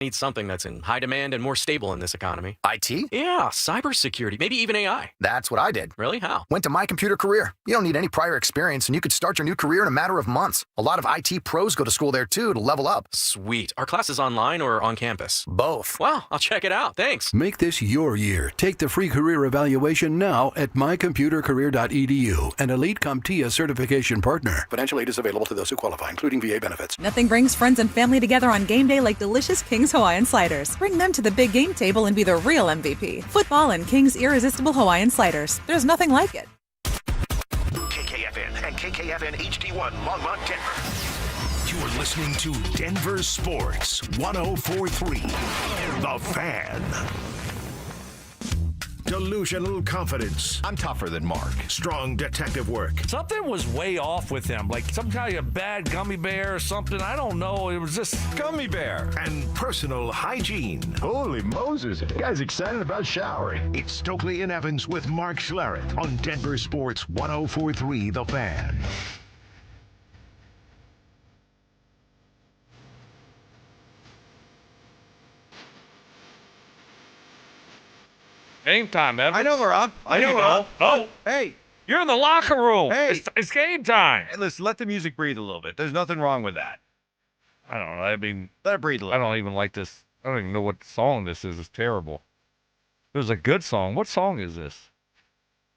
Need something that's in high demand and more stable in this economy. IT? Yeah, cybersecurity, maybe even AI. That's what I did. Really? How? Went to My Computer Career. You don't need any prior experience, and you could start your new career in a matter of months. A lot of IT pros go to school there, too, to level up. Sweet. Are classes online or on campus? Both. Wow, I'll check it out. Thanks. Make this your year. Take the free career evaluation now at mycomputercareer.edu, an Elite CompTIA certification partner. Financial aid is available to those who qualify, including VA benefits. Nothing brings friends and family together on game day like delicious King's Hawaiian Sliders. Bring them to the big game table and be the real MVP. Football and King's irresistible Hawaiian Sliders. There's nothing like it. KKFN and KKFN HD1 Longmont, Denver. You're listening to Denver Sports 104.3. The Fan. Delusional confidence. I'm tougher than Mark. Strong detective work. Something was way off with him, like some kind of bad gummy bear or something. I don't know. It was just Gummy bear. And personal hygiene. Holy Moses. The guy's excited about showering. It's Stokley and Evans with Mark Schlereth on Denver Sports 104.3 The Fan. game time, Evans. I know we're up. I know we're up. Oh, Hey, you're in the locker room. Hey. It's game time. hey, listen, let the music breathe a little bit. There's nothing wrong with that. I don't know. I mean, Let it breathe a I little. don't even like this. I don't even know what song this is. It's terrible. It was a good song. What song is this?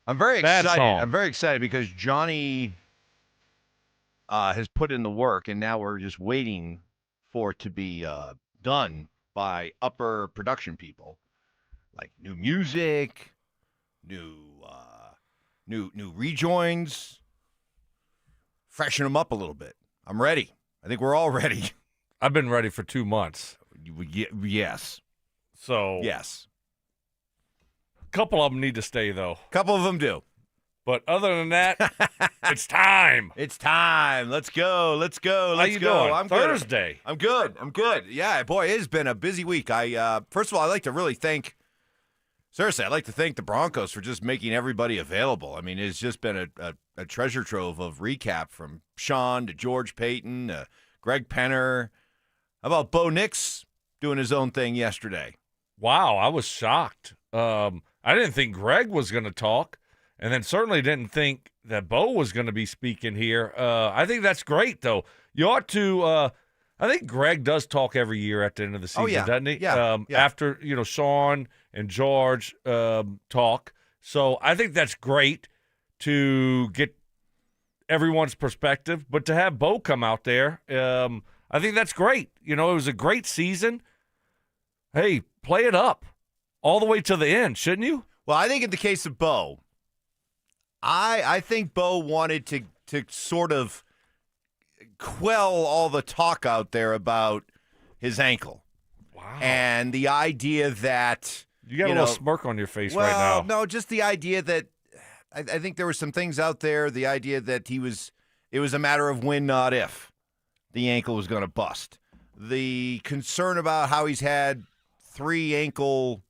I'm very Bad excited. song. I'm very excited because Johnny has put in the work, and now we're just waiting for it to be done by upper production people, like new music, new rejoins, freshen them up a little bit. I'm ready. I think we're all ready. I've been ready for 2 months. Yes. So Yes. a couple of them need to stay, though. A couple of them do. But other than that, it's time. It's time. Let's go. Let's go. How Let's you go. doing? I'm Thursday. good. I'm good. Yeah, boy, it has been a busy week. First of all, I'd like to really thank the Broncos for just making everybody available. I mean, it's just been a treasure trove of recap from Sean to George Payton to Greg Penner. How about Bo Nix doing his own thing yesterday? Wow, I was shocked. I didn't think Greg was going to talk, and then certainly didn't think that Bo was going to be speaking here. I think that's great, though. You ought to I think Greg does talk every year at the end of the season, doesn't he? Yeah, After, Sean and George talk. So I think that's great to get everyone's perspective, but to have Bo come out there, I think that's great. It was a great season. Hey, play it up all the way to the end, shouldn't you? Well, I think in the case of Bo, I think Bo wanted to sort of quell all the talk out there about his ankle. Wow. And the idea that You got a little smirk on your face right now. No, just the idea that I think there were some things out there, the idea that it was a matter of when, not if, the ankle was going to bust. The concern about how he's had 3 ankle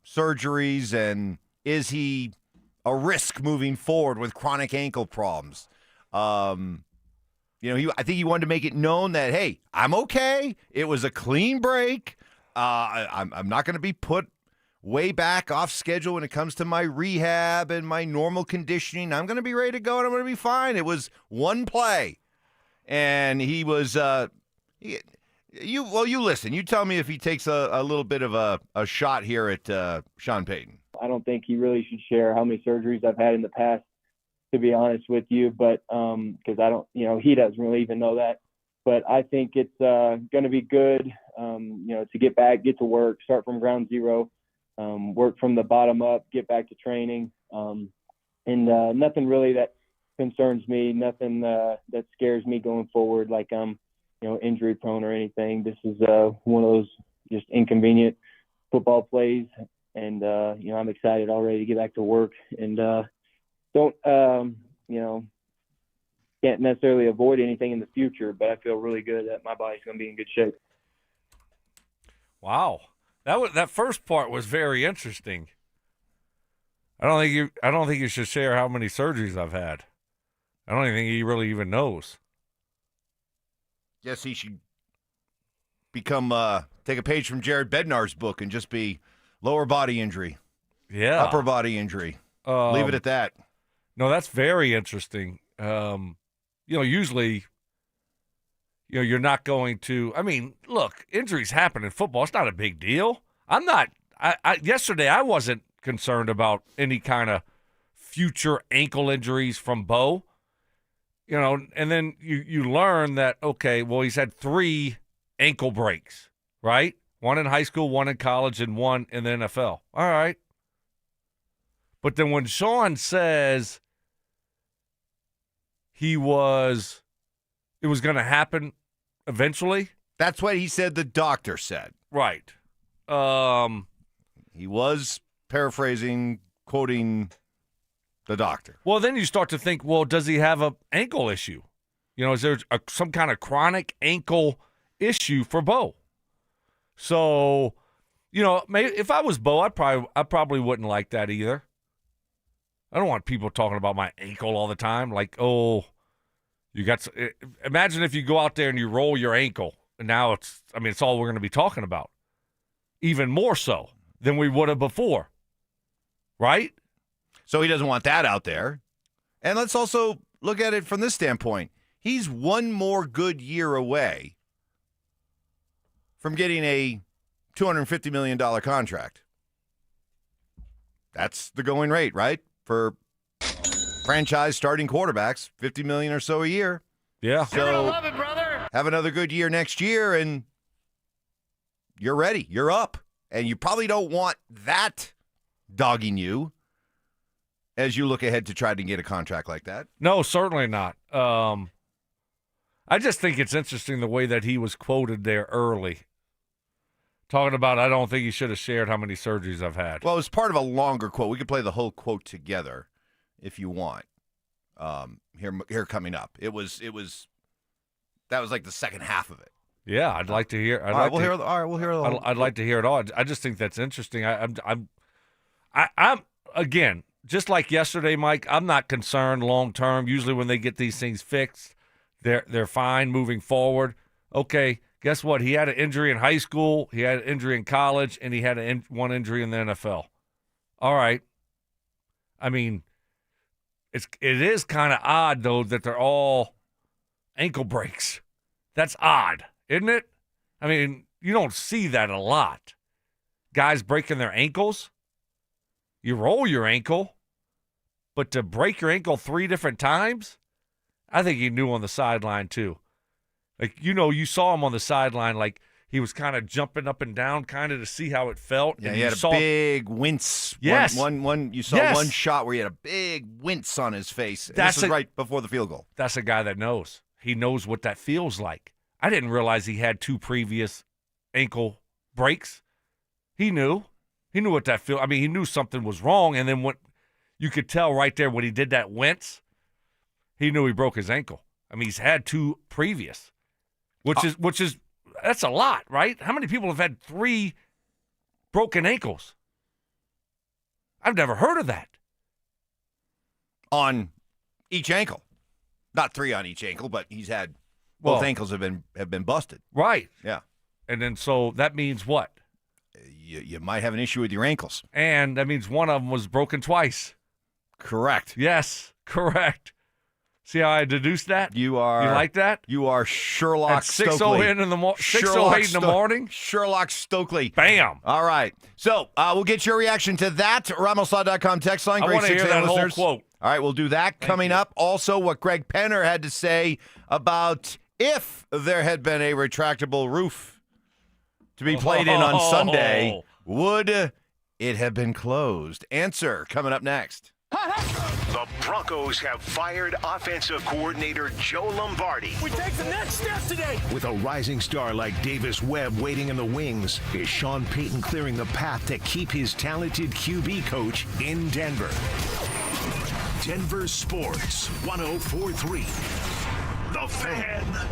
surgeries and is he a risk moving forward with chronic ankle problems. I think he wanted to make it known that, hey, I'm okay. It was a clean break. I'm not going to be put way back off schedule when it comes to my rehab and my normal conditioning. I'm going to be ready to go and I'm going to be fine. It was one play. And he was you listen. You tell me if he takes a little bit of a shot here at Sean Payton. I don't think he really should share how many surgeries I've had in the past, to be honest with you, but because I don't, he doesn't really even know that. But I think it's going to be good, to get back, get to work, start from ground zero, work from the bottom up, get back to training, and nothing really that concerns me, nothing that scares me going forward, like I'm, injury prone or anything. This is one of those just inconvenient football plays, and I'm excited already to get back to work, and can't necessarily avoid anything in the future, but I feel really good that my body's going to be in good shape. Wow. That first part was very interesting. I don't think you should share how many surgeries I've had. I don't even think he really even knows. Guess he should take a page from Jared Bednar's book and just be lower body injury, upper body injury. Leave it at that. No, that's very interesting. Usually, you're not going to. I mean, look, injuries happen in football. It's not a big deal. I'm not. Yesterday, I wasn't concerned about any kind of future ankle injuries from Bo. And then you learn that, okay, well, he's had 3 ankle breaks, right? 1 in high school, 1 in college, and 1 in the NFL. All right. But then when Sean says it was going to happen eventually. That's what he said the doctor said. Right. He was paraphrasing, quoting the doctor. Well, then you start to think, well, does he have an ankle issue? Is there some kind of chronic ankle issue for Bo? So, maybe if I was Bo, I probably wouldn't like that either. I don't want people talking about my ankle all the time. Like, oh, imagine if you go out there and you roll your ankle, and now it's all we're going to be talking about. Even more so than we would have before. Right? So he doesn't want that out there. And let's also look at it from this standpoint. He's one more good year away from getting a $250 million contract. That's the going rate, right? For franchise starting quarterbacks, $50 million or so a year. Yeah. So You're gonna love it, brother. Have another good year next year, and you're ready. You're up. And you probably don't want that dogging you as you look ahead to try to get a contract like that. No, certainly not. I just think it's interesting the way that he was quoted there early. Talking about, I don't think he should have shared how many surgeries I've had. Well, it was part of a longer quote. We could play the whole quote together if you want. Here coming up. That was like the second half of it. Yeah, I'd like to hear. We'll hear the whole. I'd like to hear it all. I just think that's interesting. I'm again, just like yesterday, Mike. I'm not concerned long term. Usually, when they get these things fixed, they're fine moving forward. Okay, guess what? He had an injury in high school. He had an injury in college, and he had one injury in the NFL. All right. I mean, it is kind of odd though that they're all ankle breaks. That's odd, isn't it? I mean, you don't see that a lot. Guys breaking their ankles. You roll your ankle, but to break your ankle 3 different times, I think he knew on the sideline too. Like, you saw him on the sideline, like he was kind of jumping up and down kind of to see how it felt. Yeah, and he had a big wince. Yes. You saw one shot where he had a big wince on his face. This was right before the field goal. That's a guy that knows. He knows what that feels like. I didn't realize he had 2 previous ankle breaks. He knew. He knew what that felt. I mean, he knew something was wrong, and then what you could tell right there when he did that wince, he knew he broke his ankle. I mean, he's had 2 previous, which is that's a lot, right? How many people have had 3 broken ankles? I've never heard of that. On each ankle. Not 3 on each ankle, but he's had both ankles have been busted. Right. Yeah. And then so that means what? You might have an issue with your ankles. And that means one of them was broken twice. Correct. Yes, correct. See how I deduced that? You like that? You are Sherlock At Stokley. 6:08 in the 6:08 in the morning. Sherlock Stokley. Bam. All right. So we'll get your reaction to that. RamosLaw.com text line. I want to hear that whole quote. All right, we'll do that coming up. Also, what Greg Penner had to say about if there had been a retractable roof to be played in on Sunday, would it have been closed? Answer coming up next. The Broncos have fired offensive coordinator Joe Lombardi. We take the next step today. With a rising star like Davis Webb waiting in the wings, is Sean Payton clearing the path to keep his talented QB coach in Denver? Denver Sports 104.3. The Fan.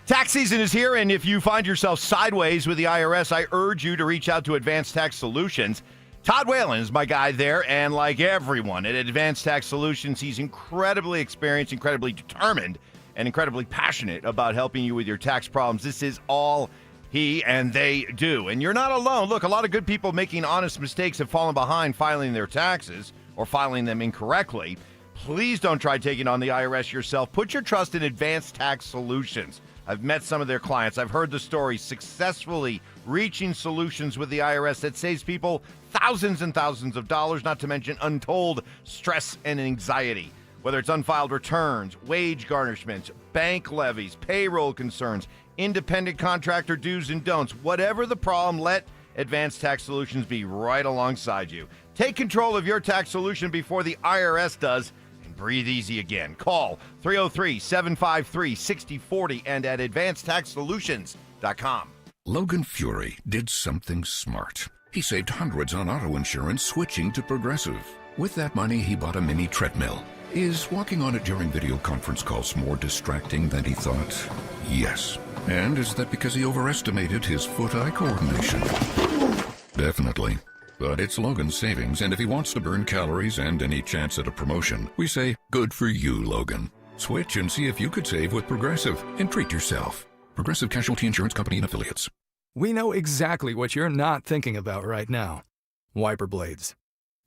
Tax season is here, and if you find yourself sideways with the IRS, I urge you to reach out to Advanced Tax Solutions. Todd Whalen is my guy there, and like everyone at Advanced Tax Solutions, he's incredibly experienced, incredibly determined, and incredibly passionate about helping you with your tax problems. This is all He and they do. And you're not alone. Look, a lot of good people making honest mistakes have fallen behind filing their taxes or filing them incorrectly. Please don't try taking on the IRS yourself. Put your trust in Advanced Tax Solutions. I've met some of their clients. I've heard the stories successfully reaching solutions with the IRS that saves people thousands and thousands of dollars, not to mention untold stress and anxiety. Whether it's unfiled returns, wage garnishments, bank levies, payroll concerns, independent contractor do's and don'ts, whatever the problem, let Advanced Tax Solutions be right alongside you. Take control of your tax solution before the IRS does, and breathe easy again. Call 303-753-6040 and at advancedtaxsolutions.com. Logan Fury did something smart. He saved hundreds on auto insurance switching to Progressive. With that money, he bought a mini treadmill. Is walking on it during video conference calls more distracting than he thought? Yes. And is that because he overestimated his foot-eye coordination? Definitely. But it's Logan's savings, and if he wants to burn calories and any chance at a promotion, we say, good for you, Logan. Switch and see if you could save with Progressive and treat yourself. Progressive Casualty Insurance Company and Affiliates. We know exactly what you're not thinking about right now. Wiper blades.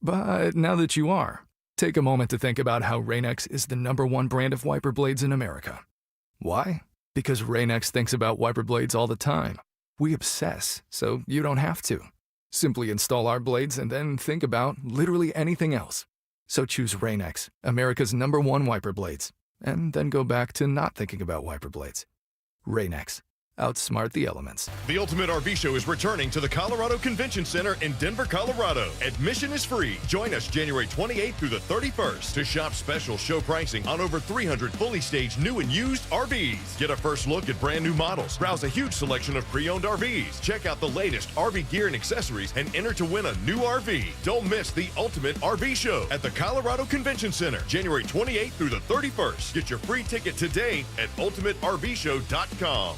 But now that you are, take a moment to think about how Rain-X is the #1 brand of wiper blades in America. Why? Because Rain-X thinks about wiper blades all the time. We obsess, so you don't have to. Simply install our blades and then think about literally anything else. So choose Rain-X, America's #1 wiper blades, and then go back to not thinking about wiper blades. Rain-X. Outsmart the elements. The Ultimate RV Show is returning to the Colorado Convention Center in Denver, Colorado. Admission is free. Join us January 28th through the 31st to shop special show pricing on over 300 fully staged new and used RVs. Get a first look at brand new models. Browse a huge selection of pre-owned RVs. Check out the latest RV gear and accessories and enter to win a new RV. Don't miss the Ultimate RV Show at the Colorado Convention Center, January 28th through the 31st. Get your free ticket today at ultimatervshow.com.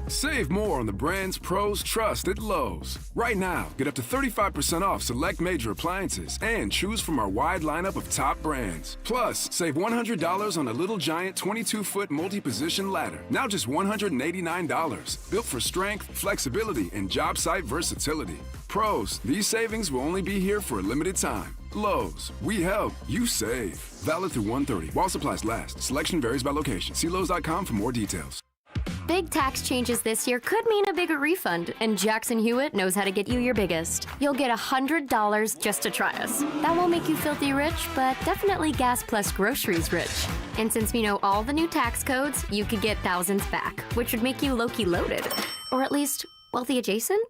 Save more on the brands pros trust at Lowe's. Right now, get up to 35% off select major appliances and choose from our wide lineup of top brands. Plus, save $100 on a Little Giant 22-foot multi-position ladder. Now just $189. Built for strength, flexibility, and job site versatility. Pros, these savings will only be here for a limited time. Lowe's, we help, you save. Valid through 1/30 while supplies last. Selection varies by location. See Lowe's.com for more details. Big tax changes this year could mean a bigger refund, and Jackson Hewitt knows how to get you your biggest. You'll get $100 just to try us. That won't make you filthy rich, but definitely gas plus groceries rich. And since we know all the new tax codes, you could get thousands back, which would make you low-key loaded. Or at least wealthy adjacent?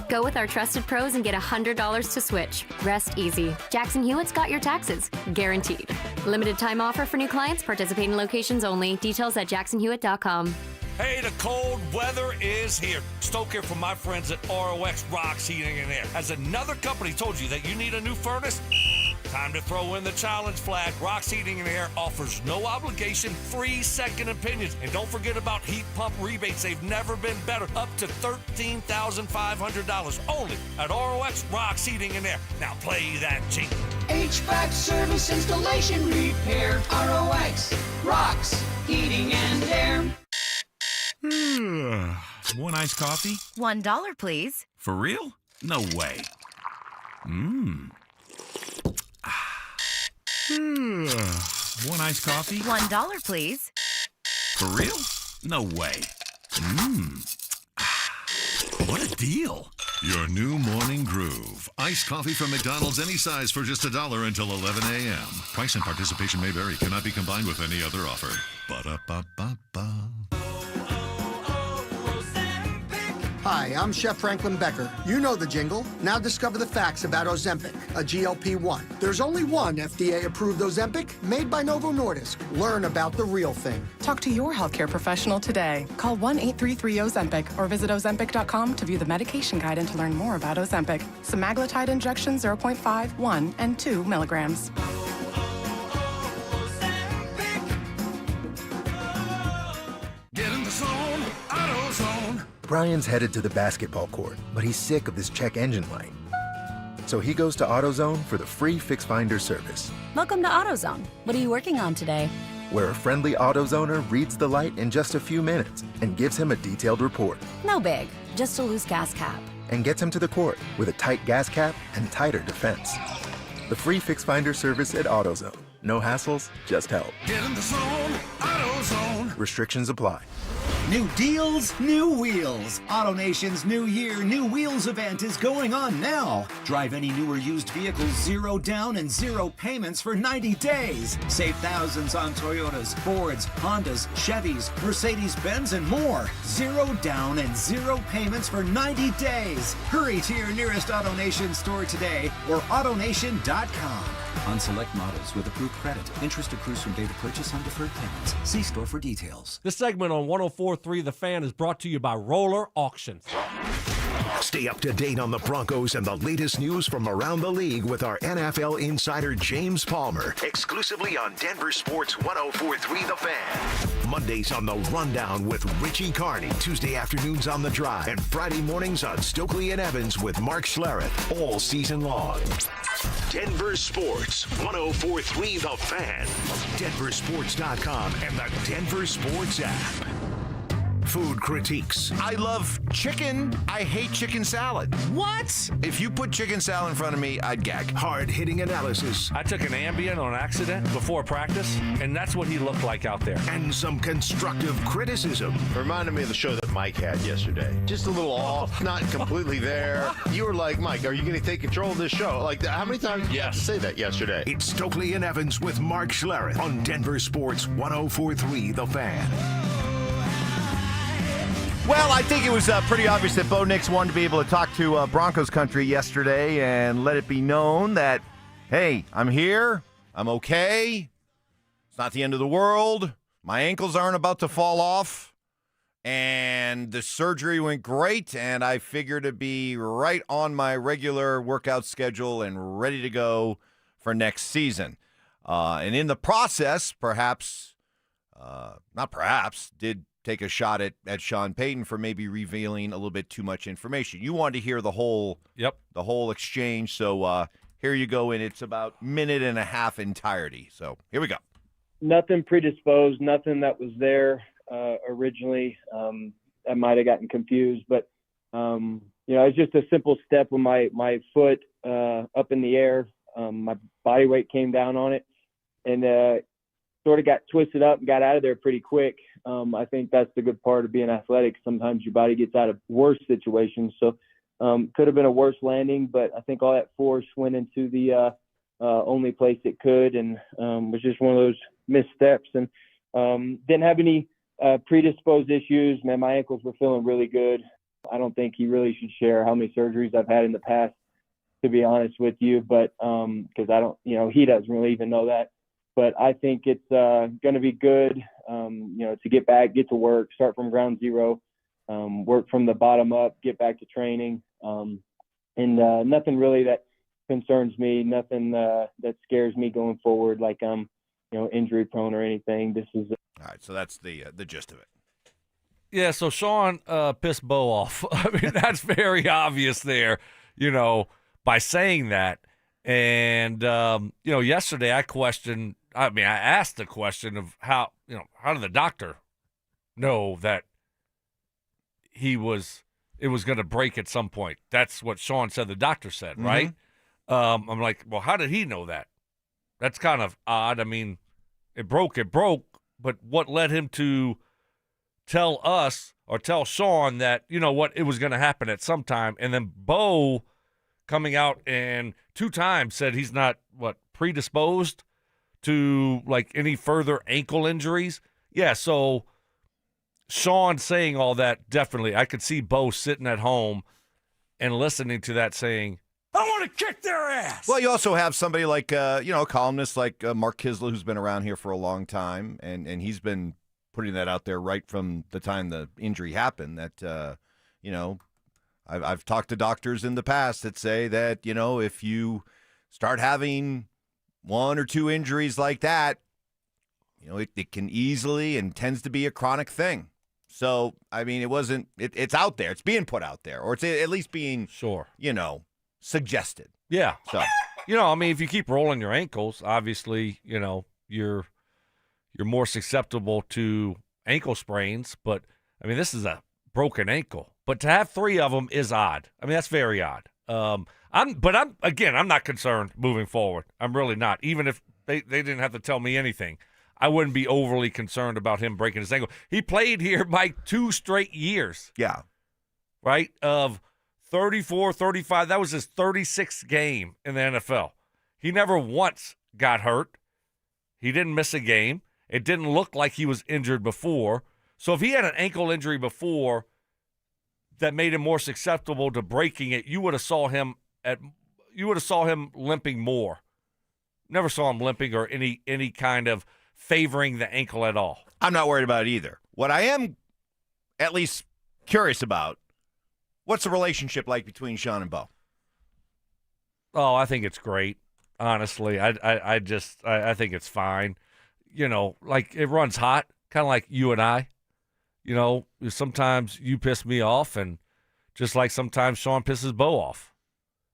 Go with our trusted pros and get $100 to switch. Rest easy. Jackson Hewitt's got your taxes. Guaranteed. Limited time offer for new clients. Participating locations only. Details at jacksonhewitt.com. Hey, the cold weather is here. Stoke here from my friends at ROX Rocks Heating and Air. Has another company told you that you need a new furnace? Time to throw in the challenge flag. Rocks Heating and Air offers no obligation, free second opinions. And don't forget about heat pump rebates. They've never been better. Up to $13,500 only at ROX Rocks Heating and Air. Now play that jingle. HVAC service, installation, repair. ROX Rocks Heating and Air. One iced coffee? $1, please. For real? No way. One iced coffee? $1, please. For real? No way. What a deal. Your new morning groove. Iced coffee from McDonald's, any size for just $1 until 11 a.m. Price and participation may vary. Cannot be combined with any other offer. Ba-da-ba-ba-ba. Hi, I'm Chef Franklin Becker. You know the jingle. Now discover the facts about Ozempic, a GLP-1. There's only one FDA-approved Ozempic made by Novo Nordisk. Learn about the real thing. Talk to your healthcare professional today. Call 1-833-OZEMPIC or visit Ozempic.com to view the medication guide and to learn more about Ozempic. Semaglutide injection 0.5, 1, and 2 milligrams. Get in the zone, AutoZone. Brian's headed to the basketball court, but he's sick of this check engine light. So he goes to AutoZone for the free Fix Finder service. Welcome to AutoZone. What are you working on today? where a friendly AutoZoner reads the light in just a few minutes and gives him a detailed report. No big, just a loose gas cap. And gets him to the court with a tight gas cap and tighter defense. The free Fix Finder service at AutoZone. No hassles, just help. Get in the zone, AutoZone. Restrictions apply. New deals, new wheels. AutoNation's New Year, New Wheels event is going on now. Drive any new or used vehicle 0 down and 0 payments for 90 days. Save thousands on Toyotas, Fords, Hondas, Chevys, Mercedes-Benz, and more. 0 down and 0 payments for 90 days. Hurry to your nearest AutoNation store today or AutoNation.com. On select models with approved credit. Interest accrues from date of purchase on deferred payments. See store for details. This segment on 104.3 The Fan is brought to you by Roller Auctions. Stay up to date on the Broncos and the latest news from around the league with our NFL insider James Palmer, exclusively on Denver Sports 104.3 The Fan. Mondays on The Rundown with Richie Carney, Tuesday afternoons on The Drive, and Friday mornings on Stokley and Evans with Mark Schlereth, all season long. Denver Sports 104.3 The Fan, DenverSports.com, and the Denver Sports app. Food critiques. I love chicken. I hate chicken salad. What? If you put chicken salad in front of me, I'd gag. Hard-hitting analysis. I took an Ambien on accident before practice, and that's what he looked like out there. And some constructive criticism. Reminded me of the show that Mike had yesterday. Just a little off, not completely there. You were like, Mike, are you going to take control of this show? Like, how many times did you have to say that yesterday? It's Stokley and Evans with Mark Schlereth on Denver Sports 104.3 The Fan. Well, I think it was pretty obvious that Bo Nix wanted to be able to talk to Broncos country yesterday and let it be known that, hey, I'm here. I'm okay. It's not the end of the world. My ankles aren't about to fall off. And the surgery went great, and I figure to be right on my regular workout schedule and ready to go for next season. And in the process, did take a shot at Sean Payton for maybe revealing a little bit too much information. You wanted to hear the whole exchange, so here you go, and it's about minute and a half entirety. So here we go. Nothing predisposed, nothing that was there originally. I might have gotten confused, but it's just a simple step with my foot up in the air. My body weight came down on it, and sort of got twisted up and got out of there pretty quick. I think that's the good part of being athletic. Sometimes your body gets out of worse situations. So could have been a worse landing, but I think all that force went into the only place it could, and was just one of those missteps. And didn't have any predisposed issues. Man, my ankles were feeling really good. I don't think he really should share how many surgeries I've had in the past, to be honest with you, but because I don't, he doesn't really even know that. But I think it's going to be good, to get back, get to work, start from ground zero, work from the bottom up, get back to training. And nothing really that concerns me, nothing that scares me going forward, like I'm, injury prone or anything. This is all right. So that's the gist of it. Yeah, so Sean pissed Bo off. I mean, that's very obvious there, by saying that. And, yesterday I asked the question of how did the doctor know that it was going to break at some point? That's what Sean said the doctor said, right? I'm like, well, how did he know that? That's kind of odd. I mean, it broke, but what led him to tell us or tell Sean that, it was going to happen at some time? And then Bo coming out and 2 times said he's not, predisposed to, any further ankle injuries. Yeah, so Sean saying all that, definitely. I could see Bo sitting at home and listening to that saying, I want to kick their ass. Well, you also have somebody like, a columnist like Mark Kisler, who's been around here for a long time, and he's been putting that out there right from the time the injury happened, that, I've talked to doctors in the past that say that, if you start having 1 or 2 injuries like that, it can easily and tends to be a chronic thing. So, I mean, it's out there. It's being put out there, or it's at least being, suggested. Yeah. So, if you keep rolling your ankles, obviously, you're you're more susceptible to ankle sprains. But, I mean, this is a broken ankle. But to have 3 of them is odd. I mean, that's very odd. I'm not concerned moving forward. I'm really not. Even if they didn't have to tell me anything, I wouldn't be overly concerned about him breaking his ankle. He played here by 2 straight years. Yeah. Right? Of 34, 35. That was his 36th game in the NFL. He never once got hurt. He didn't miss a game. It didn't look like he was injured before. So if he had an ankle injury before that made him more susceptible to breaking it, you would have saw him limping more. Never saw him limping or any kind of favoring the ankle at all. I'm not worried about it either. What I am at least curious about, what's the relationship like between Sean and Bo? Oh, I think it's great. Honestly, I think it's fine. You know, like it runs hot, kind of like you and I. You know, sometimes you piss me off, and just like sometimes Sean pisses Bo off.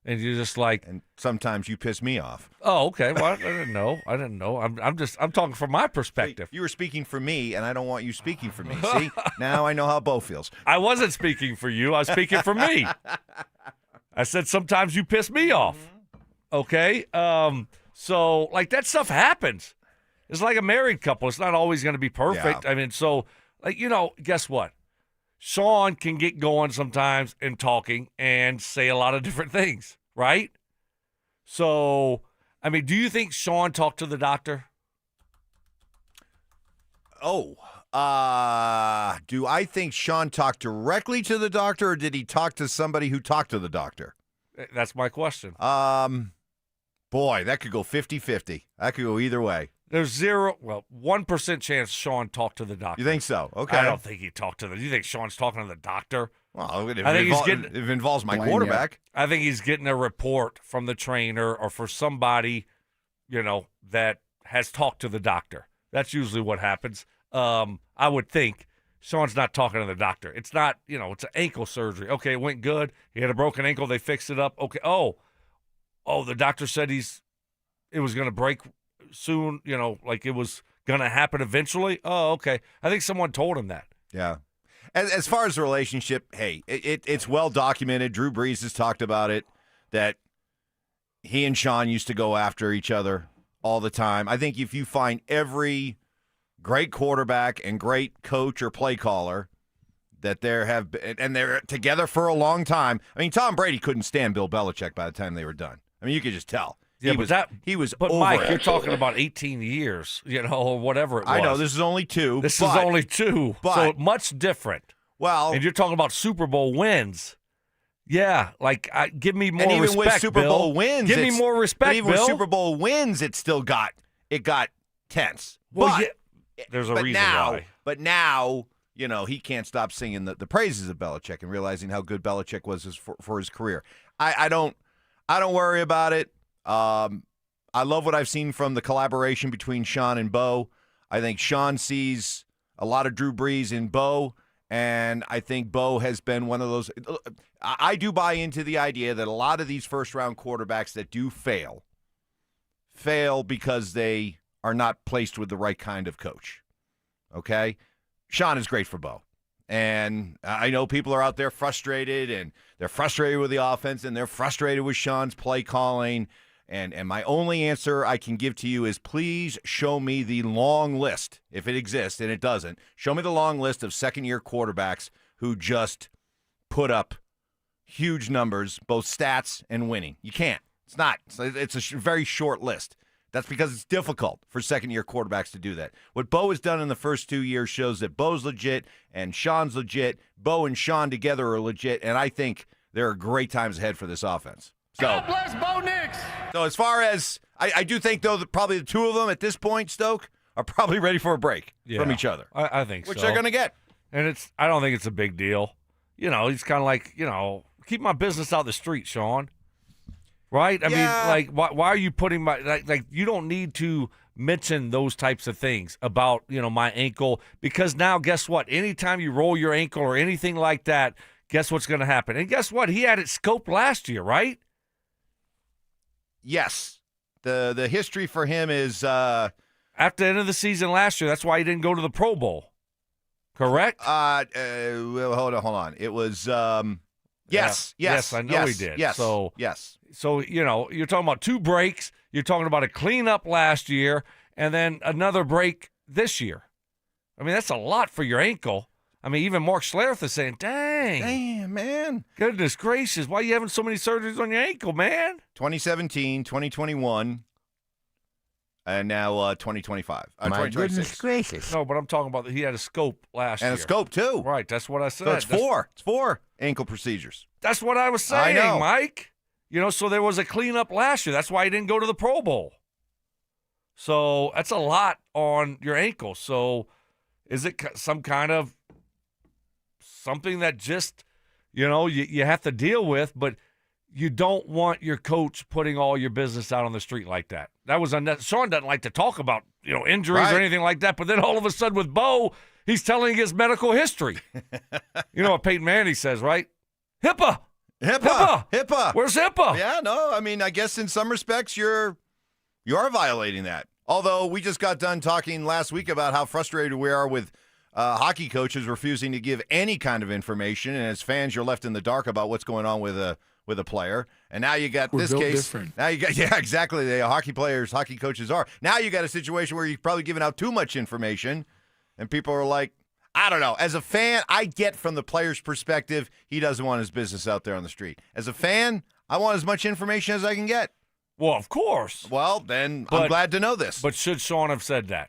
And you're just like, and sometimes you piss me off. Oh, okay. Well, I didn't know. I'm talking from my perspective. You were speaking for me, and I don't want you speaking for me. See, now I know how Bo feels. I wasn't speaking for you. I was speaking for me. I said sometimes you piss me off. Okay. So like that stuff happens. It's like a married couple. It's not always going to be perfect. Yeah. I mean, so like, you know, guess what? Sean can get going sometimes and talking and say a lot of different things, right? So, I mean, do you think Sean talked to the doctor? Do I think Sean talked directly to the doctor, or did he talk to somebody who talked to the doctor? That's my question. Boy, that could go 50-50. That could go either way. There's 1% chance Sean talked to the doctor. You think so? Okay. I don't think he talked to the. You think Sean's talking to the doctor? Well, if it involves my quarterback. I think he's getting a report from the trainer or for somebody, you know, that has talked to the doctor. That's usually what happens. I would think Sean's not talking to the doctor. It's not, you know, it's an ankle surgery. Okay, it went good. He had a broken ankle. They fixed it up. Okay. Oh, the doctor said it was going to break soon, you know, like it was going to happen eventually. Oh, okay. I think someone told him that. Yeah. As far as the relationship, hey, it's well documented. Drew Brees has talked about it, that he and Sean used to go after each other all the time. I think if you find every great quarterback and great coach or play caller that there have been, and they're together for a long time. I mean, Tom Brady couldn't stand Bill Belichick by the time they were done. I mean, you could just tell. Yeah, he was But over Mike, it. you're talking about 18 years, you know, or whatever it was. I know, this is only 2. This is only 2, but, so much different. Well, and you're talking about Super Bowl wins. Yeah, like give me more and even respect, with Super Bill. Bowl wins, Give me more respect, but even Bill. with Super Bowl wins, it got tense. Well, but, there's a but reason now, why. But now, you know, he can't stop singing the praises of Belichick and realizing how good Belichick was for his career. I don't worry about it. I love what I've seen from the collaboration between Sean and Bo. I think Sean sees a lot of Drew Brees in Bo, and I think Bo has been one of those. I do buy into the idea that a lot of these first-round quarterbacks that do fail because they are not placed with the right kind of coach. Okay? Sean is great for Bo. And I know people are out there frustrated, and they're frustrated with the offense, and they're frustrated with Sean's play calling. And my only answer I can give to you is please show me the long list, if it exists, and it doesn't. Show me the long list of second-year quarterbacks who just put up huge numbers, both stats and winning. You can't. It's not. It's a very short list. That's because it's difficult for second-year quarterbacks to do that. What Bo has done in the first 2 years shows that Bo's legit and Sean's legit. Bo and Sean together are legit, and I think there are great times ahead for this offense. So, God bless Bo Nix. So as far as I do think, though, that probably the 2 of them at this point, Stoke, are probably ready for a break from each other. I think which so. they're going to get. And I don't think it's a big deal. You know, he's kind of like, you know, keep my business out the street, Sean. Right? I mean, like, why are you putting my like? You don't need to mention those types of things about, you know, my ankle, because now guess what? Anytime you roll your ankle or anything like that, guess what's going to happen? And guess what? He had it scoped last year, right? Yes. The history for him is At the end of the season last year, that's why he didn't go to the Pro Bowl. Correct? Well, hold on. It was yes, I know he did. Yes, So yes. So, you're talking about 2 breaks. You're talking about a cleanup last year and then another break this year. I mean, that's a lot for your ankle. I mean, even Mark Schlereth is saying, Damn, man. Goodness gracious, why are you having so many surgeries on your ankle, man? 2017, 2021, and now 2025. My goodness gracious. No, but I'm talking about that he had a scope last year. And a scope, too. Right, that's what I said. So it's 4. It's 4 ankle procedures. That's what I was saying, I know. Mike. So there was a cleanup last year. That's why he didn't go to the Pro Bowl. So that's a lot on your ankle. So is it some kind of something that just, you have to deal with, but you don't want your coach putting all your business out on the street like that. That was Sean doesn't like to talk about, injuries or anything like that, but then all of a sudden with Bo, he's telling his medical history. You know what Peyton Manning says, right? HIPAA. Where's HIPAA? Yeah, no, I mean, I guess in some respects you are violating that. Although we just got done talking last week about how frustrated we are with hockey coaches refusing to give any kind of information, and as fans, you're left in the dark about what's going on with a player. And now you got this case. Different. Now you got exactly. The hockey coaches are. Now you got a situation where you've probably given out too much information, and people are like, I don't know. As a fan, I get from the player's perspective, he doesn't want his business out there on the street. As a fan, I want as much information as I can get. Well, of course. Well, then I'm glad to know this. But should Sean have said that?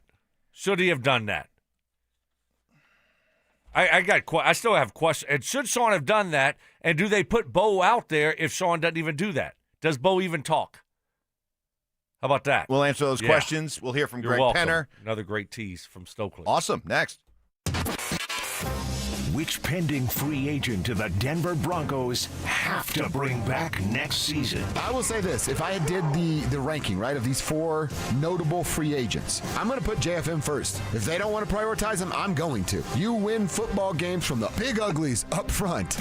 Should he have done that? I still have questions. And should Sean have done that? And do they put Bo out there if Sean doesn't even do that? Does Bo even talk? How about that? We'll answer those questions. We'll hear from You're Greg welcome. Penner. Another great tease from Stokley. Awesome. Next. Which pending free agent do the Denver Broncos have to bring back next season? I will say this. If I did the ranking, right, of these 4 notable free agents, I'm going to put JFM first. If they don't want to prioritize him, I'm going to. You win football games from the big uglies up front.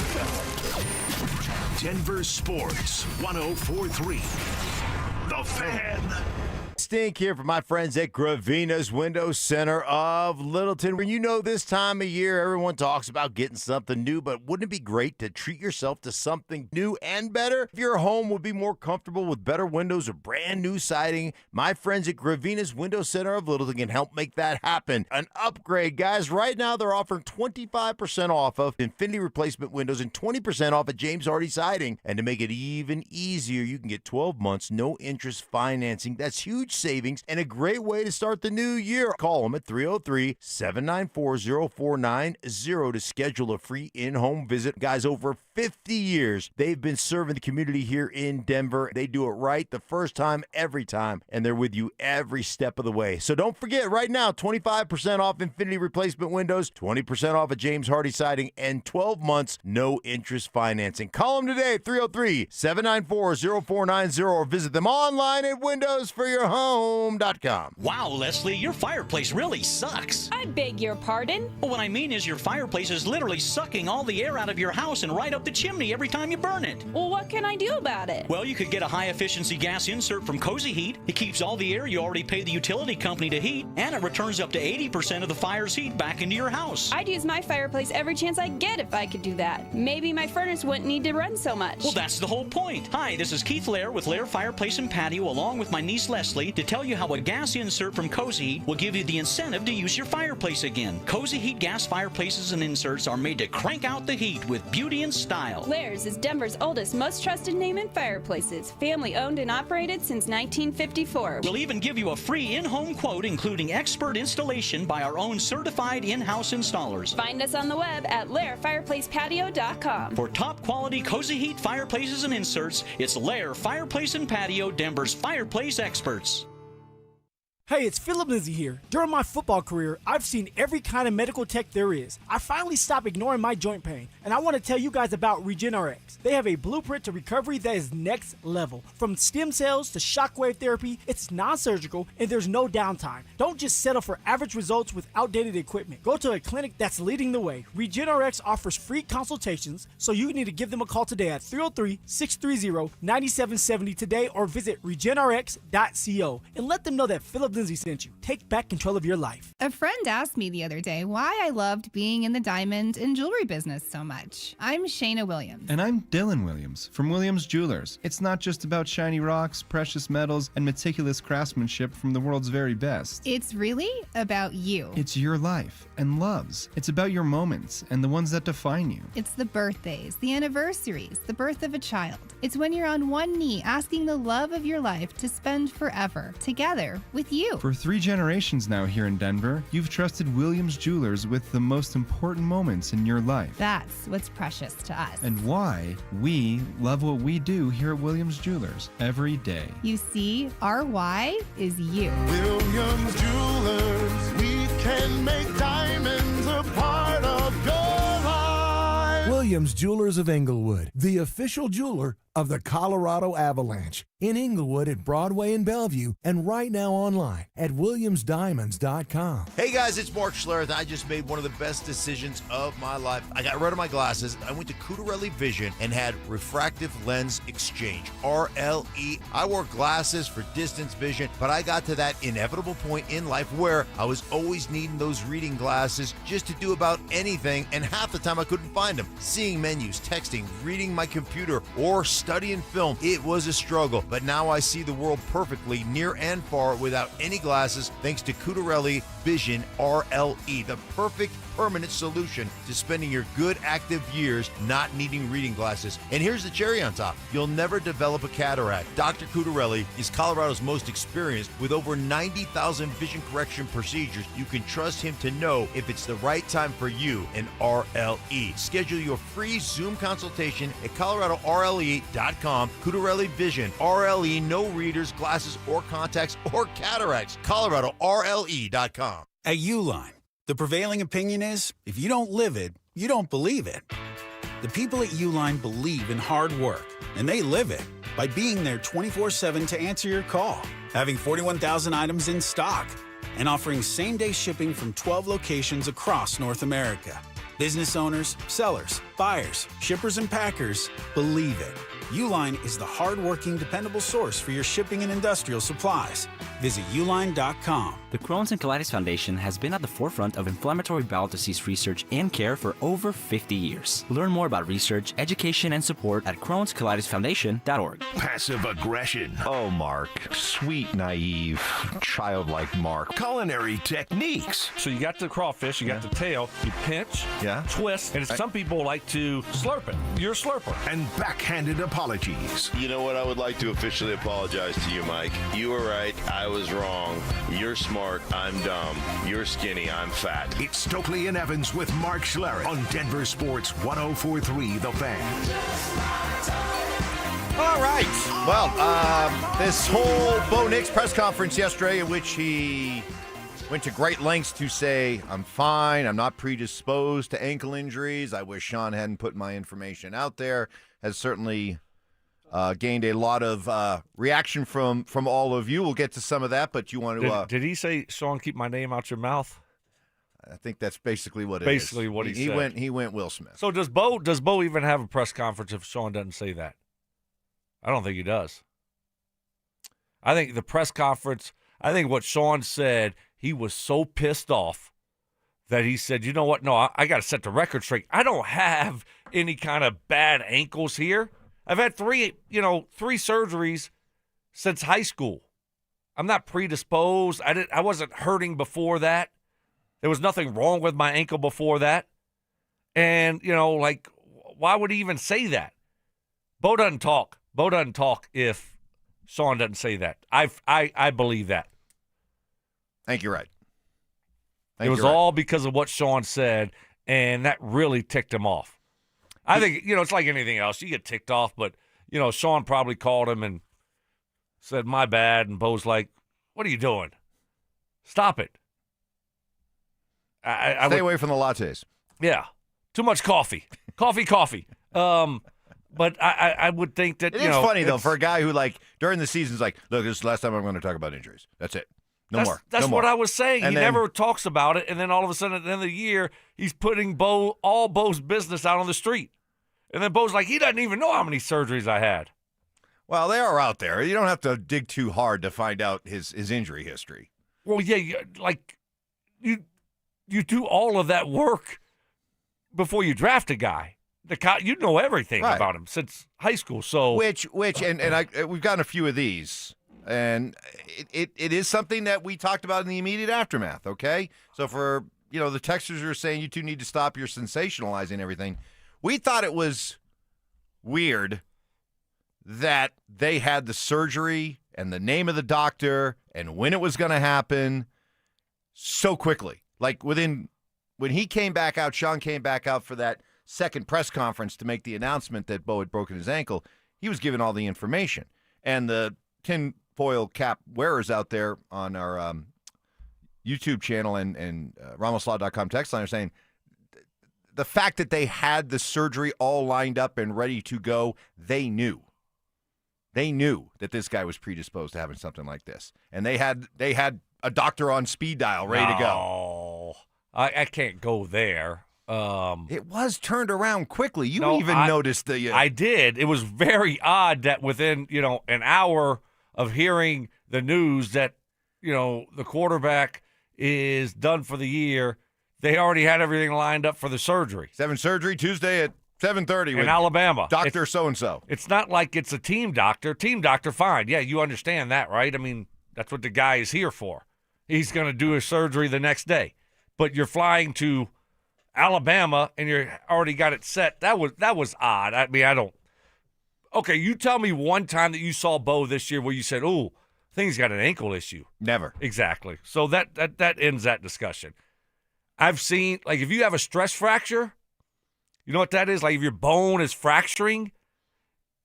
Denver Sports 104.3. The Fan. Stink here from my friends at Gravina's Window Center of Littleton. You know, this time of year, everyone talks about getting something new, but wouldn't it be great to treat yourself to something new and better? If your home would be more comfortable with better windows or brand new siding, my friends at Gravina's Window Center of Littleton can help make that happen. An upgrade, guys. Right now, they're offering 25% off of Infinity replacement windows and 20% off of James Hardy siding. And to make it even easier, you can get 12 months, no interest financing. That's huge savings and a great way to start the new year. Call them at 303-794-0490 to schedule a free in-home visit. Guys, over 50 years, they've been serving the community here in Denver. They do it right the first time, every time, and they're with you every step of the way. So don't forget, right now, 25% off Infinity replacement windows, 20% off of James Hardy siding, and 12 months, no interest financing. Call them today, 303-794-0490, or visit them online at windowsforyourhome.com. Wow, Leslie, your fireplace really sucks. I beg your pardon? Well, what I mean is your fireplace is literally sucking all the air out of your house and right up the chimney every time you burn it. Well, what can I do about it? Well, you could get a high-efficiency gas insert from Cozy Heat. It keeps all the air you already pay the utility company to heat, and it returns up to 80% of the fire's heat back into your house. I'd use my fireplace every chance I get if I could do that. Maybe my furnace wouldn't need to run so much. Well, that's the whole point. Hi, this is Keith Lair with Lair Fireplace and Patio, along with my niece Leslie, to tell you how a gas insert from Cozy Heat will give you the incentive to use your fireplace again. Cozy Heat gas fireplaces and inserts are made to crank out the heat with beauty and style. Lair's is Denver's oldest, most trusted name in fireplaces. Family owned and operated since 1954. We'll even give you a free in-home quote, including expert installation by our own certified in-house installers. Find us on the web at lairfireplacepatio.com. For top quality Cozy Heat fireplaces and inserts, it's Lair Fireplace and Patio, Denver's fireplace experts. Hey, it's Philip Lindsay here. During my football career, I've seen every kind of medical tech there is. I finally stopped ignoring my joint pain, and I want to tell you guys about RegenRx. They have a blueprint to recovery that is next level. From stem cells to shockwave therapy, it's non-surgical, and there's no downtime. Don't just settle for average results with outdated equipment. Go to a clinic that's leading the way. RegenRx offers free consultations, so you need to give them a call today at 303-630-9770 today, or visit regenrx.co and let them know that Philip Lindsay sent you. Take back control of your life. A friend asked me the other day why I loved being in the diamond and jewelry business so much. I'm Shayna Williams. And I'm Dylan Williams from Williams Jewelers. It's not just about shiny rocks, precious metals, and meticulous craftsmanship from the world's very best. It's really about you. It's your life and loves. It's about your moments and the ones that define you. It's the birthdays, the anniversaries, the birth of a child. It's when you're on one knee asking the love of your life to spend forever together with you. For 3 generations now here in Denver, you've trusted Williams Jewelers with the most important moments in your life. That's what's precious to us. And why we love what we do here at Williams Jewelers every day. You see, our why is you. Williams Jewelers, we can make diamonds a part of your life. Williams Jewelers of Englewood, the official jeweler of the Colorado Avalanche. In Englewood at Broadway and Bellevue, and right now online at williamsdiamonds.com. Hey guys, it's Mark Schlereth. I just made one of the best decisions of my life. I got rid of my glasses. I went to Cutarelli Vision and had refractive lens exchange, RLE. I wore glasses for distance vision, but I got to that inevitable point in life where I was always needing those reading glasses just to do about anything, and half the time I couldn't find them. Seeing menus, texting, reading my computer, or studying film, it was a struggle. But now I see the world perfectly near and far without any glasses thanks to Cutarelli Vision RLE, the perfect permanent solution to spending your good active years not needing reading glasses. And here's the cherry on top. You'll never develop a cataract. Dr. Cutarelli is Colorado's most experienced with over 90,000 vision correction procedures. You can trust him to know if it's the right time for you and RLE. Schedule your free Zoom consultation at coloradorle.com. Cutarelli Vision RLE, no readers, glasses, or contacts, or cataracts. coloradorle.com. At Uline, the prevailing opinion is, if you don't live it, you don't believe it. The people at Uline believe in hard work, and they live it by being there 24/7 to answer your call, having 41,000 items in stock, and offering same-day shipping from 12 locations across North America. Business owners, sellers, buyers, shippers, and packers believe it. Uline is the hard-working, dependable source for your shipping and industrial supplies. Visit uline.com. The Crohn's and Colitis Foundation has been at the forefront of inflammatory bowel disease research and care for over 50 years. Learn more about research, education, and support at Crohn'sColitisFoundation.org. Passive aggression. Oh, Mark. Sweet, naive, childlike Mark. Culinary techniques. So you got the crawfish, you got the tail, you pinch, twist, and some people like to slurp it. You're a slurper. And backhanded apologies. You know what? I would like to officially apologize to you, Mike. You were right. I was wrong. You're smart. I'm dumb. You're skinny. I'm fat. It's Stokley and Evans with Mark Schlereth on Denver Sports 104.3 The Fan. All right. Well, this whole Bo Nix press conference yesterday in which he went to great lengths to say, I'm fine, I'm not predisposed to ankle injuries. I wish Sean hadn't put my information out there, has certainly gained a lot of reaction from all of you. We'll get to some of that, but you want to... Did he say, Sean, keep my name out your mouth? I think that's basically what it is. Basically what he said. He went Will Smith. So does Bo even have a press conference if Sean doesn't say that? I don't think he does. I think the press conference, I think what Sean said, he was so pissed off that he said, you know what, no, I got to set the record straight. I don't have any kind of bad ankles here. I've had three surgeries since high school. I'm not predisposed. I wasn't hurting before that. There was nothing wrong with my ankle before that. And, why would he even say that? Bo doesn't talk. Bo doesn't talk if Sean doesn't say that. I believe that. I think you're right. It was all because of what Sean said, and that really ticked him off. I think, it's like anything else. You get ticked off, but, Sean probably called him and said, my bad, and Bo's like, what are you doing? Stop it. Stay away from the lattes. Yeah. Too much coffee. Coffee. But I would think that, It is funny, though, for a guy who, during the season is like, look, this is the last time I'm going to talk about injuries. That's it. No more. That's what I was saying. And he never talks about it, and then all of a sudden at the end of the year, he's putting all Bo's business out on the street. And then Bo's like, he doesn't even know how many surgeries I had. Well, they are out there. You don't have to dig too hard to find out his injury history. Well, yeah, you do all of that work before you draft a guy. You know everything about him since high school. So which we've gotten a few of these, and it is something that we talked about in the immediate aftermath. Okay, so for the texters are saying you two need to stop your sensationalizing everything. We thought it was weird that they had the surgery and the name of the doctor and when it was going to happen so quickly. Like when he came back out, Sean came back out for that second press conference to make the announcement that Bo had broken his ankle, he was given all the information. And the tinfoil cap wearers out there on our YouTube channel and RamosLaw.com text line are saying the fact that they had the surgery all lined up and ready to go, they knew. They knew that this guy was predisposed to having something like this. And they had a doctor on speed dial ready to go. I can't go there. It was turned around quickly. You noticed the... I did. It was very odd that within, an hour of hearing the news that, the quarterback is done for the year, they already had everything lined up for the surgery. Surgery Tuesday at 7:30 in Alabama. Doctor so-and-so. It's not like it's a team doctor. Team doctor, fine. Yeah, you understand that, right? I mean, that's what the guy is here for. He's going to do his surgery the next day. But you're flying to Alabama and you already got it set. That was odd. I mean, I don't. Okay, you tell me one time that you saw Bo this year where you said, "Oh, I think he's got an ankle issue." Never. Exactly. So that ends that discussion. I've seen, like, if you have a stress fracture, you know what that is? Like if your bone is fracturing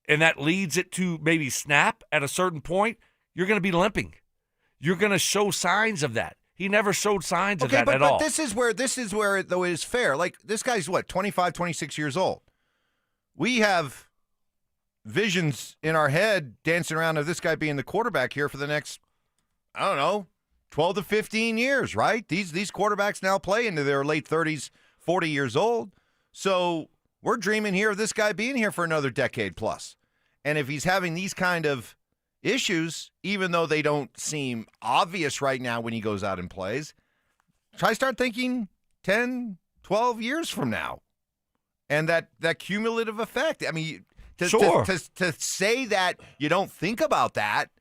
and that leads it to maybe snap at a certain point, you're going to be limping. You're going to show signs of that. He never showed signs of that at all. But this is where though it is fair. Like this guy's 25, 26 years old. We have visions in our head dancing around of this guy being the quarterback here for the next, 12 to 15 years, right? These quarterbacks now play into their late 30s, 40 years old. So we're dreaming here of this guy being here for another decade plus. And if he's having these kind of issues, even though they don't seem obvious right now when he goes out and plays, try start thinking 10, 12 years from now. And that cumulative effect. I mean, to say that you don't think about that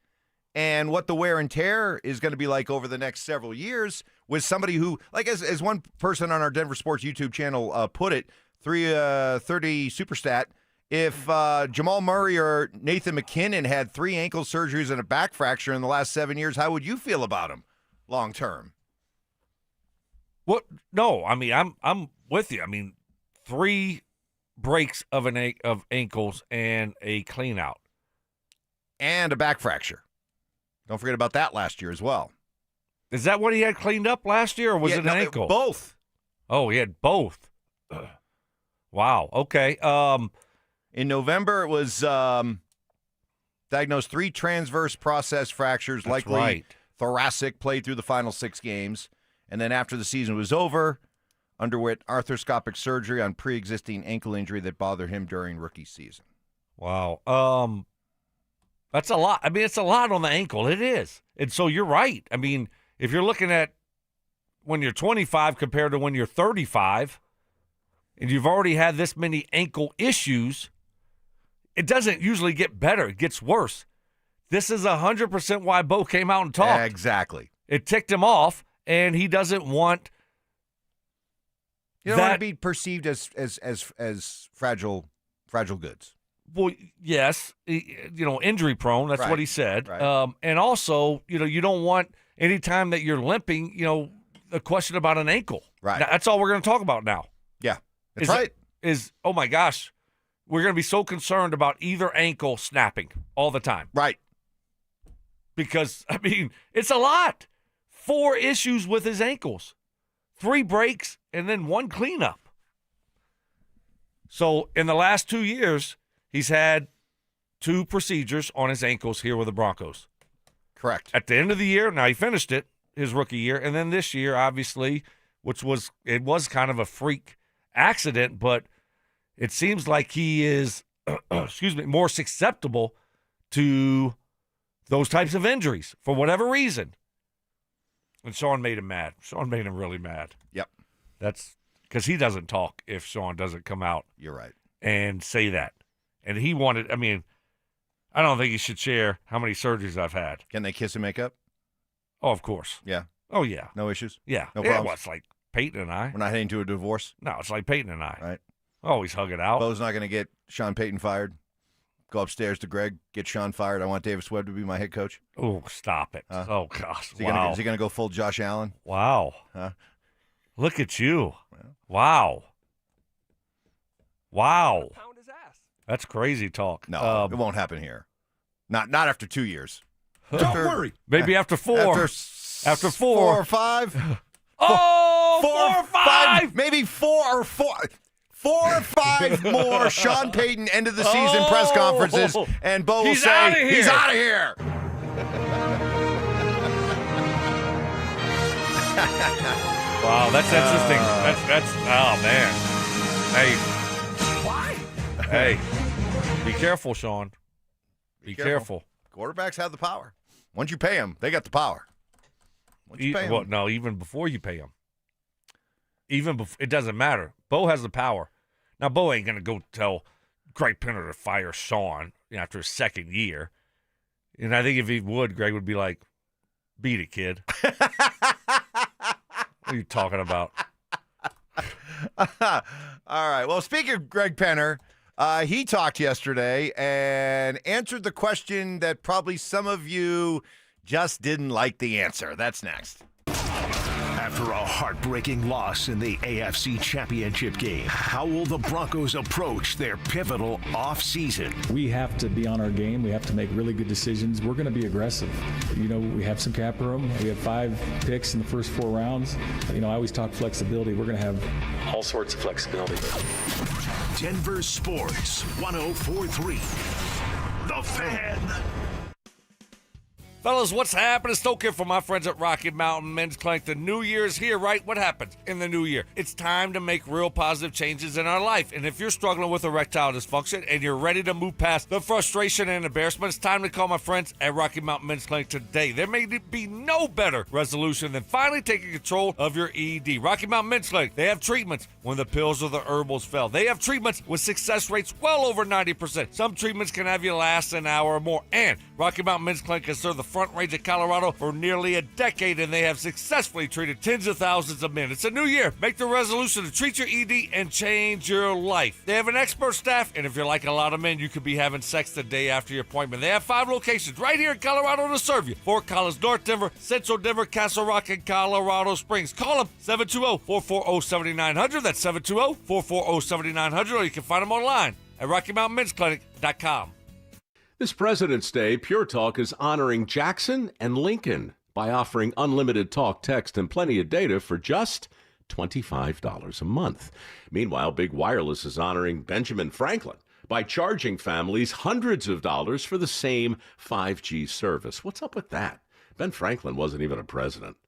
and what the wear and tear is going to be like over the next several years with somebody who, like as one person on our Denver Sports YouTube channel put it, 330 Superstat, if Jamal Murray or Nathan McKinnon had 3 ankle surgeries and a back fracture in the last 7 years, how would you feel about him long term? What? No, I mean, I'm with you. I mean, 3 breaks of ankles and a clean out. And a back fracture. Don't forget about that last year as well. Is that what he had cleaned up last year, or was it an ankle? Both. Oh, he had both. Wow. Okay. In November, it was diagnosed 3 transverse process fractures, That's likely right. thoracic, played through the final 6 games. And then after the season was over, underwent arthroscopic surgery on pre-existing ankle injury that bothered him during rookie season. Wow. That's a lot. I mean, it's a lot on the ankle. It is. And so you're right. I mean, if you're looking at when you're 25 compared to when you're 35, and you've already had this many ankle issues, it doesn't usually get better. It gets worse. This is 100% why Bo came out and talked. Exactly. It ticked him off, and he doesn't want You don't want to be perceived as fragile goods. Well, yes, injury prone. That's what he said. Right. And also, you don't want any time that you're limping, a question about an ankle. Right. Now, that's all we're going to talk about now. Yeah, that's right. Oh my gosh, we're going to be so concerned about either ankle snapping all the time. Right. Because, I mean, it's a lot. 4 issues with his ankles, 3 breaks, and then 1 cleanup. So in the last 2 years, he's had 2 procedures on his ankles here with the Broncos. Correct. At the end of the year, now he finished it, his rookie year, and then this year, obviously, it was kind of a freak accident, but it seems like he is, more susceptible to those types of injuries for whatever reason. And Sean made him mad. Sean made him really mad. Yep. That's because he doesn't talk if Sean doesn't come out. You're right. And say that. And he wanted, I mean, I don't think he should share how many surgeries I've had. Can they kiss and make up? Oh, of course. Yeah. Oh, yeah. No issues? Yeah. No Yeah, problems? well, it's like Payton and I. We're not heading to a divorce? No, it's like Payton and I. Right. Always hug it out. Bo's not going to get Sean Payton fired. Go upstairs to Greg, get Sean fired. I want Davis Webb to be my head coach. Oh, stop it. Oh, gosh. Is he Wow. going to go full Josh Allen? Wow. Huh? Look at you. Wow. Wow. That's crazy talk. No, it won't happen here. Not after 2 years. Don't worry. Maybe after 4. After 4. 4 or 5. Oh, 4 or 5. Maybe 4 or 5 more Sean Payton end of the season press conferences, and Bo will say, he's out of here. Wow, that's interesting. That's oh man. Hey. Why? Hey. Be careful, Sean. Be careful. Quarterbacks have the power. Once you pay them, they got the power. Once you pay them. Well, no, even before you pay them. It doesn't matter. Bo has the power. Now, Bo ain't going to go tell Greg Penner to fire Sean after his second year. And I think if he would, Greg would be like, beat it, kid. What are you talking about? All right. Well, speaking of Greg Penner, he talked yesterday and answered the question that probably some of you just didn't like the answer. That's next. After a heartbreaking loss in the AFC Championship game, how will the Broncos approach their pivotal offseason? We have to be on our game. We have to make really good decisions. We're going to be aggressive. You know, we have some cap room. We have 5 picks in the first 4 rounds. You know, I always talk flexibility. We're going to have all sorts of flexibility. Denver Sports 104.3. The Fan. Fellas, what's happening? Stoke here for my friends at Rocky Mountain Men's Clinic. The new year's here, right? What happens in the new year? It's time to make real positive changes in our life. And if you're struggling with erectile dysfunction and you're ready to move past the frustration and embarrassment, it's time to call my friends at Rocky Mountain Men's Clinic today. There may be no better resolution than finally taking control of your ED. Rocky Mountain Men's Clinic, they have treatments when the pills or the herbals fail. They have treatments with success rates well over 90%. Some treatments can have you last an hour or more. And Rocky Mountain Men's Clinic has served the Front Range of Colorado for nearly a decade, and they have successfully treated tens of thousands of men. It's a new year. Make the resolution to treat your ED and change your life. They have an expert staff, and if you're like a lot of men, you could be having sex the day after your appointment. They have 5 locations right here in Colorado to serve you. Fort Collins, North Denver, Central Denver, Castle Rock, and Colorado Springs. Call them 720-440-7900. That's 720-440-7900, or you can find them online at RockyMountainMen'sClinic.com. This President's Day, Pure Talk is honoring Jackson and Lincoln by offering unlimited talk, text, and plenty of data for just $25 a month. Meanwhile, Big Wireless is honoring Benjamin Franklin by charging families hundreds of dollars for the same 5G service. What's up with that? Ben Franklin wasn't even a president.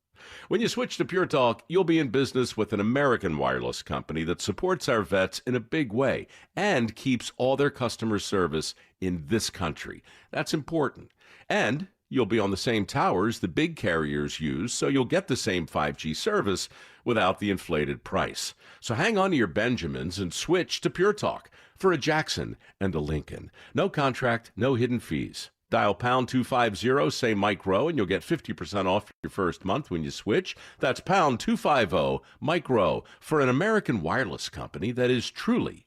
When you switch to Pure Talk, you'll be in business with an American wireless company that supports our vets in a big way and keeps all their customer service in this country. That's important. And you'll be on the same towers the big carriers use, so you'll get the same 5G service without the inflated price. So hang on to your Benjamins and switch to Pure Talk for a Jackson and a Lincoln. No contract, no hidden fees. Dial pound 250, say Mike Rowe, and you'll get 50% off your first month when you switch. That's pound 250, Mike Rowe, for an American wireless company that is truly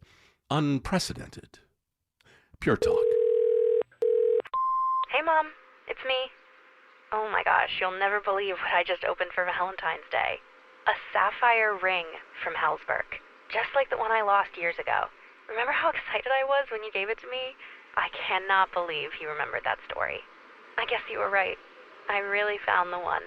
unprecedented. Pure Talk. Hey, Mom. It's me. Oh, my gosh. You'll never believe what I just opened for Valentine's Day. A sapphire ring from Hellsberg. Just like the one I lost years ago. Remember how excited I was when you gave it to me? I cannot believe you remembered that story. I guess you were right. I really found the one.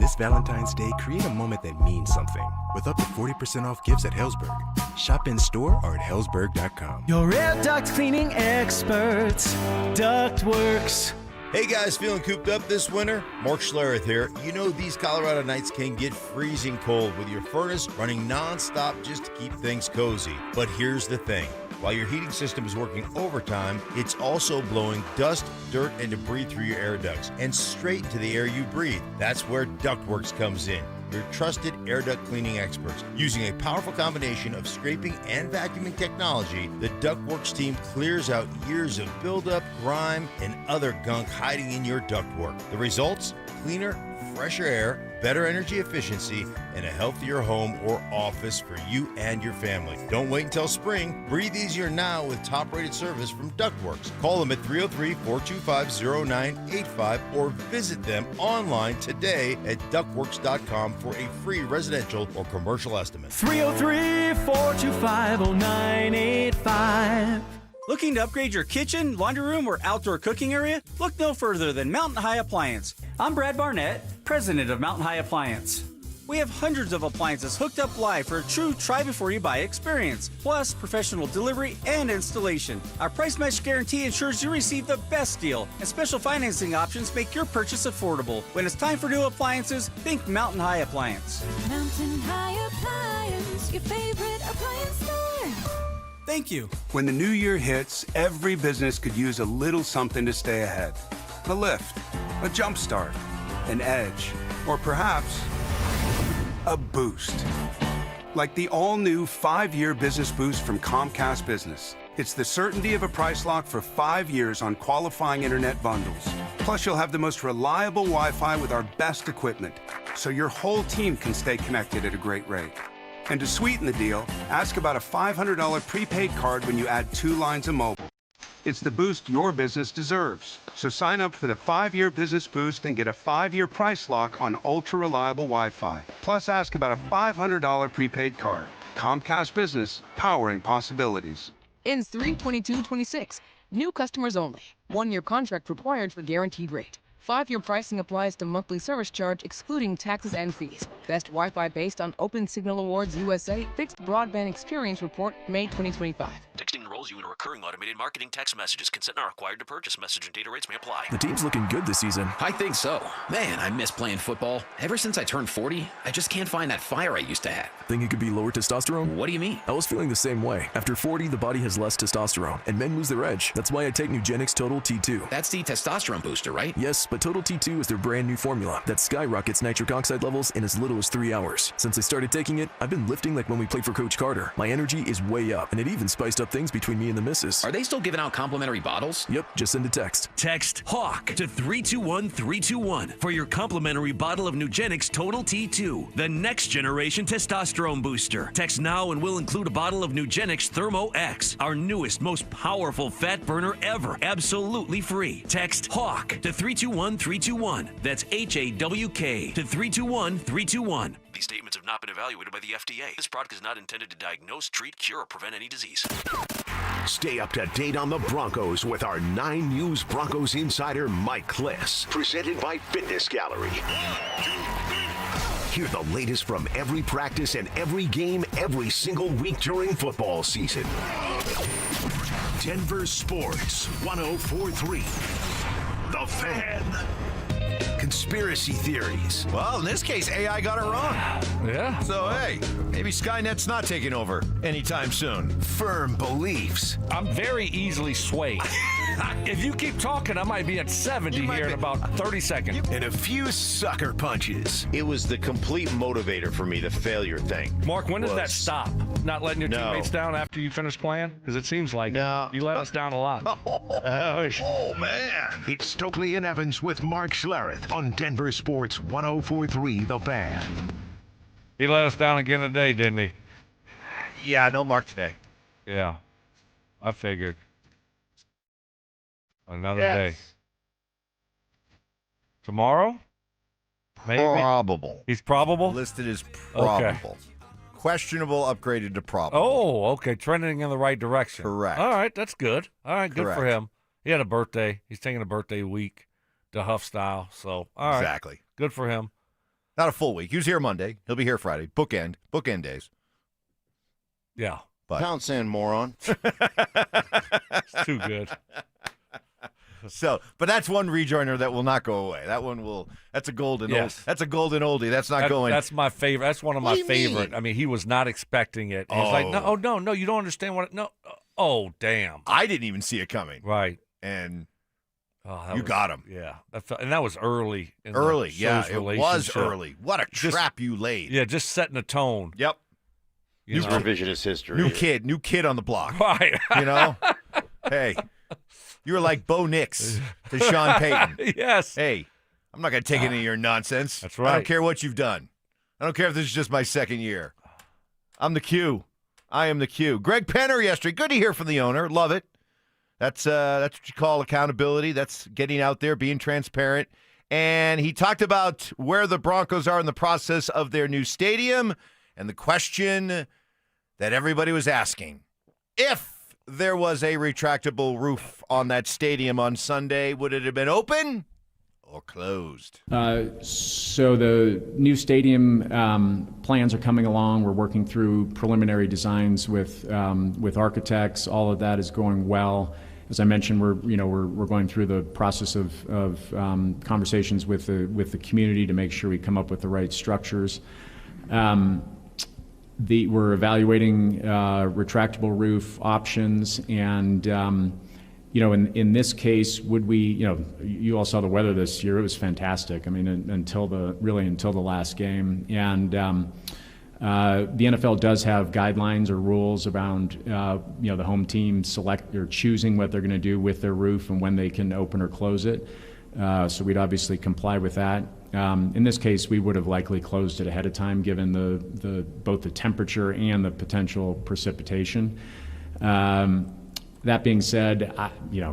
This Valentine's Day, create a moment that means something with up to 40% off gifts at Hellsberg. Shop in store or at hellsberg.com. Your air duct cleaning experts, Ductworks. Hey guys, feeling cooped up this winter? Mark Schlereth here. You know these Colorado nights can get freezing cold with your furnace running non-stop just to keep things cozy. But here's the thing. While your heating system is working overtime, it's also blowing dust, dirt, and debris through your air ducts and straight into the air you breathe. That's where Ductworks comes in. Your trusted air duct cleaning experts. Using a powerful combination of scraping and vacuuming technology, the Ductworks team clears out years of buildup, grime, and other gunk hiding in your ductwork. The results? Cleaner, fresher air, better energy efficiency, and a healthier home or office for you and your family. Don't wait until spring. Breathe easier now with top-rated service from Ductworks. Call them at 303-425-0985 or visit them online today at ductworks.com for a free residential or commercial estimate. 303-425-0985. Looking to upgrade your kitchen, laundry room, or outdoor cooking area? Look no further than Mountain High Appliance. I'm Brad Barnett, president of Mountain High Appliance. We have hundreds of appliances hooked up live for a true try-before-you-buy experience, plus professional delivery and installation. Our price match guarantee ensures you receive the best deal, and special financing options make your purchase affordable. When it's time for new appliances, think Mountain High Appliance. Mountain High Appliance, your favorite appliance store. Thank you. When the new year hits, every business could use a little something to stay ahead. A lift, a jump start, an edge, or perhaps a boost. Like the all-new 5-year business boost from Comcast Business. It's the certainty of a price lock for 5 years on qualifying internet bundles. Plus, you'll have the most reliable Wi-Fi with our best equipment, so your whole team can stay connected at a great rate. And to sweeten the deal, ask about a $500 prepaid card when you add 2 lines of mobile. It's the boost your business deserves. So sign up for the 5-year business boost and get a 5-year price lock on ultra-reliable Wi-Fi. Plus, ask about a $500 prepaid card. Comcast Business, powering possibilities. Ends 3/22/26. New customers only. 1-year contract required for guaranteed rate. 5-year pricing applies to monthly service charge excluding taxes and fees. Best Wi-Fi based on Open Signal Awards USA Fixed Broadband Experience Report, May 2025. Texting enrolls you in a recurring automated marketing text messages. Consent not required to purchase. Message and data rates may apply. The team's looking good this season. I think so. Man, I miss playing football. Ever since I turned 40, I just can't find that fire I used to have. Think it could be lower testosterone? What do you mean? I was feeling the same way. After 40, the body has less testosterone, and men lose their edge. That's why I take Nugenix Total T2. That's the testosterone booster, right? Yes, but Total T2 is their brand new formula that skyrockets nitric oxide levels in as little as 3 hours. Since I started taking it, I've been lifting like when we played for Coach Carter. My energy is way up, and it even spiced up things between me and the missus. Are they still giving out complimentary bottles? Yep, just send a text. Text HAWK to 321-321 for your complimentary bottle of Nugenix Total T2, the next generation testosterone booster. Text now and we'll include a bottle of Nugenix Thermo X, our newest, most powerful fat burner ever, absolutely free. Text HAWK to 321-321. That's HAWK to 321-321. These statements have not been evaluated by the FDA. This product is not intended to diagnose, treat, cure, or prevent any disease. Stay up to date on the Broncos with our 9 News Broncos insider, Mike Kliss. Presented by Fitness Gallery. Hear the latest from every practice and every game every single week during football season. Denver Sports 104.3. The Fan. Conspiracy theories. Well, in this case, AI got it wrong. Yeah. So, hey, maybe Skynet's not taking over anytime soon. Firm beliefs. I'm very easily swayed. If you keep talking, I might be at 70 here in about 30 seconds. And a few sucker punches. It was the complete motivator for me, the failure thing. Mark, when did that stop? Not letting your teammates down after you finish playing? Because it seems like you let us down a lot. Oh, man. It's Stokley and Evans with Mark Schlereth on Denver Sports 104.3 The Fan. He let us down again today, didn't he? Yeah, no Mark today. Yeah, I figured. Another day. Tomorrow? Maybe? Probable. He's probable? Listed as probable. Okay. Questionable upgraded to probable. Oh, okay. Trending in the right direction. Correct. All right, that's good. All right, good Correct. for him. He had a birthday. He's taking a birthday week to Huff style. So, all right. Exactly. Good for him. Not a full week. He was here Monday. He'll be here Friday. Bookend days. Yeah. But. Pound sand, moron. It's too good. So, but that's one rejoiner that will not go away. That one will. That's a golden. Yes. That's a golden oldie. That's not going. That's my favorite. That's one of my favorite. I mean, he was not expecting it. He's like, no, you don't understand what. No, Oh, damn. I didn't even see it coming. Right. And you got him. Yeah. And that was early. Early, yeah. It was early. What a trap you laid. Yeah, just setting a tone. Yep. New revisionist history. New kid on the block. Right. You know? Hey, you were like Bo Nix to Sean Payton. Yes. Hey, I'm not going to take any of your nonsense. That's right. I don't care what you've done. I don't care if this is just my second year. I'm the Q. I am the Q. Greg Penner yesterday. Good to hear from the owner. Love it. That's what you call accountability. That's getting out there, being transparent. And he talked about where the Broncos are in the process of their new stadium and the question that everybody was asking. If there was a retractable roof on that stadium on Sunday, would it have been open or closed? So the new stadium plans are coming along. We're working through preliminary designs with architects. All of that is going well. As I mentioned, we're going through the process of conversations with the community to make sure we come up with the right structures. We're evaluating retractable roof options, and in this case, would we? You all saw the weather this year; it was fantastic. I mean, until the last game, and the NFL does have guidelines or rules around the home team select or choosing what they're going to do with their roof and when they can open or close it. So we'd obviously comply with that. In this case, we would have likely closed it ahead of time, given both the temperature and the potential precipitation. That being said,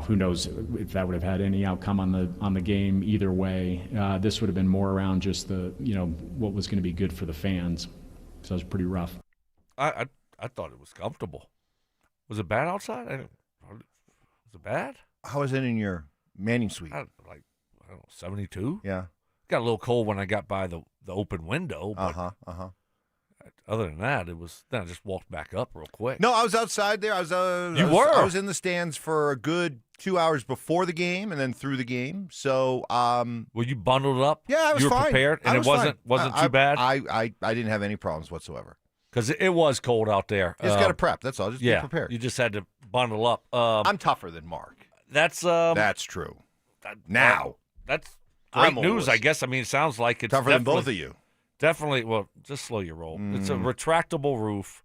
who knows if that would have had any outcome on the game either way. This would have been more around just what was going to be good for the fans. So it was pretty rough. I thought it was comfortable. Was it bad outside? Was it bad? How was it in your Manning suite? I don't know, 72? Yeah. Got a little cold when I got by the open window. But other than that, then I just walked back up real quick. No, I was outside there. I was in the stands for a good 2 hours before the game and then through the game. So, were you bundled up? Yeah, I was you were fine. prepared, and it wasn't too bad. I didn't have any problems whatsoever. Because it was cold out there. You just got to prep. That's all. Just be prepared. You just had to bundle up. I'm tougher than Mark. That's true. Now that's great news, I guess. I mean, it sounds like it's tougher than both of you. Definitely. Well, just slow your roll. It's a retractable roof,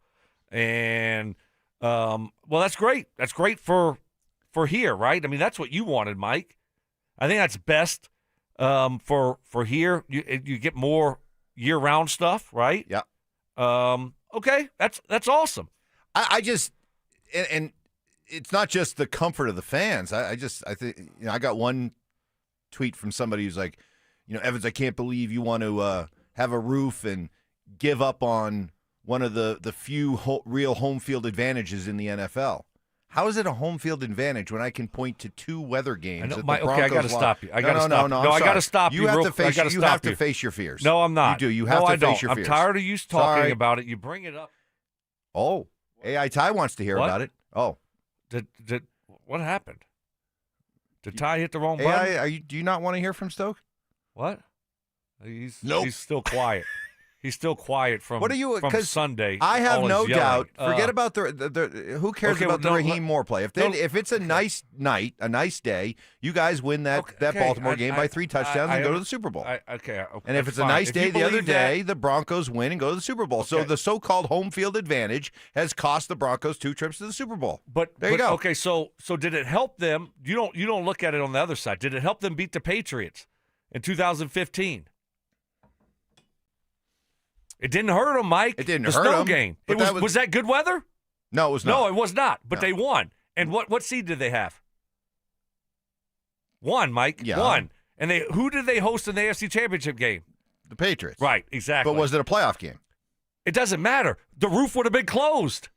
and that's great. That's great for here, right? I mean, that's what you wanted, Mike. I think that's best for here. You get more year-round stuff, right? Yeah. Okay, that's awesome. I just and it's not just the comfort of the fans. I think I got one tweet from somebody who's like, Evans, I can't believe you want to have a roof and give up on one of the few real home field advantages in the NFL. How is it a home field advantage when I can point to two weather games? I got to stop you. I got to stop you. No, I got to stop you. You have to face. You have to face your fears. No, I'm not. You do. You have to face your fears. I'm tired of you talking about it. You bring it up. Oh, AI Ty wants to hear about it. Oh, did what happened? Did Ty hit the wrong button? AI, do you not want to hear from Stoke? What? He's still quiet. He's still quiet from Sunday. I have no doubt. Forget about the who cares about the Raheem Moore play. If it's a nice night, a nice day, you guys win that Baltimore game by 3 touchdowns and go to the Super Bowl. And if it's a nice day the other day, the Broncos win and go to the Super Bowl. So the so-called home field advantage has cost the Broncos 2 trips to the Super Bowl. There you go. Okay, so did it help them? You don't look at it on the other side. Did it help them beat the Patriots in 2015? It didn't hurt them, Mike. It didn't hurt them. The snow game. Was that good weather? No, it was not. No, it was not. But they won. And what seed did they have? 1, Mike. Yeah. 1. And who did they host in the AFC Championship game? The Patriots. Right, exactly. But was it a playoff game? It doesn't matter. The roof would have been closed.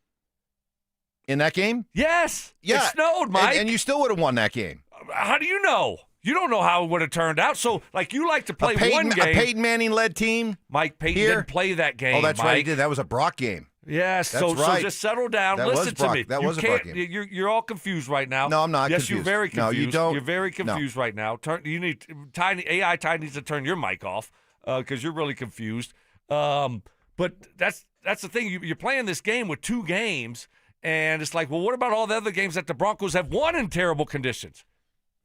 In that game? Yes. Yeah. It snowed, Mike. And you still would have won that game. How do you know? You don't know how it would have turned out. So, you like to play one game. A Peyton Manning-led team? Mike Payton didn't play that game, Oh, that's Mike. right, he did. That was a Brock game. Yes, so just settle down. Listen to me. That was a Brock game. You're all confused right now. No, I'm not confused. confused. Yes, you're very confused. No, you don't. You're very confused right now. AI Ty needs to turn your mic off because you're really confused. But that's the thing. You're playing this game with 2 games, And it's like, well, what about all the other games that the Broncos have won in terrible conditions?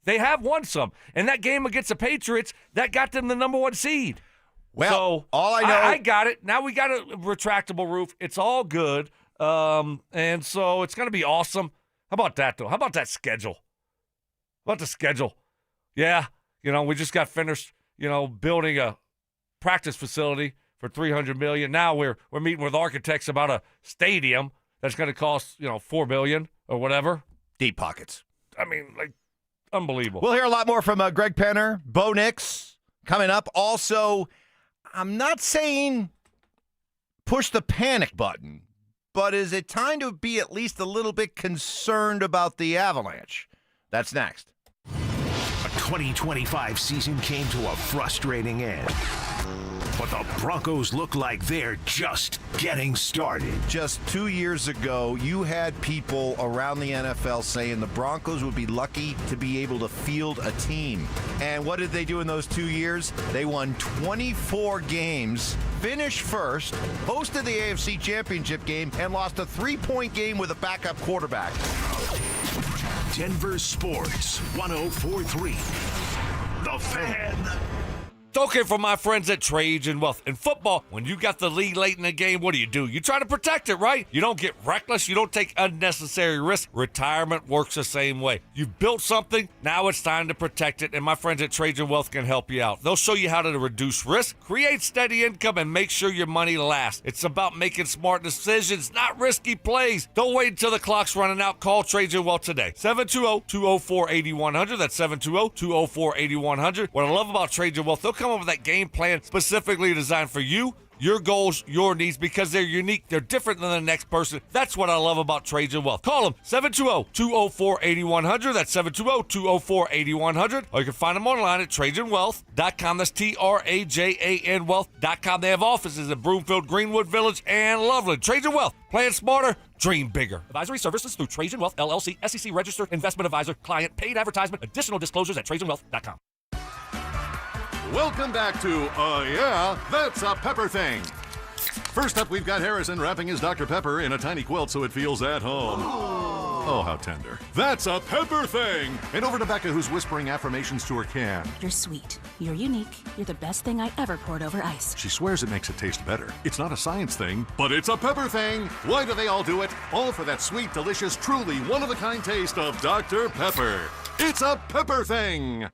They have won some. And that game against the Patriots, that got them the number 1 seed. Well, so all I know... I got it. Now we got a retractable roof. It's all good. And so it's going to be awesome. How about that, though? How about that schedule? How about the schedule? Yeah, we just got finished, building a practice facility for $300 million. Now we're meeting with architects about a stadium that's going to cost, $4 billion or whatever. Deep pockets. I mean, like, unbelievable. We'll hear a lot more from Greg Penner, Bo Nix coming up. Also, I'm not saying push the panic button, but is it time to be at least a little bit concerned about the Avalanche? That's next. The 2025 season came to a frustrating end. But the Broncos look like they're just getting started. Just 2 years ago, you had people around the NFL saying the Broncos would be lucky to be able to field a team. And what did they do in those 2 years? They won 24 games, finished first, hosted the AFC Championship game, and lost a 3-point game with a backup quarterback. Denver Sports 104.3. The Fan. Okay, for my friends at Cajun Wealth. In football, when you got the lead late in the game, what do? You try to protect it, right? You don't get reckless. You don't take unnecessary risks. Retirement works the same way. You've built something. Now it's time to protect it, and my friends at Cajun Wealth can help you out. They'll show you how to reduce risk, create steady income, and make sure your money lasts. It's about making smart decisions, not risky plays. Don't wait until the clock's running out. Call Cajun Wealth today. 720-204-8100. That's 720-204-8100. What I love about Cajun Wealth, they'll come up with that game plan specifically designed for you, your goals, your needs, because they're unique. They're different than the next person. That's what I love about Trades and Wealth. Call them 720-204-8100. That's 720-204-8100. Or you can find them online at tradesandwealth.com. That's TRAJAN wealth.com. They have offices in Broomfield, Greenwood Village, and Loveland. Trades and Wealth. Plan smarter, dream bigger. Advisory services through Trades and Wealth, LLC, SEC registered investment advisor, client, paid advertisement. Additional disclosures at tradesandwealth.com. Welcome back to Yeah, That's a Pepper Thing. First up, we've got Harrison wrapping his Dr. Pepper in a tiny quilt so it feels at home. Oh, how tender. That's a Pepper Thing. And over to Becca, who's whispering affirmations to her can. You're sweet. You're unique. You're the best thing I ever poured over ice. She swears it makes it taste better. It's not a science thing, but it's a Pepper Thing. Why do they all do it? All for that sweet, delicious, truly one-of-a-kind taste of Dr. Pepper. It's a Pepper Thing.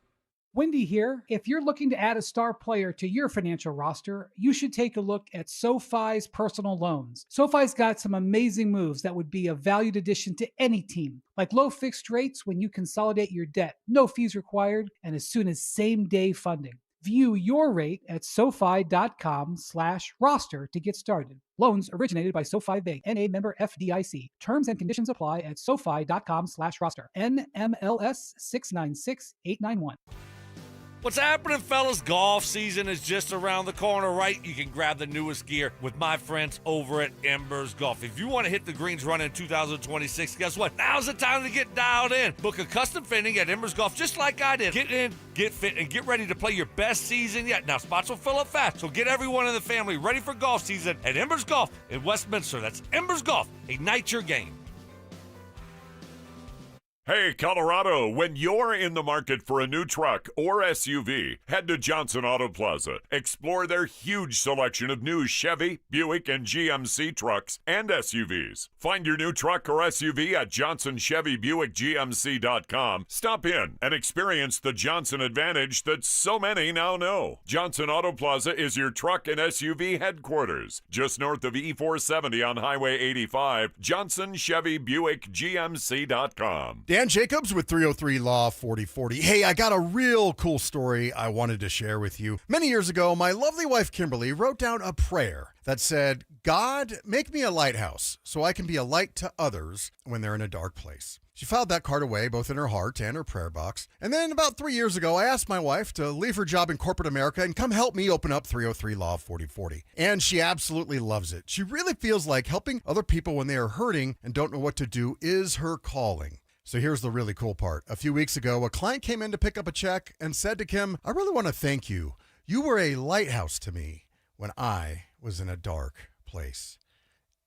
Wendy here. If you're looking to add a star player to your financial roster, you should take a look at SoFi's personal loans. SoFi's got some amazing moves that would be a valued addition to any team, like low fixed rates when you consolidate your debt, no fees required, and as soon as same-day funding. View your rate at SoFi.com/roster to get started. Loans originated by SoFi Bank, N.A. member FDIC. Terms and conditions apply at SoFi.com/roster. NMLS 696891. What's happening, fellas? Golf season is just around the corner, right? You can grab the newest gear with my friends over at Embers Golf. If you want to hit the greens running in 2026, guess what? Now's the time to get dialed in. Book a custom fitting at Embers Golf just like I did. Get in, get fit, and get ready to play your best season yet. Now, spots will fill up fast, so get everyone in the family ready for golf season at Embers Golf in Westminster. That's Embers Golf. Ignite your game. Hey, Colorado, when you're in the market for a new truck or SUV, head to Johnson Auto Plaza. Explore their huge selection of new Chevy, Buick, and GMC trucks and SUVs. Find your new truck or SUV at JohnsonChevyBuickGMC.com. Stop in and experience the Johnson advantage that so many now know. Johnson Auto Plaza is your truck and SUV headquarters. Just north of E470 on Highway 85, JohnsonChevyBuickGMC.com. Dan Jacobs with 303 Law 4040. Hey, I got a real cool story I wanted to share with you. Many years ago, my lovely wife Kimberly wrote down a prayer that said, God, make me a lighthouse so I can be a light to others when they're in a dark place. She filed that card away both in her heart and her prayer box. And then about 3 years ago, I asked my wife to leave her job in corporate America and come help me open up 303 Law 4040. And she absolutely loves it. She really feels like helping other people when they are hurting and don't know what to do is her calling. So here's the really cool part. A few weeks ago, a client came in to pick up a check and said to Kim, I really want to thank you. You were a lighthouse to me when I was in a dark place.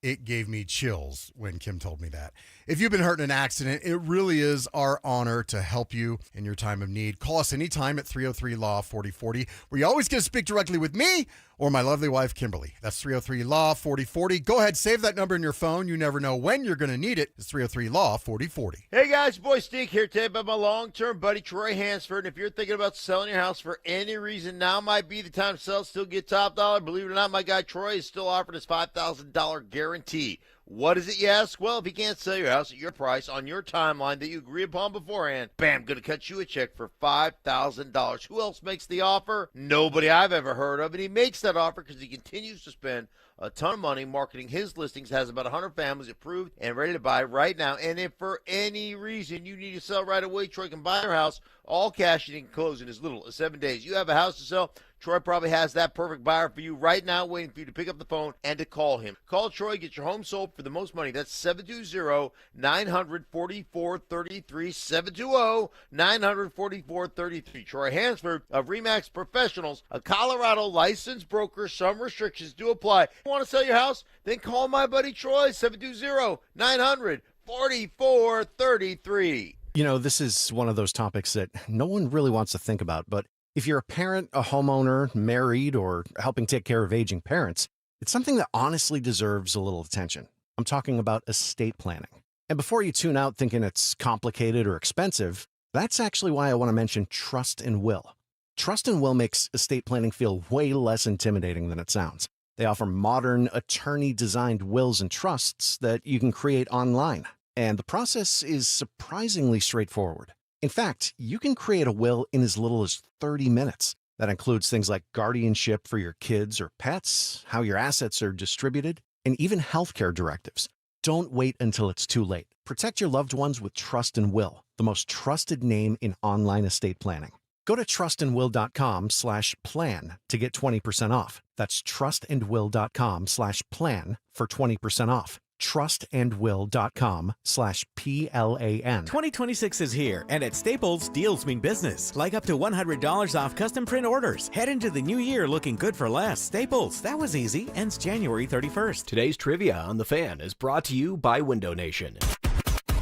it gave me chills when Kim told me that. If you've been hurt in an accident, it really is our honor to help you in your time of need. Call us anytime at 303-LAW-4040, where you always get to speak directly with me or my lovely wife, Kimberly. That's 303-LAW-4040. Go ahead, save that number in your phone. You never know when you're going to need it. It's 303-LAW-4040. Hey guys, boy Steve here today about my long-term buddy Troy Hansford. And if you're thinking about selling your house for any reason, now might be the time to sell, still get top dollar. Believe it or not, my guy Troy is still offering his $5,000 guarantee. What is it, you ask? Well, if he can't sell your house at your price on your timeline that you agree upon beforehand, bam, going to cut you a check for $5,000. Who else makes the offer? Nobody I've ever heard of. And he makes that offer because he continues to spend a ton of money marketing his listings, has about 100 families approved and ready to buy right now. And if for any reason you need to sell right away, Troy can buy your house all cash and he can close in as little as 7 days. You have a house to sell, Troy probably has that perfect buyer for you right now, waiting for you to pick up the phone and to call him. Call Troy, get your home sold for the most money. That's 720-944-33, 720-944-33. Troy Hansford of RE/MAX Professionals, a Colorado licensed broker. Some restrictions do apply. Want to sell your house? Then call my buddy Troy, 720-900-4433. You know, this is one of those topics that no one really wants to think about, but if you're a parent, a homeowner, married, or helping take care of aging parents, it's something that honestly deserves a little attention. I'm talking about estate planning. And before you tune out thinking it's complicated or expensive, that's actually why I want to mention Trust and Will. Trust and Will makes estate planning feel way less intimidating than it sounds. They offer modern, attorney-designed wills and trusts that you can create online. And the process is surprisingly straightforward. In fact, you can create a will in as little as 30 minutes. That includes things like guardianship for your kids or pets, how your assets are distributed, and even healthcare directives. Don't wait until it's too late. Protect your loved ones with Trust and Will, the most trusted name in online estate planning. Go to trustandwill.com/plan to get 20% off. That's trustandwill.com/plan for 20% off. trustandwill.com/PLAN. 2026 is here, and at Staples, deals mean business. Like up to $100 off custom print orders. Head into the new year looking good for less. Staples, that was easy. Ends January 31st. Today's trivia on The Fan is brought to you by Window Nation.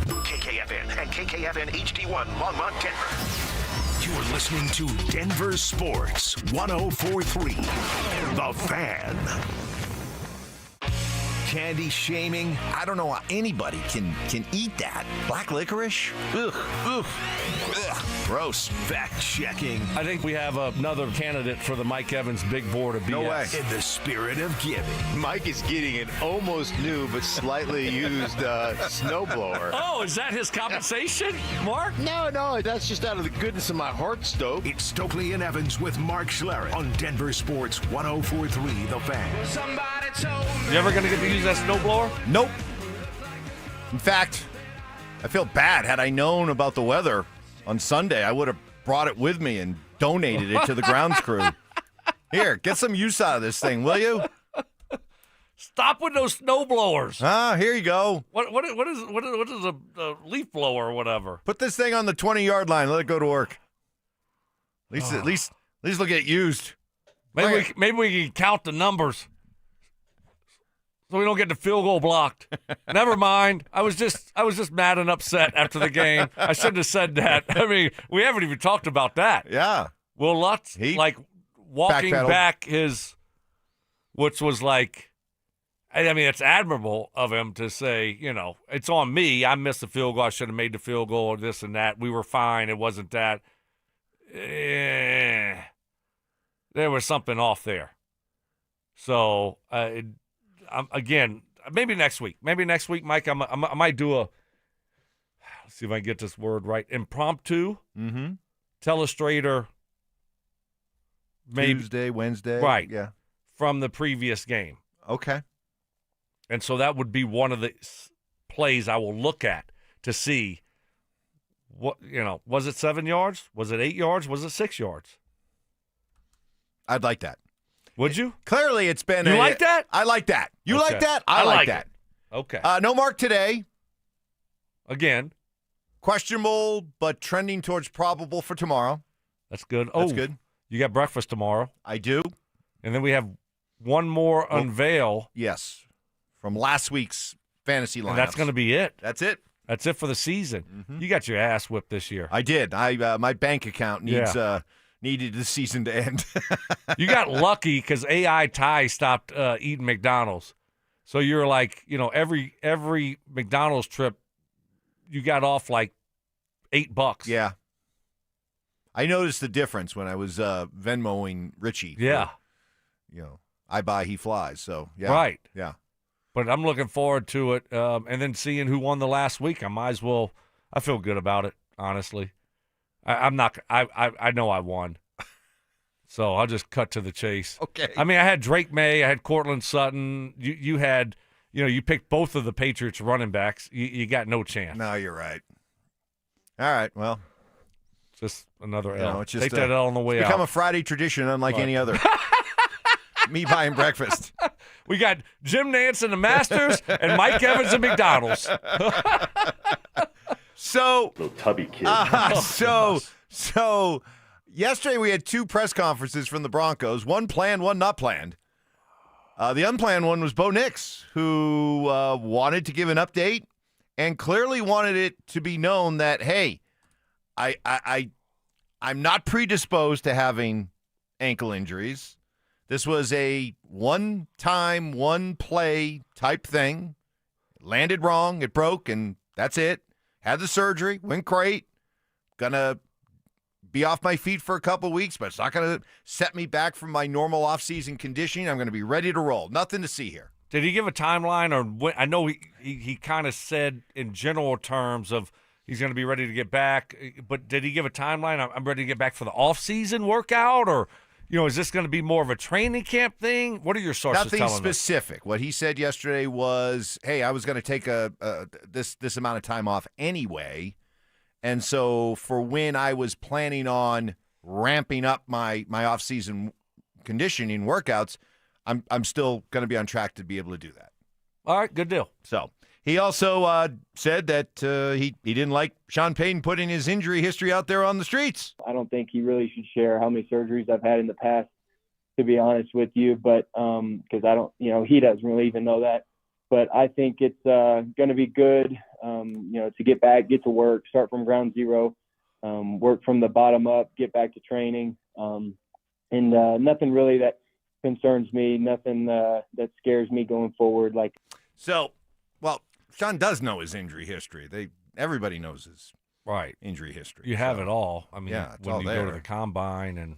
KKFN and KKFN HD1 Longmont, Denver. You're listening to Denver Sports 104.3. The Fan. Candy shaming. I don't know how anybody can eat that. Black licorice? Ugh. Ugh. Ugh. Gross. Fact checking. I think we have another candidate for the Mike Evans big board of BS. No way. In the spirit of giving. Mike is getting an almost new but slightly used snowblower. Oh, is that his compensation, Mark? No, that's just out of the goodness of my heart, Stoke. It's Stokley and Evans with Mark Schlereth on Denver Sports 104.3 The Fan. Somebody told me. You ever going to get to use that snowblower? Nope. In fact, I feel bad. Had I known about the weather on Sunday, I would have brought it with me and donated it to the grounds crew. Here, get some use out of this thing, will you? Stop with those snowblowers. Here you go. What is a leaf blower or whatever? Put this thing on the 20-yard line. Let it go to work. At least look at it used. Maybe we can count the numbers so we don't get the field goal blocked. Never mind. I was just mad and upset after the game. I shouldn't have said that. I mean, we haven't even talked about that. Yeah. Will Lutz, like walking back his, which was like, I mean, it's admirable of him to say, you know, it's on me. I missed the field goal. I should have made the field goal or this and that. We were fine. It wasn't that. There was something off there. So, again, maybe next week. Mike, I might do let's see if I can get this word right, impromptu telestrator. Maybe Tuesday, Wednesday. Right. Yeah. From the previous game. Okay. And so that would be one of the plays I will look at to see what, was it 7 yards? Was it 8 yards? Was it 6 yards? I'd like that. Would you? Clearly, it's been. You like that? I like that. You Okay. like that? I like that. It. Okay. No Mark today. Again. Questionable, but trending towards probable for tomorrow. That's good. That's good. You got breakfast tomorrow. I do. And then we have one more unveil. Yes. from last week's fantasy lineups. And that's going to be it. That's it. That's it for the season. You got your ass whipped this year. I did. My bank account needed the season to end. You got lucky because AI Ty stopped eating McDonald's. So you're like, every McDonald's trip, you got off like $8. Yeah. I noticed the difference when I was Venmoing Richie. Yeah. I buy, he flies. So, yeah. Right. Yeah. But I'm looking forward to it. And then seeing who won the last week, I feel good about it, honestly. I know I won. So I'll just cut to the chase. Okay. I mean, I had Drake May, I had Cortland Sutton. You had, you picked both of the Patriots running backs. You got no chance. No, you're right. All right, well. Just another L. It's just Take that L on the way out. Become a Friday tradition unlike any other. Me buying breakfast. We got Jim Nance and the Masters and Mike Evans and McDonald's. So, little tubby kid. So yesterday we had 2 press conferences from the Broncos. One planned, one not planned. The unplanned one was Bo Nix, who wanted to give an update and clearly wanted it to be known that, hey, I'm not predisposed to having ankle injuries. This was a one-time, one-play type thing. Landed wrong, it broke, and that's it. Had the surgery, went great. Gonna be off my feet for a couple weeks, but it's not gonna set me back from my normal off-season conditioning. I'm gonna be ready to roll. Nothing to see here. Did he give a timeline, or when? I know he kind of said in general terms of he's going to be ready to get back, but did he give a timeline? I'm ready to get back for the off-season workout, or is this going to be more of a training camp thing? What are your sources telling us? Nothing specific. What he said yesterday was, hey, I was going to take this amount of time off anyway, and so for when I was planning on ramping up my off-season conditioning workouts, I'm still going to be on track to be able to do that. All right, good deal. So he also said that he didn't like Sean Payton putting his injury history out there on the streets. I don't think he really should share how many surgeries I've had in the past, to be honest with you, but because I don't, he doesn't really even know that. But I think it's going to be good, to get back, get to work, start from ground zero, work from the bottom up, get back to training, and nothing really that concerns me, nothing that scares me going forward. Well, Sean does know his injury history. Everybody knows his injury history. You have it all. I mean, yeah, it's when all you there. go to the combine and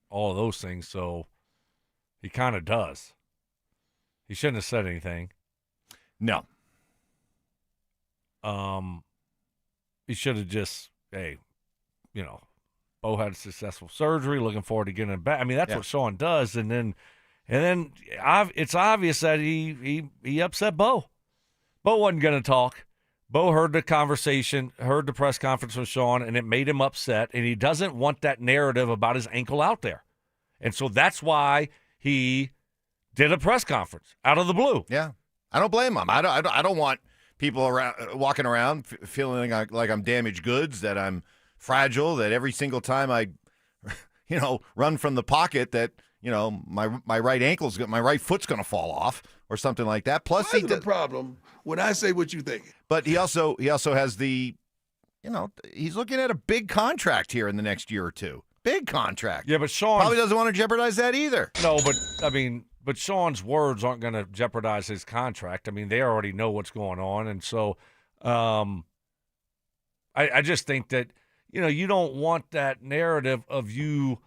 all of those things, so he kind of does. He shouldn't have said anything. No. He should have just, hey, Bo had a successful surgery. Looking forward to getting it back. I mean, that's what Sean does, and then it's obvious that he upset Bo. Bo wasn't going to talk. Bo heard the conversation, heard the press conference with Sean, and it made him upset, and he doesn't want that narrative about his ankle out there. And so that's why he did a press conference out of the blue. Yeah. I don't blame him. I don't want people walking around feeling like I'm damaged goods, that I'm fragile, that every single time I run from the pocket that my right ankle's my right foot's going to fall off or something like that. Plus, Why is it a problem when I say what you think? But he also has the, he's looking at a big contract here in the next year or two. Big contract. Yeah, but Sean probably doesn't want to jeopardize that either. No, but Sean's words aren't going to jeopardize his contract. I mean, they already know what's going on, and so I just think that you don't want that narrative of you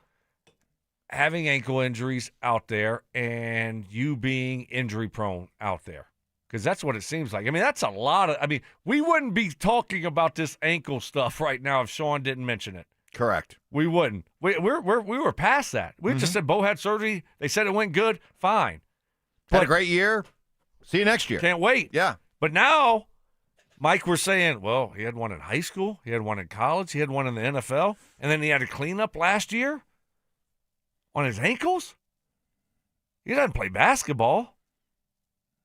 having ankle injuries out there and you being injury prone out there, because that's what it seems like. I mean, that's a lot of. I mean, we wouldn't be talking about this ankle stuff right now if Sean didn't mention it. Correct. We wouldn't. We were past that. We just said Bo had surgery. They said it went good. Fine. Had a great year. See you next year. Can't wait. Yeah. But now, Mike, we're saying, well, he had one in high school, he had one in college, he had one in the NFL, and then he had a cleanup last year on his ankles? He doesn't play basketball.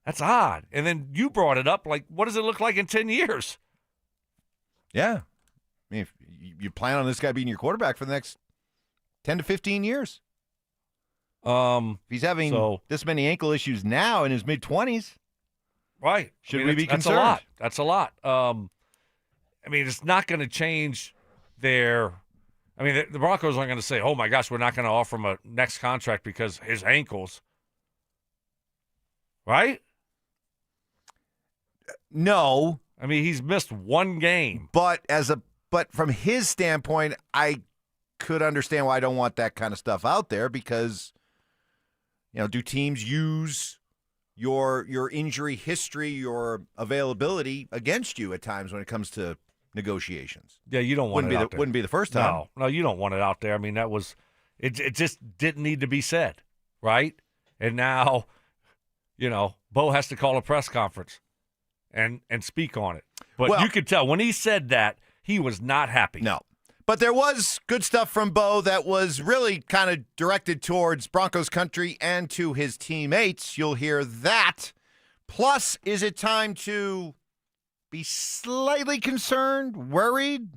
That's odd. And then you brought it up, like, what does it look like in 10 years? Yeah. I mean, if you plan on this guy being your quarterback for the next 10 to 15 years. If he's having this many ankle issues now in his mid-20s. Right. Should we be that's concerned? That's a lot. I mean, it's not going to change their – I mean, the Broncos aren't going to say, oh, my gosh, we're not going to offer him a next contract because his ankles. Right? No. I mean, he's missed one game. But from his standpoint, I could understand why I don't want that kind of stuff out there because, do teams use your injury history, your availability against you at times when it comes to negotiations? Yeah, you don't want it out there. Wouldn't be the first time. No, you don't want it out there. I mean, that was it just didn't need to be said, right? And now, Bo has to call a press conference and speak on it. But you could tell when he said that, he was not happy. No. But there was good stuff from Bo that was really kind of directed towards Broncos country and to his teammates. You'll hear that. Plus, is it time to be slightly concerned, worried,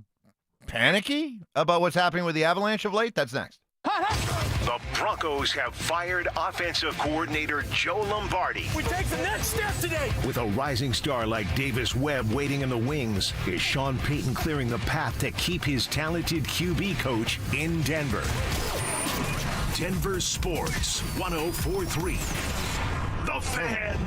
panicky about what's happening with the Avalanche of late? That's next. The Broncos have fired offensive coordinator Joe Lombardi. We take the next step today. With a rising star like Davis Webb waiting in the wings, is Sean Payton clearing the path to keep his talented QB coach in Denver? Denver Sports 104.3. The Fan.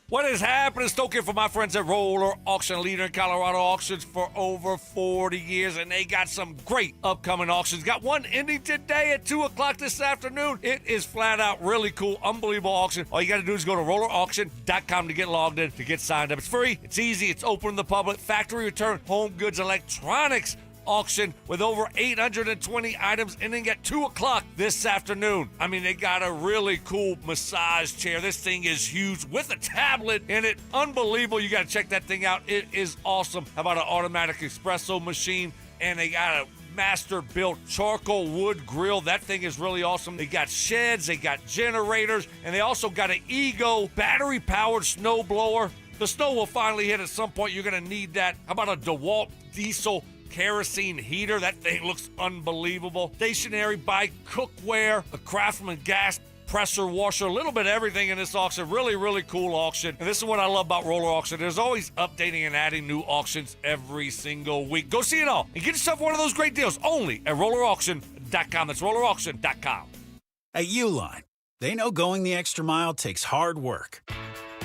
What is happening? Stoking for my friends at Roller Auction, leader in Colorado auctions for over 40 years, and they got some great upcoming auctions. Got one ending today at 2 o'clock this afternoon. It is flat out really cool, unbelievable auction. All you got to do is go to rollerauction.com to get logged in, to get signed up. It's free, it's easy, it's open to the public. Factory return, home goods, electronics auction with over 820 items ending at 2 o'clock this afternoon. I mean, they got a really cool massage chair. This thing is huge with a tablet in it. Unbelievable. You got to check that thing out. It is awesome. How about an automatic espresso machine? And they got a master-built charcoal wood grill. That thing is really awesome. They got sheds, they got generators, and they also got an Ego battery-powered snow blower. The snow will finally hit at some point. You're going to need that. How about a DeWalt diesel kerosene heater? That thing looks unbelievable. Stationary bike, cookware, a Craftsman gas pressure washer, a little bit of everything in this auction. Really, really cool auction. And this is what I love about Roller Auction. There's always updating and adding new auctions every single week. Go see it all and get yourself one of those great deals only at rollerauction.com. That's rollerauction.com. At Uline, they know going the extra mile takes hard work.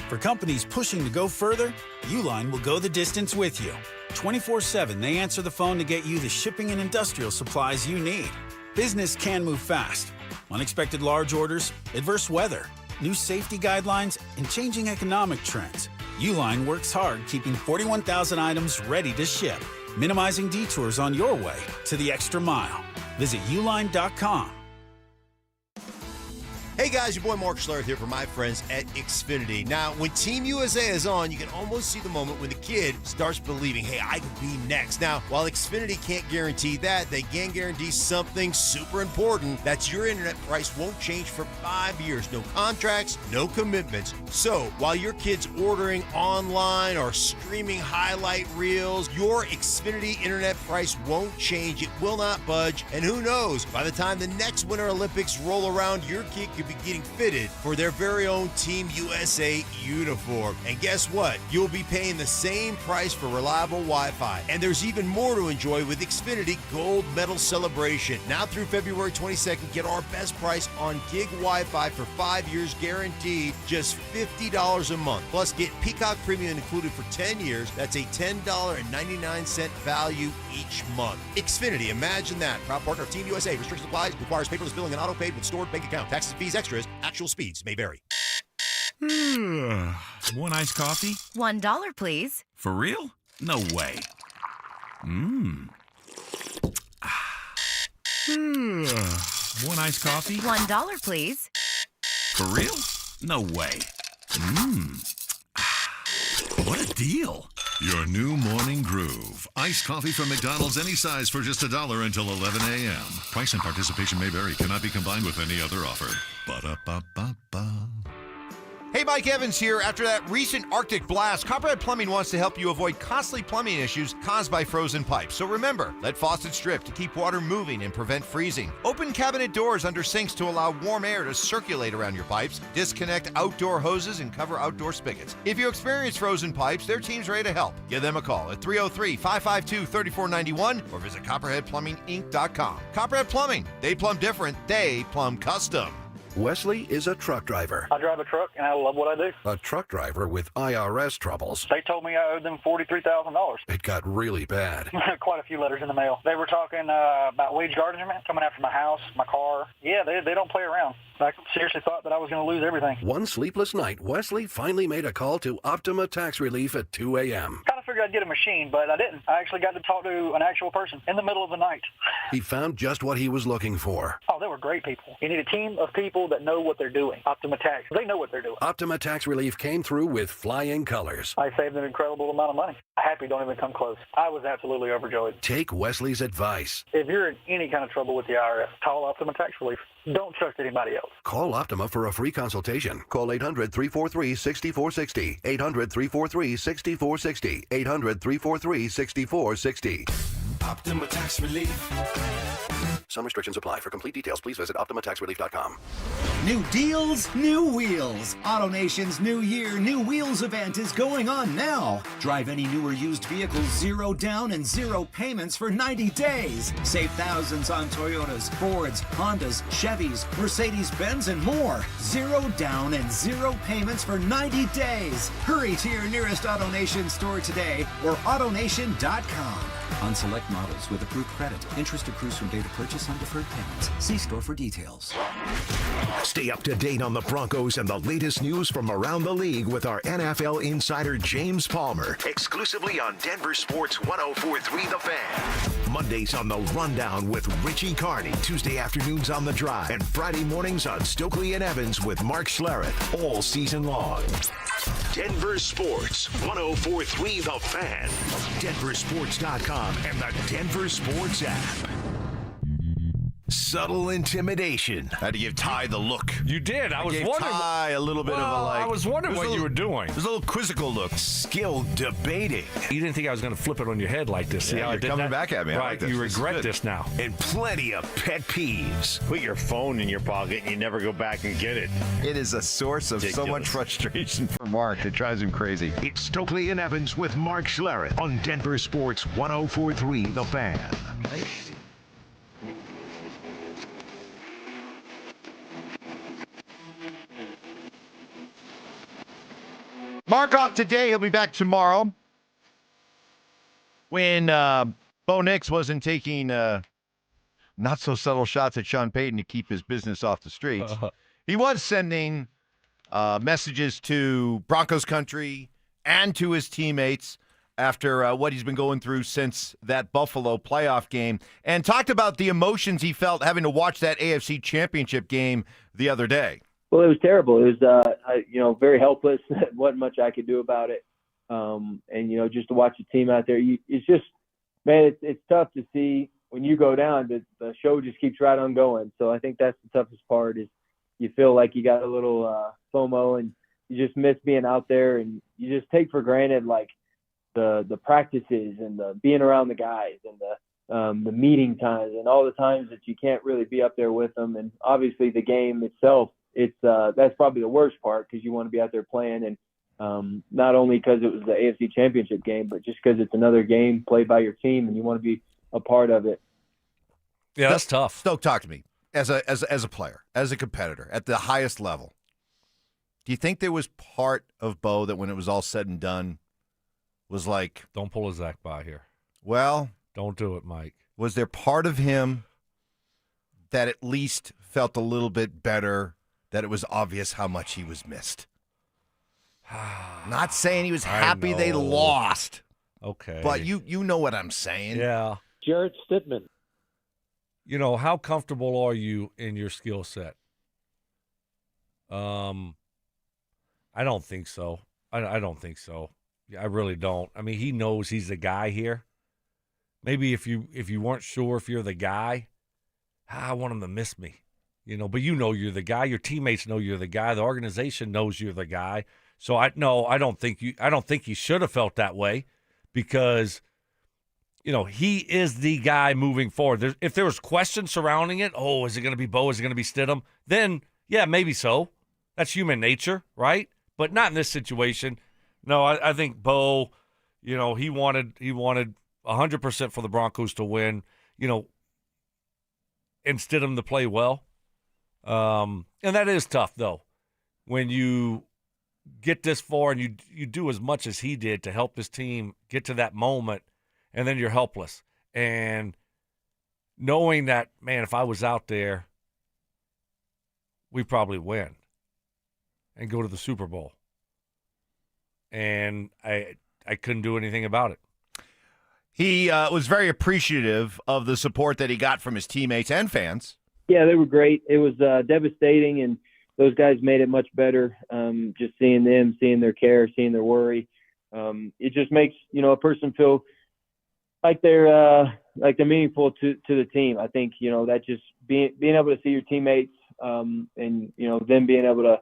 For companies pushing to go further, Uline will go the distance with you. 24/7, they answer the phone to get you the shipping and industrial supplies you need. Business can move fast. Unexpected large orders, adverse weather, new safety guidelines, and changing economic trends. Uline works hard keeping 41,000 items ready to ship, minimizing detours on your way to the extra mile. Visit uline.com. Hey guys, your boy Mark Schlereth here for my friends at Xfinity. Now, when Team USA is on, you can almost see the moment when the kid starts believing, hey, I could be next. Now, while Xfinity can't guarantee that, they can guarantee something super important. That's your internet price won't change for 5 years. No contracts, no commitments. So, while your kid's ordering online or streaming highlight reels, your Xfinity internet price won't change. It will not budge. And who knows, by the time the next Winter Olympics roll around, your kid could be getting fitted for their very own Team USA uniform. And guess what? You'll be paying the same price for reliable Wi-Fi. And there's even more to enjoy with Xfinity Gold Medal Celebration. Now through February 22nd, get our best price on gig Wi-Fi for 5 years guaranteed, just $50 a month. Plus, get Peacock Premium included for 10 years. That's a $10.99 value each month. Xfinity, imagine that. Proud partner of Team USA. Restrictions apply. Requires paperless billing and auto-paid with stored bank account. Taxes, fees, extras. Actual speeds may vary. One iced coffee? $1, please. For real? No way. One iced coffee? $1, please. For real? No way. What a deal. Your new morning groove. Iced coffee from McDonald's, any size for just $1 until 11 a.m. Price and participation may vary. Cannot be combined with any other offer. Ba-da-ba-ba-ba. Hey, Mike Evans here. After that recent Arctic blast, Copperhead Plumbing wants to help you avoid costly plumbing issues caused by frozen pipes. So remember, let faucets drip to keep water moving and prevent freezing. Open cabinet doors under sinks to allow warm air to circulate around your pipes. Disconnect outdoor hoses and cover outdoor spigots. If you experience frozen pipes, their team's ready to help. Give them a call at 303-552-3491 or visit CopperheadPlumbingInc.com. Copperhead Plumbing. They plumb different. They plumb custom. Wesley is a truck driver. I drive a truck, and I love what I do. A truck driver with IRS troubles. They told me I owed them $43,000. It got really bad. Quite a few letters in the mail. They were talking about wage garnishment, coming after my house, my car. Yeah, they don't play around. I seriously thought that I was going to lose everything. One sleepless night, Wesley finally made a call to Optima Tax Relief at 2 a.m. Kind of figured I'd get a machine, but I didn't. I actually got to talk to an actual person in the middle of the night. He found just what he was looking for. Oh, they were great people. You need a team of people that know what they're doing. Optima Tax, they know what they're doing. Optima Tax Relief came through with flying colors. I saved an incredible amount of money. Happy don't even come close. I was absolutely overjoyed. Take Wesley's advice. If you're in any kind of trouble with the IRS, call Optima Tax Relief. Don't trust anybody else. Call Optima for a free consultation. Call 800-343-6460. 800-343-6460. 800-343-6460. Optima Tax Relief. Some restrictions apply. For complete details, please visit OptimaTaxRelief.com. New deals, new wheels. AutoNation's New Year, New Wheels event is going on now. Drive any new or used vehicle 0 down and 0 payments for 90 days. Save thousands on Toyotas, Fords, Hondas, Chevys, Mercedes-Benz, and more. 0 down and 0 payments for 90 days. Hurry to your nearest AutoNation store today or AutoNation.com. On select models with approved credit. Interest accrues from date of purchase on deferred payments. See store for details. Stay up to date on the Broncos and the latest news from around the league with our NFL insider James Palmer. Exclusively on Denver Sports 104.3 The Fan. Mondays on The Rundown with Richie Carney. Tuesday afternoons on The Drive. And Friday mornings on Stokley and Evans with Mark Schlereth. All season long. Denver Sports 104.3 The Fan. DenverSports.com and the Denver Sports app. Subtle intimidation. Had to give Ty the look. You did. I was gave wondering. Ty a little bit of a like. I was wondering what you were doing. There's a little quizzical look. Skilled debating. You didn't think I was going to flip it on your head like this. See how I you're did coming that? back at me. I Right. like this. You This is regret good. this now. And plenty of pet peeves. Put your phone in your pocket and you never go back and get it. It is a source of so much frustration for Mark. It drives him crazy. It's Stokley and Evans with Mark Schlereth on Denver Sports 104.3 The Fan. Mark off today. He'll be back tomorrow. When Bo Nix wasn't taking not so subtle shots at Sean Payton to keep his business off the streets, he was sending messages to Broncos country and to his teammates after what he's been going through since that Buffalo playoff game, and talked about the emotions he felt having to watch that AFC Championship game the other day. Well, it was terrible. It was, very helpless. Wasn't much I could do about it. And, just to watch the team out there, it's just, man, it's tough to see when you go down, the show just keeps right on going. So I think that's the toughest part is you feel like you got a little FOMO and you just miss being out there and you just take for granted, like the practices and the being around the guys and the meeting times and all the times that you can't really be up there with them. And obviously the game itself, that's probably the worst part because you want to be out there playing, and not only because it was the AFC Championship game, but just because it's another game played by your team and you want to be a part of it. Yeah, that's tough. Stoke, talk to me as a player, as a competitor at the highest level. Do you think there was part of Bo that when it was all said and done was like, don't pull a Zach by here. Well, don't do it, Mike. Was there part of him that at least felt a little bit better? That it was obvious how much he was missed. Not saying he was happy they lost. Okay. But you know what I'm saying. Yeah. Jarrett Stidman. How comfortable are you in your skill set? I don't think so. I don't think so. I really don't. I mean, he knows he's the guy here. Maybe if you weren't sure if you're the guy, I want him to miss me. But you're the guy. Your teammates know you're the guy. The organization knows you're the guy. So I don't think he should have felt that way, because he is the guy moving forward. If there was questions surrounding it, is it going to be Bo? Is it going to be Stidham? Then yeah, maybe so. That's human nature, right? But not in this situation. No, I think Bo, he wanted 100% for the Broncos to win, and Stidham to play well. And that is tough, though, when you get this far and you do as much as he did to help this team get to that moment, and then you're helpless. And knowing that, man, if I was out there, we probably win and go to the Super Bowl. And I couldn't do anything about it. He was very appreciative of the support that he got from his teammates and fans. Yeah, they were great. It was devastating, and those guys made it much better. Just seeing them, seeing their care, seeing their worry. It just makes a person feel like they're meaningful to the team. I think that just being able to see your teammates and them being able to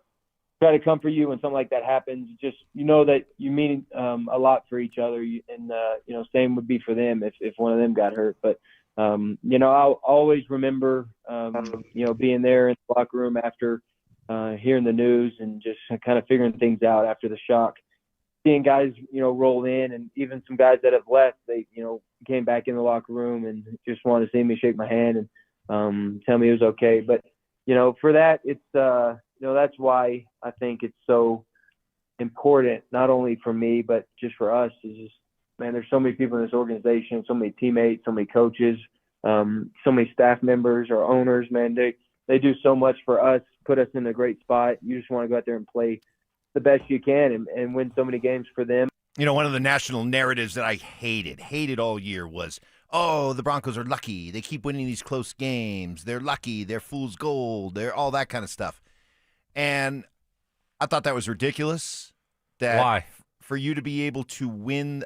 try to comfort you when something like that happens, just that you mean a lot for each other, and same would be for them if one of them got hurt. But I'll always remember being there in the locker room after hearing the news and just kind of figuring things out after the shock, seeing guys roll in, and even some guys that have left, they came back in the locker room and just wanted to see me, shake my hand, and tell me it was okay. But for that, it's that's why I think it's so important, not only for me, but just for us. Is just, man, there's so many people in this organization, so many teammates, so many coaches, so many staff members or owners, man, they do so much for us, put us in a great spot. You just want to go out there and play the best you can and win so many games for them. One of the national narratives that I hated all year was, the Broncos are lucky. They keep winning these close games. They're lucky. They're fool's gold. They're all that kind of stuff. And I thought that was ridiculous. Why? For you to be able to win,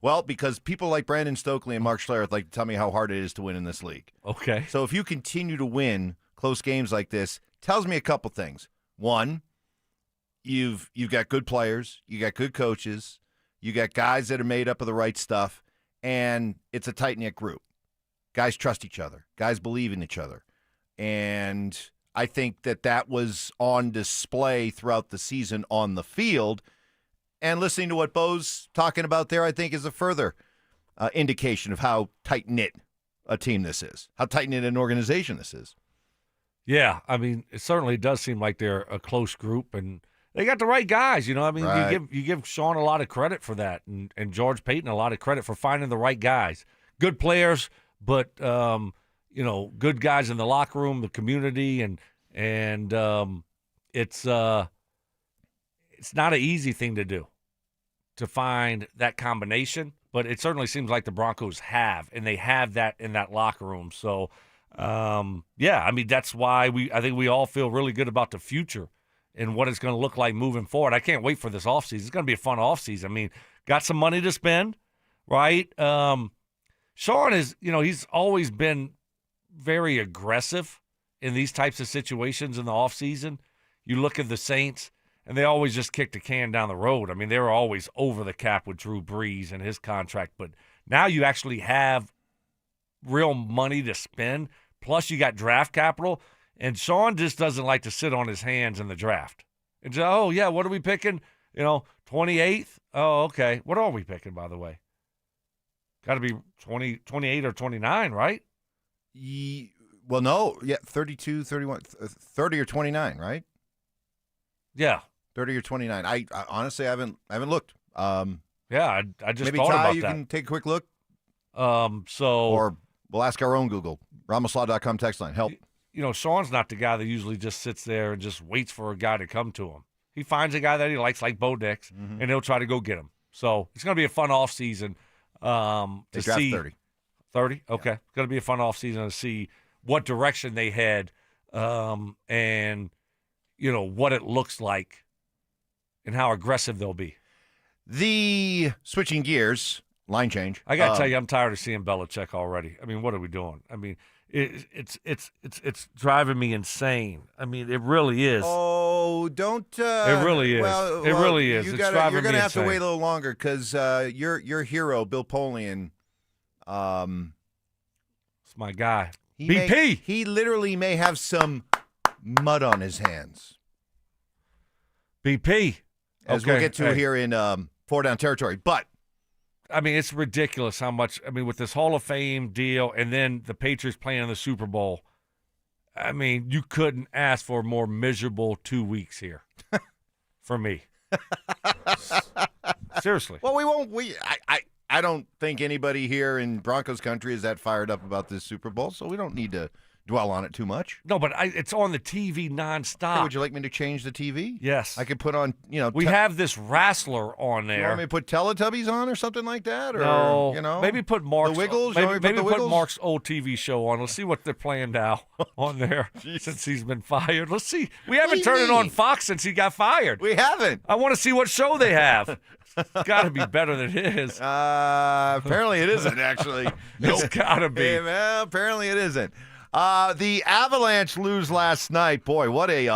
well, because people like Brandon Stokley and Mark Schlereth like to tell me how hard it is to win in this league. Okay. So if you continue to win close games like this, tells me a couple things. One, you've got good players, you got good coaches, you got guys that are made up of the right stuff, and it's a tight-knit group. Guys trust each other. Guys believe in each other. And I think that was on display throughout the season on the field. And listening to what Bo's talking about there, I think is a further indication of how tight-knit a team this is, how tight-knit an organization this is. Yeah, I mean, it certainly does seem like they're a close group, and they got the right guys. Right. You give Sean a lot of credit for that, and George Payton a lot of credit for finding the right guys. Good players, but good guys in the locker room, the community, and it's not an easy thing to do, to find that combination. But it certainly seems like the Broncos have, and they have that in that locker room. So, that's why I think we all feel really good about the future and what it's going to look like moving forward. I can't wait for this offseason. It's going to be a fun offseason. I mean, got some money to spend, right? Sean is, he's always been very aggressive in these types of situations in the offseason. You look at the Saints, and they always just kick the can down the road. I mean, they were always over the cap with Drew Brees and his contract. But now you actually have real money to spend, plus you got draft capital. And Sean just doesn't like to sit on his hands in the draft. And just, what are we picking? 28th? Oh, okay. What are we picking, by the way? Got to be 28 or 29, right? Well, no. Yeah, 32, 31, 30 or 29, right? Yeah. 30 or 29. I honestly haven't looked. I just maybe thought Ty, about you that. can take a quick look. Or we'll ask our own Google. Ramoslaw.com text line. Help. Sean's not the guy that usually just sits there and just waits for a guy to come to him. He finds a guy that he likes, like Bo Nix, and he'll try to go get him. So it's going to be a fun offseason They draft see 30. 30? Okay. Yeah. It's going to be a fun offseason to see what direction they head and, what it looks like and how aggressive they'll be. The switching gears, line change. I got to tell you, I'm tired of seeing Belichick already. I mean, what are we doing? I mean, it's driving me insane. I mean, it really is. Oh, don't. It really is. Well, it really is. You're It's driving going me to have insane. to wait a little longer because your hero, Bill Polian, it's my guy. BP. He literally may have some mud on his hands. BP. As we'll get to here in four down territory. But I mean, it's ridiculous how much, I mean, with this Hall of Fame deal and then the Patriots playing in the Super Bowl, I mean, you couldn't ask for a more miserable 2 weeks here for me. Seriously. Well, we won't. I don't think anybody here in Broncos country is that fired up about this Super Bowl, so we don't need to dwell on it too much. No, but it's on the TV nonstop. Hey, would you like me to change the TV? Yes. I could put on, we have this wrestler on there. You want me to put Teletubbies on or something like that? Or, no. Maybe put Mark's. The Wiggles? Maybe put Mark's old TV show on. Let's see what they're playing now on there since he's been fired. Let's see. We haven't turned it on Fox since he got fired. We haven't. I want to see what show they have. It's got to be better than his. Apparently it isn't, actually. It's got to be. Hey, well, apparently it isn't. The Avalanche lose last night. Boy, what a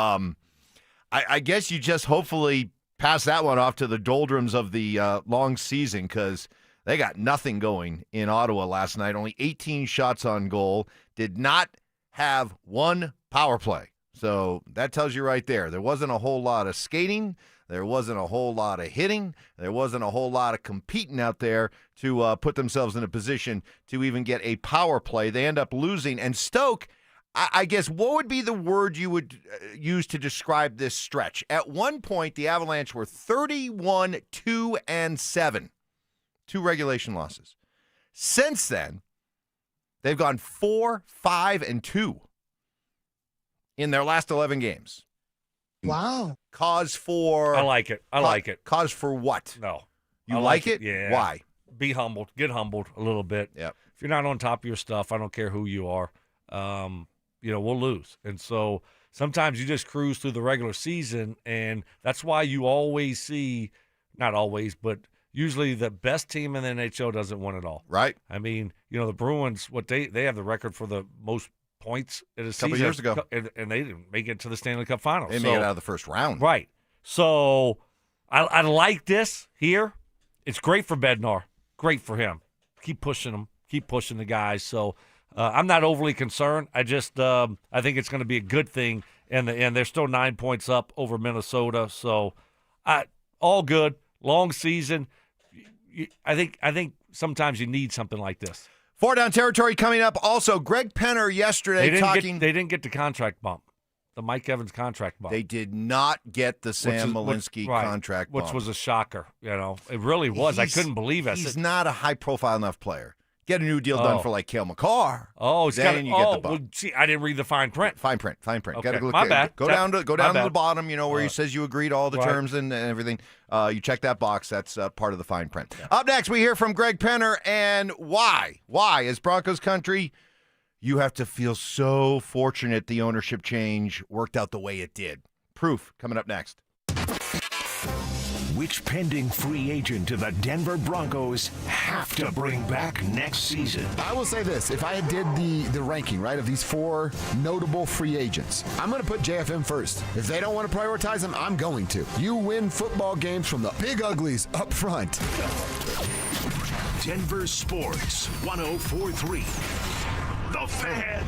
I guess you just hopefully pass that one off to the doldrums of the long season because they got nothing going in Ottawa last night. Only 18 shots on goal. Did not have one power play. So that tells you right there. There wasn't a whole lot of skating. There wasn't a whole lot of hitting. There wasn't a whole lot of competing out there to put themselves in a position to even get a power play. They end up losing. And Stoke, I guess, what would be the word you would use to describe this stretch? At one point, the Avalanche were 31-2-7. 2 regulation losses. Since then, they've gone 4-5-2 in their last 11 games. Wow. Cause for... I like it. I like it. Cause for what? No. You like it? Yeah. Why? Be humbled. Get humbled a little bit. Yep. If you're not on top of your stuff, I don't care who you are, we'll lose. And so sometimes you just cruise through the regular season, and that's why you always see, not always, but usually the best team in the NHL doesn't win it all. Right. I mean, the Bruins, they have the record for the most points in a season. A couple years ago. And they didn't make it to the Stanley Cup Finals. They made it out of the first round. Right. So I like this here. It's great for Bednar. Great for him. Keep pushing him. Keep pushing the guys. So I'm not overly concerned. I just I think it's going to be a good thing. And they're still 9 points up over Minnesota. So all good. Long season. I think sometimes you need something like this. 4 down territory coming up. Also, Greg Penner yesterday they talking. They didn't get the contract bump, the Mike Evans contract bump. They did not get the Sam Malinsky contract bump. Which was a shocker. It really was. I couldn't believe it. He's not a high-profile enough player. Get a new deal done for like Cale McCarr. Oh, you get the bump. Well, see, I didn't read the fine print. Fine print. Okay. Gotta look, My bad. Go down to the bottom. Where he Right. says you agreed to all the Right. terms and everything. You check that box. That's part of the fine print. Yeah. Up next, we hear from Greg Penner and why. Why, as Broncos country, you have to feel so fortunate the ownership change worked out the way it did. Proof coming up next. Which pending free agent do the Denver Broncos have to bring back next season? I will say this. If I did the ranking, right, of these 4 notable free agents, I'm going to put JFM first. If they don't want to prioritize them, I'm going to. You win football games from the big uglies up front. Denver Sports 104.3. The Fan.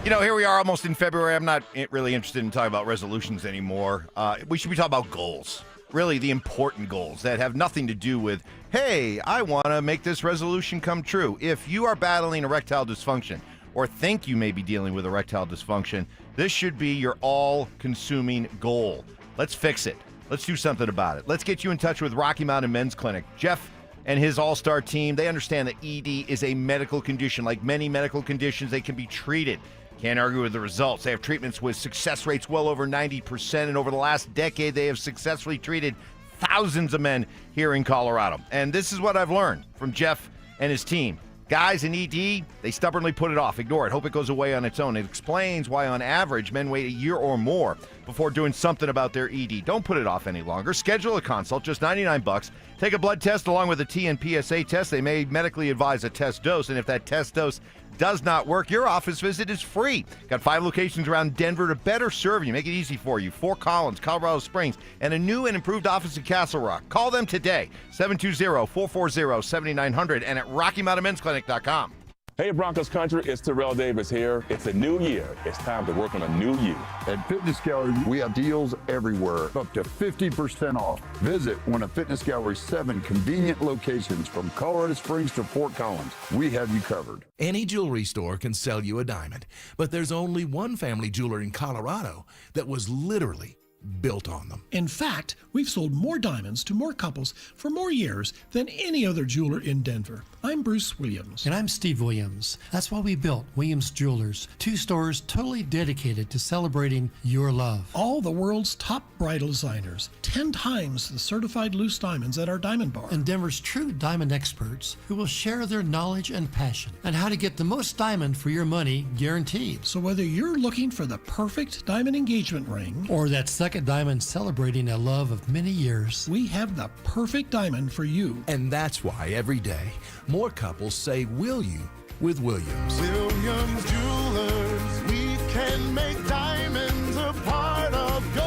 Here we are almost in February. I'm not really interested in talking about resolutions anymore. We should be talking about goals. Really the important goals that have nothing to do with, hey, I want to make this resolution come true. If you are battling erectile dysfunction or think you may be dealing with erectile dysfunction, this should be your all-consuming goal. Let's fix it. Let's do something about it. Let's get you in touch with Rocky Mountain Men's Clinic. Jeff and his all-star team, they understand that ED is a medical condition. Like many medical conditions, they can be treated. Can't argue with the results. They have treatments with success rates well over 90%, and over the last decade, they have successfully treated thousands of men here in Colorado. And this is what I've learned from Jeff and his team. Guys in ED, they stubbornly put it off. Ignore it. Hope it goes away on its own. It explains why, on average, men wait a year or more before doing something about their ED. Don't put it off any longer. Schedule a consult, just $99. Take a blood test along with a TNPSA test. They may medically advise a test dose, and if that test dose does not work, your office visit is free. Got 5 locations around Denver to better serve you, make it easy for you. Fort Collins, Colorado Springs, and a new and improved office in Castle Rock. Call them today, 720-440-7900, and at RockyMountainMen'sClinic.com. Hey, Broncos country, it's Terrell Davis here. It's a new year. It's time to work on a new you. At Fitness Gallery, we have deals everywhere, up to 50% off. Visit one of Fitness Gallery's 7 convenient locations from Colorado Springs to Fort Collins. We have you covered. Any jewelry store can sell you a diamond, but there's only one family jeweler in Colorado that was literally built on them. In fact, we've sold more diamonds to more couples for more years than any other jeweler in Denver. I'm Bruce Williams. And I'm Steve Williams. That's why we built Williams Jewelers, 2 stores totally dedicated to celebrating your love. All the world's top bridal designers, 10 times the certified loose diamonds at our diamond bar. And Denver's true diamond experts who will share their knowledge and passion on how to get the most diamond for your money guaranteed. So whether you're looking for the perfect diamond engagement ring or that second diamond celebrating a love of many years, we have the perfect diamond for you. And that's why every day, more couples say will you with Williams. Williams Jewelers, we can make diamonds a part of your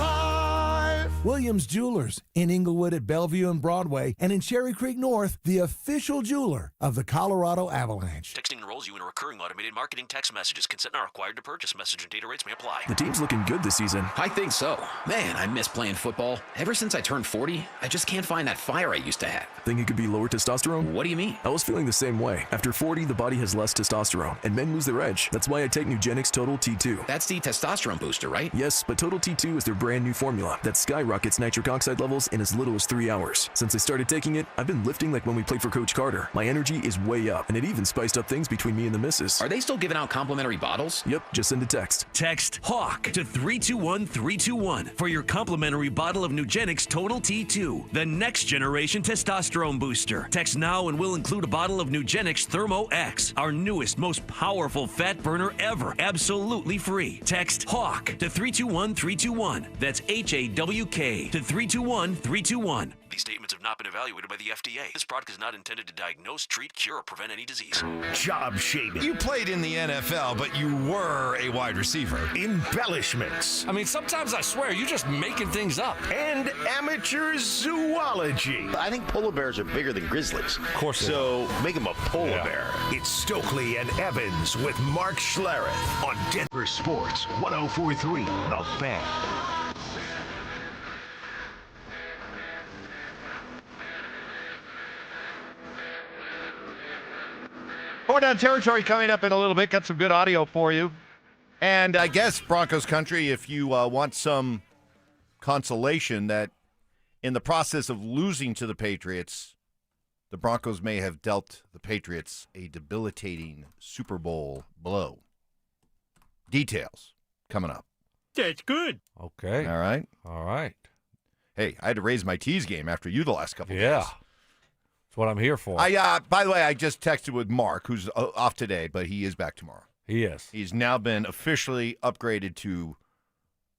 life. Williams Jewelers in Inglewood at Bellevue and Broadway, and in Cherry Creek North, the official jeweler of the Colorado Avalanche. Texting enrolls you in a recurring automated marketing text messages. Consent not required to purchase. Message and data rates may apply. The team's looking good this season. I think so. Man, I miss playing football. Ever since I turned 40, I just can't find that fire I used to have. Think it could be lower testosterone? What do you mean? I was feeling the same way. After 40, the body has less testosterone, and men lose their edge. That's why I take Nugenix Total T2. That's the testosterone booster, right? Yes, but Total T2 is their brand new formula that skyrockets nitric oxide levels in as little as 3 hours. Since I started taking it, I've been lifting like when we played for Coach Carter. My energy is way up, and it even spiced up things between me and the missus. Are they still giving out complimentary bottles? Yep, just send a text. Text HAWK to 321-321 for your complimentary bottle of Nugenix Total T2, the next generation testosterone booster. Text now and we'll include a bottle of Nugenix Thermo X, our newest, most powerful fat burner ever, absolutely free. Text HAWK to 321-321. That's HAWK to 321-321. These statements have not been evaluated by the FDA. This product is not intended to diagnose, treat, cure, or prevent any disease. Job shaming. You played in the NFL, but you were a wide receiver. Embellishments. I mean, sometimes I swear you're just making things up. And amateur zoology. I think polar bears are bigger than grizzlies. Of course. So make them a polar bear. It's Stokley and Evans with Mark Schlereth on Denver Sports 104.3 The Fan. Four down territory coming up in a little bit. Got some good audio for you. And I guess Broncos country, if you want some consolation that in the process of losing to the Patriots, the Broncos may have dealt the Patriots a debilitating Super Bowl blow. Details coming up. That's good. Okay. All right. All right. Hey, I had to raise my tease game after you the last couple of days. Yeah. That's what I'm here for. By the way, I just texted with Mark, who's off today, but he is back tomorrow. He is. He's now been officially upgraded to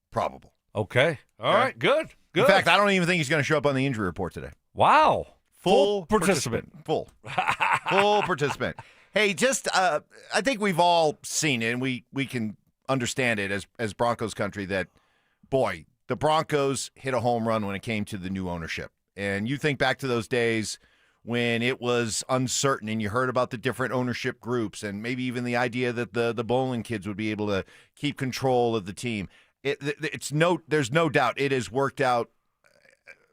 probable. Okay. All right. Good. Good. In fact, I don't even think he's going to show up on the injury report today. Wow. Full participant. Full participant. Hey, just I think we've all seen it, and we can understand it as Broncos country that, boy, the Broncos hit a home run when it came to the new ownership. And you think back to those days when it was uncertain and you heard about the different ownership groups and maybe even the idea that the bowling kids would be able to keep control of the team. There's no doubt it has worked out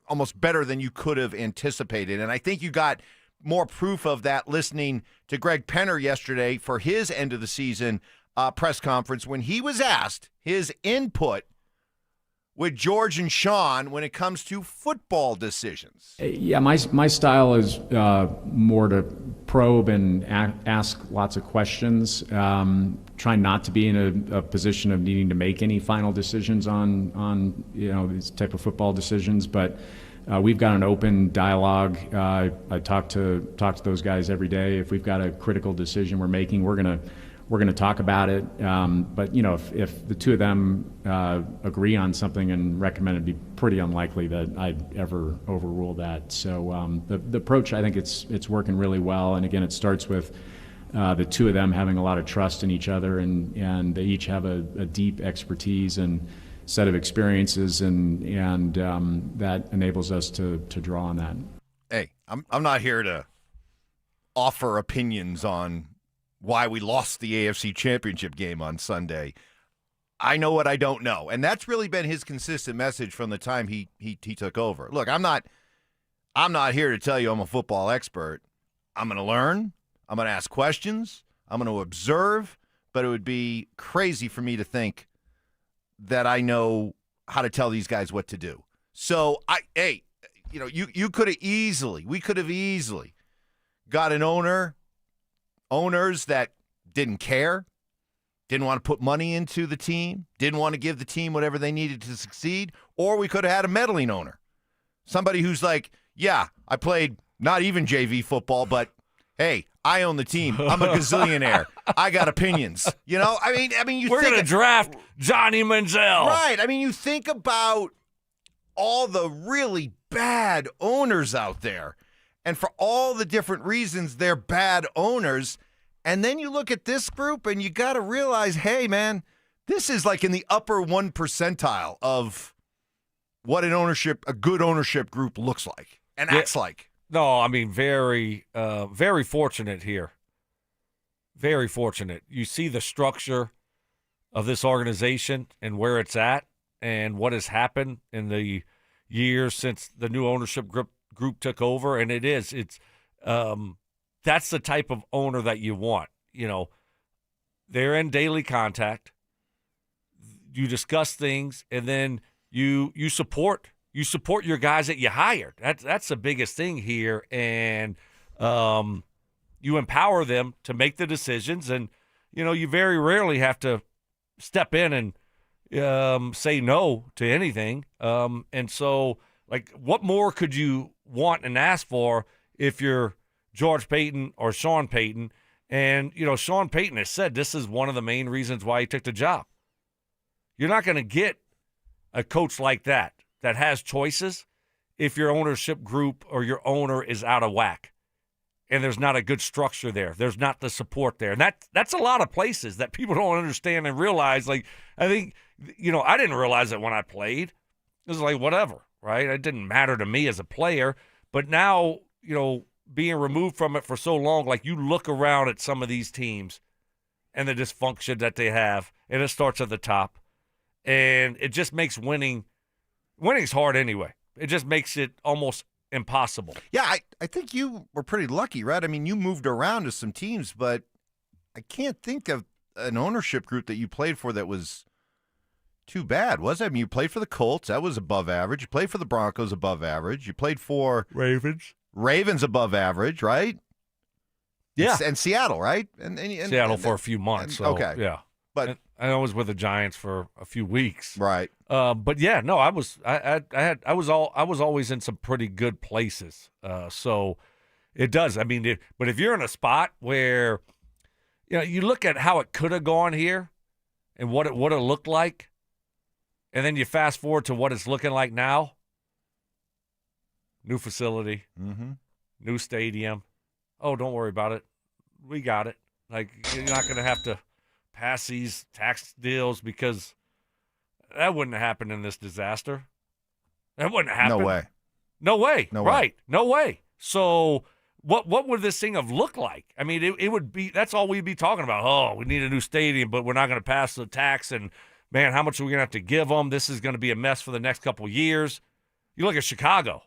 almost better than you could have anticipated. And I think you got more proof of that listening to Greg Penner yesterday for his end of the season press conference when he was asked his input with George and Sean when it comes to football decisions. Yeah, my style is more to probe and ask lots of questions. Try not to be in a position of needing to make any final decisions on these type of football decisions, but we've got an open dialogue. I talk to those guys every day. If we've got a critical decision we're making, we're gonna talk about it. But if the two of them agree on something and recommend, it'd be pretty unlikely that I'd ever overrule that. So the approach, I think it's working really well. And again, it starts with the two of them having a lot of trust in each other, and they each have a deep expertise and set of experiences, and that enables us to draw on that. Hey, I'm not here to offer opinions on why we lost the AFC Championship game on Sunday. I know what I don't know, and that's really been his consistent message from the time he took over. Look, I'm not here to tell you I'm a football expert. I'm going to learn. I'm going to ask questions. I'm going to observe, but it would be crazy for me to think that I know how to tell these guys what to do. So we could have easily got an owners that didn't care, didn't want to put money into the team, didn't want to give the team whatever they needed to succeed, or we could have had a meddling owner. Somebody who's like, yeah, I played not even JV football, but hey, I own the team. I'm a gazillionaire. I got opinions. I mean, we're going to draft Johnny Manziel. Right. I mean, you think about all the really bad owners out there, and for all the different reasons they're bad owners. And then you look at this group and you got to realize, hey, man, this is like in the upper 1 percentile of what a good ownership group looks like and acts like. No, I mean, very fortunate here. Very fortunate. You see the structure of this organization and where it's at and what has happened in the years since the new ownership group took over, and it's that's the type of owner that you want. They're in daily contact. You discuss things, and then you support your guys that you hired. That's the biggest thing here, and you empower them to make the decisions, and you very rarely have to step in and say no to anything. And so, like, what more could you want and ask for if you're George Payton or Sean Payton? And, Sean Payton has said this is one of the main reasons why he took the job. You're not going to get a coach like that has choices if your ownership group or your owner is out of whack and there's not a good structure there. There's not the support there. And that's a lot of places that people don't understand and realize. Like, I think, I didn't realize it when I played. It was like, whatever, right? It didn't matter to me as a player. But now, being removed from it for so long, like, you look around at some of these teams and the dysfunction that they have, and it starts at the top. And it just makes winning's hard anyway. It just makes it almost impossible. Yeah, I think you were pretty lucky, right? I mean, you moved around to some teams, but I can't think of an ownership group that you played for that was too bad, was it? I mean, you played for the Colts. That was above average. You played for the Broncos, above average. You played for Ravens above average, right? Yeah. And Seattle, right? And Seattle for a few months. Okay. Yeah. But I was with the Giants for a few weeks. Right. But yeah, no, I was always in some pretty good places. So it does. I mean, but if you're in a spot where, you look at how it could have gone here and what it would have looked like, and then you fast forward to what it's looking like now. New facility, new stadium. Oh, don't worry about it. We got it. Like, you're not going to have to pass these tax deals because that wouldn't happen in this disaster. That wouldn't happen. No way. Right. No way. So what would this thing have looked like? I mean, it would be, that's all we'd be talking about. Oh, we need a new stadium, but we're not going to pass the tax. And, man, how much are we going to have to give them? This is going to be a mess for the next couple of years. You look at Chicago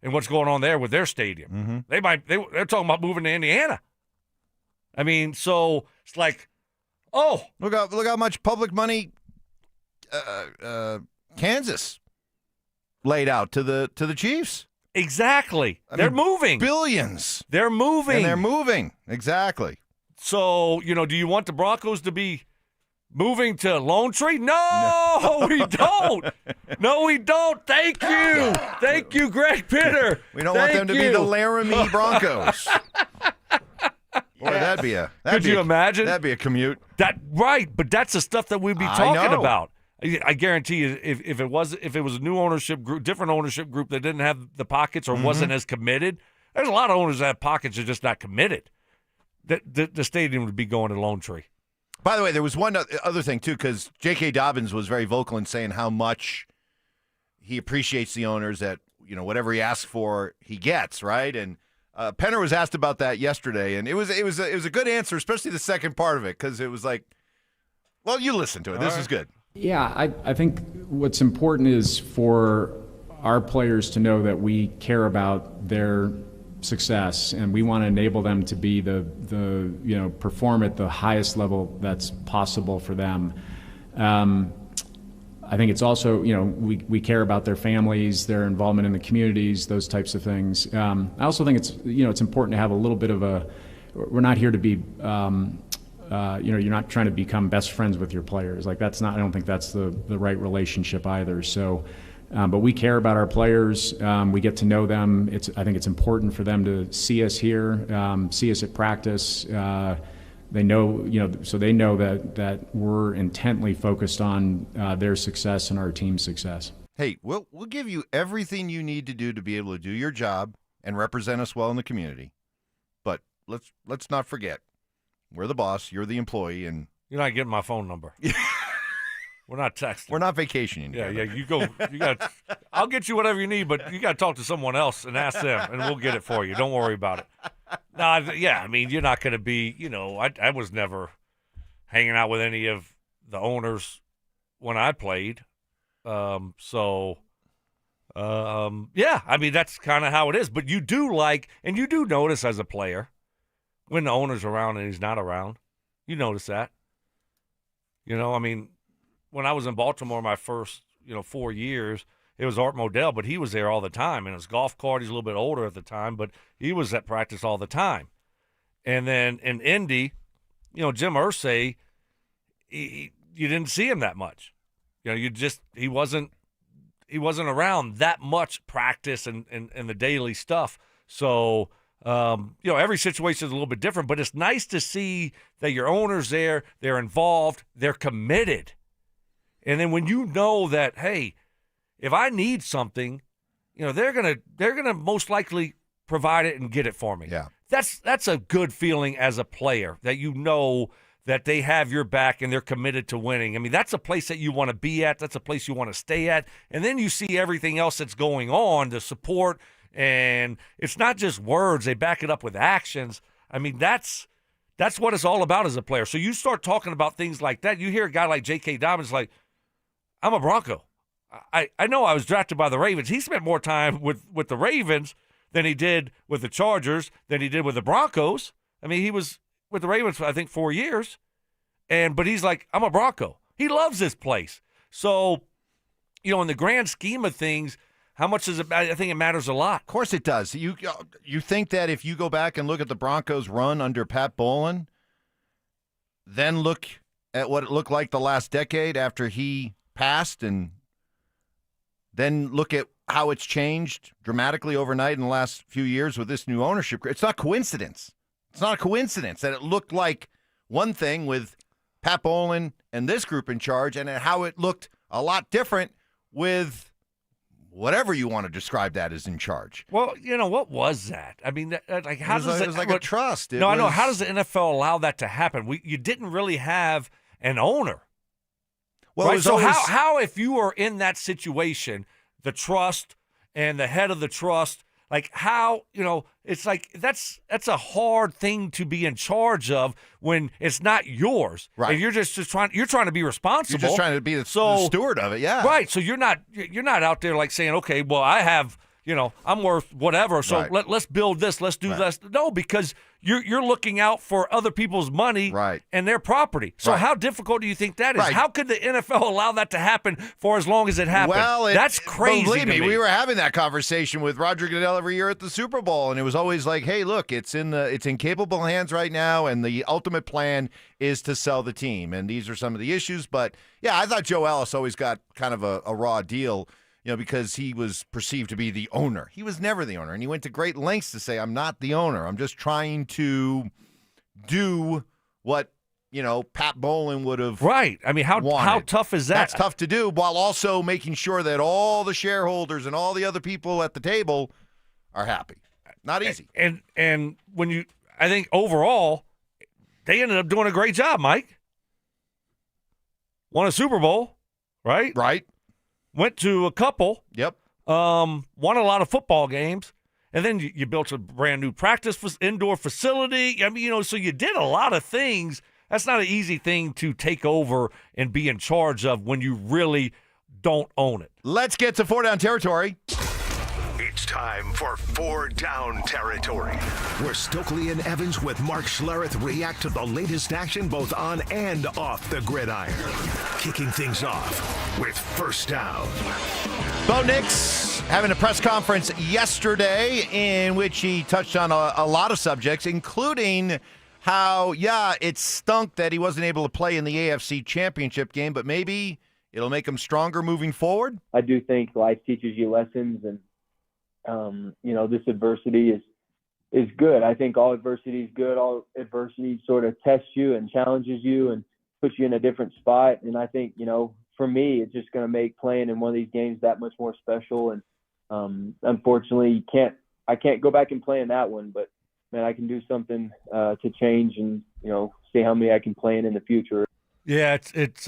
and what's going on there with their stadium. They're talking about moving to Indiana. I mean, so it's like, oh, look how much public money Kansas laid out to the Chiefs. Exactly. They're moving. Billions. They're moving. And they're moving. Exactly. So, do you want the Broncos to be moving to Lone Tree? No, we don't. No, we don't. Thank you. Thank you, Greg Pitter. We don't want them to be the Laramie Broncos. Boy, that'd be Could you imagine? That'd be a commute. Right, but that's the stuff that we'd be talking about. I guarantee you, if it was a new ownership group, different ownership group that didn't have the pockets or wasn't as committed, there's a lot of owners that have pockets that are just not committed. The stadium would be going to Lone Tree. By the way, there was one other thing, too, because J.K. Dobbins was very vocal in saying how much he appreciates the owners, that, whatever he asks for, he gets, right? And Penner was asked about that yesterday, and it was a good answer, especially the second part of it, because it was like, well, you listen to it. This is good. Yeah, I think what's important is for our players to know that we care about their success, and we want to enable them to be perform at the highest level that's possible for them. I think it's also, we care about their families, their involvement in the communities, those types of things. I also think it's important to have a little bit of we're not here to be, you're not trying to become best friends with your players. Like I don't think that's the right relationship either. So, but we care about our players. We get to know them. I think it's important for them to see us here, see us at practice. They know, so they know that we're intently focused on their success and our team's success. Hey, we'll give you everything you need to do to be able to do your job and represent us well in the community. But let's not forget, we're the boss, you're the employee, and you're not getting my phone number. We're not texting. We're not vacationing. Yeah. You go. I'll get you whatever you need, but you got to talk to someone else and ask them, and we'll get it for you. Don't worry about it. No, I mean, you're not going to be. I was never hanging out with any of the owners when I played. Yeah, I mean, that's kind of how it is. But you do notice as a player when the owner's around and he's not around. You notice that. I mean, when I was in Baltimore my first, 4 years, it was Art Modell, but he was there all the time. And his golf cart, he's a little bit older at the time, but he was at practice all the time. And then in Indy, Jim Irsay, you didn't see him that much. He wasn't around that much practice and the daily stuff. So, every situation is a little bit different, but it's nice to see that your owner's there, they're involved, they're committed. And then when you know that, hey, if I need something, they're gonna most likely provide it and get it for me. Yeah. That's a good feeling as a player, that that they have your back and they're committed to winning. I mean, that's a place that you want to be at. That's a place you want to stay at. And then you see everything else that's going on, the support, and it's not just words. They back it up with actions. I mean, that's what it's all about as a player. So you start talking about things like that. You hear a guy like J.K. Dobbins like, I'm a Bronco. I know I was drafted by the Ravens. He spent more time with the Ravens than he did with the Chargers, than he did with the Broncos. I mean, he was with the Ravens for, I think, 4 years. But he's like, I'm a Bronco. He loves this place. So, in the grand scheme of things, how much does it matter? I think it matters a lot. Of course it does. You think that if you go back and look at the Broncos' run under Pat Bowlen, then look at what it looked like the last decade after he passed, and then look at how it's changed dramatically overnight in the last few years with this new ownership. It's not coincidence. It's not a coincidence that it looked like one thing with Pat Bowlen and this group in charge, and how it looked a lot different with whatever you want to describe that as in charge. Well, what was that? I mean, how does it? It was like a trust. I know. How does the NFL allow that to happen? You didn't really have an owner. Well, right? So how if you were in that situation, the trust and the head of the trust, like how, it's like that's a hard thing to be in charge of when it's not yours. Right. And you're just trying to be responsible. You're just trying to be the steward of it, yeah. Right. So you're not out there like saying, okay, well, I have I'm worth whatever. So let's build this. Let's do this. No, because you're looking out for other people's money and their property. So how difficult do you think that is? How could the NFL allow that to happen for as long as it happened? Well, that's crazy. Believe me, we were having that conversation with Roger Goodell every year at the Super Bowl, and it was always like, "Hey, look, it's in capable hands right now, and the ultimate plan is to sell the team." And these are some of the issues. But yeah, I thought Joe Ellis always got kind of a raw deal. Because he was perceived to be the owner. He was never the owner, and he went to great lengths to say, I'm not the owner. I'm just trying to do what, Pat Bowlen would have Right. I mean, how tough is that? That's tough to do, while also making sure that all the shareholders and all the other people at the table are happy. Not easy. And I think overall, they ended up doing a great job, Mike. Won a Super Bowl, right? Right. Went to a couple. Yep. Won a lot of football games. And then you built a brand new indoor facility. I mean, so you did a lot of things. That's not an easy thing to take over and be in charge of when you really don't own it. Let's get to 4 Down Territory. It's time for 4 Down Territory, where Stokley and Evans with Mark Schlereth react to the latest action both on and off the gridiron. Kicking things off with First Down. Bo Nix having a press conference yesterday in which he touched on a lot of subjects, including how, it stunk that he wasn't able to play in the AFC Championship game, but maybe it'll make him stronger moving forward. I do think life teaches you lessons, and this adversity is good. I think all adversity is good. All adversity sort of tests you and challenges you and puts you in a different spot. And I think, for me, it's just going to make playing in one of these games that much more special. And unfortunately, I can't go back and play in that one, but man, I can do something to change and, see how many I can play in the future. Yeah, it's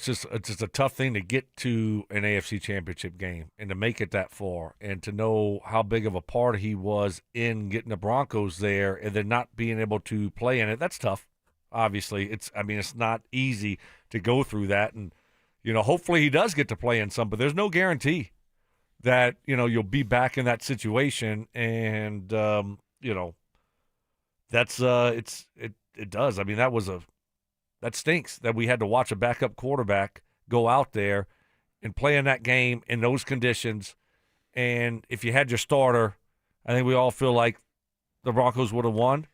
just a tough thing to get to an AFC Championship game and to make it that far, and to know how big of a part he was in getting the Broncos there, and then not being able to play in it. That's tough. Obviously, it's not easy to go through that, and hopefully he does get to play in some, but there's no guarantee that you'll be back in that situation, and that's it does. I mean, that stinks that we had to watch a backup quarterback go out there and play in that game in those conditions. And if you had your starter, I think we all feel like the Broncos would have won.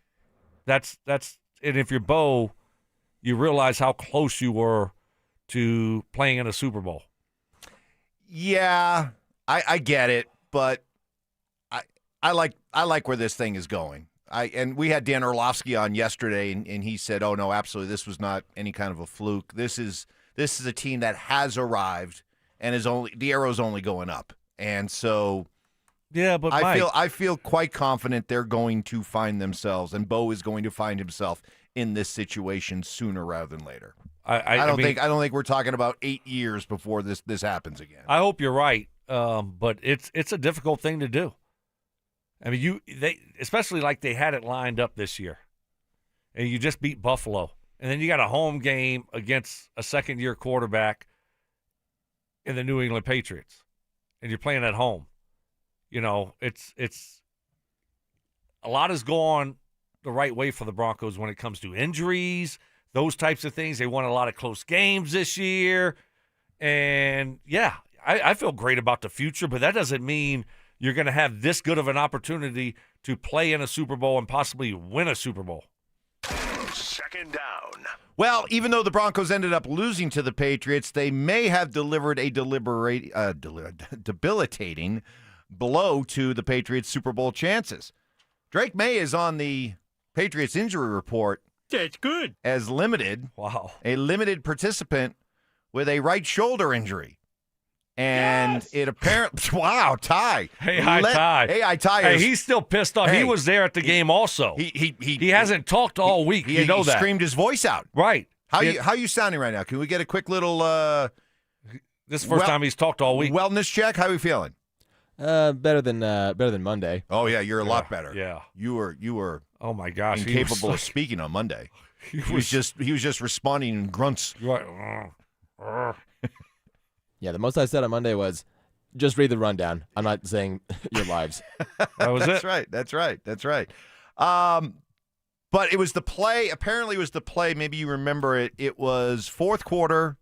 And if you're Bo, you realize how close you were to playing in a Super Bowl. Yeah, I get it, but I like where this thing is going. And we had Dan Orlovsky on yesterday, and he said, "Oh no, absolutely, this was not any kind of a fluke. This is a team that has arrived, and the arrow's only going up." And so, yeah, but I feel quite confident they're going to find themselves, and Bo is going to find himself in this situation sooner rather than later. I don't think we're talking about 8 years before this happens again. I hope you're right, but it's a difficult thing to do. I mean, especially like they had it lined up this year, and you just beat Buffalo, and then you got a home game against a second-year quarterback in the New England Patriots, and you're playing at home. It's a lot has gone the right way for the Broncos when it comes to injuries, those types of things. They won a lot of close games this year, and I feel great about the future, but that doesn't mean you're going to have this good of an opportunity to play in a Super Bowl and possibly win a Super Bowl. Second down. Well, even though the Broncos ended up losing to the Patriots, they may have delivered a debilitating blow to the Patriots' Super Bowl chances. Drake May is on the Patriots injury report. That's good. As limited. Wow. A limited participant with a right shoulder injury. And it apparently, wow, Ty. Hey, Ty. Hey, Ty. Hey, he's still pissed off. He was there at the game also. He hasn't talked all week. You know that. He screamed his voice out. Right. How you sounding right now? Can we get a quick little this is the first time he's talked all week. Wellness check? How are you feeling? Better than Monday. Oh yeah, you're a lot better. Yeah. You were oh my gosh, incapable of speaking on Monday. He was just responding in grunts. Right. Yeah, the most I said on Monday was, Just read the rundown. I'm not saying your lives. That was That's it. right. That's right. But it was the play. Apparently, it was the play. Maybe you remember it. It was fourth quarter,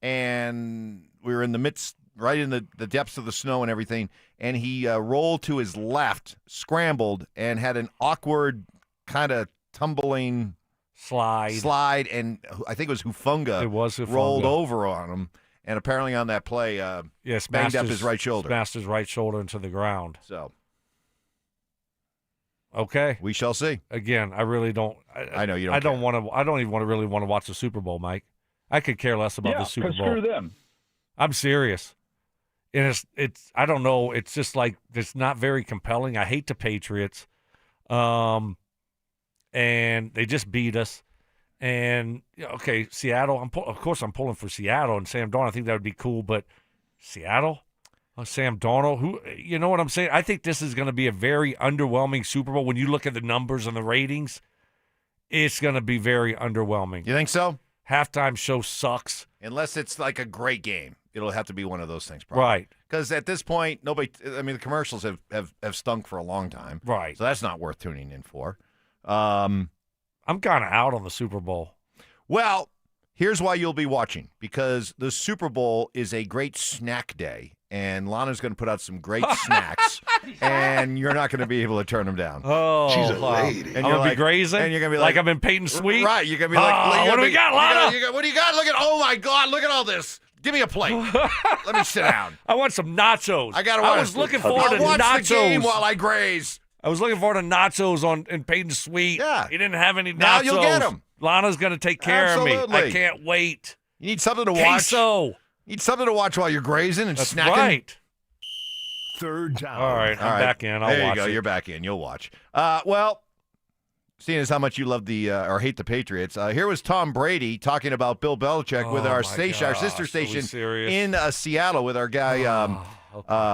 and we were in the midst, right in the depths of the snow and everything. And he rolled to his left, scrambled, and had an awkward kind of tumbling slide, and I think it was Hufunga. It was Hufunga. Rolled over on him, and apparently on that play, banged up his right shoulder. Smashed his right shoulder into the ground. So, okay, we shall see. Again, I really don't. I know you don't. I don't want to. I don't even really want to watch the Super Bowl, Mike. I could care less about the Super Bowl. Screw them. I'm serious. And it's I don't know. It's just like it's not very compelling. I hate the Patriots. And they just beat us. And okay, Seattle. Of course, I'm pulling for Seattle and Sam Darnold. I think that would be cool. But Seattle, Sam Darnold, who you know what I'm saying? I think this is going to be a very underwhelming Super Bowl. When you look at the numbers and the ratings, it's going to be very underwhelming. You think so? Halftime show sucks. Unless it's like a great game, it'll have to be one of those things, probably. Right? Because at this point, nobody. I mean, the commercials have stunk for a long time, right? So that's not worth tuning in for. I'm kind of out on the Super Bowl. Well, here's why you'll be watching, because the Super Bowl is a great snack day, and Lana's going to put out some great snacks, and you're not going to be able to turn them down. Oh, she's a lady. And I'm going to be grazing, and you're going to be like I'm in Payton Suite. Right, you're going to be like, what do we got, Lana? What do you got? Look at, oh my God, look at all this. Give me a plate. Let me sit down. I want some nachos. I was looking forward to watch nachos the game while I graze. I was looking forward to nachos in Payton Suite. Yeah. He didn't have any nachos. Now you'll get them. Lana's going to take care of me. I can't wait. You need something to watch. Queso. You need something to watch while you're grazing and That's snacking. Right. Third down. All right, I'm back in. I'll there watch you go. it. You're back in. You'll watch. Well, seeing as how much you love or hate the Patriots, here was Tom Brady talking about Bill Belichick with our station, our sister station in Seattle with our guy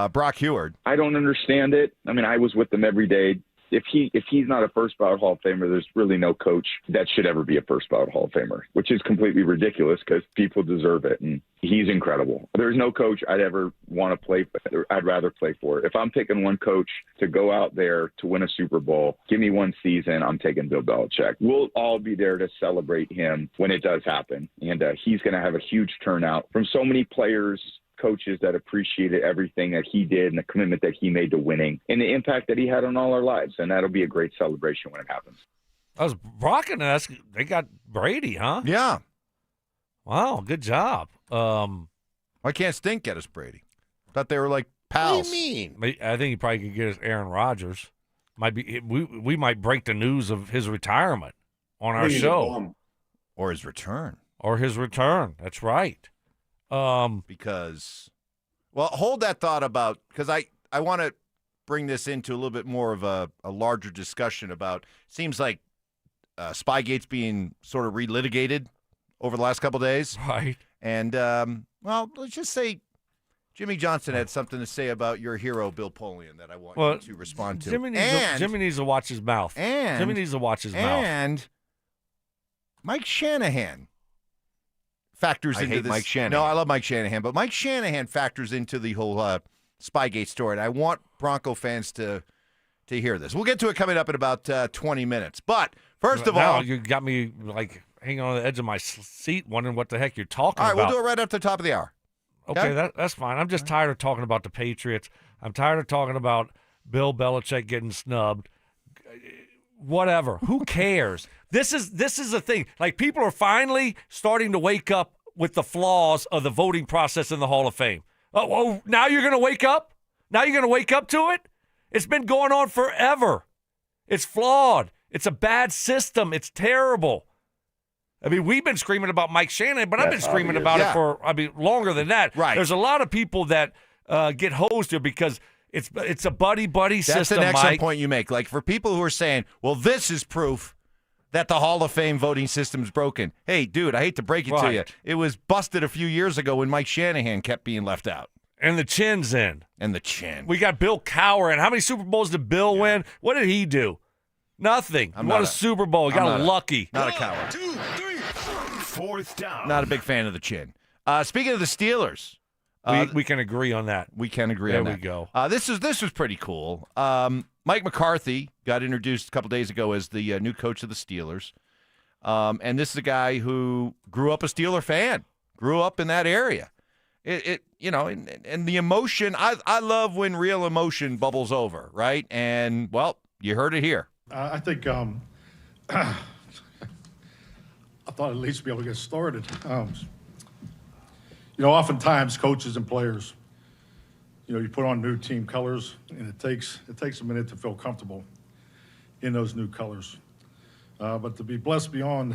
Brock Heward. I don't understand it. I mean, I was with them every day. If he's not a first ballot Hall of Famer, there's really no coach that should ever be a first ballot Hall of Famer, which is completely ridiculous because people deserve it, and he's incredible. There's no coach I'd ever want to play for. I'd rather play for. If I'm picking one coach to go out there to win a Super Bowl, give me one season, I'm taking Bill Belichick. We'll all be there to celebrate him when it does happen, and he's going to have a huge turnout from so many players, coaches that appreciated everything that he did and the commitment that he made to winning and the impact that he had on all our lives. And that'll be a great celebration when it happens. I was rocking us. They got Brady, huh? Yeah. Wow, good job. Why can't Stink get us Brady? Thought they were like pals. What do you mean? I think he probably could get us Aaron Rodgers. Might be we might break the news of his retirement on our show. Or his return. That's right. Because, well, hold that thought about, because I want to bring this into a little bit more of a larger discussion about, seems like Spygate's being sort of relitigated over the last couple of days. Right. And, well, let's just say Jimmy Johnson had something to say about your hero, Bill Polian, that I want you to respond to. Jimmy needs to watch his mouth. Jimmy needs to watch his mouth. And Mike Shanahan factors into this. Mike Shanahan. No, I love Mike Shanahan, but Mike Shanahan factors into the whole Spygate story, and I want Bronco fans to hear this. We'll get to it coming up in about 20 minutes. But first of all, you got me like hanging on the edge of my seat, wondering what the heck you're talking about. All right, we'll do it right up to the top of the hour. Okay, that's fine. I'm just tired of talking about the Patriots. I'm tired of talking about Bill Belichick getting snubbed. Whatever. Who cares? This is the thing. Like, people are finally starting to wake up with the flaws of the voting process in the Hall of Fame. Oh, now you're going to wake up? Now you're going to wake up to it? It's been going on forever. It's flawed. It's a bad system. It's terrible. I mean, we've been screaming about Mike Shanahan, but I've been screaming about it for, longer than that. Right. There's a lot of people that get hosed here because it's a buddy-buddy system, That's an excellent Mike. point you make. Like, for people who are saying, well, this is proof that the Hall of Fame voting system's broken. Hey, dude, I hate to break it to you. It was busted a few years ago when Mike Shanahan kept being left out. And the chin's in. And the chin. We got Bill Cowher. And how many Super Bowls did Bill win? What did he do? Nothing. He won a Super Bowl. He got lucky. Not a coward. 2, 3, 4th down. Not a big fan of the chin. Speaking of the Steelers, We can agree on that. We can agree on that. There we go. This was pretty cool. Mike McCarthy got introduced a couple days ago as the new coach of the Steelers. And this is a guy who grew up a Steeler fan, grew up in that area. And the emotion, I love when real emotion bubbles over, right? And, well, you heard it here. I think I thought at least be able to get started. Oftentimes coaches and players, you put on new team colors, and it takes a minute to feel comfortable in those new colors. But to be blessed beyond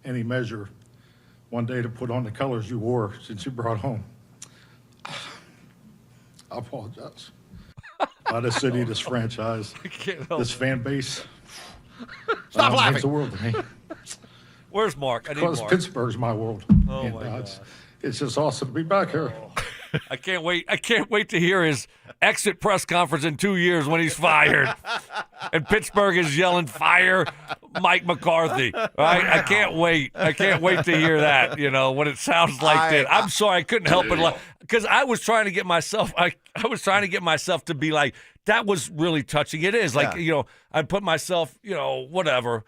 any measure, one day to put on the colors you wore since you brought home. I apologize. This city, this franchise, this fan base. Stop laughing. It's the world to me. Where's Mark? I need Because Mark. Pittsburgh's my world. Oh, my God. It's just awesome to be back here. I can't wait. I can't wait to hear his exit press conference in 2 years when he's fired. And Pittsburgh is yelling, "Fire Mike McCarthy." Right? I can't wait. I can't wait to hear that, when it sounds like that. I'm sorry, I couldn't help it. Because I was trying to get myself, I was trying to get myself to be like, that was really touching. It is. Like, I put myself, whatever.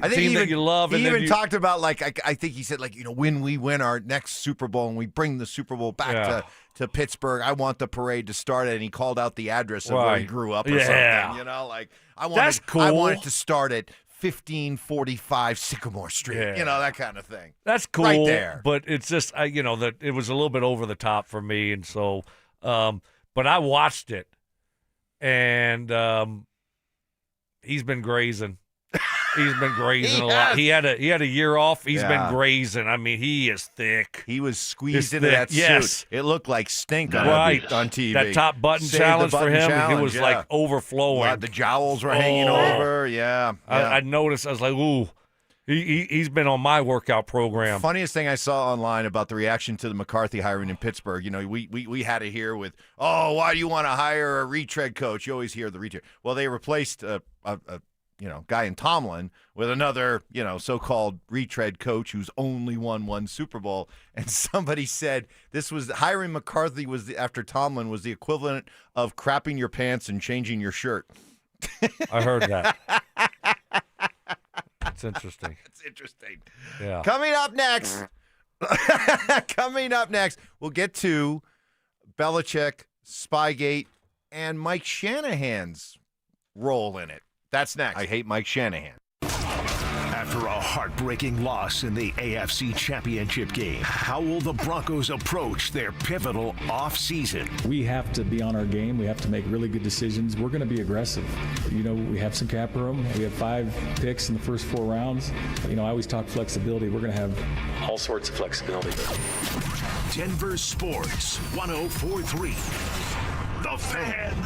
I think team he that you love. He and even talked about, I think he said, when we win our next Super Bowl and we bring the Super Bowl back to Pittsburgh, I want the parade to start it. And he called out the address of where he grew up or something. That's cool. I want it to start at 1545 Sycamore Street, that kind of thing. That's cool. Right there. But it's just, that it was a little bit over the top for me. And so, but I watched it, and he's been grazing. He's been grazing a lot. He had a year off. He's been grazing. I mean, he is thick. He was squeezed into that suit. It looked like stink on TV. That top button challenge for him, it was like overflowing. Yeah, the jowls were hanging over. Yeah. I noticed. I was like, ooh. He's been on my workout program. Funniest thing I saw online about the reaction to the McCarthy hiring in Pittsburgh, we had it here with, why do you want to hire a retread coach? You always hear the retread. Well, they replaced a guy in Tomlin with another, so-called retread coach who's only won one Super Bowl. And somebody said hiring McCarthy after Tomlin was the equivalent of crapping your pants and changing your shirt. I heard that. It's interesting. It's interesting. Yeah. Coming up next, we'll get to Belichick, Spygate, and Mike Shanahan's role in it. That's next. I hate Mike Shanahan. After a heartbreaking loss in the AFC Championship game, how will the Broncos approach their pivotal offseason? We have to be on our game. We have to make really good decisions. We're going to be aggressive. We have some cap room. We have 5 picks in the first 4 rounds. I always talk flexibility. We're going to have all sorts of flexibility. Denver Sports 104.3. The Fan.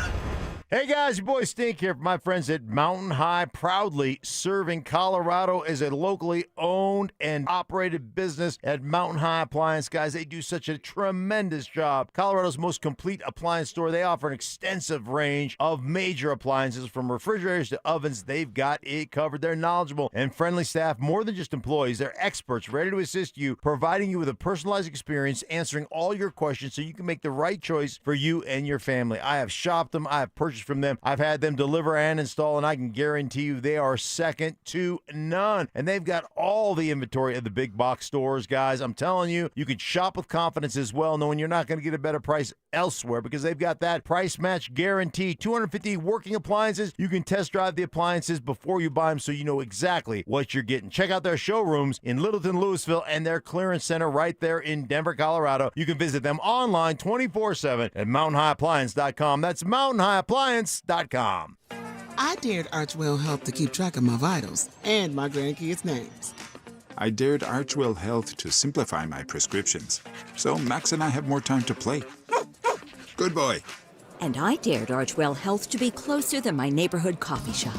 Hey guys, your boy Stink here from my friends at Mountain High, proudly serving Colorado as a locally owned and operated business at Mountain High Appliance. Guys, they do such a tremendous job. Colorado's most complete appliance store. They offer an extensive range of major appliances from refrigerators to ovens. They've got it covered. They're knowledgeable and friendly staff, more than just employees. They're experts ready to assist you, providing you with a personalized experience, answering all your questions so you can make the right choice for you and your family. I have shopped them. I have purchased from them. I've had them deliver and install, and I can guarantee you they are second to none. And they've got all the inventory of the big box stores, guys. I'm telling you, you can shop with confidence as well, knowing you're not going to get a better price elsewhere because they've got that price match guarantee. 250 working appliances. You can test drive the appliances before you buy them so you know exactly what you're getting. Check out their showrooms in Littleton, Louisville, and their clearance center right there in Denver, Colorado. You can visit them online 24/7 at mountainhighappliance.com. That's mountainhighappliance.com. I dared Archwell Health to keep track of my vitals and my grandkids' names. I dared Archwell Health to simplify my prescriptions, so Max and I have more time to play. Good boy. And I dared Archwell Health to be closer than my neighborhood coffee shop.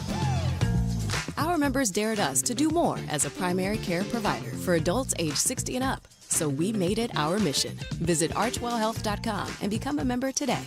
Our members dared us to do more as a primary care provider for adults age 60 and up. So we made it our mission. Visit archwellhealth.com and become a member today.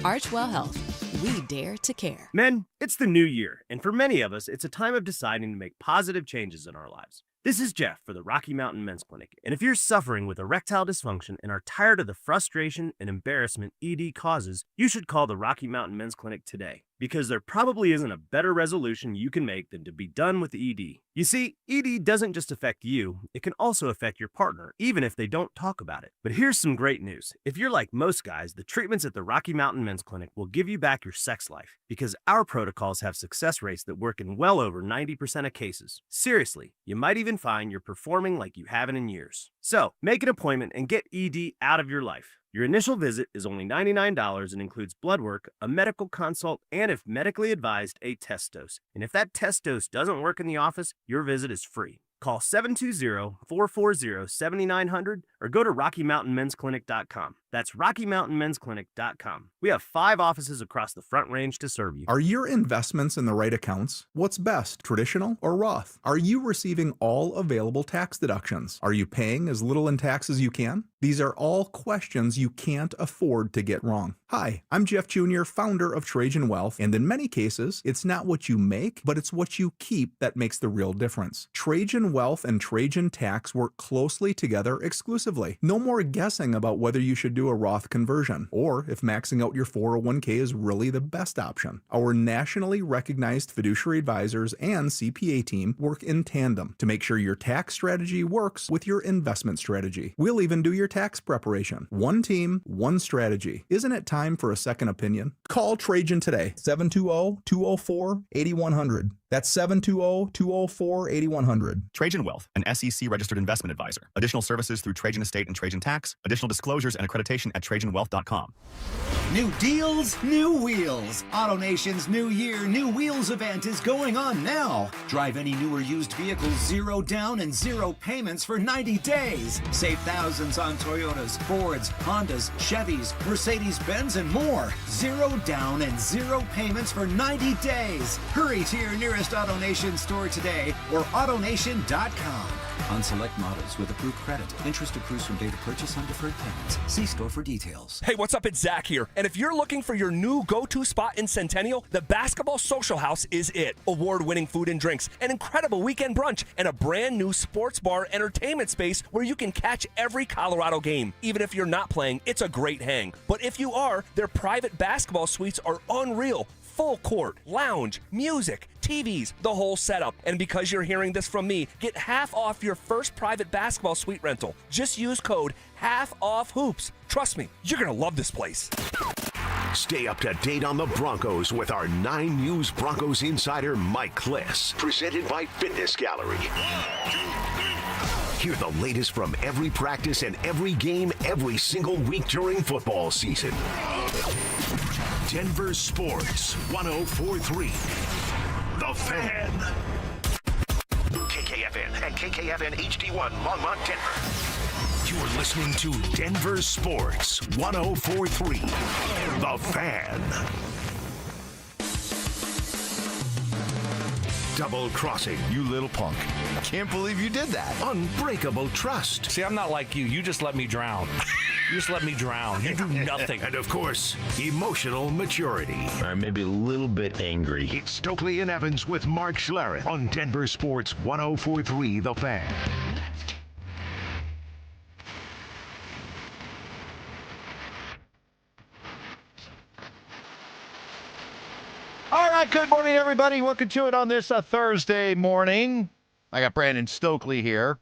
Archwell Health. We dare to care. Men, it's the new year, and for many of us, it's a time of deciding to make positive changes in our lives. This is Jeff for the Rocky Mountain Men's Clinic, and if you're suffering with erectile dysfunction and are tired of the frustration and embarrassment ED causes, you should call the Rocky Mountain Men's Clinic today, because there probably isn't a better resolution you can make than to be done with ED. You see, ED doesn't just affect you, it can also affect your partner, even if they don't talk about it. But here's some great news. If you're like most guys, the treatments at the Rocky Mountain Men's Clinic will give you back your sex life, because our protocols have success rates that work in well over 90% of cases. Seriously, you might even find you're performing like you haven't in years. So, make an appointment and get ED out of your life. Your initial visit is only $99 and includes blood work, a medical consult, and if medically advised, a test dose. And if that test dose doesn't work in the office, your visit is free. Call 720-440-7900 or go to RockyMountainMen'sClinic.com. That's RockyMountainMen'sClinic.com. We have 5 offices across the Front Range to serve you. Are your investments in the right accounts? What's best, traditional or Roth? Are you receiving all available tax deductions? Are you paying as little in tax as you can? These are all questions you can't afford to get wrong. Hi, I'm Jeff Jr., founder of Trajan Wealth, and in many cases, it's not what you make, but it's what you keep that makes the real difference. Trajan Wealth and Trajan Tax work closely together exclusively. No more guessing about whether you should do a Roth conversion, or if maxing out your 401k is really the best option. Our nationally recognized fiduciary advisors and CPA team work in tandem to make sure your tax strategy works with your investment strategy. We'll even do your tax preparation. One team, one strategy. Isn't it time for a second opinion? Call Trajan today, 720-204-8100. That's 720-204-8100. Trajan Wealth, an SEC registered investment advisor. Additional services through Trajan Estate and Trajan Tax. Additional disclosures and accreditation at TrajanWealth.com. New deals, new wheels. AutoNation's New Year, New Wheels event is going on now. Drive any new or used vehicle 0 down and 0 payments for 90 days. Save thousands on Toyotas, Fords, Hondas, Chevys, Mercedes-Benz, and more. 0 down and 0 payments for 90 days. Hurry to your nearest AutoNation store today or AutoNation.com. On select models with approved credit. Interest accrues from date of purchase on deferred payments. See store for details. Hey, what's up? It's Zach here. And if you're looking for your new go-to spot in Centennial, the Basketball Social House is it. Award-winning food and drinks, an incredible weekend brunch, and a brand new sports bar entertainment space where you can catch every Colorado game. Even if you're not playing, it's a great hang. But if you are, their private basketball suites are unreal. Full court, lounge, music, TVs, the whole setup. And because you're hearing this from me, get half off your first private basketball suite rental. Just use code HALFOFFHOOPS. Trust me, you're going to love this place. Stay up to date on the Broncos with our 9 News Broncos insider, Mike Kliss. Presented by Fitness Gallery. Hear the latest from every practice and every game every single week during football season. Denver Sports 104.3. The Fan. KKFN and KKFN HD1 Longmont, Denver. You're listening to Denver Sports 104.3. The Fan. Double crossing, you little punk. I can't believe you did that. Unbreakable trust. See, I'm not like you. You just let me drown. You just let me drown. You do nothing. And of course, emotional maturity. Or maybe a little bit angry. It's Stokley and Evans with Mark Schlereth on Denver Sports 104.3 The Fan. All right, good morning, everybody. Welcome to it on this Thursday morning. I got Brandon Stokley here.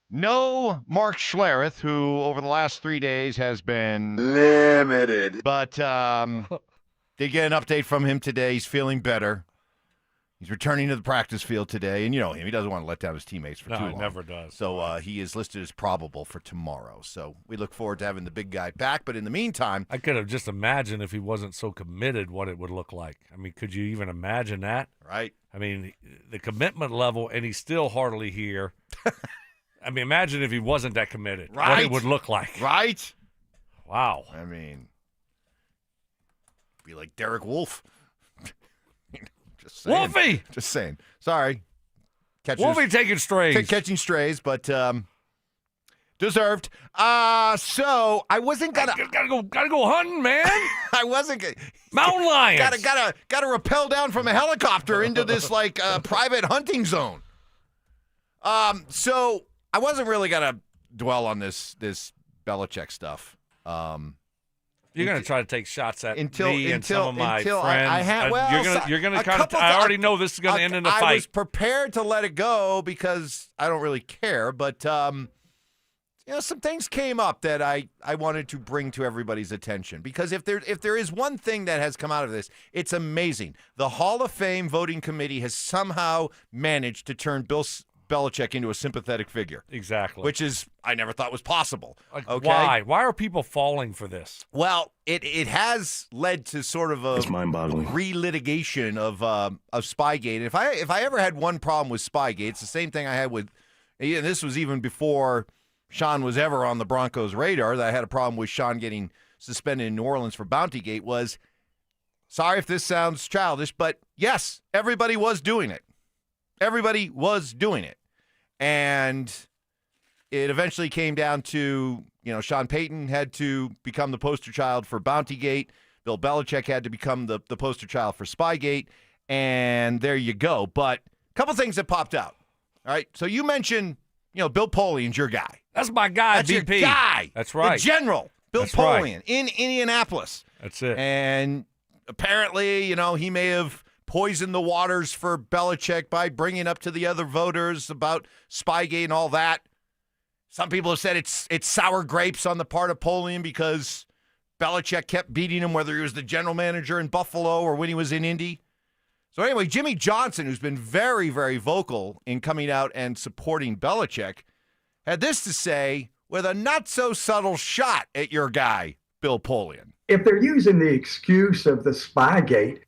No Mark Schlereth, who over the last 3 days has been limited. But did get an update from him today. He's feeling better. He's returning to the practice field today. And you know him. He doesn't want to let down his teammates for too long. No, he never does. So he is listed as probable for tomorrow. So we look forward to having the big guy back. But in the meantime, I could have just imagined if he wasn't so committed what it would look like. I mean, could you even imagine that? Right. I mean, the commitment level, and he's still hardly here. I mean, imagine if he wasn't that committed. Right. What it would look like. Right. Wow. I mean, be like Derek Wolfe. Just saying. Wolfie! Just saying. Sorry. Wolfie taking strays. Catching strays, but deserved. So I wasn't gonna. Gotta go hunting, man. I wasn't gonna. Mountain lions. Gotta rappel down from a helicopter into this private hunting zone. So I wasn't really gonna dwell on this Belichick stuff. You're going to try to take shots at until me and some of my friends. I have, you're going to kind of. I already know this is going to end in a fight. I was prepared to let it go because I don't really care, but some things came up that I wanted to bring to everybody's attention, because if there is one thing that has come out of this, it's amazing. The Hall of Fame voting committee has somehow managed to turn Bill Belichick into a sympathetic figure. Exactly. Which is, I never thought was possible. Okay? Why? Why are people falling for this? Well, it has led to sort of a re-litigation of Spygate. If I ever had one problem with Spygate, it's the same thing I had with, and this was even before Sean was ever on the Broncos' radar, that I had a problem with Sean getting suspended in New Orleans for Bountygate was, sorry if this sounds childish, but yes, everybody was doing it. Everybody was doing it. And it eventually came down to, Sean Payton had to become the poster child for Bountygate. Bill Belichick had to become the poster child for Spygate. And there you go. But a couple things that popped out. All right. So you mentioned, Bill Polian's your guy. That's my guy, That's BP. your guy. That's right. The general, Bill Polian in Indianapolis. That's it. And apparently, he may have poisoned the waters for Belichick by bringing up to the other voters about Spygate and all that. Some people have said it's sour grapes on the part of Polian because Belichick kept beating him, whether he was the general manager in Buffalo or when he was in Indy. So anyway, Jimmy Johnson, who's been very, very vocal in coming out and supporting Belichick, had this to say with a not-so-subtle shot at your guy, Bill Polian. If they're using the excuse of the Spygate,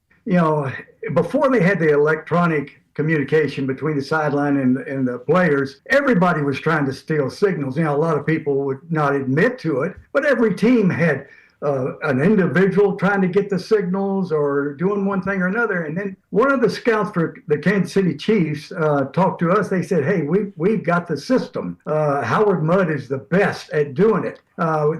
before they had the electronic communication between the sideline and the players, everybody was trying to steal signals. A lot of people would not admit to it, but every team had an individual trying to get the signals or doing one thing or another. And then one of the scouts for the Kansas City Chiefs talked to us. They said, hey, we've got the system. Howard Mudd is the best at doing it.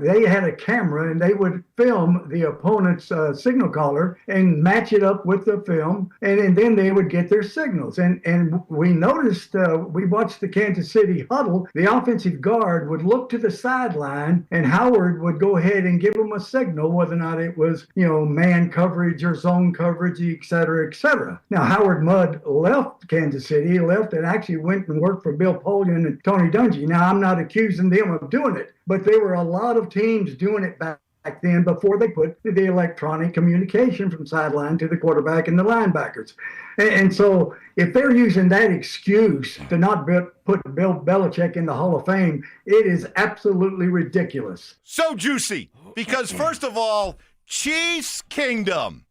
They had a camera and they would film the opponent's signal caller and match it up with the film, and then they would get their signals. And we noticed, we watched the Kansas City huddle, the offensive guard would look to the sideline and Howard would go ahead and give them a signal, whether or not it was, man coverage or zone coverage, et cetera, et cetera. Now, Howard Mudd left Kansas City, he left and actually went and worked for Bill Polian and Tony Dungy. Now, I'm not accusing them of doing it, but there were a lot of teams doing it back then before they put the electronic communication from sideline to the quarterback and the linebackers. And so if they're using that excuse to not put Bill Belichick in the Hall of Fame, it is absolutely ridiculous. So juicy, because first of all, Chiefs Kingdom,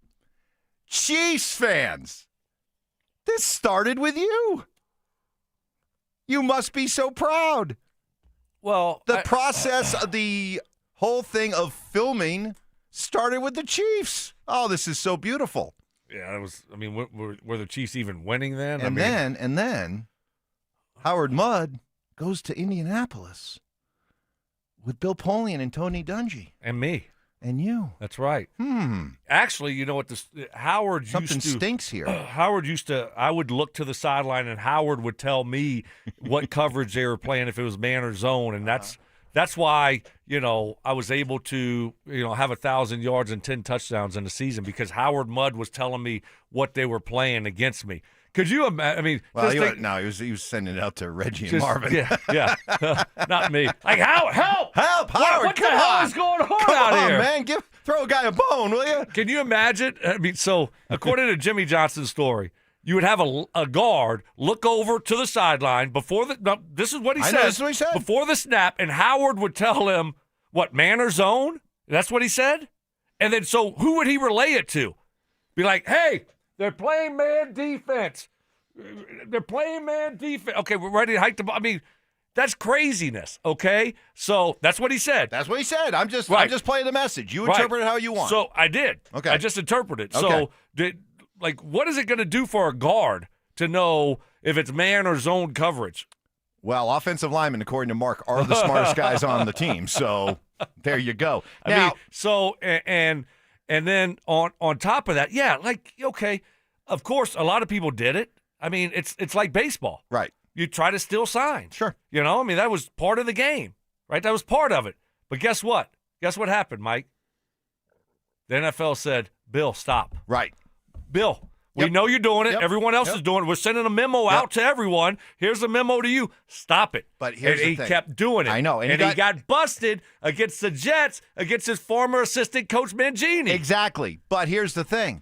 Chiefs fans, this started with you. You must be so proud. Well, the process of the whole thing of filming started with the Chiefs. Oh, this is so beautiful. Yeah, it was. I mean, were the Chiefs even winning then? And then Howard Mudd goes to Indianapolis with Bill Polian and Tony Dungy and me and you. That's right. Actually, you know what? Howard something stinks here. Howard used to. I would look to the sideline, and Howard would tell me what coverage they were playing, if it was man or zone, and that's why I was able to have 1,000 yards and 10 touchdowns in the season, because Howard Mudd was telling me what they were playing against me. Could you imagine? I mean, well, he was sending it out to Reggie and Marvin. Yeah, not me. Like, help, Howard! What the hell is going on out here, man? Throw a guy a bone, will you? Can you imagine? I mean, so according to Jimmy Johnson's story, you would have a guard look over to the sideline before the. No, this is what he said. This is what he said before the snap, and Howard would tell him what, man or zone. That's what he said. And then, so who would he relay it to? Be like, hey, they're playing man defense. They're playing man defense. Okay, we're ready to hike the ball. I mean, that's craziness. Okay, so that's what he said. That's what he said. I'm just playing the message. You Right. interpret it how you want. So I did. Okay, I just interpreted. Okay. So what is it going to do for a guard to know if it's man or zone coverage? Well, offensive linemen, according to Mark, are the smartest guys on the team. So there you go. I mean, and then on top of that, yeah, okay, of course, a lot of people did it. I mean, it's like baseball. Right. you try to steal signs. Sure. You know, I mean, that was part of the game, right? That was part of it. But guess what? Guess what happened, Mike? The NFL said, Bill, stop. Right. Bill, we know you're doing it. Everyone else is doing it. We're sending a memo out to everyone. Here's a memo to you. Stop it. But here's and the he thing. kept doing it. I know. And he got busted against the Jets, against his former assistant coach, Mangini. Exactly. But here's the thing.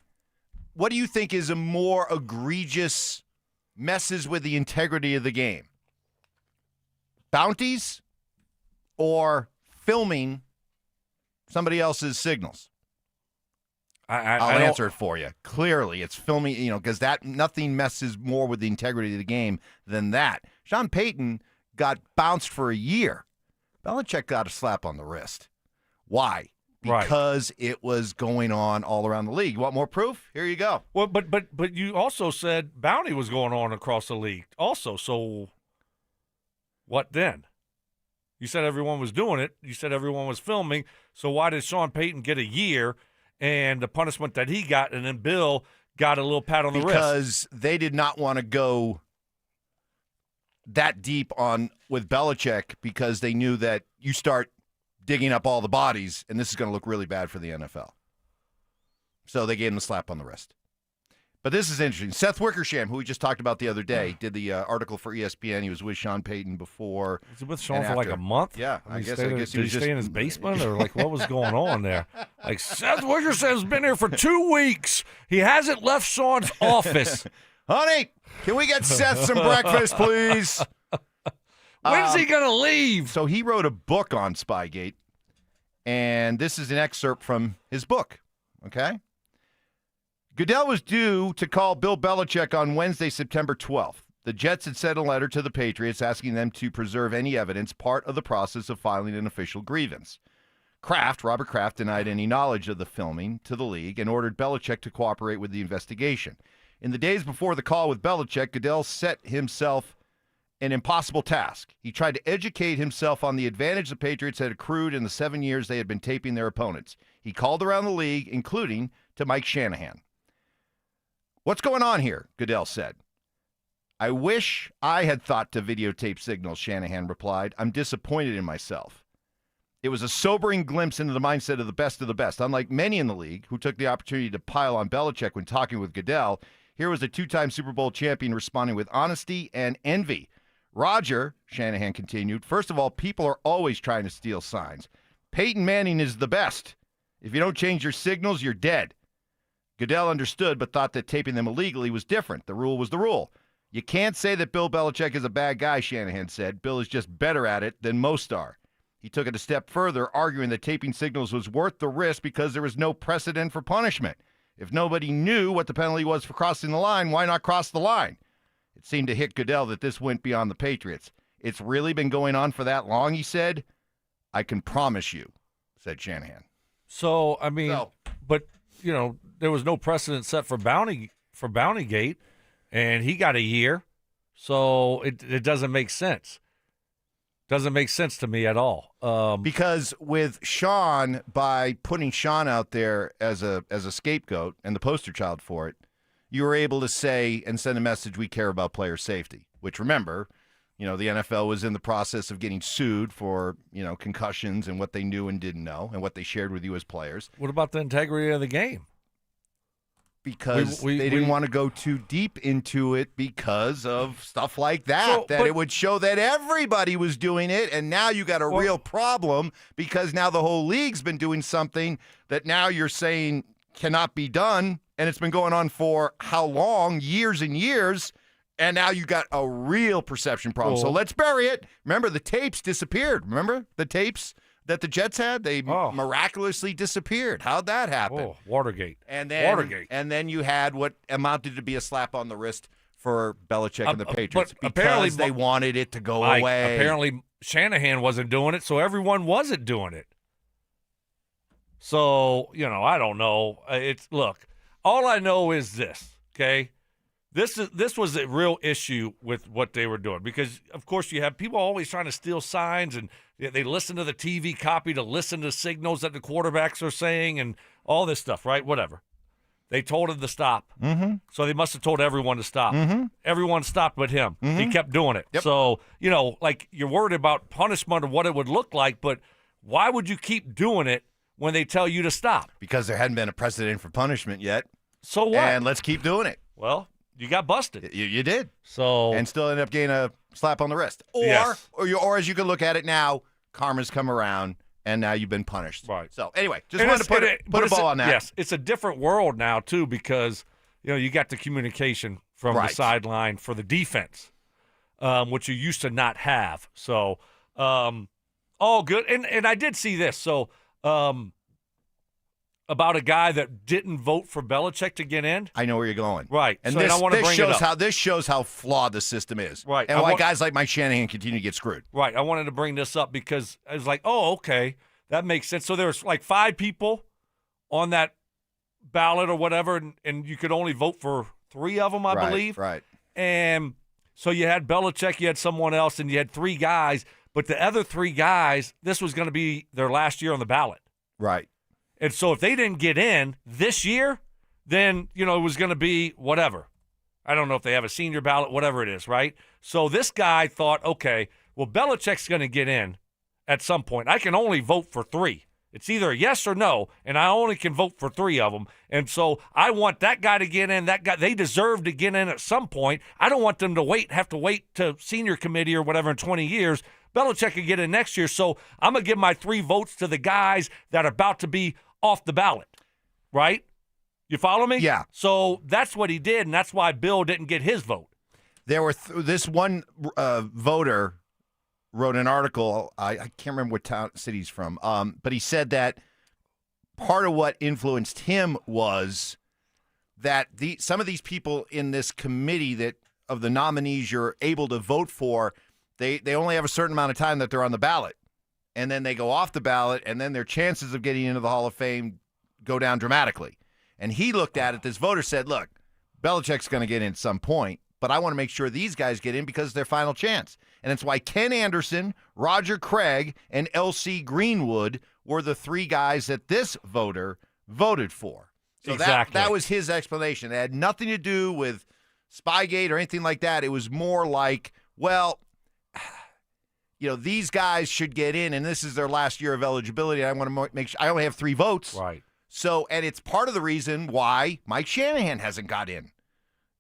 What do you think is a more egregious messes with the integrity of the game? Bounties or filming somebody else's signals? I'll answer it for you. Clearly, it's filming, because nothing messes more with the integrity of the game than that. Sean Payton got bounced for a year. Belichick got a slap on the wrist. Why? Because it was going on all around the league. You want more proof? Here you go. Well, but you also said bounty was going on across the league also. So what then? You said everyone was doing it. You said everyone was filming. So why did Sean Payton get a year and the punishment that he got, and then Bill got a little pat on the wrist? Because they did not want to go that deep with Belichick, because they knew that you start digging up all the bodies, and this is going to look really bad for the NFL. So they gave him a slap on the wrist. But this is interesting. Seth Wickersham, who we just talked about the other day, did the article for ESPN. He was with Sean Payton before. Was he with Sean for like a month? Yeah, I guess he did he was stay in his basement, or like what was going on there? Like, Seth Wickersham's been here for 2 weeks. He hasn't left Sean's office. Honey, can we get Seth some breakfast, please? When's he going to leave? So he wrote a book on Spygate, and this is an excerpt from his book, okay? Goodell was due to call Bill Belichick on Wednesday, September 12th. The Jets had sent a letter to the Patriots asking them to preserve any evidence, part of the process of filing an official grievance. Robert Kraft, denied any knowledge of the filming to the league and ordered Belichick to cooperate with the investigation. In the days before the call with Belichick, Goodell set himself an impossible task. He tried to educate himself on the advantage the Patriots had accrued in the 7 years they had been taping their opponents. He called around the league, including to Mike Shanahan. What's going on here? Goodell said. I wish I had thought to videotape signals, Shanahan replied. I'm disappointed in myself. It was a sobering glimpse into the mindset of the best. Unlike many in the league who took the opportunity to pile on Belichick when talking with Goodell, here was a 2-time Super Bowl champion responding with honesty and envy. Roger, Shanahan continued, first of all, people are always trying to steal signs. Peyton Manning is the best. If you don't change your signals, you're dead. Goodell understood but thought that taping them illegally was different. The rule was the rule. You can't say that Bill Belichick is a bad guy, Shanahan said. Bill is just better at it than most are. He took it a step further, arguing that taping signals was worth the risk because there was no precedent for punishment. If nobody knew what the penalty was for crossing the line, why not cross the line? It seemed to hit Goodell that this went beyond the Patriots. It's really been going on for that long, he said. I can promise you, said Shanahan. So, I mean, but, there was no precedent set for Bountygate, and he got a year, so it doesn't make sense. Doesn't make sense to me at all. Because with Sean, by putting Sean out there as a scapegoat and the poster child for it, you were able to say and send a message, we care about player safety, which, remember, the NFL was in the process of getting sued for, concussions and what they knew and didn't know and what they shared with you as players. What about the integrity of the game? Because they didn't want to go too deep into it because of stuff like that, it would show that everybody was doing it, and now you got a real problem because now the whole league's been doing something that now you're saying cannot be done, and it's been going on for how long? Years and years, and now you got a real perception problem. So let's bury it. Remember, the tapes disappeared. Remember the tapes that the Jets had? They miraculously disappeared. How'd that happen? Oh, Watergate. And then you had what amounted to be a slap on the wrist for Belichick and the Patriots because they wanted it to go away. Apparently, Shanahan wasn't doing it, so everyone wasn't doing it. So, I don't know. Look, all I know is this, okay? This was a real issue with what they were doing because, of course, you have people always trying to steal signs, and they listen to the TV copy to listen to signals that the quarterbacks are saying and all this stuff, right? Whatever. They told him to stop. Mm-hmm. So they must have told everyone to stop. Mm-hmm. Everyone stopped but him. Mm-hmm. He kept doing it. Yep. So, like you're worried about punishment or what it would look like, but why would you keep doing it when they tell you to stop? Because there hadn't been a precedent for punishment yet. So what? And let's keep doing it. Well, you got busted. You did. So and still end up getting a slap on the wrist. Or as you can look at it now, karma's come around, and now you've been punished. Right. So anyway, just wanted to put a ball on that. Yes, it's a different world now too because you got the communication from the sideline for the defense, which you used to not have. So all good. And I did see this. So about a guy that didn't vote for Belichick to get in. I know where you're going. Right. And so I want to bring it up. This shows how flawed the system is. Right. And why guys like Mike Shanahan continue to get screwed. Right. I wanted to bring this up because I was like, oh, okay, that makes sense. So there's like 5 people on that ballot or whatever, and you could only vote for 3 of them, I believe. Right. And so you had Belichick, you had someone else, and you had 3 guys. But the other 3 guys, this was going to be their last year on the ballot. Right. And so if they didn't get in this year, then, it was going to be whatever. I don't know if they have a senior ballot, whatever it is, right? So this guy thought, okay, well, Belichick's going to get in at some point. I can only vote for 3. It's either a yes or no, and I only can vote for 3 of them. And so I want that guy to get in. That guy, they deserve to get in at some point. I don't want them to have to wait to senior committee or whatever in 20 years. Belichick could get in next year. So I'm going to give my 3 votes to the guys that are about to be off the ballot, right? You follow me? Yeah. So that's what he did, and that's why Bill didn't get his vote. There were this one voter wrote an article. I can't remember what city he's from, but he said that part of what influenced him was that some of these people in this committee that of the nominees you're able to vote for, they only have a certain amount of time that they're on the ballot. And then they go off the ballot, and then their chances of getting into the Hall of Fame go down dramatically. And he looked at it, this voter said, look, Belichick's going to get in at some point, but I want to make sure these guys get in because it's their final chance. And it's why Ken Anderson, Roger Craig, and L.C. Greenwood were the 3 guys that this voter voted for. So exactly. that was his explanation. It had nothing to do with Spygate or anything like that. It was more like, well, these guys should get in, and this is their last year of eligibility. I want to make sure I only have 3 votes. Right. So, and it's part of the reason why Mike Shanahan hasn't got in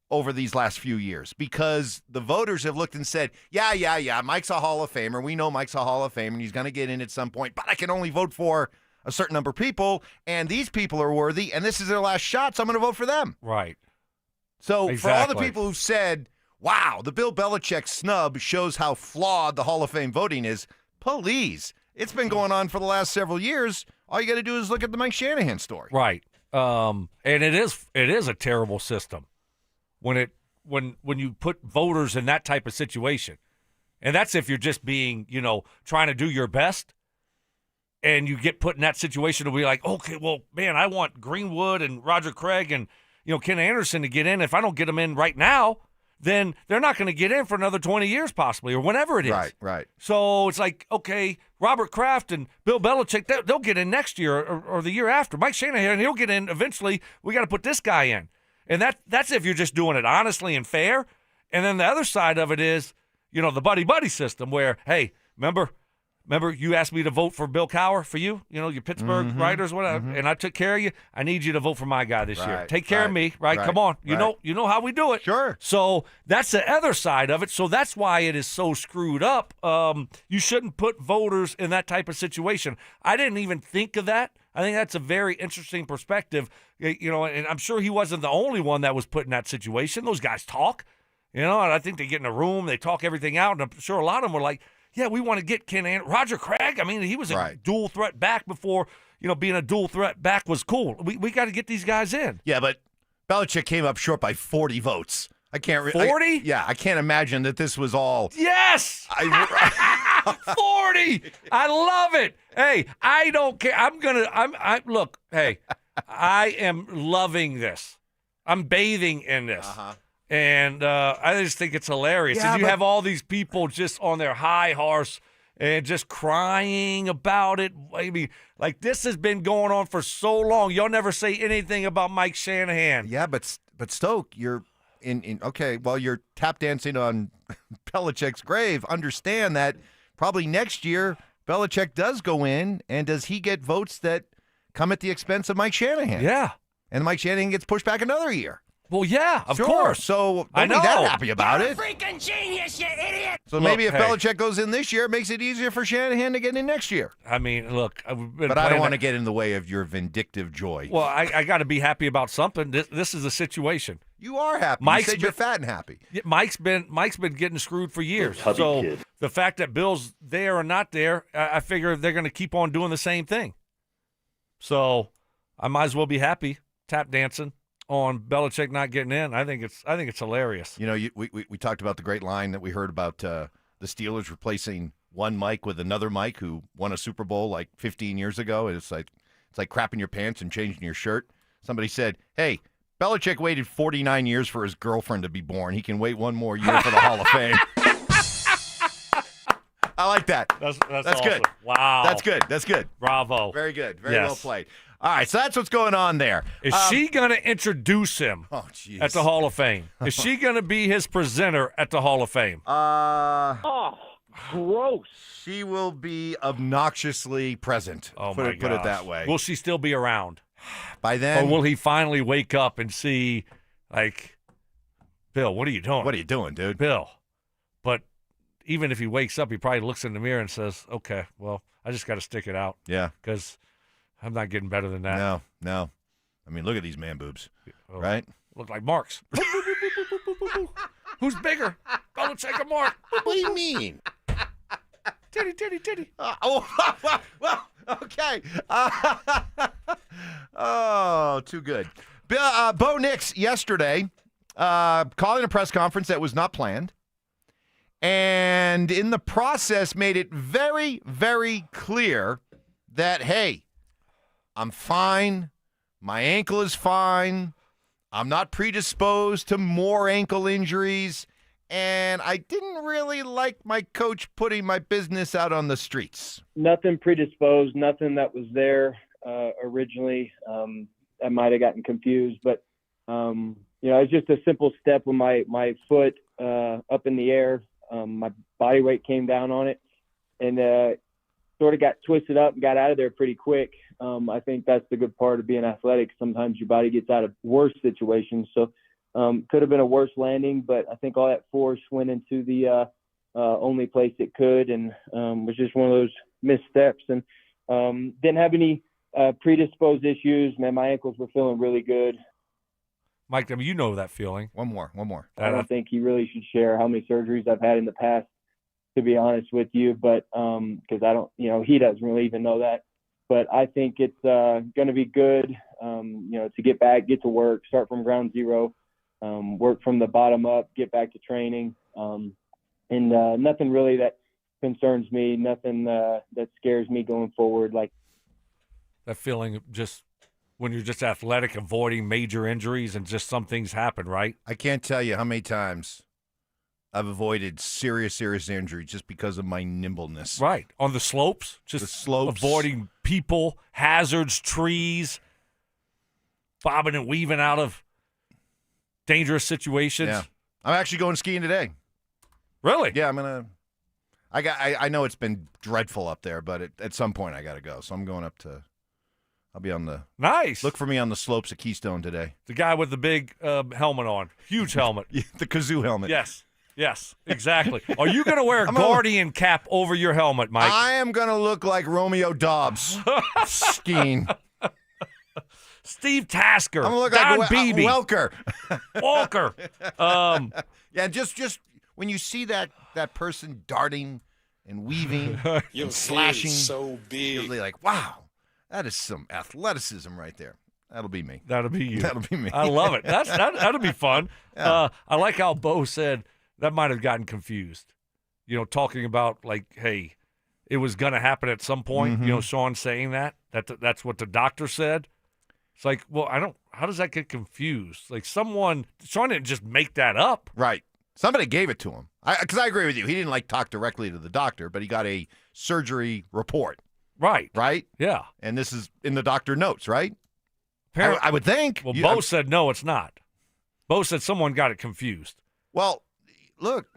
over these last few years, because the voters have looked and said, yeah, Mike's a Hall of Famer. We know Mike's a Hall of Famer, and he's going to get in at some point, but I can only vote for a certain number of people, and these people are worthy, and this is their last shot, so I'm going to vote for them. Right. So exactly. For all the people who said, wow, the Bill Belichick snub shows how flawed the Hall of Fame voting is, please. It's been going on for the last several years. All you got to do is look at the Mike Shanahan story. Right. And it is a terrible system when you put voters in that type of situation. And that's if you're just being, trying to do your best. And you get put in that situation to be like, okay, well, man, I want Greenwood and Roger Craig and, Ken Anderson to get in. If I don't get them in right now, then they're not going to get in for another 20 years possibly or whenever it is. Right. So it's like, okay, Robert Kraft and Bill Belichick, they'll get in next year or the year after. Mike Shanahan, he'll get in eventually. We got to put this guy in. And that's if you're just doing it honestly and fair. And then the other side of it is, the buddy-buddy system where, hey, remember you asked me to vote for Bill Cowher for you, your Pittsburgh writers, whatever, and I took care of you. I need you to vote for my guy this year. Take care of me, right? Come on. You know how we do it. Sure. So that's the other side of it. So that's why it is so screwed up. You shouldn't put voters in that type of situation. I didn't even think of that. I think that's a very interesting perspective, and I'm sure he wasn't the only one that was put in that situation. Those guys talk, and I think they get in a room, they talk everything out, and I'm sure a lot of them were like, yeah, we want to get Roger Craig. I mean, he was a dual threat back before, being a dual threat back was cool. We got to get these guys in. Yeah, but Belichick came up short by 40 votes. I can't 40? I can't imagine that this was all. Yes! 40! I love it. Hey, I don't care. Look, hey, I am loving this. I'm bathing in this. And I just think it's hilarious. Yeah, and you have all these people just on their high horse, and just crying about it. I mean, like, this has been going on for so long. Y'all never say anything about Mike Shanahan. Yeah, but Stoke, you're okay, well, you're tap dancing on Belichick's grave. Understand that probably next year Belichick does go in, and does he get votes that come at the expense of Mike Shanahan? Yeah. And Mike Shanahan gets pushed back another year. Well, yeah, of Sure. course. So I don't be know. that happy about it. Freaking genius, you idiot! So Look, maybe if hey. Belichick goes in this year, it makes it easier for Shanahan to get in next year. I mean, look, I've been But I don't playing want to that- get in the way of your vindictive joy. Well, I got to be happy about something. This is a situation. You are happy. Mike's you said you're fat and happy. Yeah, Mike's been getting screwed for years. Tubby So kid. the fact that Bill's there or not there, I figure they're going to keep on doing the same thing. So I might as well be happy tap dancing on Belichick not getting in. I think it's hilarious. You know, we talked about the great line that we heard about the Steelers replacing one Mike with another Mike who won a Super Bowl like 15 years ago. It's like crapping your pants and changing your shirt. Somebody said, "Hey, Belichick waited 49 years for his girlfriend to be born. He can wait one more year for the Hall of Fame." I like that. That's good. awesome. Wow. That's good. That's good. Bravo. Very good. Very Yes. well played. All right, so that's what's going on there. Is she going to introduce him at the Hall of Fame? Is she going to be his presenter at the Hall of Fame? Gross. She will be obnoxiously present. Oh, put my it that gosh. way. Will she still be around? By then, Or will he finally wake up and see, like, Bill, what are you doing? What are you doing, dude? Bill. But even if he wakes up, he probably looks in the mirror and says, okay, well, I just got to stick it out. Yeah. Because I'm not getting better than that. No. I mean, look at these man boobs, Oh, right? Look like Mark's. Who's bigger? Belichick or Mark? What do you mean? Titty. Well, okay. Oh, too good. Bo Nix yesterday calling a press conference that was not planned, and in the process made it very, very clear that, hey, I'm fine. My ankle is fine. I'm not predisposed to more ankle injuries. And I didn't really like my coach putting my business out on the streets. Nothing predisposed, nothing that was there originally. I might have gotten confused, but it's just a simple step with my foot up in the air. My body weight came down on it, and sort of got twisted up and got out of there pretty quick. I think that's the good part of being athletic. Sometimes your body gets out of worse situations. So could have been a worse landing, but I think all that force went into the only place it could, and was just one of those missteps. And didn't have any predisposed issues. Man, my ankles were feeling really good. Mike, I mean, you know that feeling. One more. I don't think he really should share how many surgeries I've had in the past, to be honest with you, but because I don't, he doesn't really even know that. But I think it's going to be good, to get back, get to work, start from ground zero, work from the bottom up, get back to training, and nothing really that concerns me, nothing that scares me going forward. Like that feeling of just when you're just athletic, avoiding major injuries, and just some things happen, right? I can't tell you how many times I've avoided serious injury just because of my nimbleness. Right. On the slopes, just avoiding people, hazards, trees, bobbing and weaving out of dangerous situations. Yeah. I'm actually going skiing today. Really? Yeah, I'm gonna. I know it's been dreadful up there, but at some point I got to go. So I'm going up to. I'll be on the. Nice. Look for me on the slopes of Keystone today. The guy with the big helmet on, huge helmet. The kazoo helmet. Yes, exactly. Are you going to wear a Guardian cap over your helmet, Mike? I am going to look like Romeo Dobbs skiing. Steve Tasker. I'm going to look Don like Beebe. Walker. Yeah, just when you see that person darting and weaving and slashing, so big. you're like, wow, that is some athleticism right there. That'll be me. That'll be you. That'll be me. I love it. That'll be fun. Yeah. I like how Bo said that might have gotten confused. Talking about like, hey, it was going to happen at some point. Mm-hmm. Sean saying that's what the doctor said. It's like, well, how does that get confused? Like Sean didn't just make that up. Right. Somebody gave it to him. Because I agree with you. He didn't talk directly to the doctor, but he got a surgery report. Right. Right? Yeah. And this is in the doctor notes, right? I would think. Well, Bo said no, it's not. Bo said someone got it confused. Well, look,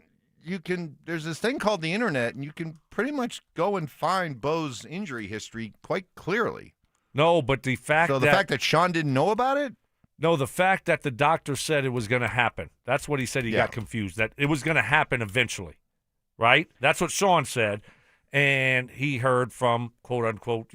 there's this thing called the internet, and you can pretty much go and find Bo's injury history quite clearly. No, but the fact that Sean didn't know about it? No, the fact that the doctor said it was going to happen. That's what he said. He got confused, that it was going to happen eventually, right? That's what Sean said. And he heard from, quote unquote,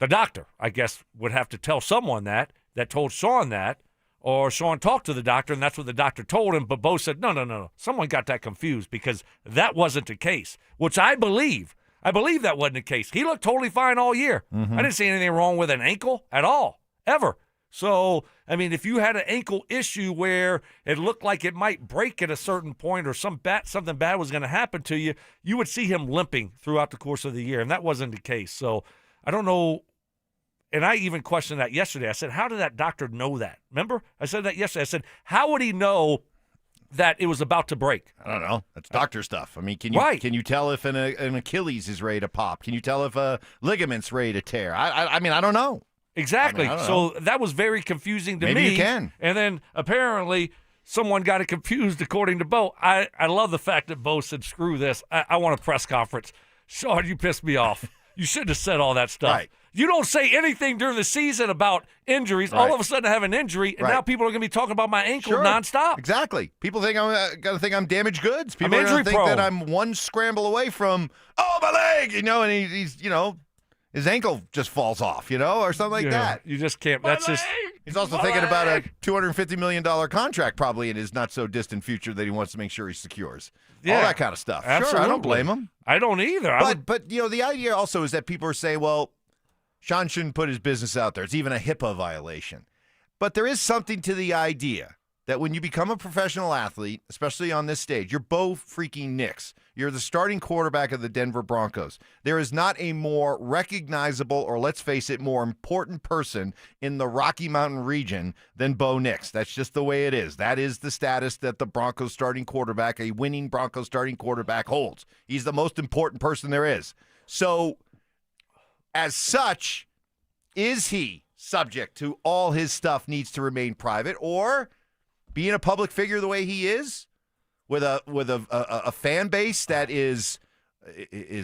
the doctor, I guess, would have to tell someone that told Sean that, or Sean talked to the doctor, and that's what the doctor told him. But Bo said, no. Someone got that confused because that wasn't the case, which I believe. I believe that wasn't the case. He looked totally fine all year. Mm-hmm. I didn't see anything wrong with an ankle at all, ever. So, I mean, if you had an ankle issue where it looked like it might break at a certain point or something bad was going to happen to you, you would see him limping throughout the course of the year, and that wasn't the case. So I don't know. And I even questioned that yesterday. I said, how did that doctor know that? Remember? I said that yesterday. I said, how would he know that it was about to break? I don't know. That's doctor stuff. I mean, can you tell if an Achilles is ready to pop? Can you tell if a ligament's ready to tear? I mean, I don't know. Exactly. I don't so know. that was very confusing to me. Maybe you can. And then apparently someone got it confused, according to Bo. I love the fact that Bo said, screw this. I want a press conference. Sean, you pissed me off. You shouldn't have said all that stuff. Right. You don't say anything during the season about injuries. Right. All of a sudden I have an injury, and now people are going to be talking about my ankle nonstop. Exactly. People think I'm going to think I'm damaged goods. People I'm are going to think injury that prone. I'm one scramble away from, my leg, and he's his ankle just falls off, or something like that. You just can't. He's also thinking about a $250 million contract probably in his not-so-distant future that he wants to make sure he secures. Yeah. All that kind of stuff. Absolutely. Sure, I don't blame him. I don't either. But the idea also is that people are saying, well, Sean shouldn't put his business out there. It's even a HIPAA violation. But there is something to the idea that when you become a professional athlete, especially on this stage, you're Bo freaking Nix. You're the starting quarterback of the Denver Broncos. There is not a more recognizable, or let's face it, more important person in the Rocky Mountain region than Bo Nix. That's just the way it is. That is the status that the Broncos starting quarterback, a winning Broncos starting quarterback, holds. He's the most important person there is. So, as such, is he subject to all his stuff needs to remain private, or being a public figure the way he is, with a fan base that is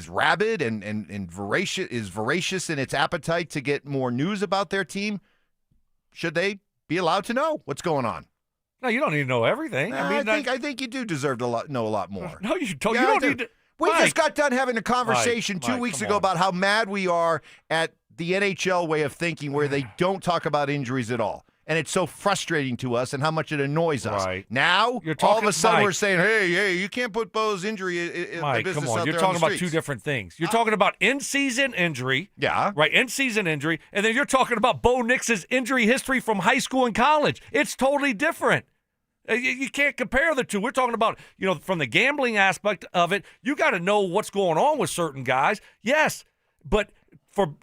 rabid and voracious in its appetite to get more news about their team, should they be allowed to know what's going on? No, you don't need to know everything. I think you do deserve to know a lot more. No, you don't. Yeah, You don't need to. We Mike, just got done having a conversation Mike, 2 weeks come ago on. about how mad we are at the NHL way of thinking, where they don't talk about injuries at all. And it's so frustrating to us, and how much it annoys us. Right. Now, You're all of talking- a sudden, Mike. we're saying, hey, you can't put Bo's injury Mike, business come on. out You're there talking on the about two streets. different things. You're talking about in-season injury. Yeah. Right, in-season injury. And then you're talking about Bo Nix's injury history from high school and college. It's totally different. You can't compare the two. We're talking about, from the gambling aspect of it, you got to know what's going on with certain guys. Yes, but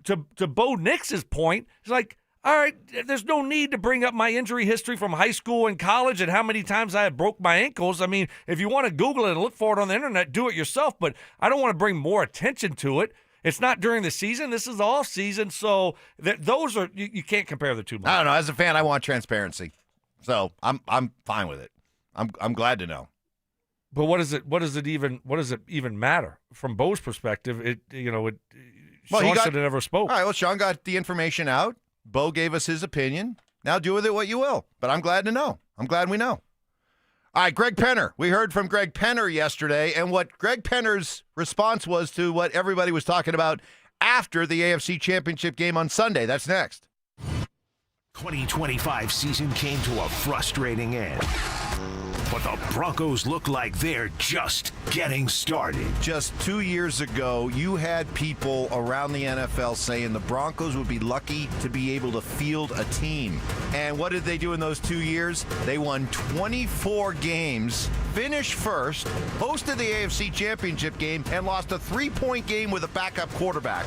to Bo Nix's point, it's like, all right, there's no need to bring up my injury history from high school and college and how many times I had broke my ankles. I mean, if you want to Google it and look for it on the internet, do it yourself. But I don't want to bring more attention to it. It's not during the season. This is off season. So those are you can't compare the two. I don't know. As a fan, I want transparency. So I'm fine with it. I'm glad to know. But what does it even matter from Bo's perspective? Sean should have never spoke. All right. Well, Sean got the information out. Bo gave us his opinion. Now do with it what you will. But I'm glad to know. I'm glad we know. All right, Greg Penner. We heard from Greg Penner yesterday, and what Greg Penner's response was to what everybody was talking about after the AFC Championship game on Sunday. That's next. 2025 season came to a frustrating end. But the Broncos look like they're just getting started. Just 2 years ago, you had people around the NFL saying the Broncos would be lucky to be able to field a team. And what did they do in those 2 years? They won 24 games, finished first, hosted the AFC Championship game, and lost a 3-point game with a backup quarterback.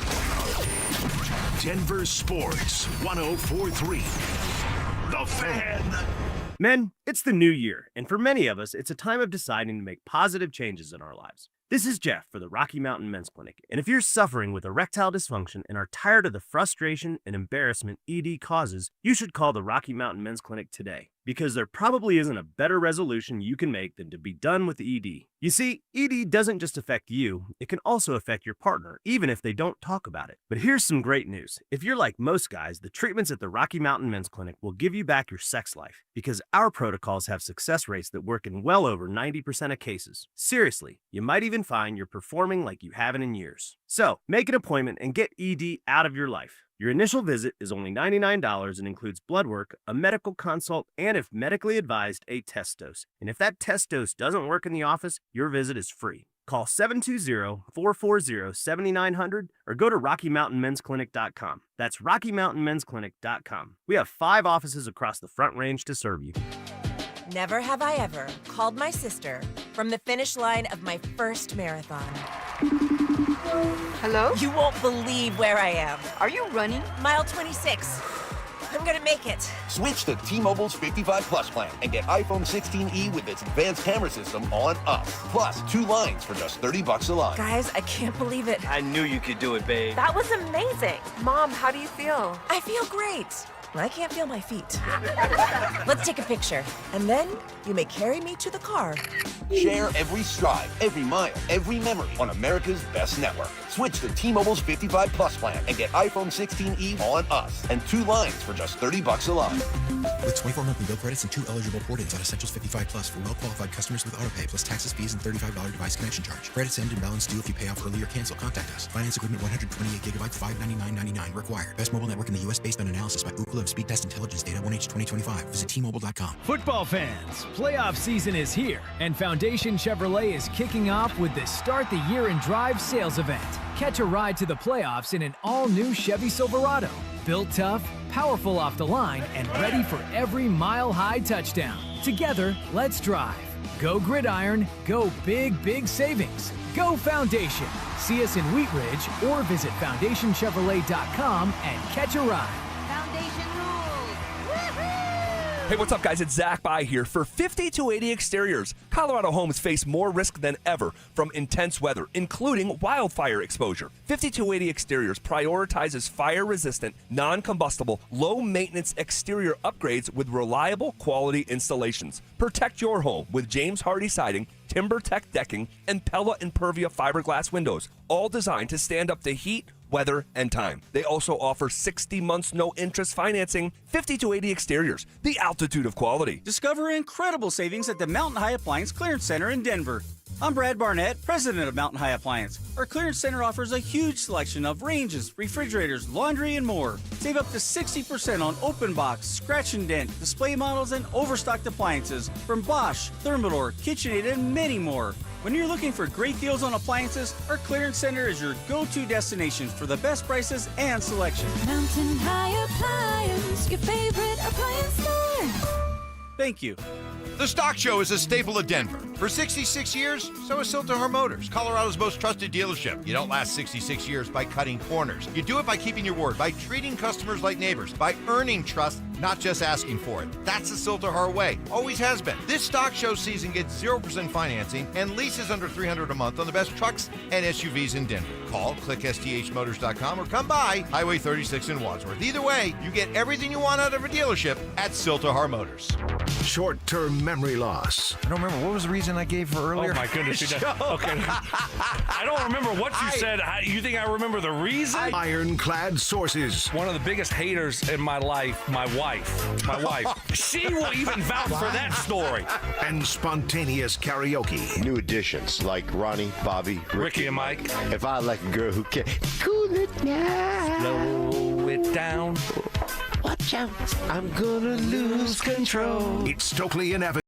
Denver Sports 104.3. The Fan. Men, it's the new year, and for many of us, it's a time of deciding to make positive changes in our lives. This is Jeff for the Rocky Mountain Men's Clinic, and if you're suffering with erectile dysfunction and are tired of the frustration and embarrassment ED causes, you should call the Rocky Mountain Men's Clinic today, because there probably isn't a better resolution you can make than to be done with ED. You see, ED doesn't just affect you, it can also affect your partner, even if they don't talk about it. But here's some great news. If you're like most guys, the treatments at the Rocky Mountain Men's Clinic will give you back your sex life, because our protocols have success rates that work in well over 90% of cases. Seriously, you might even find you're performing like you haven't in years. So, make an appointment and get ED out of your life. Your initial visit is only $99 and includes blood work, a medical consult, and if medically advised, a test dose. And if that test dose doesn't work in the office, your visit is free. Call 720-440-7900 or go to RockyMountainMen'sClinic.com. That's RockyMountainMen'sClinic.com. We have 5 offices across the Front Range to serve you. Never have I ever called my sister from the finish line of my first marathon. Hello? You won't believe where I am. Are you running? Mile 26. I'm gonna make it. Switch to T-Mobile's 55 Plus plan and get iPhone 16e with its advanced camera system on us. Plus, 2 lines for just $30 a line. Guys, I can't believe it. I knew you could do it, babe. That was amazing. Mom, how do you feel? I feel great. I can't feel my feet. Let's take a picture, and then you may carry me to the car. Share every stride, every mile, every memory on America's best network. Switch to T-Mobile's 55 Plus plan and get iPhone 16e on us and 2 lines for just $30 a line. With 24 monthly bill credits and 2 eligible port-ins on Essentials 55 Plus for well-qualified customers with autopay plus taxes, fees, and $35 device connection charge. Credits end and balance due if you pay off early or cancel. Contact us. Finance agreement 128 gigabytes, $599.99 required. Best mobile network in the U.S. based on analysis by Ookla of Speed Test Intelligence data 1H 2025. Visit T-Mobile.com. Football fans, playoff season is here, and Foundation Chevrolet is kicking off with the Start the Year in Drive sales event. Catch a ride to the playoffs in an all-new Chevy Silverado. Built tough, powerful off the line, and ready for every mile-high touchdown. Together, let's drive. Go Gridiron, go big, big savings. Go Foundation. See us in Wheat Ridge or visit FoundationChevrolet.com and catch a ride. Hey, what's up, guys? It's Zach By here for 50-80 Exteriors. Colorado homes face more risk than ever from intense weather, including wildfire exposure. 50-80 Exteriors prioritizes fire-resistant, non-combustible, low-maintenance exterior upgrades with reliable quality installations. Protect your home with James Hardy siding, TimberTech decking, and Pella Impervia fiberglass windows, all designed to stand up to heat, weather, and time. They also offer 60 months no-interest financing. 50-80 Exteriors, the altitude of quality. Discover incredible savings at the Mountain High Appliance Clearance Center in Denver. I'm Brad Barnett, president of Mountain High Appliance. Our clearance center offers a huge selection of ranges, refrigerators, laundry, and more. Save up to 60% on open box, scratch and dent, display models, and overstocked appliances from Bosch, Thermador, KitchenAid, and many more. When you're looking for great deals on appliances, our clearance center is your go-to destination for the best prices and selection. Mountain High Appliance, your favorite appliance store. Thank you. The Stock Show is a staple of Denver. For 66 years, so is Siltahar Motors, Colorado's most trusted dealership. You don't last 66 years by cutting corners. You do it by keeping your word, by treating customers like neighbors, by earning trust, not just asking for it. That's the Siltahar way. Always has been. This Stock Show season gets 0% financing and leases under $300 a month on the best trucks and SUVs in Denver. Call, click STHmotors.com, or come by Highway 36 in Wadsworth. Either way, you get everything you want out of a dealership at Siltahar Motors. Short-term memory loss. I don't remember. What was the reason I gave for earlier? Oh, my goodness. Okay. I don't remember what you said. You think I remember the reason? Ironclad sources. One of the biggest haters in my life, my wife. She will even vouch for that story. And spontaneous karaoke. New additions like Ronnie, Bobby, Ricky and Mike. If I like a girl who can cool it down. Slow it down. Watch out, I'm gonna lose control. It's Stokley and Evans.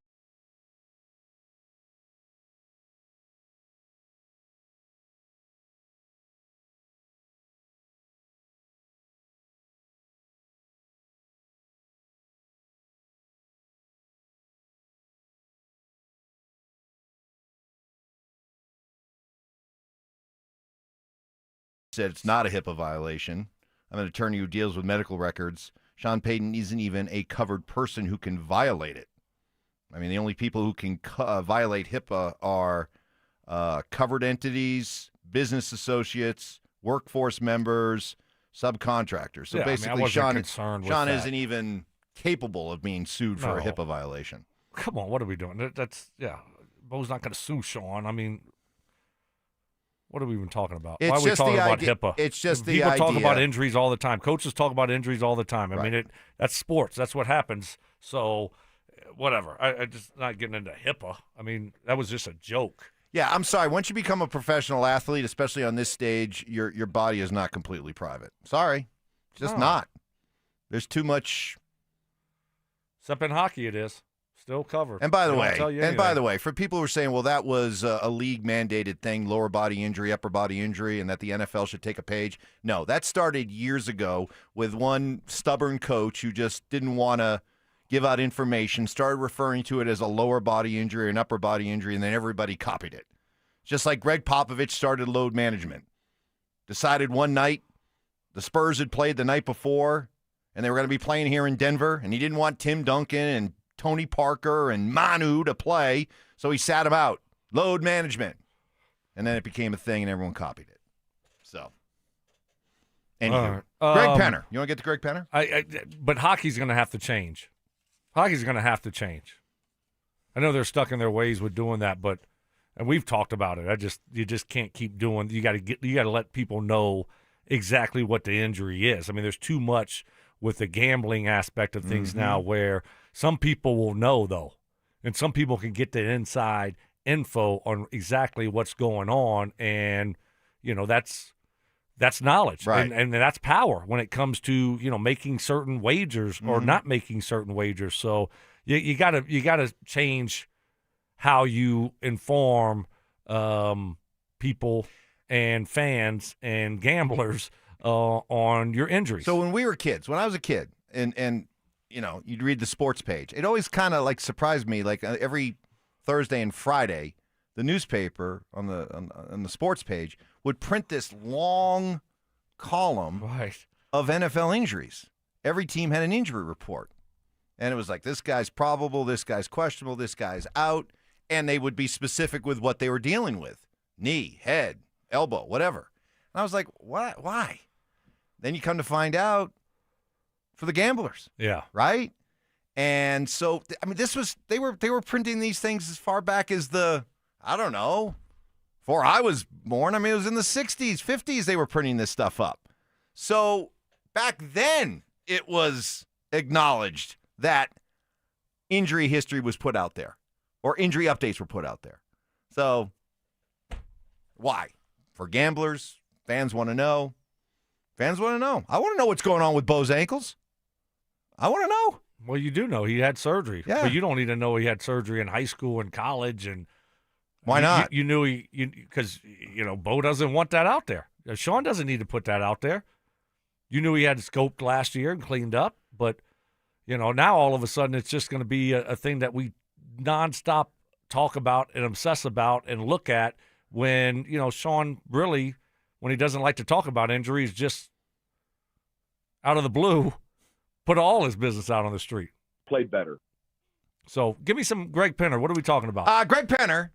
Said it's not a HIPAA violation. I'm an attorney who deals with medical records. Sean Payton isn't even a covered person who can violate it. I mean, the only people who can violate HIPAA are covered entities, business associates, workforce members, subcontractors. So basically, Sean isn't even capable of being sued for a HIPAA violation. Come on, what are we doing? Bo's not going to sue Sean. I mean, what are we even talking about? Why are we talking about HIPAA? It's just People talk about injuries all the time. Coaches talk about injuries all the time. I mean, that's sports. That's what happens. So, whatever. I just not getting into HIPAA. I mean, that was just a joke. Yeah, I'm sorry. Once you become a professional athlete, especially on this stage, your body is not completely private. Sorry. It's just not. There's too much. Except in hockey, it is. Still covered. And by the way, for people who are saying, well, that was a league-mandated thing, lower body injury, upper body injury, and that the NFL should take a page. No, that started years ago with one stubborn coach who just didn't want to give out information, started referring to it as a lower body injury, an upper body injury, and then everybody copied it. Just like Greg Popovich started load management. Decided one night the Spurs had played the night before, and they were going to be playing here in Denver, and he didn't want Tim Duncan and Tony Parker and Manu to play, so he sat him out. Load management. And then it became a thing, and everyone copied it. So, anyway. Greg Penner. You want to get to Greg Penner? But hockey's going to have to change. Hockey's going to have to change. I know they're stuck in their ways with doing that, and we've talked about it. You just can't keep doing. You got to let people know exactly what the injury is. I mean, there's too much with the gambling aspect of things now where some people will know, though, and some people can get the inside info on exactly what's going on, and, that's knowledge, right. and that's power when it comes to, making certain wagers or not making certain wagers. So you gotta change how you inform people and fans and gamblers on your injuries. So when I was a kid, and you'd read the sports page, it always kind of like surprised me. Like every Thursday and Friday, the newspaper on the sports page would print this long column of NFL injuries. Every team had an injury report, and it was like, this guy's probable, this guy's questionable, this guy's out, and they would be specific with what they were dealing with: knee, head, elbow, whatever. And I was like, what? Why? Then you come to find out, for the gamblers. Yeah. Right? And so, I mean, they were printing these things as far back as before I was born. I mean, it was in the 60s, 50s they were printing this stuff up. So back then it was acknowledged that injury history was put out there, or injury updates were put out there. So why? For gamblers, fans want to know. Fans want to know. I want to know what's going on with Bo's ankles. I want to know. Well, you do know he had surgery. Yeah. But you don't need to know he had surgery in high school and college. And why not? You knew because Bo doesn't want that out there. Sean doesn't need to put that out there. You knew he had scoped last year and cleaned up. But, now all of a sudden it's just going to be a thing that we nonstop talk about and obsess about and look at when, Sean really, when he doesn't like to talk about injuries, just out of the blue, put all his business out on the street. Played better. So give me some Greg Penner. What are we talking about? Greg Penner,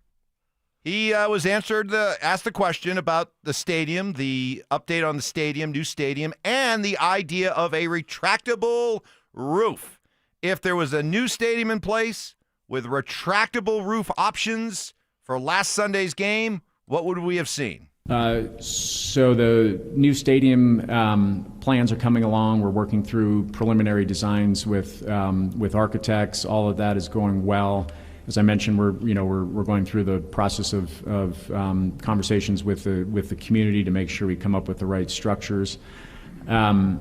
he was asked the question about the stadium, the update on the stadium, new stadium, and the idea of a retractable roof. If there was a new stadium in place with retractable roof options for last Sunday's game, what would we have seen? So the new stadium plans are coming along. We're working through preliminary designs with architects. All of that is going well. As I mentioned, we're going through the process of conversations with the community to make sure we come up with the right structures. We're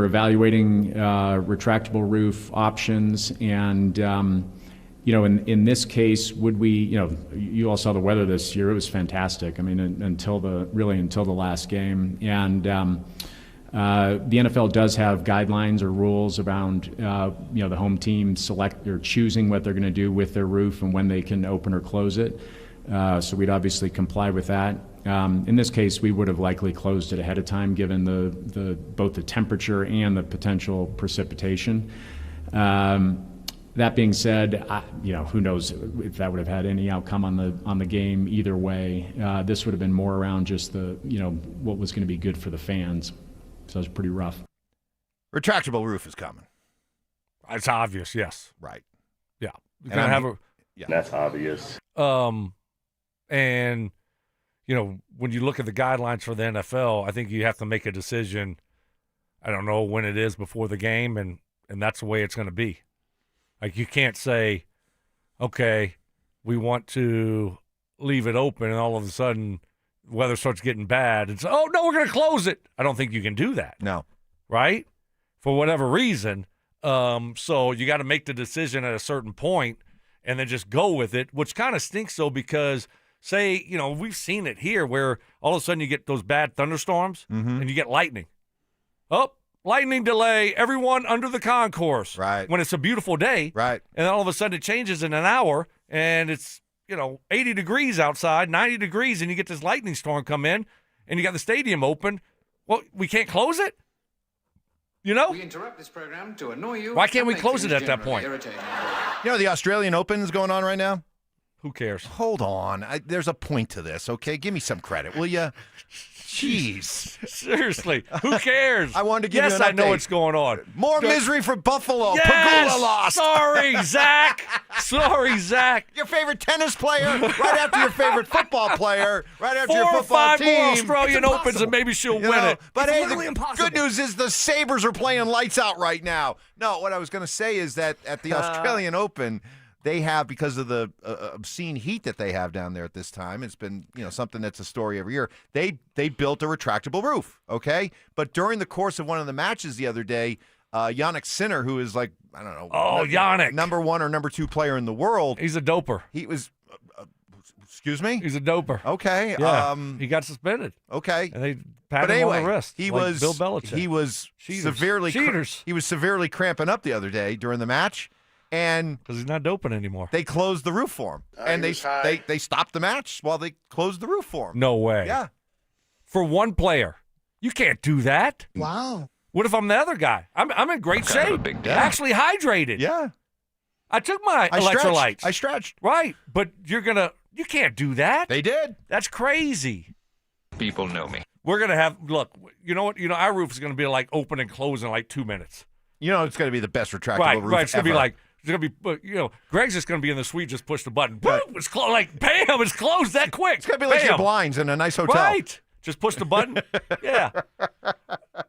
evaluating retractable roof options, and in this case, would we, you all saw the weather this year. It was fantastic. I mean, until the last game. And the NFL does have guidelines or rules around, the home team choosing what they're going to do with their roof and when they can open or close it. So we'd obviously comply with that. In this case, we would have likely closed it ahead of time, given both the temperature and the potential precipitation. That being said, who knows if that would have had any outcome on the game either way. This would have been more around just what was going to be good for the fans. So it was pretty rough. Retractable roof is coming. It's obvious, yes. Right. Yeah. You're going to have That's obvious. And, when you look at the guidelines for the NFL, I think you have to make a decision. I don't know when it is before the game, and that's the way it's going to be. Like, you can't say, okay, we want to leave it open, and all of a sudden weather starts getting bad. And so, no, we're going to close it. I don't think you can do that. No. Right? For whatever reason. So you got to make the decision at a certain point and then just go with it, which kind of stinks, though, because, say, we've seen it here where all of a sudden you get those bad thunderstorms and you get lightning. Oh, lightning delay, everyone under the concourse. Right. When it's a beautiful day. Right. And then all of a sudden it changes in an hour and it's, 80 degrees outside, 90 degrees, and you get this lightning storm come in and you got the stadium open. Well, we can't close it? We interrupt this program to annoy you. Why can't we close it at that point? Irritating. The Australian Open is going on right now? Who cares? Hold on. There's a point to this, okay? Give me some credit, will you? Jeez. Seriously. Who cares? I wanted to give you an Yes, I know update. what's going on. More misery for Buffalo. Yes! Pagula lost. Sorry, Zach. Your favorite tennis player, right after your favorite football player, right after your 4 or football 5 team. more Australian Opens and maybe she'll win it. But It's hey, literally the impossible. good news is the Sabres are playing lights out right now. No, what I was going to say is that at the Australian Open, they have, because of the obscene heat that they have down there at this time, it's been something that's a story every year. They built a retractable roof, okay? But during the course of one of the matches the other day, Yannick Sinner, who is Yannick, number 1 or number 2 player in the world. He's a doper. He was. Excuse me? He's a doper. Okay. Yeah. He got suspended. Okay. And they patted him on the wrist. He like was Bill Belichick. He was severely cramping up the other day during the match. And because he's not doping anymore, they closed the roof for him, and they stopped the match while they closed the roof for him. No way. Yeah, for one player, you can't do that. Wow. What if I'm the other guy? I'm in great shape. Actually hydrated. Yeah. I took my electrolytes. I stretched. Right, but you can't do that. They did. That's crazy. People know me. We're gonna have you know what? Our roof is gonna be like open and close in like 2 minutes. It's gonna be the best retractable roof It's gonna ever. be like. It's gonna be, Greg's just gonna be in the suite. Just push the button. Boom! It's like, bam! It's closed that quick. It's gonna be like your blinds in a nice hotel. Right. Just push the button. Yeah.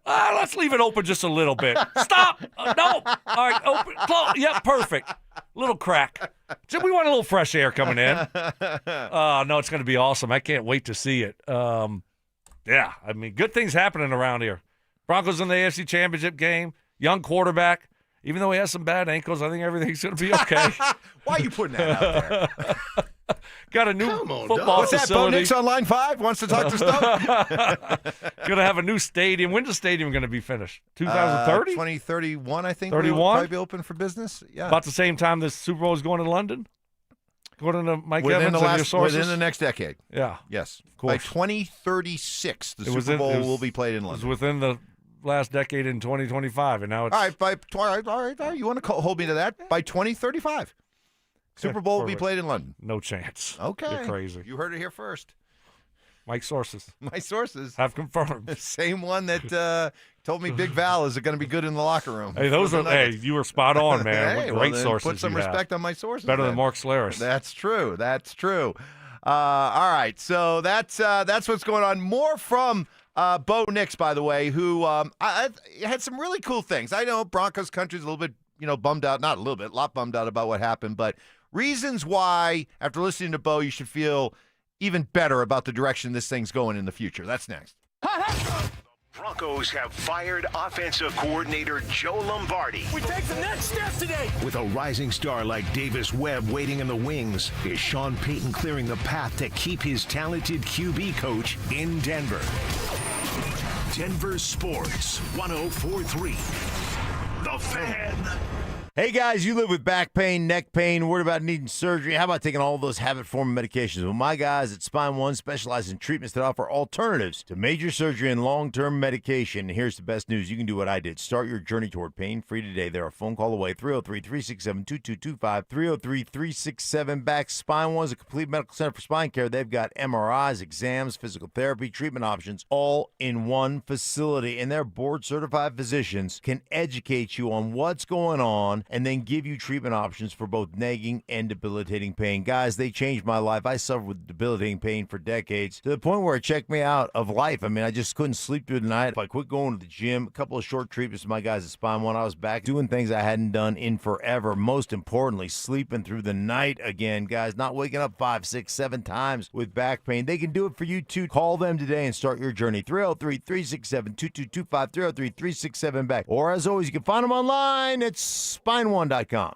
Let's leave it open just a little bit. Stop. No. All right. Open. Close. Yep. Perfect. Little crack. So we want a little fresh air coming in. No, it's gonna be awesome. I can't wait to see it. Yeah. I mean, good things happening around here. Broncos in the AFC Championship game. Young quarterback. Even though he has some bad ankles, I think everything's going to be okay. Why are you putting that out there? Got a new football What's facility. that? Bo Nix on line 5 wants to talk to Stoke. Going to have a new stadium. When's the stadium going to be finished? 2030? 2031, I think. 31? Will probably be open for business. Yeah. About the same time the Super Bowl is going to London? According to Mike Evans and your sources? Within the next decade. Yeah. Yes. Of course. By 2036, the Super Bowl will be played in London. It was within the last decade in 2025, and now it's... All right. You want to hold me to that? By 2035. Super Bowl will be played in London. No chance. Okay. You're crazy. You heard it here first. Mike sources. My sources. Have confirmed. The same one that told me Big Val is going to be good in the locker room. Hey, you were spot on, man. Hey, Great then sources. Put some respect on my sources. Better than Mark Schlereth. That's true. All right. So that's what's going on. More from Bo Nix, by the way, who I had some really cool things. I know Broncos country's a little bit, bummed out. Not a little bit, a lot bummed out about what happened. But reasons why, after listening to Bo, you should feel even better about the direction this thing's going in the future. That's next. Broncos have fired offensive coordinator Joe Lombardi. We take the next step today. With a rising star like Davis Webb waiting in the wings, is Sean Payton clearing the path to keep his talented QB coach in Denver? Denver Sports 104.3. The Fan. Hey, guys, you live with back pain, neck pain, worried about needing surgery. How about taking all those habit-forming medications? Well, my guys at Spine One specialize in treatments that offer alternatives to major surgery and long-term medication. And here's the best news. You can do what I did. Start your journey toward pain-free today. They're a phone call away, 303-367-2225, 303-367-BACK. Spine One is a complete medical center for spine care. They've got MRIs, exams, physical therapy, treatment options, all in one facility. And their board-certified physicians can educate you on what's going on and then give you treatment options for both nagging and debilitating pain. Guys, they changed my life. I suffered with debilitating pain for decades to the point where it checked me out of life. I mean, I just couldn't sleep through the night. I quit going to the gym, a couple of short treatments with my guys at Spine One. I was back doing things I hadn't done in forever. Most importantly, sleeping through the night again, guys, not waking up 5, 6, 7 times with back pain. They can do it for you too. Call them today and start your journey. 303-367-2225, 303-367-BACK. Or as always, you can find them online at SpineOne.com.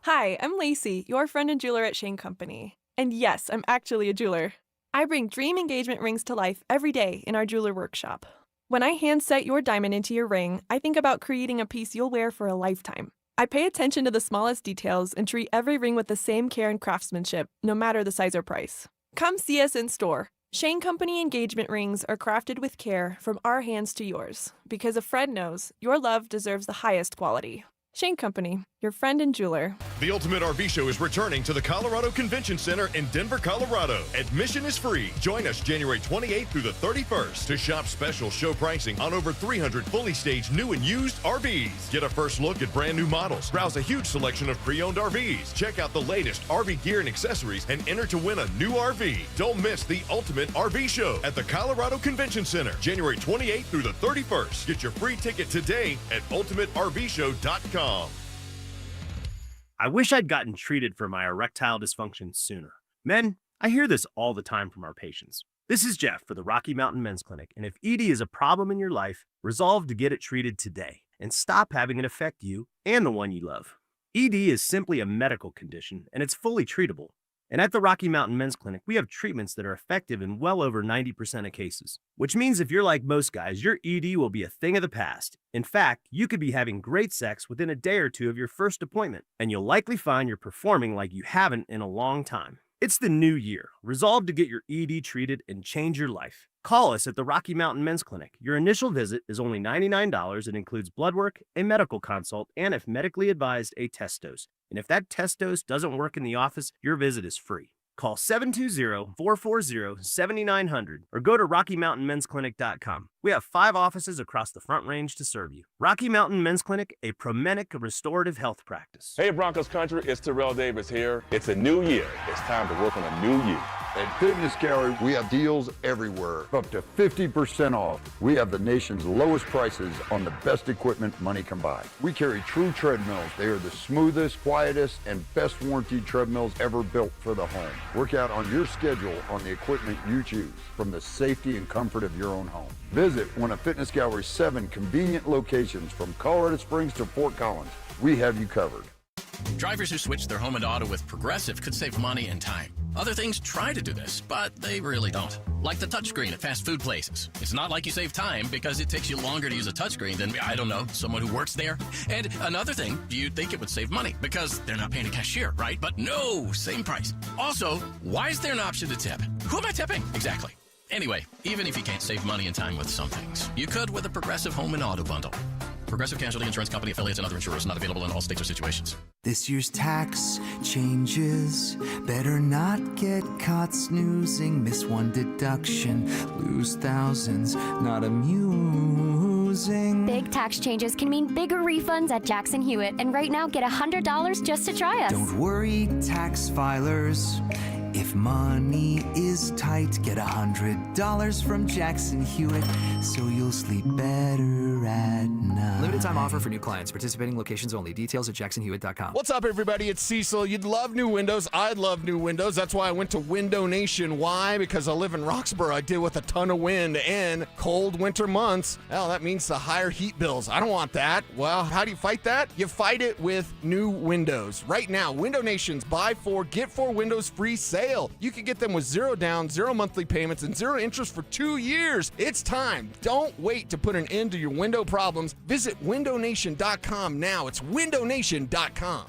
Hi, I'm Lacey, your friend and jeweler at Shane Company. And yes, I'm actually a jeweler. I bring dream engagement rings to life every day in our jeweler workshop. When I hand set your diamond into your ring, I think about creating a piece you'll wear for a lifetime. I pay attention to the smallest details and treat every ring with the same care and craftsmanship, no matter the size or price. Come see us in store. Shane Company engagement rings are crafted with care from our hands to yours, because a friend knows your love deserves the highest quality. Shane Company, your friend and jeweler. The Ultimate RV Show is returning to the Colorado Convention Center in Denver, Colorado. Admission is free. Join us January 28th through the 31st to shop special show pricing on over 300 fully staged new and used RVs. Get a first look at brand new models. Browse a huge selection of pre-owned RVs. Check out the latest RV gear and accessories and enter to win a new RV. Don't miss the Ultimate RV Show at the Colorado Convention Center, January 28th through the 31st. Get your free ticket today at ultimatervshow.com. I wish I'd gotten treated for my erectile dysfunction sooner. Men, I hear this all the time from our patients. This is Jeff for the Rocky Mountain Men's Clinic, and if ED is a problem in your life, resolve to get it treated today and stop having it affect you and the one you love. ED is simply a medical condition, and it's fully treatable. And at the Rocky Mountain Men's Clinic, we have treatments that are effective in well over 90% of cases, which means if you're like most guys, your ED will be a thing of the past. In fact, you could be having great sex within a day or two of your first appointment, and you'll likely find you're performing like you haven't in a long time. It's the new year. Resolve to get your ED treated and change your life. Call us at the Rocky Mountain Men's Clinic. Your initial visit is only $99. It includes blood work, a medical consult, and if medically advised, a test dose. And if that test dose doesn't work in the office, your visit is free. Call 720-440-7900 or go to RockyMountainMen'sClinic.com. We have 5 offices across the Front Range to serve you. Rocky Mountain Men's Clinic, a Promenic restorative health practice. Hey Broncos country, it's Terrell Davis here. It's a new year. It's time to work on a new you. At Fitness Gallery, we have deals everywhere, up to 50% off. We have the nation's lowest prices on the best equipment money can buy. We carry true treadmills. They are the smoothest, quietest, and best warranted treadmills ever built for the home. Work out on your schedule on the equipment you choose from the safety and comfort of your own home. Visit one of Fitness Gallery's 7 convenient locations from Colorado Springs to Fort Collins. We have you covered. Drivers who switch their home and auto with Progressive could save money and time. Other things try to do this, but they really don't. Like the touchscreen at fast food places. It's not like you save time because it takes you longer to use a touchscreen than, I don't know, someone who works there. And another thing, you'd think it would save money because they're not paying a cashier, right? But no, same price. Also, why is there an option to tip? Who am I tipping? Exactly. Anyway, even if you can't save money and time with some things, you could with a Progressive Home and Auto Bundle. Progressive Casualty Insurance Company, affiliates, and other insurers not available in all states or situations. This year's tax changes. Better not get caught snoozing. Miss one deduction, lose thousands. Not amusing. Big tax changes can mean bigger refunds at Jackson Hewitt. And right now, get $100 just to try us. Don't worry, tax filers. If money is tight, get $100 from Jackson Hewitt, so you'll sleep better at night. Limited time offer for new clients. Participating locations only. Details at jacksonhewitt.com. What's up, everybody? It's Cecil. You'd love new windows. I'd love new windows. That's why I went to Window Nation. Why? Because I live in Roxborough. I deal with a ton of wind and cold winter months. Well, that means the higher heat bills. I don't want that. Well, how do you fight that? You fight it with new windows. Right now, Window Nation's buy 4, get 4 windows free sale sale. You can get them with 0 down, 0 monthly payments, and 0 interest for 2 years. It's time. Don't wait to put an end to your window problems. Visit windownation.com now. It's windownation.com.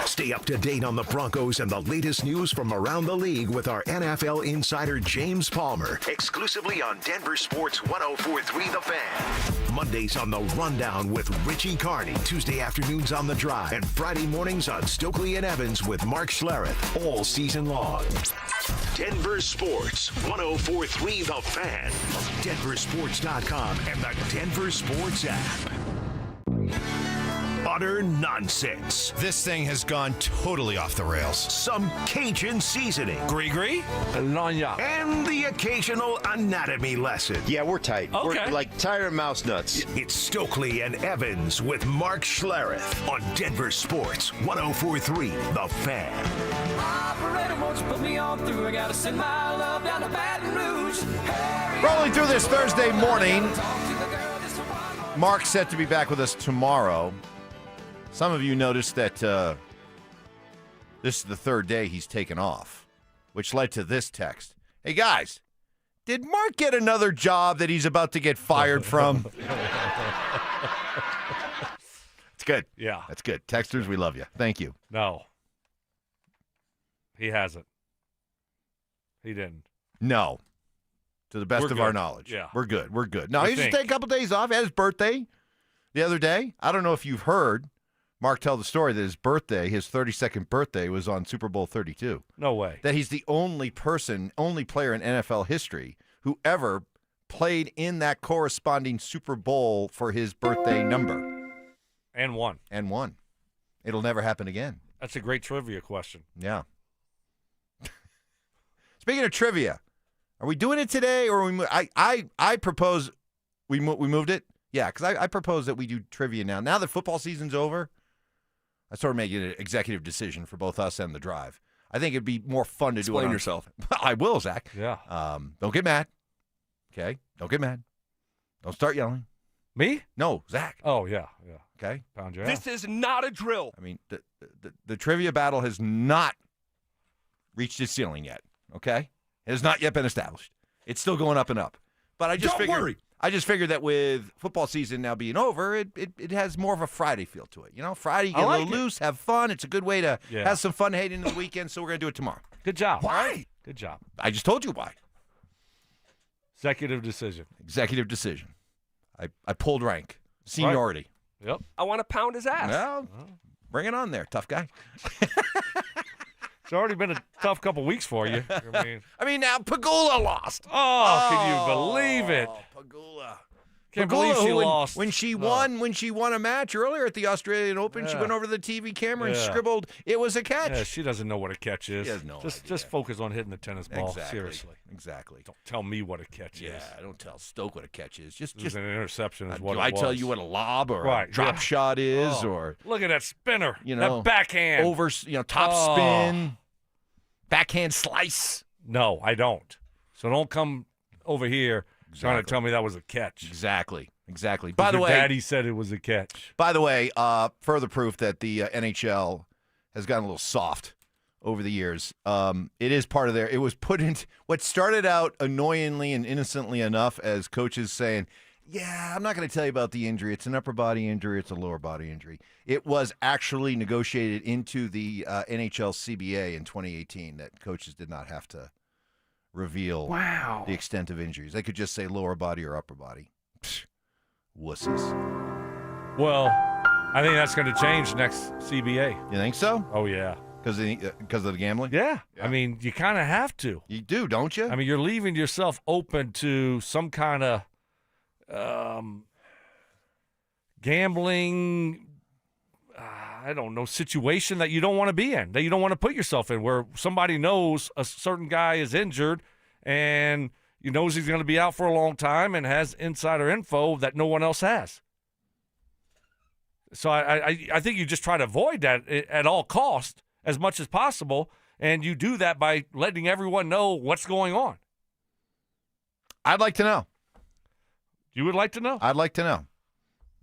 Stay up to date on the Broncos and the latest news from around the league with our NFL insider James Palmer, exclusively on Denver Sports 104.3 The Fan. Mondays on The Rundown with Richie Carney, Tuesday afternoons on The Drive, and Friday mornings on Stokley and Evans with Mark Schlereth, all season long. Denver Sports 104.3 The Fan, DenverSports.com, and the Denver Sports app. Utter nonsense. This thing has gone totally off the rails. Some Cajun seasoning. Gree-gree? And the occasional anatomy lesson. Yeah, we're tight. Okay. We're like tired of mouse nuts. It's Stokley and Evans with Mark Schlereth on Denver Sports 104.3 The Fan. Operator, won't you put me on through? I gotta send my love down to Baton Rouge. Rolling through this Thursday morning. Mark's set to be back with us tomorrow. Some of you noticed that this is the third day he's taken off, which led to this text. Hey, guys, did Mark get another job that he's about to get fired from? It's good. Yeah. That's good. Texters, we love you. Thank you. No. He hasn't. He didn't. No. To the best We're of good. our knowledge. Yeah. We're good. We're good. No, We he just think. take a couple days off. He had his birthday the other day. I don't know if you've heard Mark tell the story that his birthday, his 32nd birthday, was on Super Bowl 32. No way. That he's the only player in NFL history who ever played in that corresponding Super Bowl for his birthday number. And won. It'll never happen again. That's a great trivia question. Yeah. Speaking of trivia, are we doing it today, or I propose we moved it? Yeah, because I propose that we do trivia now. Now that football season's over, I sort of make it an executive decision for both us and the drive. I think it'd be more fun to do it. Explain yourself. I will, Zach. Yeah. Don't get mad. Okay? Don't get mad. Don't start yelling. Me? No, Zach. Oh, yeah. Okay? Pound your This is not a drill. I mean, the trivia battle has not reached its ceiling yet. Okay? It has not yet been established. It's still going up and up. But I just figured that with football season now being over, it has more of a Friday feel to it. You know, Friday, you get a little loose, have fun. It's a good way to have some fun heading into the weekend, so we're going to do it tomorrow. Good job. Why? Good job. I just told you why. Executive decision. I pulled rank. Seniority. Right. Yep. I want to pound his ass. Well, bring it on there, tough guy. It's already been a tough couple weeks for you. I mean, now Pagula lost. Oh, can you believe it? Pagula. Can't believe she lost. When she won a match earlier at the Australian Open, she went over to the TV camera and scribbled, "It was a catch." Yeah, she doesn't know what a catch is. She has no idea. Just focus on hitting the tennis ball. Exactly. Seriously. Exactly. Don't tell me what a catch is. Yeah, don't tell Stoke what a catch is. Just an interception is what do it I was. tell you what a lob or a drop shot is, or look at that spinner. You know, that backhand over. Top spin, backhand slice. No, I don't. So don't come over here trying to tell me that was a catch. Exactly. By the way, Daddy said it was a catch. By the way, further proof that the NHL has gotten a little soft over the years. It is part of it was put into what started out annoyingly and innocently enough as coaches saying, "Yeah, I'm not going to tell you about the injury. It's an upper body injury. It's a lower body injury." It was actually negotiated into the NHL CBA in 2018 that coaches did not have to reveal the extent of injuries. They could just say lower body or upper body. Psh, wusses. Well, I think that's going to change next CBA. You think so? Oh, yeah. Because of the gambling? Yeah. I mean, you kind of have to. You do, don't you? I mean, you're leaving yourself open to some kind of gambling, I don't know, situation that you don't want to be in, that you don't want to put yourself in, where somebody knows a certain guy is injured and you knows he's going to be out for a long time and has insider info that no one else has. So I think you just try to avoid that at all costs as much as possible, and you do that by letting everyone know what's going on. I'd like to know. You would like to know? I'd like to know.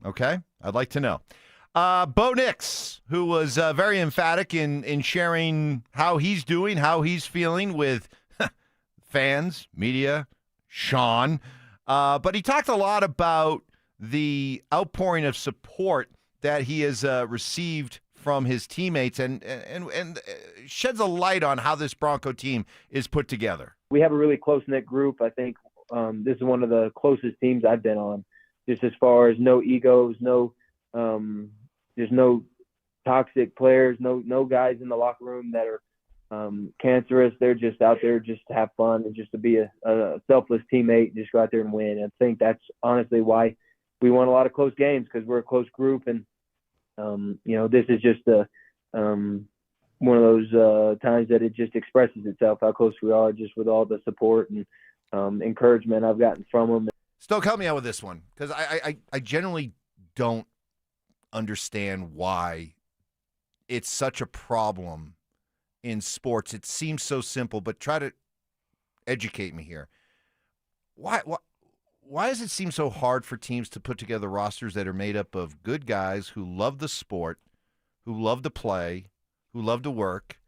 Okay? I'd like to know. Bo Nix, who was very emphatic in sharing how he's doing, how he's feeling with fans, media, Sean. But he talked a lot about the outpouring of support that he has received from his teammates and sheds a light on how this Bronco team is put together. We have a really close-knit group. I think this is one of the closest teams I've been on, just as far as no egos, there's no toxic players, no guys in the locker room that are cancerous. They're just out there just to have fun and just to be a selfless teammate and just go out there and win. And I think that's honestly why we won a lot of close games, because we're a close group. And, this is just one of those times that it just expresses itself, how close we are, just with all the support and encouragement I've gotten from them. Stoke, help me out with this one, because I generally don't understand why it's such a problem in sports. It seems so simple, but try to educate me here. Why does it seem so hard for teams to put together rosters that are made up of good guys who love the sport, who love to play, who love to work,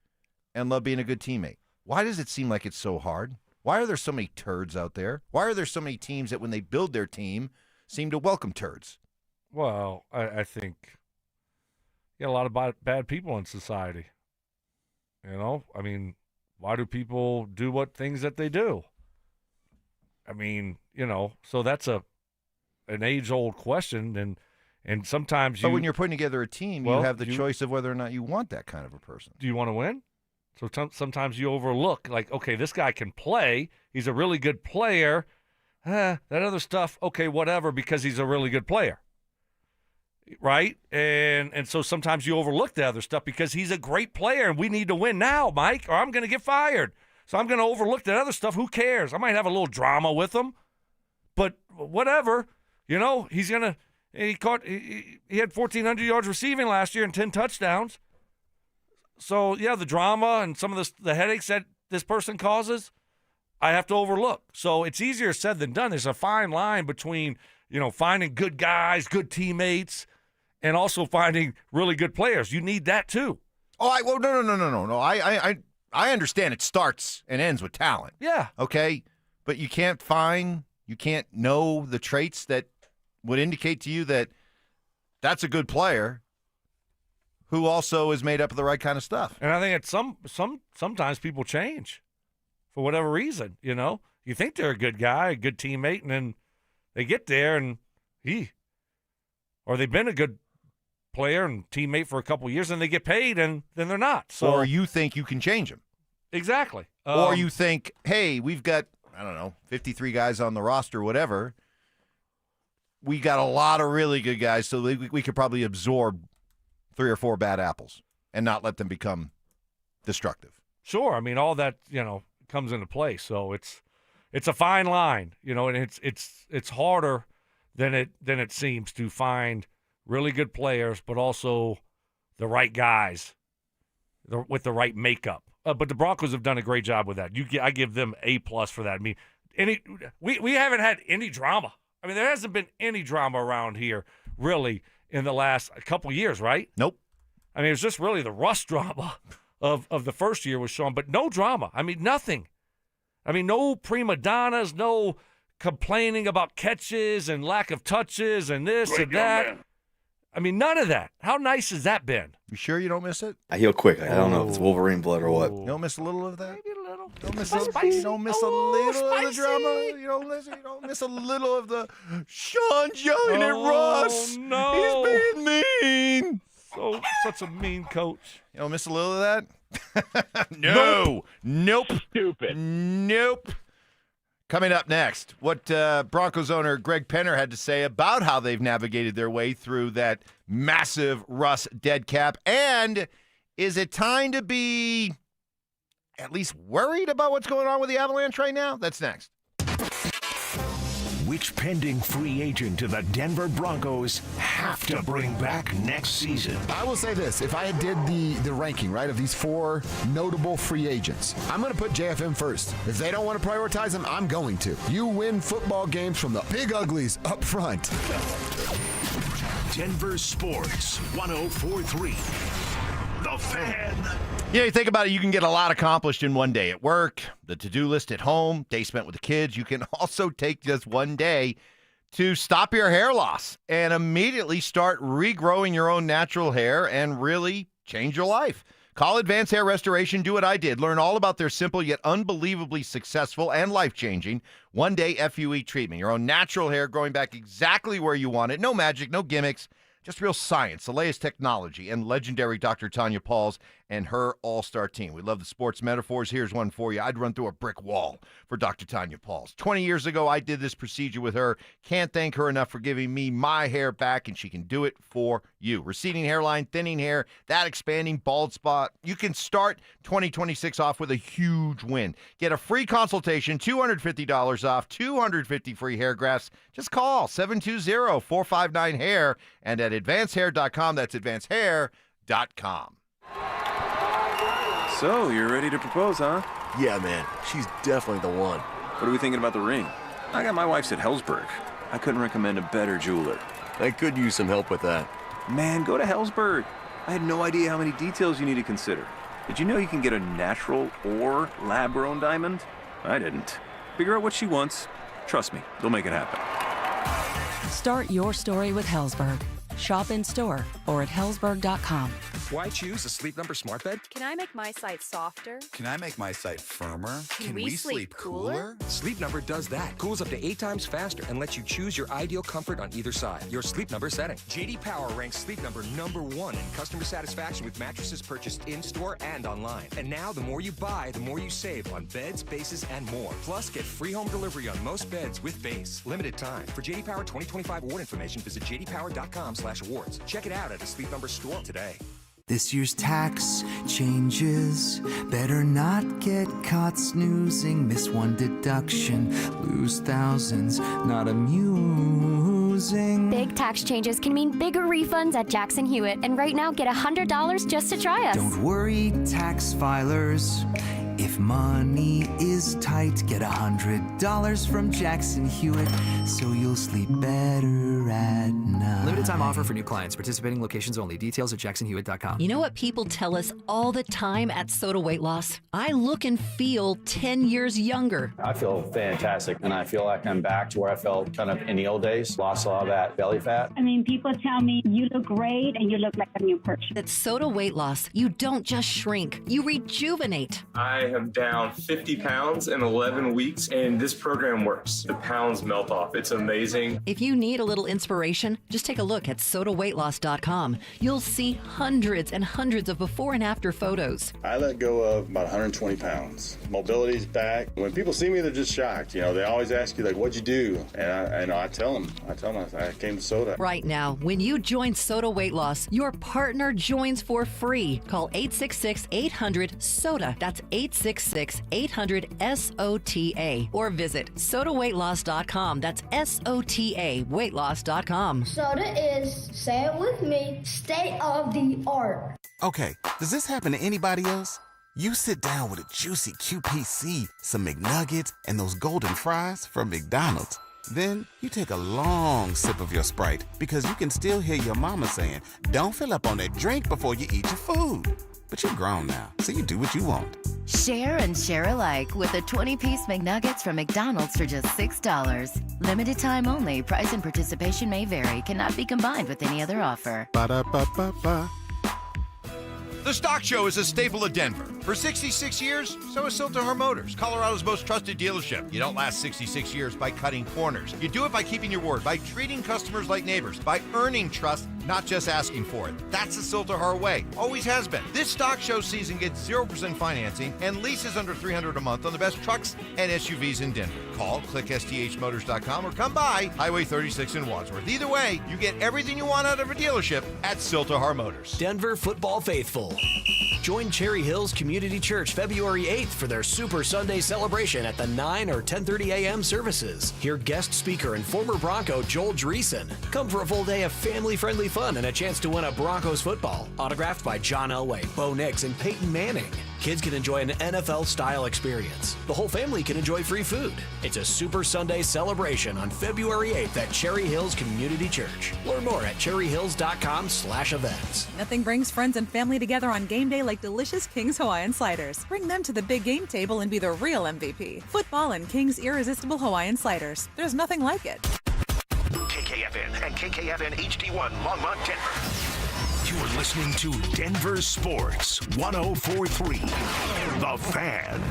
and love being a good teammate? Why does it seem like it's so hard? Why are there so many turds out there? Why are there so many teams that when they build their team seem to welcome turds? Well, I think you got a lot of bad people in society. I mean, why do people do what things that they do? I mean, so that's an age-old question, and sometimes But when you're putting together a team, you have the choice of whether or not you want that kind of a person. Do you want to win? So sometimes you overlook, like, okay, this guy can play. He's a really good player. That other stuff, okay, whatever, because he's a really good player. Right? And so sometimes you overlook the other stuff because he's a great player and we need to win now, Mike, or I'm going to get fired. So I'm going to overlook that other stuff. Who cares? I might have a little drama with him, but whatever. He had 1,400 yards receiving last year and 10 touchdowns. So, yeah, the drama and some of the headaches that this person causes, I have to overlook. So it's easier said than done. There's a fine line between, finding good guys, good teammates, and also finding really good players. You need that too. Oh, no. I understand it starts and ends with talent. Yeah. Okay, but you can't know the traits that would indicate to you that that's a good player who also is made up of the right kind of stuff. And I think sometimes people change for whatever reason. You think they're a good guy, a good teammate, and then they get there and or they've been a good player and teammate for a couple of years and they get paid and then they're not. So, or you think you can change them. Exactly. Or you think, hey, we've got, 53 guys on the roster, whatever. We got a lot of really good guys, so we could probably absorb 3 or 4 bad apples and not let them become destructive. Sure. I mean, all that, comes into play. So it's a fine line, and it's harder than it seems to find really good players, but also the right guys with the right makeup. But the Broncos have done a great job with that. I give them A+ for that. I mean, we haven't had any drama. I mean, there hasn't been any drama around here really in the last couple years, right? Nope. I mean, it was just really the Russ drama of the first year with Sean, but no drama. I mean, nothing. I mean, no prima donnas, no complaining about catches and lack of touches and this and that. Man. I mean, none of that. How nice has that been? You sure you don't miss it? I heal quick. I don't know if it's Wolverine blood or what. You don't miss a little of that? Maybe a little. You don't miss a little of the drama? You don't miss a little of the Sean's yelling at Russ. No. He's being mean. Such a mean coach. You don't miss a little of that? No. Nope. Stupid. Nope. Coming up next, what Broncos owner Greg Penner had to say about how they've navigated their way through that massive Russ dead cap. And is it time to be at least worried about what's going on with the Avalanche right now? That's next. Which pending free agent do the Denver Broncos have to bring back next season? I will say this. If I did the ranking, right, of these 4 notable free agents, I'm going to put JFM first. If they don't want to prioritize him, I'm going to. You win football games from the big uglies up front. Denver Sports 104.3. The Fan. Yeah, you think about it, you can get a lot accomplished in one day at work, the to-do list at home, day spent with the kids. You can also take just one day to stop your hair loss and immediately start regrowing your own natural hair and really change your life. Call Advanced Hair Restoration. Do what I did. Learn all about their simple yet unbelievably successful and life-changing one-day FUE treatment. Your own natural hair growing back exactly where you want it. No magic, no gimmicks. Just real science, the latest technology, and legendary Dr. Tanya Pauls and her all-star team. We love the sports metaphors. Here's one for you. I'd run through a brick wall for Dr. Tanya Pauls. 20 years ago, I did this procedure with her. Can't thank her enough for giving me my hair back, and she can do it for you. Receding hairline, thinning hair, that expanding bald spot. You can start 2026 off with a huge win. Get a free consultation, $250 off, 250 free hair grafts. Just call 720-459-HAIR and at advancedhair.com. That's advancedhair.com. So, you're ready to propose, huh? Yeah, man. She's definitely the one. What are we thinking about the ring? I got my wife's at Hellsberg. I couldn't recommend a better jeweler. I could use some help with that. Man, go to Hellsberg. I had no idea how many details you need to consider. Did you know you can get a natural or lab-grown diamond? I didn't. Figure out what she wants. Trust me, they'll make it happen. Start your story with Hellsberg. Shop in store or at hellsberg.com. Why choose a Sleep Number smart bed? Can I make my site softer? Can I make my site firmer? Can we sleep cooler? Sleep Number does that. Cools up to 8 times faster and lets you choose your ideal comfort on either side. Your Sleep Number setting. J.D. Power ranks Sleep Number #1 in customer satisfaction with mattresses purchased in-store and online. And now, the more you buy, the more you save on beds, bases, and more. Plus, get free home delivery on most beds with base. Limited time. For J.D. Power 2025 award information, visit jdpower.com/awards. Check it out at a Sleep Number store today. This year's tax changes. Better not get caught snoozing. Miss one deduction, lose thousands. Not amusing. Big tax changes can mean bigger refunds at Jackson Hewitt. And right now, get $100 just to try us. Don't worry, tax filers. If money is tight, get $100 from Jackson Hewitt, so you'll sleep better at night. Limited time offer for new clients. Participating locations only. Details at jacksonhewitt.com. You know what people tell us all the time at Soda Weight Loss? I look and feel 10 years younger. I feel fantastic, and I feel like I'm back to where I felt kind of in the old days. Lost a lot of that belly fat. I mean, people tell me you look great and you look like a new person. At Soda Weight Loss, you don't just shrink, you rejuvenate. I am down 50 pounds in 11 weeks, and this program works. The pounds melt off. It's amazing. If you need a little inspiration, just take a look at sodaweightloss.com. You'll see hundreds and hundreds of before and after photos. I let go of about 120 pounds. Mobility's back. When people see me, they're just shocked. You know, they always ask you, like, what'd you do? And I tell them, I came to Soda. Right now, when you join Soda Weight Loss, your partner joins for free. Call 866-800-SODA. That's 866-800-SOTA. Or visit sodaweightloss.com. That's SOTA weightloss.com. Soda is, say it with me, state of the art. Okay, does this happen to anybody else? You sit down with a juicy QPC, some McNuggets, and those golden fries from McDonald's. Then you take a long sip of your Sprite because you can still hear your mama saying, don't fill up on that drink before you eat your food. But you're grown now, so you do what you want. Share and share alike with the 20-piece McNuggets from McDonald's for just $6. Limited time only. Price and participation may vary. Cannot be combined with any other offer. Ba-da-ba-ba-ba. The Stock Show is a staple of Denver. For 66 years, so is Siltahar Motors, Colorado's most trusted dealership. You don't last 66 years by cutting corners. You do it by keeping your word, by treating customers like neighbors, by earning trust, not just asking for it. That's the Siltahar way. Always has been. This Stock Show season gets 0% financing and leases under $300 a month on the best trucks and SUVs in Denver. Call, click STHmotors.com, or come by Highway 36 in Wadsworth. Either way, you get everything you want out of a dealership at Siltahar Motors. Denver football faithful. Join Cherry Hills Community Church February 8th for their Super Sunday celebration at the 9 or 10:30 a.m. services. Hear guest speaker and former Bronco Joel Dreesen. Come for a full day of family-friendly fun and a chance to win a Broncos football, autographed by John Elway, Bo Nix, and Peyton Manning. Kids can enjoy an NFL-style experience. The whole family can enjoy free food. It's a Super Sunday celebration on February 8th at Cherry Hills Community Church. Learn more at cherryhills.com/events. Nothing brings friends and family together on game day like delicious King's Hawaiian Sliders. Bring them to the big game table and be the real MVP. Football and King's irresistible Hawaiian Sliders. There's nothing like it. KKFN and KKFN HD1 Longmont, Denver. You're listening to Denver Sports 104.3. The Fan.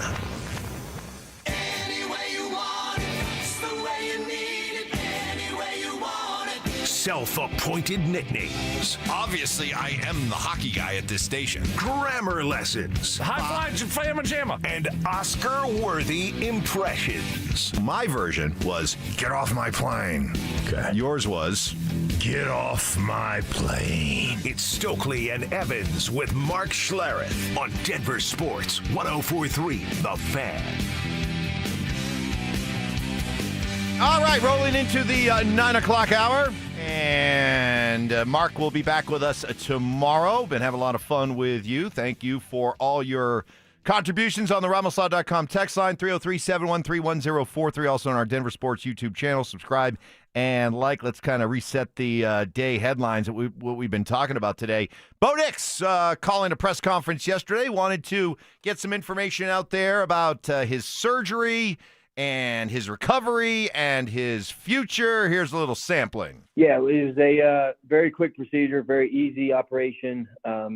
Any way you want it, it's the way you need it. Any way you want it. Self-appointed nicknames. Obviously, I am the hockey guy at this station. Grammar lessons. High fives and flamma jamma. And Oscar-worthy impressions. My version was, get off my plane. Okay. Yours was, get off my plane. It's Stokley and Evans with Mark Schlereth on Denver Sports 104.3 The Fan. All right, rolling into the 9 o'clock hour. And Mark will be back with us tomorrow. Been having a lot of fun with you. Thank you for all your contributions on the Ramoslaw.com text line, 303-713-1043. Also on our Denver Sports YouTube channel. Subscribe and like. Let's kind of reset the day headlines that what we've been talking about today. Bo Nix calling a press conference yesterday. Wanted to get some information out there about his surgery and his recovery and his future. Here's a little sampling. Yeah, it was a very quick procedure, very easy operation,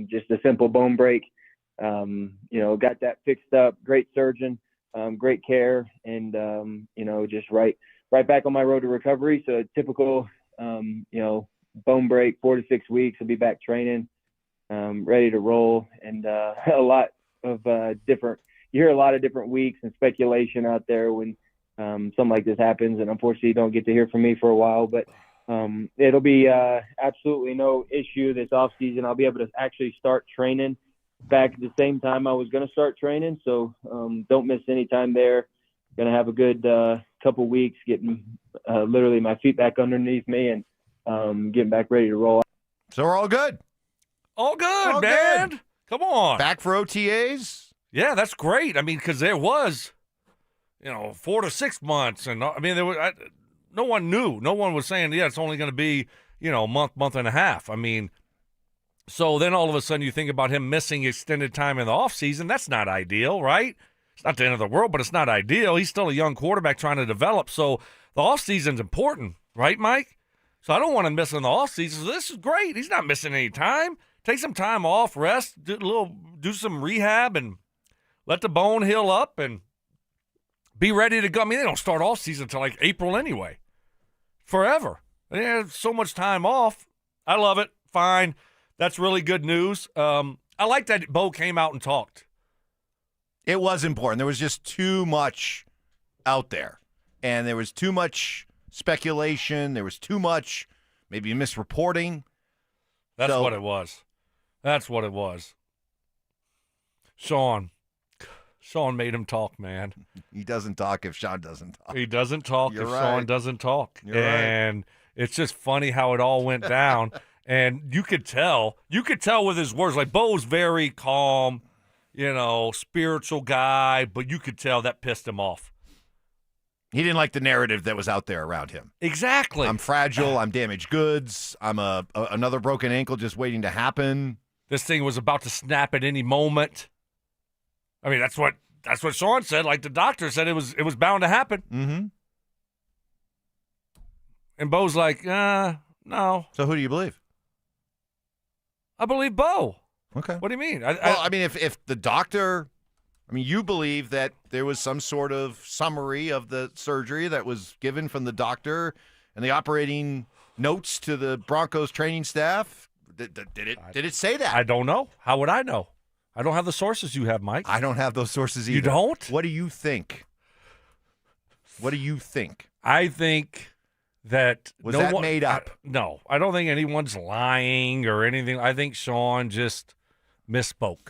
just a simple bone break. Got that fixed up. Great surgeon, great care, and just right back on my road to recovery. So a typical, bone break, 4 to 6 weeks. I'll be back training, ready to roll, and a lot of different. You hear a lot of different weeks and speculation out there when something like this happens, and unfortunately you don't get to hear from me for a while, but it'll be absolutely no issue this off season. I'll be able to actually start training back at the same time I was going to start training, so don't miss any time there. Going to have a good couple weeks getting literally my feet back underneath me and getting back ready to roll. So we're all good. All good, man. Good. Come on. Back for OTAs? Yeah, that's great. I mean, because there was, 4 to 6 months. And, there was no one knew. No one was saying, it's only going to be, a month and a half. I mean, so then all of a sudden you think about him missing extended time in the offseason. That's not ideal, right? It's not the end of the world, but it's not ideal. He's still a young quarterback trying to develop. So the offseason's important, right, Mike? So I don't want him missing the offseason. So this is great. He's not missing any time. Take some time off, rest, do some rehab, and let the bone heal up and be ready to go. I mean, they don't start off season until like April anyway. Forever. They have so much time off. I love it. Fine. That's really good news. I like that Bo came out and talked. It was important. There was just too much out there. And there was too much speculation. There was too much maybe misreporting. That's what it was. That's what it was. Sean made him talk, man. He doesn't talk if Sean doesn't talk. He doesn't talk if Sean doesn't talk. And it's just funny how it all went down. And you could tell with his words, like Bo's very calm, spiritual guy, but you could tell that pissed him off. He didn't like the narrative that was out there around him. Exactly. I'm fragile. I'm damaged goods. I'm another broken ankle just waiting to happen. This thing was about to snap at any moment. I mean, that's what Sean said. Like the doctor said, it was bound to happen. Mm-hmm. And Bo's like, no. So who do you believe? I believe Bo. Okay. What do you mean? If the doctor, you believe that there was some sort of summary of the surgery that was given from the doctor and the operating notes to the Broncos training staff. Did it say that? I don't know. How would I know? I don't have the sources you have, Mike. I don't have those sources either. You don't? What do you think? I think that was that made up? No, I don't think anyone's lying or anything. I think Sean just misspoke.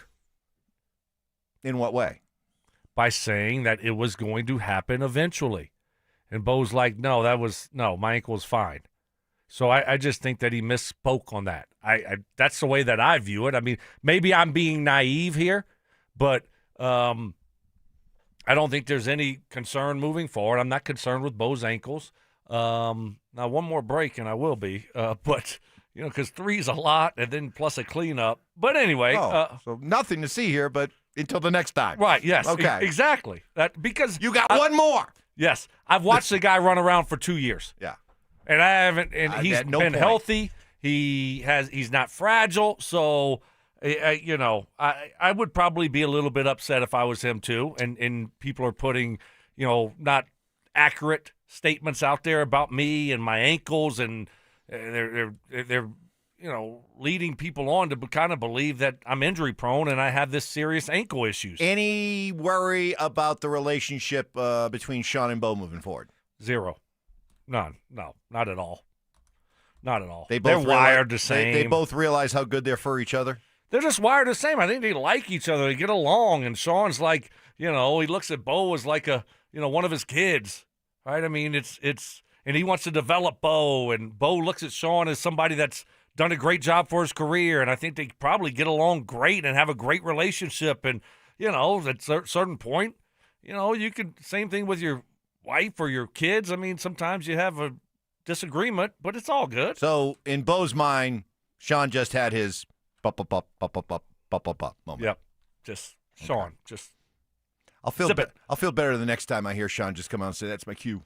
In what way? By saying that it was going to happen eventually. And Bo's like, no, my ankle was fine. So I just think that he misspoke on that. That's the way that I view it. I mean, maybe I'm being naive here, but I don't think there's any concern moving forward. I'm not concerned with Bo's ankles. Now, one more break, and I will be. But, because 3 is a lot, and then plus a cleanup. But anyway. So nothing to see here, but until the next time. Right, yes. Okay. Exactly. Because you got one more. Yes. I've watched the guy run around for 2 years. Yeah. And I haven't, and he's been healthy. He's not fragile. So, I would probably be a little bit upset if I was him too. And people are putting, not accurate statements out there about me and my ankles, and they're leading people on to kind of believe that I'm injury prone and I have this serious ankle issues. Any worry about the relationship between Sean and Bo moving forward? Zero. None. No, not at all. Not at all. They're wired the same. They both realize how good they're for each other? They're just wired the same. I think they like each other. They get along. And Sean's like, he looks at Bo as like one of his kids, right? I mean, and he wants to develop Bo, and Bo looks at Sean as somebody that's done a great job for his career. And I think they probably get along great and have a great relationship. And, at a certain point, you could, same thing with your wife or your kids. I mean, sometimes you have a disagreement, but it's all good. So in Bo's mind, Sean just had his moment. Yep. Just Sean. Just I'll feel better the next time I hear Sean just come out and say, "That's my cue."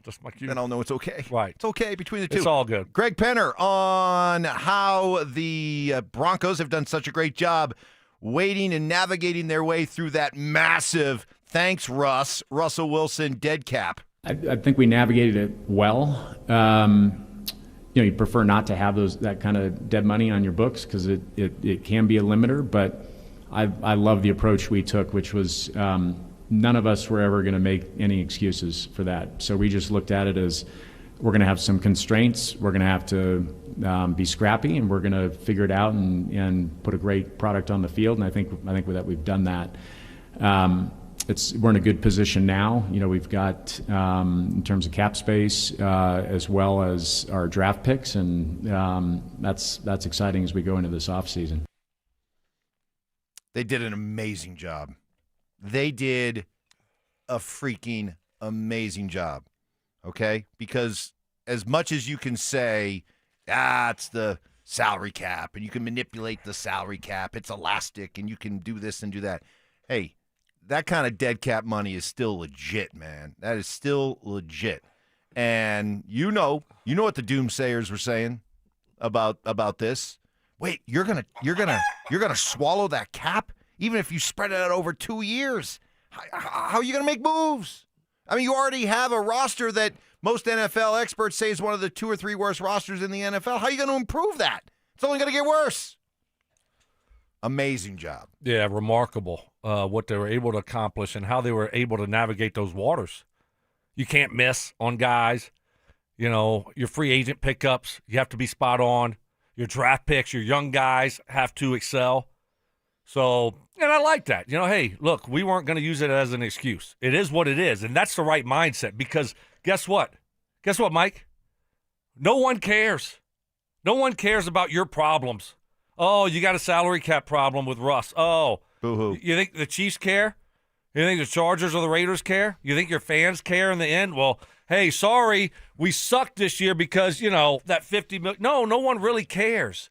Just my cue. Then I'll know it's okay. Right. It's okay between the two. It's all good. Greg Penner on how the Broncos have done such a great job waiting and navigating their way through that massive, thanks Russell Wilson dead cap. I think we navigated it well. You prefer not to have that kind of dead money on your books because it can be a limiter. But I love the approach we took, which was none of us were ever going to make any excuses for that. So we just looked at it as we're going to have some constraints. We're going to have to be scrappy, and we're going to figure it out and put a great product on the field. And I think that we've done that. We're in a good position now. We've got in terms of cap space as well as our draft picks, and that's exciting as we go into this offseason. They did an amazing job. They did a freaking amazing job. Okay, because as much as you can say, it's the salary cap, and you can manipulate the salary cap, it's elastic, and you can do this and do that. Hey. That kind of dead cap money is still legit, man. That is still legit. And you know what the doomsayers were saying about this. Wait, you're gonna swallow that cap even if you spread it out over 2 years. How are you gonna make moves? I mean, you already have a roster that most NFL experts say is one of the 2 or 3 worst rosters in the NFL. How are you gonna improve that? It's only gonna get worse. Amazing job. Yeah, remarkable what they were able to accomplish and how they were able to navigate those waters. You can't miss on guys. Your free agent pickups, you have to be spot on. Your draft picks, your young guys have to excel. So, and I like that. Hey, look, we weren't going to use it as an excuse. It is what it is, and that's the right mindset because guess what? Guess what, Mike? No one cares. No one cares about your problems. Oh, you got a salary cap problem with Russ. Oh. Boo-hoo. You think the Chiefs care? You think the Chargers or the Raiders care? You think your fans care in the end? Well, hey, sorry, we sucked this year because, that $50 million. No one really cares.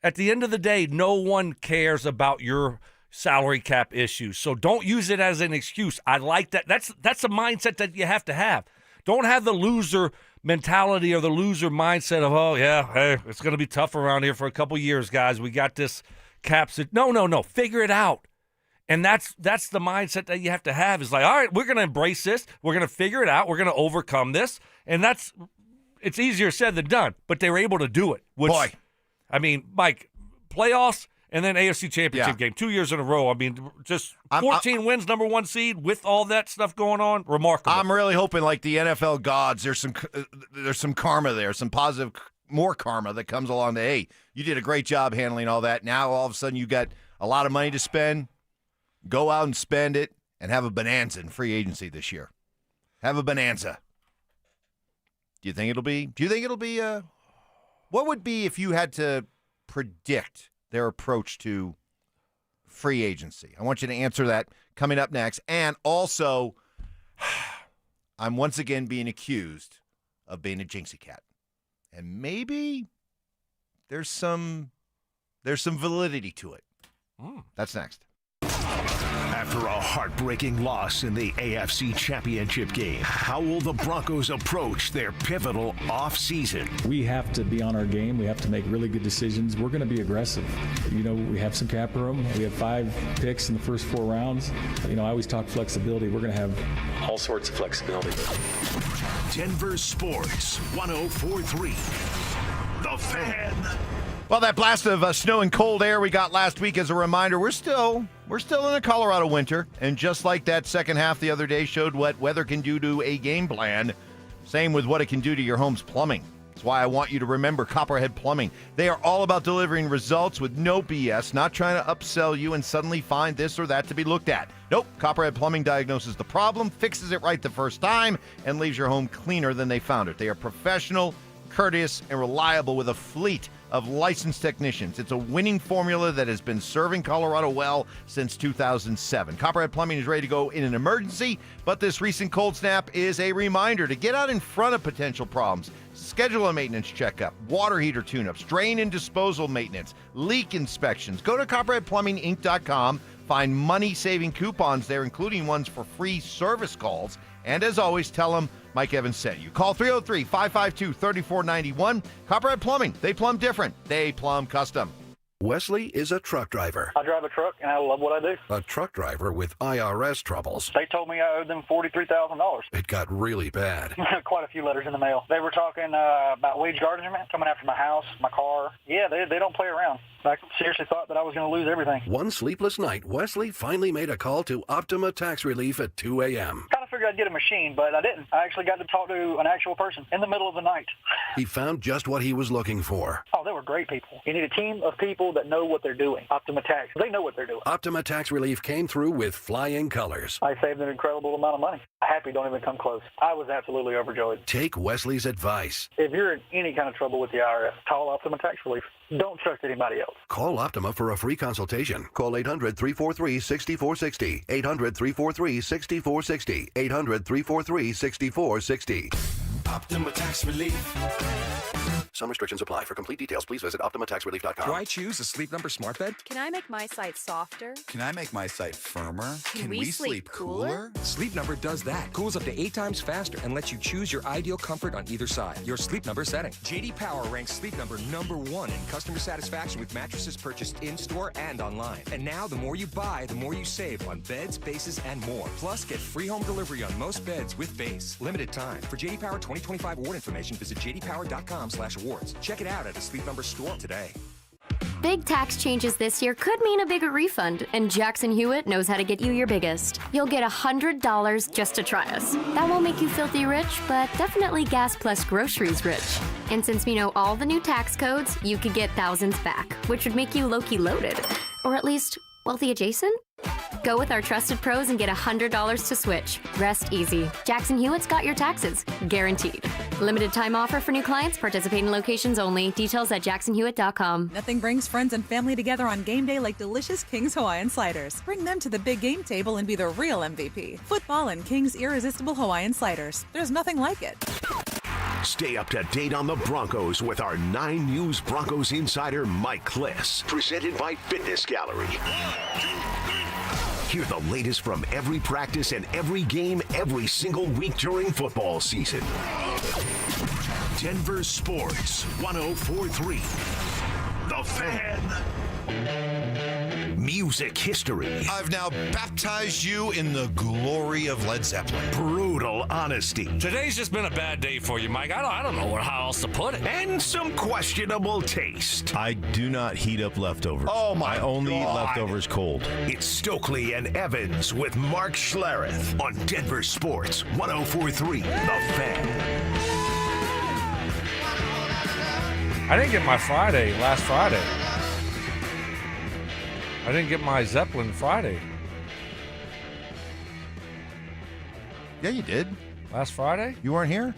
At the end of the day, no one cares about your salary cap issues. So don't use it as an excuse. I like that. That's a mindset that you have to have. Don't have the loser mentality or the loser mindset of, oh, yeah, hey, it's going to be tough around here for a couple years, guys. We got this caps. No. Figure it out. And that's the mindset that you have to have is like, all right, we're going to embrace this. We're going to figure it out. We're going to overcome this. And it's easier said than done, but they were able to do it. Which, boy. I mean, Mike, playoffs and then AFC Championship game 2 years in a row. I mean, just 14 wins, number 1 seed with all that stuff going on. Remarkable. I'm really hoping, like the NFL gods, there's some karma there, some positive, more karma that comes along. That hey, you did a great job handling all that. Now all of a sudden you got a lot of money to spend. Go out and spend it and have a bonanza in free agency this year. Have a bonanza. Do you think it'll be? What would be if you had to predict their approach to free agency? I want you to answer that coming up next. And also, I'm once again being accused of being a jinxie cat. And maybe there's some validity to it. That's next. After a heartbreaking loss in the AFC Championship game, how will the Broncos approach their pivotal offseason? We have to be on our game. We have to make really good decisions. We're going to be aggressive. We have some cap room. We have 5 picks in the first 4 rounds. I always talk flexibility. We're going to have all sorts of flexibility. Denver Sports 104.3. The Fan. Well, that blast of snow and cold air we got last week, as a reminder, we're still in a Colorado winter, and just like that second half the other day showed what weather can do to a game plan, same with what it can do to your home's plumbing. That's why I want you to remember Copperhead Plumbing. They are all about delivering results with no BS, not trying to upsell you and suddenly find this or that to be looked at. Nope, Copperhead Plumbing diagnoses the problem, fixes it right the first time, and leaves your home cleaner than they found it. They are professional, courteous, and reliable with a fleet of licensed technicians. It's a winning formula that has been serving Colorado well since 2007. Copperhead Plumbing is ready to go in an emergency, but this recent cold snap is a reminder to get out in front of potential problems. Schedule a maintenance checkup, water heater tune-ups, drain and disposal maintenance, leak inspections. Go to CopperheadPlumbingInc.com. Find money-saving coupons there, including ones for free service calls. And as always, tell them Mike Evans sent you. Call 303-552-3491. Copperhead Plumbing. They plumb different. They plumb custom. Wesley is a truck driver. I drive a truck, and I love what I do. A truck driver with IRS troubles. They told me I owed them $43,000. It got really bad. Quite a few letters in the mail. They were talking about wage garnishment, coming after my house, my car. Yeah, they don't play around. I seriously thought that I was going to lose everything. One sleepless night, Wesley finally made a call to Optima Tax Relief at 2 a.m. Kind of figured I'd get a machine, but I didn't. I actually got to talk to an actual person in the middle of the night. He found just what he was looking for. Oh, they were great people. You need a team of people that know what they're doing. Optima Tax, they know what they're doing. Optima Tax Relief came through with flying colors. I saved an incredible amount of money. Happy don't even come close. I was absolutely overjoyed. Take Wesley's advice. If you're in any kind of trouble with the IRS, call Optima Tax Relief. Don't trust anybody else. Call Optima for a free consultation. Call 800-343-6460. 800-343-6460. 800-343-6460. Optima Tax Relief. Some restrictions apply. For complete details, please visit OptimaTaxRelief.com. Do I choose a Sleep Number smart bed? Can I make my site softer? Can I make my site firmer? Can we sleep cooler? Sleep Number does that. Cools up to 8 times faster and lets you choose your ideal comfort on either side. Your Sleep Number setting. JD Power ranks Sleep Number #1 in customer satisfaction with mattresses purchased in-store and online. And now, the more you buy, the more you save on beds, bases, and more. Plus, get free home delivery on most beds with base. Limited time. For JD Power 2025 award information, visit jdpower.com/awards. Check it out at a Sleep Number store today. Big tax changes this year could mean a bigger refund, and Jackson Hewitt knows how to get you your biggest. You'll get $100 just to try us. That won't make you filthy rich, but definitely gas plus groceries rich. And since we know all the new tax codes, you could get thousands back, which would make you low-key loaded. Or at least wealthy adjacent? Go with our trusted pros and get $100 to switch. Rest easy. Jackson Hewitt's got your taxes. Guaranteed. Limited time offer for new clients. Participating locations only. Details at jacksonhewitt.com. Nothing brings friends and family together on game day like delicious King's Hawaiian sliders. Bring them to the big game table and be the real MVP. Football and King's irresistible Hawaiian sliders. There's nothing like it. Stay up to date on the Broncos with our 9 News Broncos insider Mike Kliss. Presented by Fitness Gallery. Hear the latest from every practice and every game every single week during football season. Denver Sports 104.3. The Fan. Music history. I've now baptized you in the glory of Led Zeppelin. Brutal honesty. Today's just been a bad day for you, Mike. I don't know how else to put it. And some questionable taste. I do not heat up leftovers. Oh, my I only eat God. leftovers cold. It's Stokley and Evans with Mark Schlereth on Denver Sports 104.3. The Fan. I didn't get my last Friday. I didn't get my Zeppelin Friday. Yeah, you did. Last Friday? You weren't here?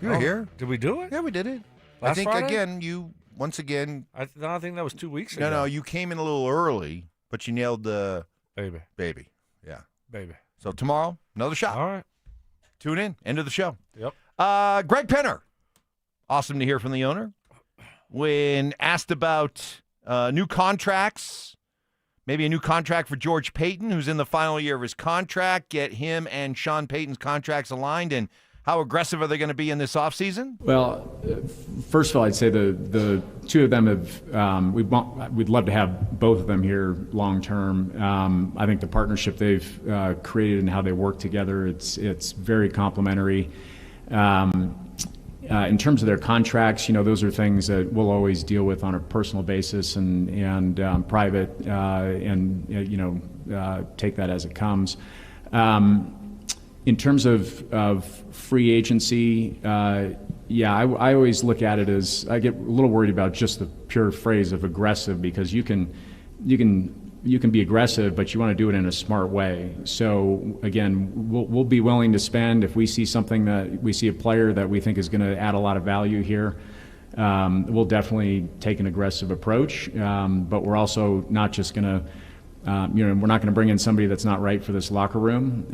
You were here. Did we do it? Yeah, we did it. Last I think, Friday? again, you, once again... I think that was 2 weeks ago. No, you came in a little early But you nailed the baby. Yeah. Baby. So tomorrow, another shot. All right. Tune in. End of the show. Yep. Greg Penner. Awesome to hear from the owner. When asked about new contracts, maybe a new contract for George Payton, who's in the final year of his contract, get him and Sean Payton's contracts aligned, and how aggressive are they going to be in this offseason? Well, first of all, I'd say the two of them have, we'd love to have both of them here long term. I think the partnership they've created and how they work together, it's very complementary. In terms of their contracts, those are things that we'll always deal with on a personal basis and private, take that as it comes. In terms of free agency, I always look at it as, I get a little worried about just the pure phrase of aggressive, because you can be aggressive, but you want to do it in a smart way. So again, we'll be willing to spend if we see something that we see a player that we think is going to add a lot of value here. We'll definitely take an aggressive approach, but we're also not just going to. We're not going to bring in somebody that's not right for this locker room,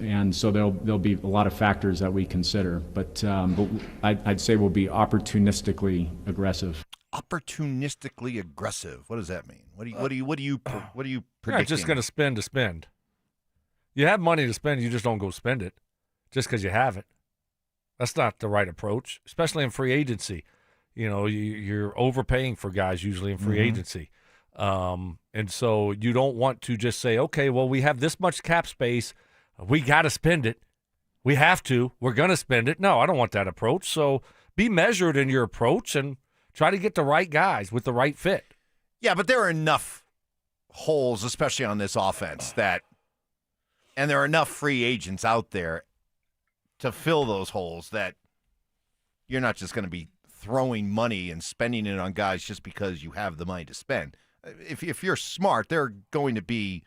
and so there'll be a lot of factors that we consider. But I'd say we'll be opportunistically aggressive. Opportunistically aggressive. What does that mean? What are you predicting? You're not just going to spend to spend. You have money to spend, you just don't go spend it just because you have it. That's not the right approach, especially in free agency. You're overpaying for guys usually in free agency. And so you don't want to just say, okay, well, we have this much cap space. We got to spend it. We have to. We're going to spend it. No, I don't want that approach. So be measured in your approach and try to get the right guys with the right fit. Yeah, but there are enough holes, especially on this offense, and there are enough free agents out there to fill those holes that you're not just going to be throwing money and spending it on guys just because you have the money to spend. If you're smart, there are going to be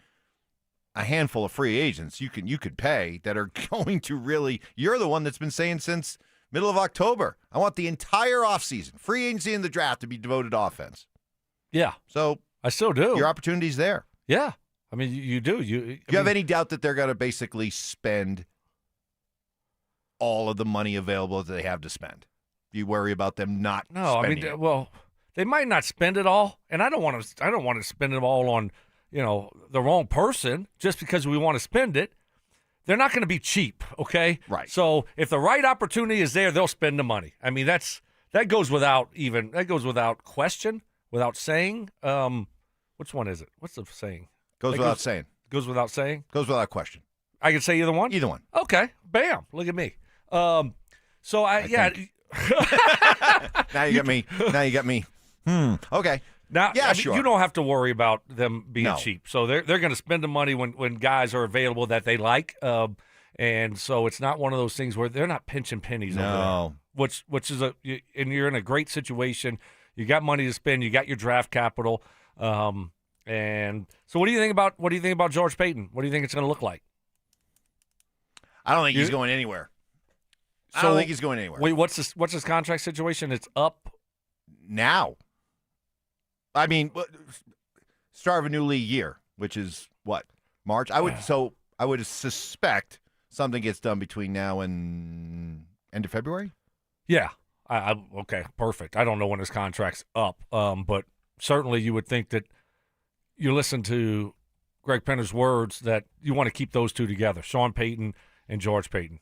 a handful of free agents you could pay that are going to really. You're the one that's been saying since middle of October, I want the entire offseason, free agency and the draft, to be devoted to offense. Yeah. So I still do. Your opportunity's there. Yeah. I mean, you do. Do you have any doubt that they're going to basically spend all of the money available that they have to spend? Do you worry about them not spending it? Well, they might not spend it all, and I don't want to spend it all on, the wrong person just because we want to spend it. They're not going to be cheap, okay? Right. So if the right opportunity is there, they'll spend the money. I mean, that goes without question, without saying. Which one is it? What's the saying? Goes without saying. Goes without saying? Goes without question. I can say either one? Either one. Okay. Bam. Look at me. Now you got me. Okay. Now, yeah, sure. You don't have to worry about them being cheap. So they're going to spend the money when guys are available that they like, and so it's not one of those things where they're not pinching pennies over there. Which is and you're in a great situation. You got money to spend. You got your draft capital, and so what do you think about George Payton? What do you think it's going to look like? I don't think he's going anywhere. I don't think he's going anywhere. Wait, what's his contract situation? It's up now. I mean, start of a new league year, which is what, March? I would suspect something gets done between now and end of February. Yeah. Okay, perfect. I don't know when his contract's up, but certainly you would think that you listen to Greg Penner's words that you want to keep those two together, Sean Payton and George Payton.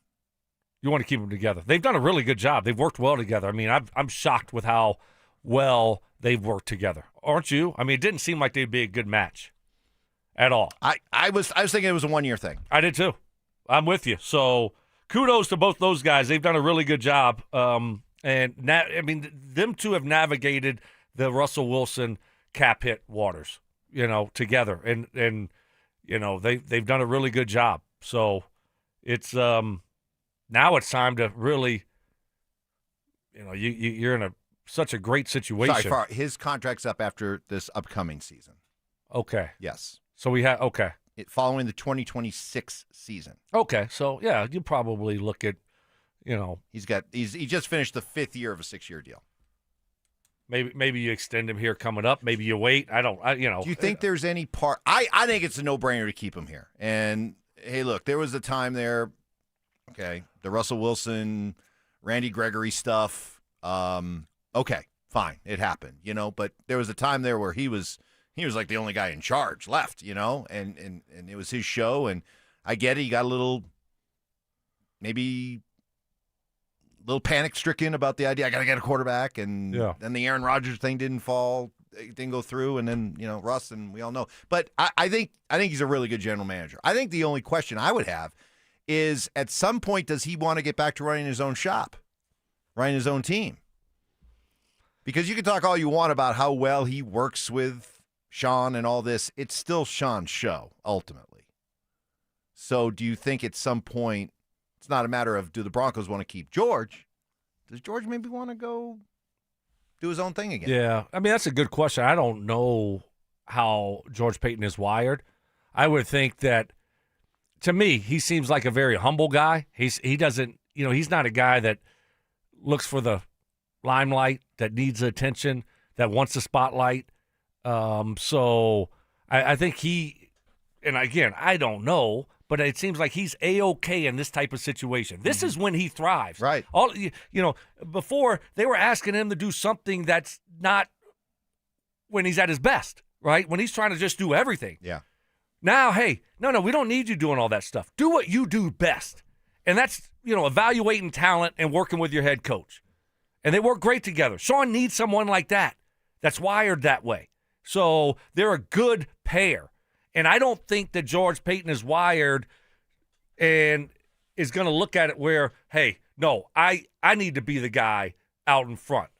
You want to keep them together. They've done a really good job. They've worked well together. I mean, I'm shocked with how well they've worked together. Aren't you? I mean, it didn't seem like they'd be a good match at all. I was thinking it was a one-year thing. I did too. I'm with you. So kudos to both those guys. They've done a really good job. And them two have navigated the Russell Wilson cap hit waters, together. And they've done a really good job. So it's now it's time to really, you're in such a great situation. Sorry, his contract's up after this upcoming season. Okay. Yes. So we have following the 2026 season. Okay. So yeah, you probably look at, he just finished the 5th year of a 6-year deal. Maybe you extend him here coming up. Maybe you wait. Do you think there's any part? I think it's a no-brainer to keep him here. And, hey, look, there was a time there, okay, the Russell Wilson, Randy Gregory stuff. Okay, fine, it happened, But there was a time there where he was like the only guy in charge left, and it was his show. And I get it. He got a little panic-stricken about the idea. I got to get a quarterback, and then the Aaron Rodgers thing didn't go through, and then Russ, and we all know. But I think he's a really good general manager. I think the only question I would have is, at some point, does he want to get back to running his own shop, running his own team? Because you can talk all you want about how well he works with Sean and all this. It's still Sean's show, ultimately. So do you think at some point, it's not a matter of, do the Broncos want to keep George? Does George maybe want to go do his own thing again? Yeah. I mean, that's a good question. I don't know how George Payton is wired. I would think that, to me, he seems like a very humble guy. He doesn't, he's not a guy that looks for the limelight, that needs attention, that wants the spotlight. So I think and again, I don't know, but it seems like he's A-okay in this type of situation. This is when he thrives. Right. Before they were asking him to do something that's not when he's at his best, right? When he's trying to just do everything. Yeah. Now, hey, no, we don't need you doing all that stuff. Do what you do best. And that's, evaluating talent and working with your head coach. And they work great together. Sean needs someone like that that's wired that way. So they're a good pair. And I don't think that George Payton is wired and is going to look at it where, hey, no, I need to be the guy out in front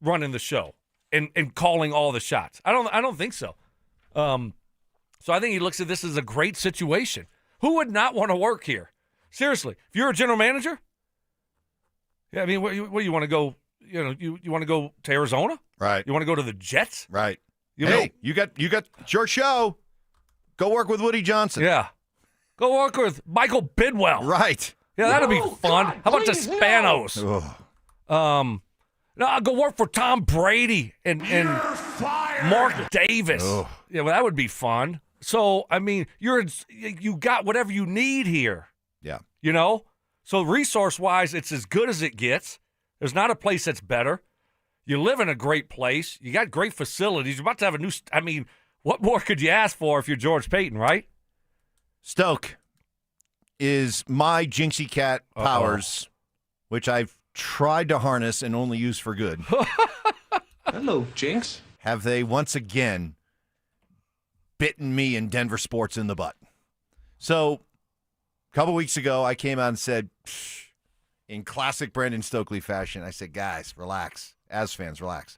running the show and calling all the shots. I don't think so. So I think he looks at this as a great situation. Who would not want to work here? Seriously, if you're a general manager, yeah, I mean, what do you want to go? You want to go to Arizona? Right. You want to go to the Jets? Right. You got your show. Go work with Woody Johnson. Yeah. Go work with Michael Bidwell. Right. Yeah, that'll be fun. How about the Spanos? No, I'll go work for Tom Brady and Mark Davis. Yeah, well, that would be fun. So, I mean, you got whatever you need here. Yeah. So resource-wise, it's as good as it gets. There's not a place that's better. You live in a great place. You got great facilities. You're about to have a new what more could you ask for if you're George Payton, right? Stoke is my Jinxie Cat powers, which I've tried to harness and only use for good. Hello, Jinx. Have they once again bitten me and DenverSports in the butt? So, a couple weeks ago, I came out and said, in classic Brendan Stokely fashion, I said, guys, relax. As fans, relax.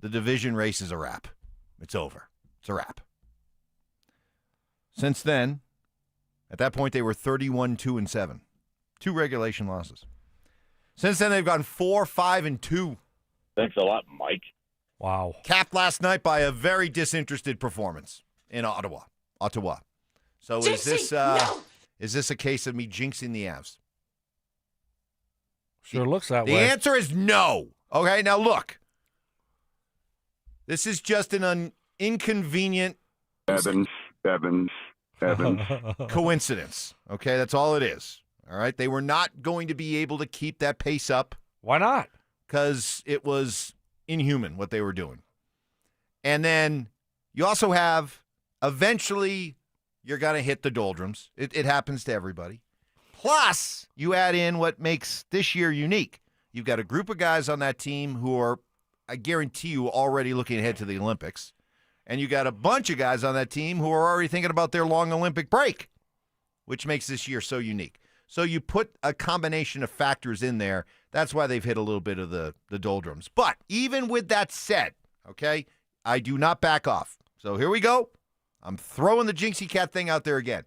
The division race is a wrap. It's over. It's a wrap. Since then, at that point, they were 31-2-7. 2 regulation losses. Since then, they've gone 4-5-2. Thanks a lot, Mike. Wow. Capped last night by a very disinterested performance in Ottawa. So is this a case of me jinxing the Avs? Sure looks that way. The answer is no. Okay, now look. This is just an inconvenient Evans. coincidence. Okay, that's all it is. All right, they were not going to be able to keep that pace up. Why not? Because it was inhuman what they were doing. And then you also have, eventually, you're going to hit the doldrums. It happens to everybody. Plus, you add in what makes this year unique. You've got a group of guys on that team who are, I guarantee you, already looking ahead to the Olympics. And you got a bunch of guys on that team who are already thinking about their long Olympic break, which makes this year so unique. So you put a combination of factors in there. That's why they've hit a little bit of the doldrums. But even with that said, okay, I do not back off. So here we go. I'm throwing the Jinxie Cat thing out there again.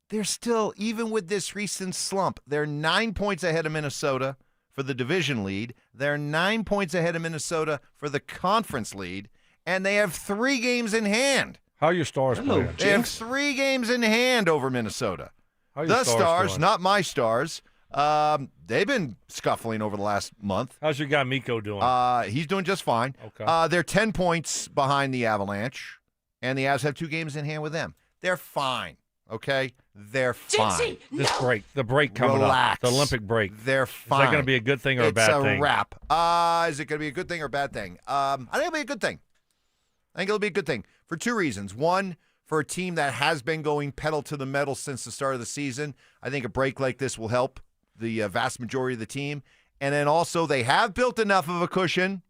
They're still, even with this recent slump, they're 9 points ahead of Minnesota for the division lead. They're 9 points ahead of Minnesota for the conference lead. And they have 3 games in hand. How are your Stars playing? They have 3 games in hand over Minnesota. The Stars, not my Stars, They've been scuffling over the last month. How's your guy Mikko doing? He's doing just fine. Okay. They're 10 points behind the Avalanche, and the Avs have 2 games in hand with them. They're fine, okay? They're fine. This break, the break coming Relax. up, the Olympic break. They're fine. Is that going to be a good thing or a bad thing? It's a wrap. Is it going to be a good thing or a bad thing? I think it'll be a good thing. I think it'll be a good thing for 2 reasons. One, for a team that has been going pedal to the metal since the start of the season, I think a break like this will help the vast majority of the team. And then also they have built enough of a cushion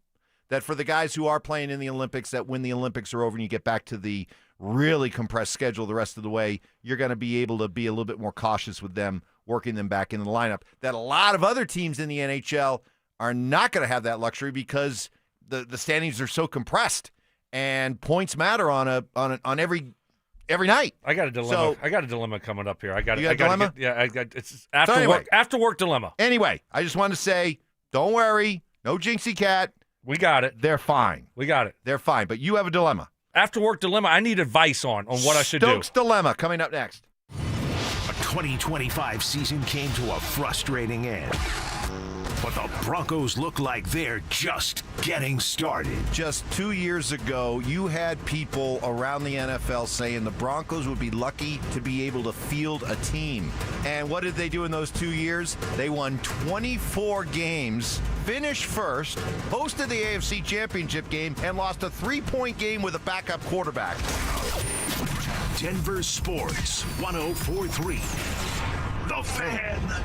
that for the guys who are playing in the Olympics, that when the Olympics are over and you get back to the really compressed schedule the rest of the way, you're going to be able to be a little bit more cautious with them, working them back in the lineup. That a lot of other teams in the NHL are not going to have that luxury because the standings are so compressed and points matter on every night. I got a dilemma. I got a dilemma coming up here. I got a dilemma? It's after work. After work dilemma. Anyway, I just wanted to say, don't worry, no jinxie cat. We got it. They're fine. We got it. They're fine. But you have a dilemma. After work dilemma. I need advice on what I should do. Stokes dilemma coming up next. A 2025 season came to a frustrating end. But the Broncos look like they're just getting started. Just 2 years ago, you had people around the NFL saying the Broncos would be lucky to be able to field a team. And what did they do in those 2 years? They won 24 games, finished first, hosted the AFC Championship game, and lost a 3-point game with a backup quarterback. Denver Sports 104.3. The Fan.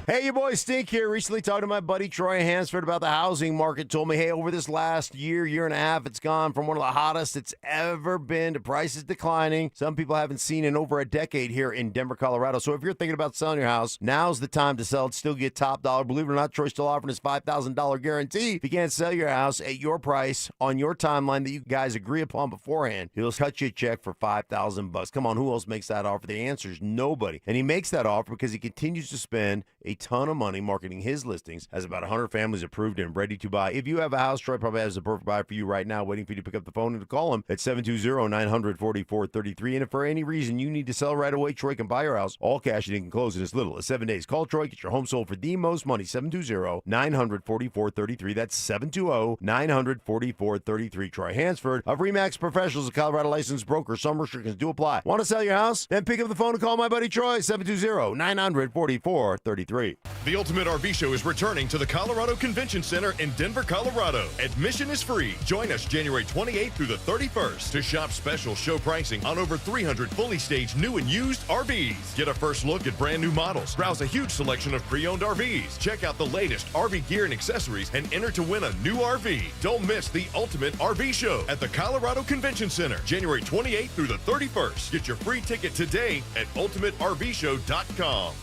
Hey, your boy Stink here. Recently talked to my buddy Troy Hansford about the housing market. Told me, hey, over this last year and a half, it's gone from one of the hottest it's ever been to prices declining. Some people haven't seen in over a decade here in Denver, Colorado. So if you're thinking about selling your house, now's the time to sell it. Still get top dollar. Believe it or not, Troy's still offering his $5,000 guarantee. If you can't sell your house at your price on your timeline that you guys agree upon beforehand, he'll cut you a check for $5,000. Come on, who else makes that offer? The answer is nobody. And he makes that offer because he continues to spend a ton of money marketing his listings, has about 100 families approved and ready to buy. If you have a house, Troy probably has the perfect buy for you right now, waiting for you to pick up the phone and to call him at 720-944-33. And if for any reason you need to sell right away, Troy can buy your house all cash and he can close in as little as 7 days. Call Troy, get your home sold for the most money. 720-944-33. That's 720-944-33. Troy Hansford of RE/MAX Professionals, a Colorado licensed broker. Some restrictions do apply. Want to sell your house? Then pick up the phone and call my buddy Troy, 720-944-33. The Ultimate RV Show is returning to the Colorado Convention Center in Denver, Colorado. Admission is free. Join us January 28th through the 31st to shop special show pricing on over 300 fully staged new and used RVs. Get a first look at brand new models. Browse a huge selection of pre-owned RVs. Check out the latest RV gear and accessories and enter to win a new RV. Don't miss the Ultimate RV Show at the Colorado Convention Center, January 28th through the 31st. Get your free ticket today at ultimatervshow.com.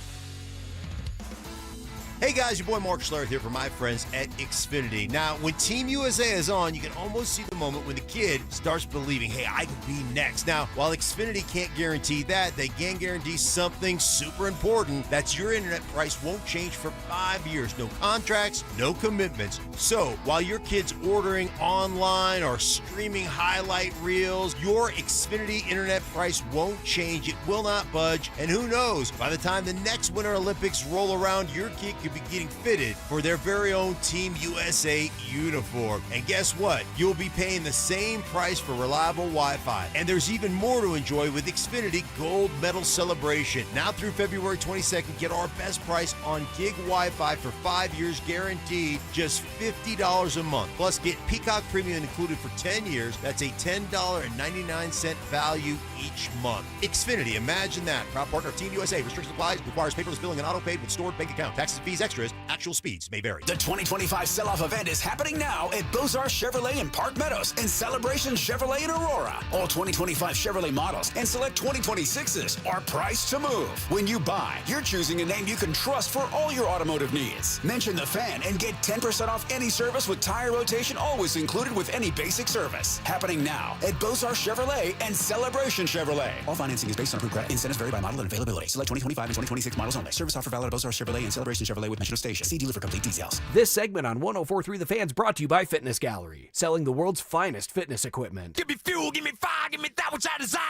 Hey guys, your boy Mark Schlereth here for my friends at Xfinity. Now, when Team USA is on, you can almost see the moment when the kid starts believing, hey, I could be next. Now, while Xfinity can't guarantee that, they can guarantee something super important. That's your internet price won't change for 5 years. No contracts, no commitments. So, while your kid's ordering online or streaming highlight reels, your Xfinity internet price won't change. It will not budge. And who knows, by the time the next Winter Olympics roll around, your kid could be getting fitted for their very own Team USA uniform. And guess what? You'll be paying the same price for reliable Wi-Fi. And there's even more to enjoy with Xfinity Gold Medal Celebration. Now through February 22nd, get our best price on gig Wi-Fi for 5 years guaranteed, just $50 a month. Plus, get Peacock Premium included for 10 years. That's a $10.99 value each month. Xfinity, imagine that. Proud partner of Team USA. Restrictions apply. Requires paperless billing and auto-paid with stored bank account. Taxes, fees, extras. Actual speeds may vary. The 2025 sell-off event is happening now at Beaux-Arts Chevrolet in Park Meadows and Celebration Chevrolet in Aurora. All 2025 Chevrolet models and select 2026s are priced to move. When you buy, you're choosing a name you can trust for all your automotive needs. Mention the Fan and get 10% off any service with tire rotation always included with any basic service. Happening now at Beaux-Arts Chevrolet and Celebration Chevrolet. All financing is based on approved credit. Incentives vary by model and availability. Select 2025 and 2026 models only. Service offer valid at Beaux-Arts Chevrolet and Celebration Chevrolet Chevrolet with Mission Station. See dealer for complete details. This segment on 104.3 The Fan's brought to you by Fitness Gallery, selling the world's finest fitness equipment. Give me fuel, give me fire, give me that which I desire.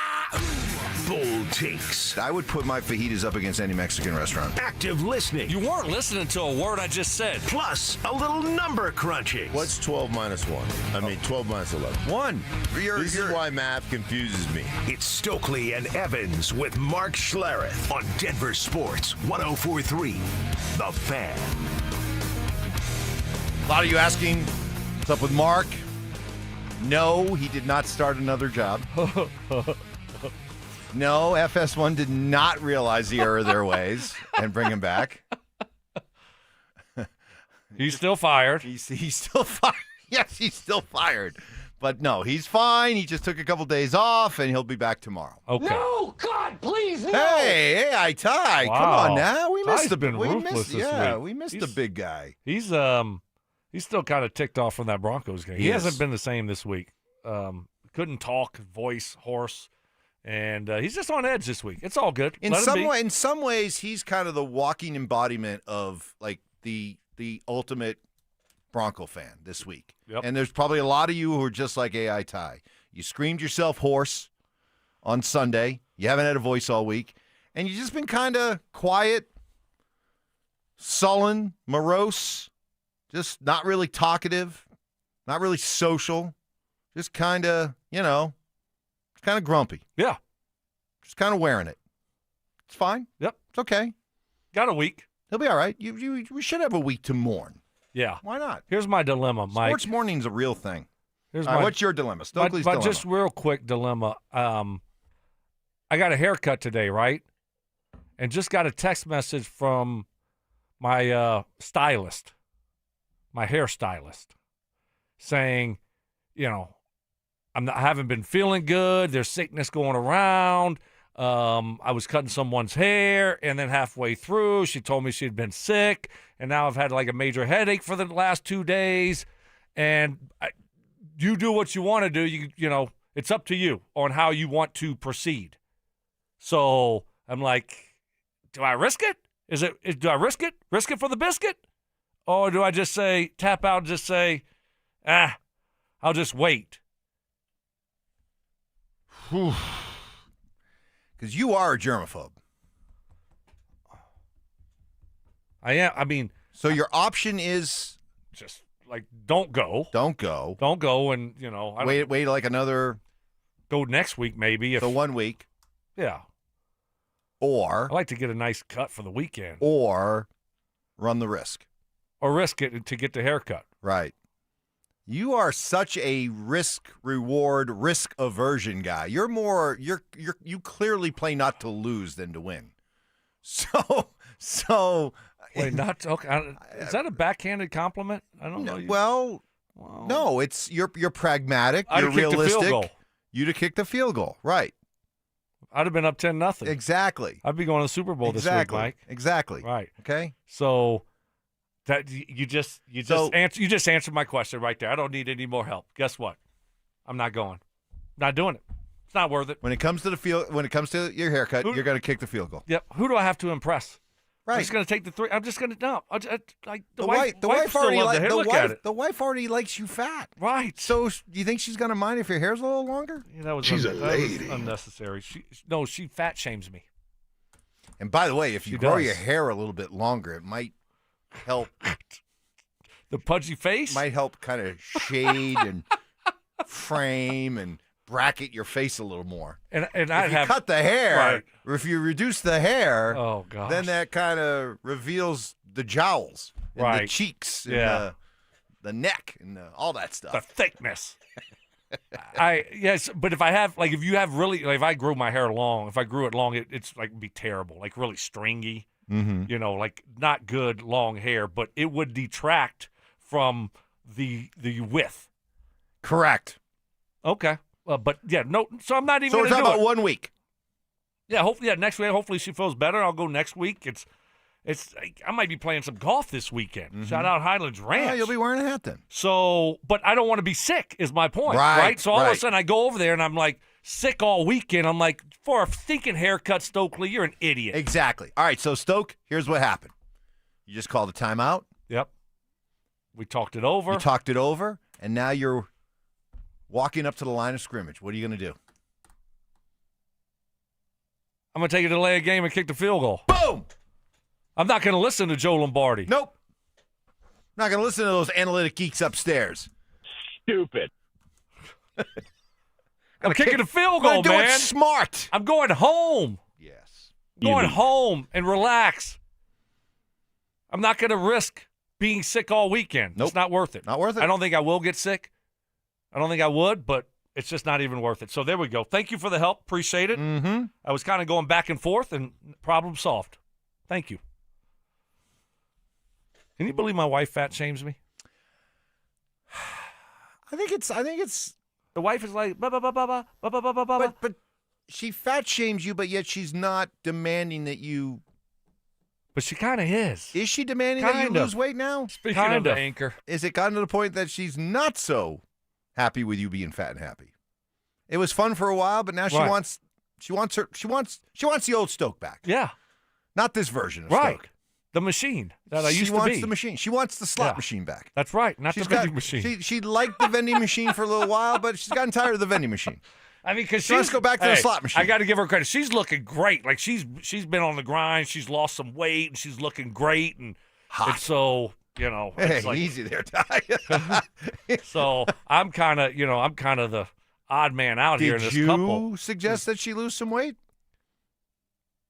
Bold takes. I would put my fajitas up against any Mexican restaurant. Active listening. You weren't listening to a word I just said. Plus, a little number crunching. What's 12 minus 1? I mean, 12 minus 11. 1. This is why math confuses me. It's Stokley and Evans with Mark Schlereth on Denver Sports 104.3. The Fan. A lot of you asking, what's up with Mark? No, he did not start another job. No, FS1 did not realize the error of their ways and bring him back. He's still fired. He's still fired. Yes, he's still fired. But no, he's fine. He just took a couple days off, and he'll be back tomorrow. Okay. No, God, please, no. Hey, Ty. Wow. Come on now. We Ty's missed the been ruthless this week. We missed the big guy. He's still kind of ticked off from that Broncos game. He hasn't been the same this week. Couldn't talk, voice hoarse, and he's just on edge this week. It's all good. In some ways, he's kind of the walking embodiment of like the ultimate Bronco fan this week. Yep. And there's probably a lot of you who are just like AI Ty. You screamed yourself hoarse on Sunday. You haven't had a voice all week. And you've just been kind of quiet, sullen, morose, just not really talkative, not really social, just kind of, kind of grumpy. Yeah. Just kind of wearing it. It's fine. Yep. It's okay. Got a week. He'll be all right. We should have a week to mourn. Yeah. Why not? Here's my dilemma, Mike. Sports mourning's a real thing. All right, my, what's your dilemma? Stokely's but dilemma. Just real quick dilemma. I got a haircut today, right? And just got a text message from my stylist, my hairstylist, saying, I haven't been feeling good. There's sickness going around. I was cutting someone's hair, and then halfway through, she told me she'd been sick, and now I've had like a major headache for the last 2 days. And you do what you want to do. You it's up to you on how you want to proceed. So I'm like, do I risk it? Do I risk it? Risk it for the biscuit? Or do I just say, tap out and just say, I'll just wait? Because you are a germaphobe. I am. I mean, so your option is just like don't go, and wait like another. Go next week maybe. So 1 week. Yeah. Or I like to get a nice cut for the weekend. Or run the risk. Or risk it to get the haircut. Right. You are such a risk aversion guy. You're more you clearly play not to lose than to win. So wait, not to, okay. Is that a backhanded compliment? I don't know. Well, no, it's you're pragmatic, you're realistic. The field goal. You'd have kicked the field goal, right? I'd have been up 10-0. Exactly. I'd be going to the Super Bowl this week, Mike. Exactly. Right. Okay. So that you just answered my question right there. I don't need any more help. Guess what? I'm not going. Not doing it. It's not worth it. When it comes to your haircut, you're going to kick the field goal. Yep. Who do I have to impress? Right. I'm just going to take the 3. I'm just going to dump. The wife already likes you fat. Right. So do you think she's going to mind if your hair's a little longer? Yeah, she's a lady. That was unnecessary. She fat shames me. And by the way, if you grow your hair a little bit longer, it might help. The pudgy face? Might help kind of shade and frame and bracket your face a little more. And if you cut the hair, right. or if you reduce the hair, oh gosh, then that kind of reveals the jowls and right. the cheeks and the neck and all that stuff. The thickness. Yes, but if you have really, if I grew my hair long, if I grew it long, it's like be terrible, like really stringy, like not good long hair, but it would detract from the width. Correct. Okay. But yeah, no. So I'm not even. So we're talking about 1 week. Yeah. Hopefully, next week. Hopefully, she feels better. I'll go next week. It's. I might be playing some golf this weekend. Mm-hmm. Shout out Highlands Ranch. Yeah, you'll be wearing a hat then. So, but I don't want to be sick. Is my point. Right. So all of a sudden, I go over there and I'm like sick all weekend. I'm like, for a thinking haircut, Stokley, you're an idiot. Exactly. All right. So Stoke, here's what happened. You just called a timeout. Yep. We talked it over. You talked it over, and now you're walking up to the line of scrimmage. What are you going to do? I'm going to take a delay of game and kick the field goal. Boom! I'm not going to listen to Joe Lombardi. Nope. Not going to listen to those analytic geeks upstairs. Stupid. I'm kicking the field goal, do man. it smart. I'm going home. Yes. Going home and relax. I'm not going to risk being sick all weekend. Nope. It's not worth it. Not worth it. I don't think I will get sick. I don't think I would, but it's just not even worth it. So there we go. Thank you for the help. Appreciate it. Mm-hmm. I was kind of going back and forth, and problem solved. Thank you. Can you believe my wife fat shames me? I think it's the wife is like ba ba ba ba ba ba ba ba ba. But she fat shames you, but yet she's not demanding that you. But she kind of is. Is she demanding that you lose weight now? Speaking of the anchor, is it gotten to the point that she's not so happy with you being fat and happy? It was fun for a while, but now she wants the old Stoke back. Yeah, not this version of right. Stoke. The machine that I used to be. She wants the machine. She wants the slot machine back. That's right, not the vending machine. She liked the vending machine for a little while, but she's gotten tired of the vending machine. I mean, because she wants to go back to the slot machine. I got to give her credit. She's looking great. Like she's been on the grind. She's lost some weight, and she's looking great. And so hey, it's like, easy there, Ty. So I'm kind of the odd man out here in this couple. Did you suggest that she lose some weight?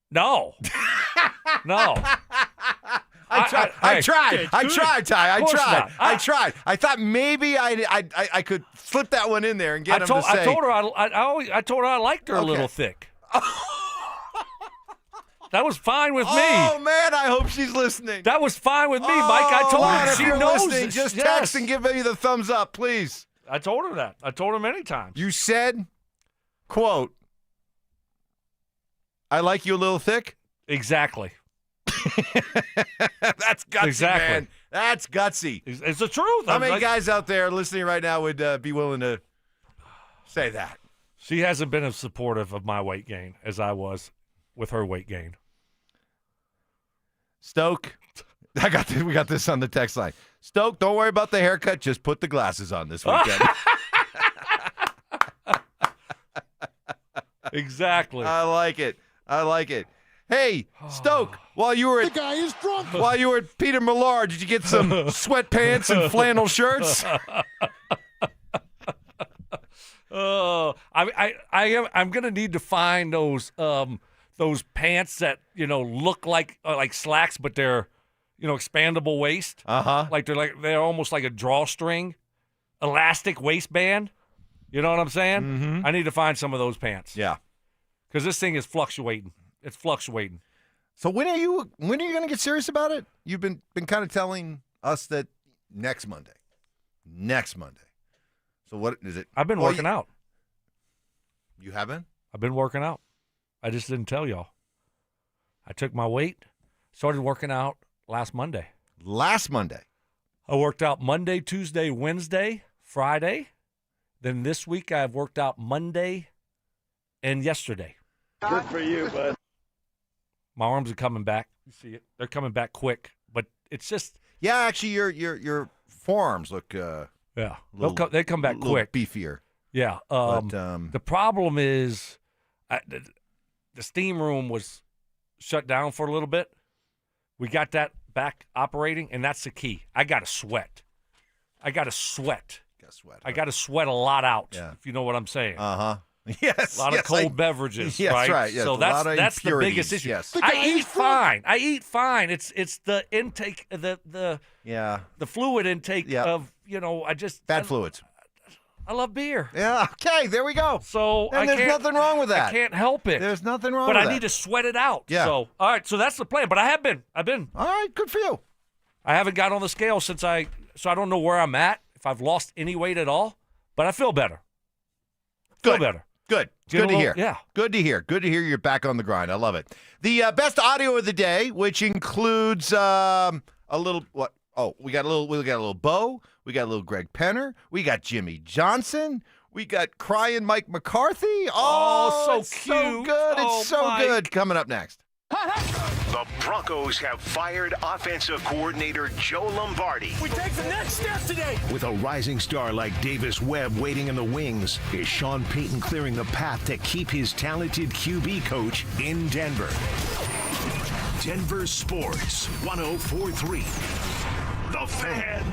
No, no. I tried, Ty. I tried. I thought maybe I could slip that one in there and get him to say. I told her I liked her a little thick. That was fine with me. Oh man, I hope she's listening. That was fine with me, Mike. I told her if she you're knows. Listening, just text and give me the thumbs up, please. I told her that. I told her many times. You said, quote, "I like you a little thick." Exactly. That's gutsy, exactly. Man. That's gutsy. It's the truth. How many guys out there listening right now would be willing to say that? She hasn't been as supportive of my weight gain as I was with her weight gain. Stoke, we got this on the text line. Stoke, don't worry about the haircut. Just put the glasses on this weekend. Exactly. I like it. Hey, Stoke, while you were at The guy is drunk. While you were at Peter Millar, did you get some sweatpants and flannel shirts? I'm gonna need to find those pants that look like slacks, but they're expandable waist. Like they're almost like a drawstring, elastic waistband. You know what I'm saying? Mm-hmm. I need to find some of those pants. Yeah, because this thing is fluctuating. It's fluctuating. So when are you going to get serious about it? You've been kind of telling us that next Monday. So what is it? I've been working out. You have been? I've been working out. I just didn't tell y'all. I took my weight, started working out last Monday. I worked out Monday, Tuesday, Wednesday, Friday. Then this week I've worked out Monday and yesterday. Good for you, bud. My arms are coming back. You see it? They're coming back quick, but it's just actually your forearms look they come back quick, beefier. Yeah. But, the problem is the steam room was shut down for a little bit. We got that back operating, and that's the key. I got to sweat. I got to sweat a lot out. Yeah. If you know what I'm saying. Yes. A lot of cold beverages, yes, right? Yes, so that's the biggest issue. Yes. I eat fine. It's the intake, the fluid intake of bad fluids. I love beer. Yeah. Okay. There we go. So there's nothing wrong with that. I can't help it. There's nothing wrong. But with I that. need to sweat it out. Yeah. So all right. So that's the plan. But I've been. All right. Good for you. I haven't got on the scale so I don't know where I'm at, if I've lost any weight at all, but I feel better. Feel better. Good. Good to hear. Yeah. Good to hear. Good to hear you're back on the grind. I love it. The best audio of the day, which includes a little what? Oh, we got a little Bo. We got a little Greg Penner. We got Jimmy Johnson. We got crying Mike McCarthy. Oh, so it's cute. So good. Oh, it's so Mike. good. Coming up next. The Broncos have fired offensive coordinator Joe Lombardi. We take the next step today. With a rising star like Davis Webb waiting in the wings, is Sean Payton clearing the path to keep his talented QB coach in Denver? Denver Sports 104.3. The Fan.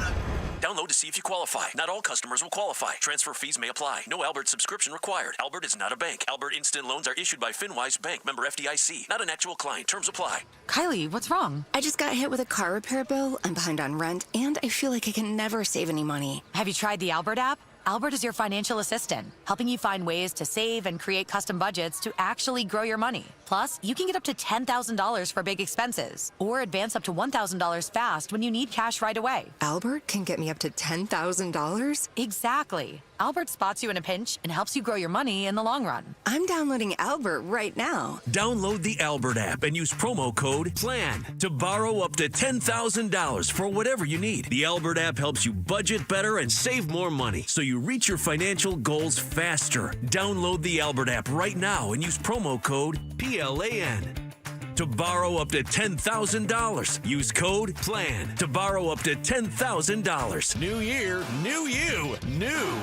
Download to see if you qualify. Not all customers will qualify. Transfer fees may apply. No Albert subscription required. Albert is not a bank. Albert Instant Loans are issued by FinWise Bank, member FDIC. Not an actual client. Terms apply. Kylie, what's wrong? I just got hit with a car repair bill. I'm behind on rent, and I feel like I can never save any money. Have you tried the Albert app? Albert is your financial assistant, helping you find ways to save and create custom budgets to actually grow your money. Plus, you can get up to $10,000 for big expenses, or advance up to $1,000 fast when you need cash right away. Albert can get me up to $10,000? Exactly. Albert spots you in a pinch and helps you grow your money in the long run. I'm downloading Albert right now. Download the Albert app and use promo code PLAN to borrow up to $10,000 for whatever you need. The Albert app helps you budget better and save more money so you reach your financial goals faster. Download the Albert app right now and use promo code PLAN to borrow up to $10,000. Use code PLAN to borrow up to $10,000. New year, new you, new.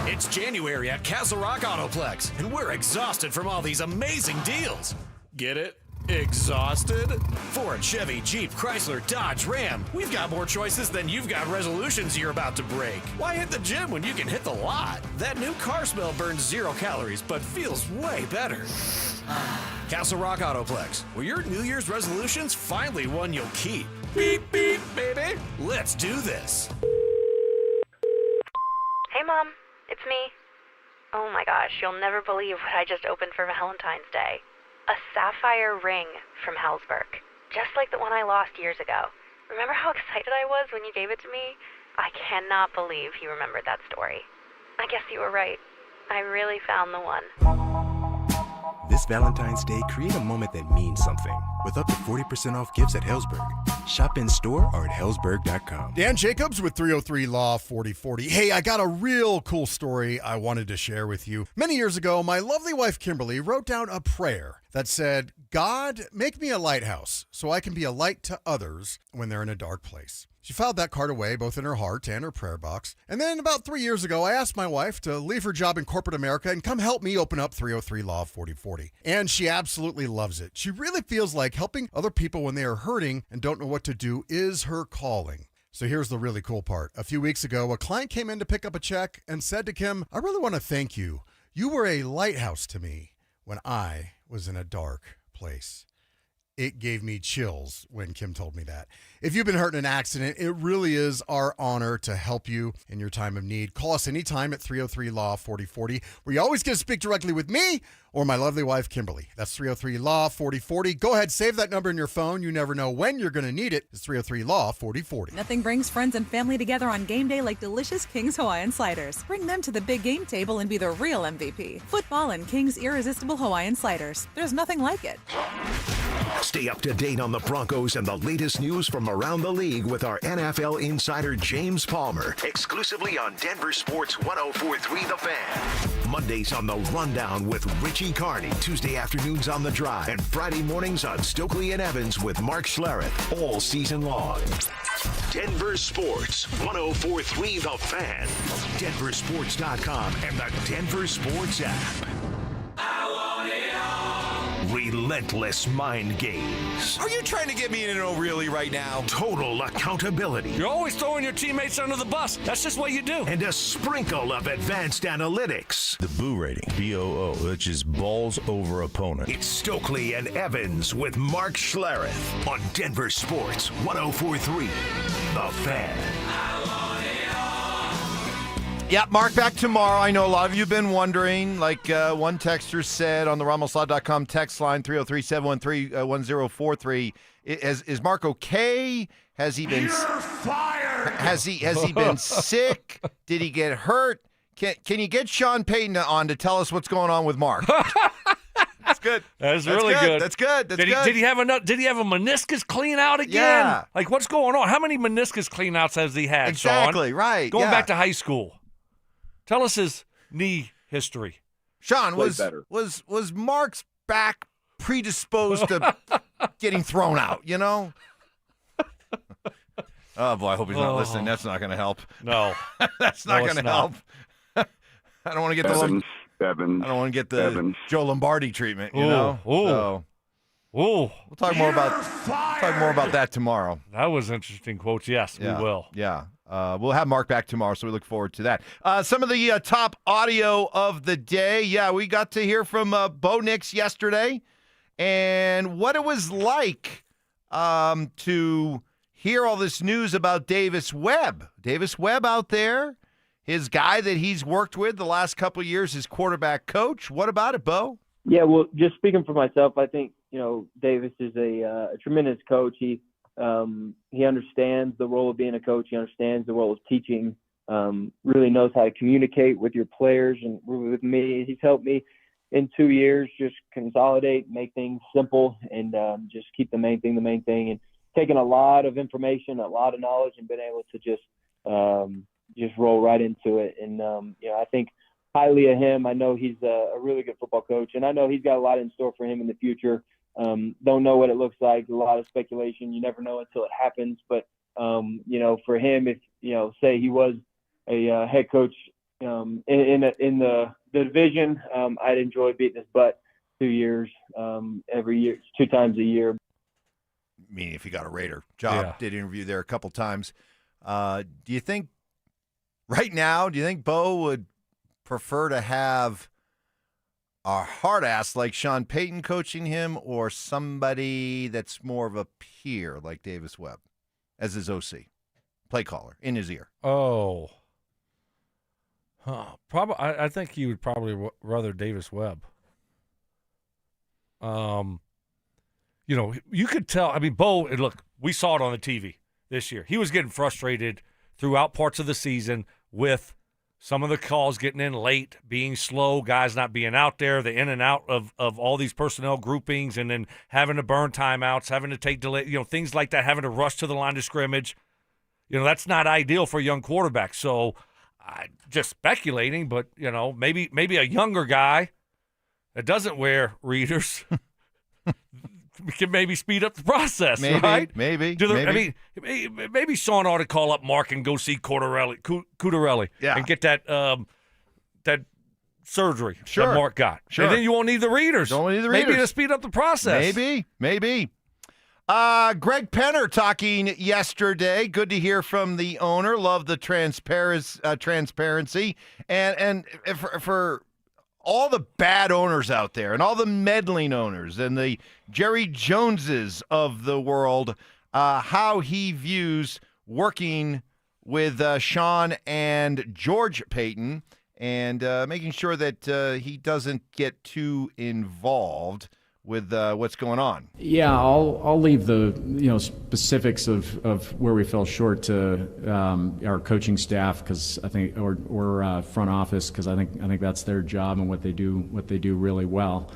It's January at Castle Rock Autoplex, and we're exhausted from all these amazing deals. Get it? Exhausted? Ford, Chevy, Jeep, Chrysler, Dodge, Ram. We've got more choices than you've got resolutions you're about to break. Why hit the gym when you can hit the lot? That new car smell burns 0 calories, but feels way better. Castle Rock Autoplex, where your New Year's resolution's finally one you'll keep. Beep, beep, baby. Let's do this. Hey, Mom. It's me. Oh my gosh, you'll never believe what I just opened for Valentine's Day. A sapphire ring from Helzberg. Just like the one I lost years ago. Remember how excited I was when you gave it to me? I cannot believe you remembered that story. I guess you were right. I really found the one. This Valentine's Day, create a moment that means something with up to 40% off gifts at Helzberg. Shop in store or at Helzberg.com. Dan Jacobs with 303 Law 4040. Hey, I got a real cool story I wanted to share with you. Many years ago, my lovely wife Kimberly wrote down a prayer that said, God, make me a lighthouse so I can be a light to others when they're in a dark place. She filed that card away both in her heart and her prayer box. And then about 3 years ago, I asked my wife to leave her job in corporate America and come help me open up 303 Law 4040. And she absolutely loves it. She really feels like helping other people when they are hurting and don't know what to do is her calling. So here's the really cool part. A few weeks ago, a client came in to pick up a check and said to Kim, I really want to thank you. You were a lighthouse to me when I was in a dark place. It gave me chills when Kim told me that. If you've been hurt in an accident, it really is our honor to help you in your time of need. Call us anytime at 303 Law 4040, where you always get to speak directly with me or my lovely wife, Kimberly. That's 303 Law 4040. Go ahead, save that number in your phone. You never know when you're going to need it. It's 303 Law 4040. Nothing brings friends and family together on game day like delicious King's Hawaiian sliders. Bring them to the big game table and be the real MVP. Football and King's irresistible Hawaiian sliders. There's nothing like it. Stay up to date on the Broncos and the latest news from around the league with our NFL insider James Palmer, exclusively on Denver Sports 104.3 The Fan. Mondays on The Rundown with Richie Carney, Tuesday afternoons on The Drive, and Friday mornings on Stokley and Evans with Mark Schlereth, all season long. Denver Sports 104.3 The Fan, DenverSports.com, and the Denver Sports app. Relentless mind games. Are you trying to get me in an O'Reilly right now? Total accountability. You're always throwing your teammates under the bus. That's just what you do. And a sprinkle of advanced analytics. The Boo rating, BOO, which is balls over opponent. It's Stokley and Evans with Mark Schlereth on Denver Sports 104.3 The Fan. Yeah, Mark back tomorrow. I know a lot of you have been wondering, like one texter said on the RamosLaw.com text line, 303-713-1043. Is Mark okay? Has he been... You're fired! Has he been sick? Did he get hurt? Can you get Sean Payton on to tell us what's going on with Mark? That's good. That's really good. That's good. That's good. Did he have a meniscus clean out again? Yeah. Like, what's going on? How many meniscus clean outs has he had, Exactly, Sean? right. Going back to high school. Tell us his knee history. Sean, was Mark's back predisposed to getting thrown out, you know? Oh, boy, I hope he's not listening. That's not going to help. No. That's not going to help. I don't want to get the Evans. I don't want to get the Joe Lombardi treatment, you know? So, we'll talk more about that tomorrow. That was interesting quotes. Yes, we will. Yeah. We'll have Mark back tomorrow, so we look forward to that. Some of the top audio of the day. Yeah, we got to hear from Bo Nix yesterday and what it was like to hear all this news about Davis Webb. Davis Webb out there, his guy that he's worked with the last couple of years, his quarterback coach. What about it, Bo? Yeah, well, just speaking for myself, I think, Davis is a tremendous coach. He understands the role of being a coach. He understands the role of teaching, really knows how to communicate with your players and with me. He's helped me in 2 years just consolidate, make things simple, and just keep the main thing. And taken a lot of information, a lot of knowledge, and been able to just roll right into it. And, I think highly of him. I know he's a really good football coach, and I know he's got a lot in store for him in the future. Don't know what it looks like, a lot of speculation. You never know until it happens. But, for him, if, say he was a head coach in the division, I'd enjoy beating his butt 2 years, every year, 2 times a year. Meaning if you got a Raider job, did interview there a couple times. Do you think Bo would prefer to have a hard ass like Sean Payton coaching him or somebody that's more of a peer like Davis Webb as his OC, play caller, in his ear? Oh. Probably. I think he would probably rather Davis Webb. You could tell. I mean, Bo, look, we saw it on the TV this year. He was getting frustrated throughout parts of the season with some of the calls getting in late, being slow, guys not being out there, the in and out of all these personnel groupings, and then having to burn timeouts, having to take delay, things like that, having to rush to the line of scrimmage. That's not ideal for a young quarterback. So, just speculating, but, maybe a younger guy that doesn't wear readers we can maybe speed up the process, right? Maybe. I mean, maybe Sean ought to call up Mark and go see Cutarelli, and get that surgery that Mark got. Sure. And then you won't need the readers. Maybe to speed up the process. Maybe. Greg Penner talking yesterday. Good to hear from the owner. Love the transparency. And for all the bad owners out there and all the meddling owners and the Jerry Joneses of the world, how he views working with Sean and George Payton and making sure that he doesn't get too involved with what's going on. Yeah, I'll leave the specifics of where we fell short to our coaching staff, because I think or front office, because I think that's their job and what they do really well.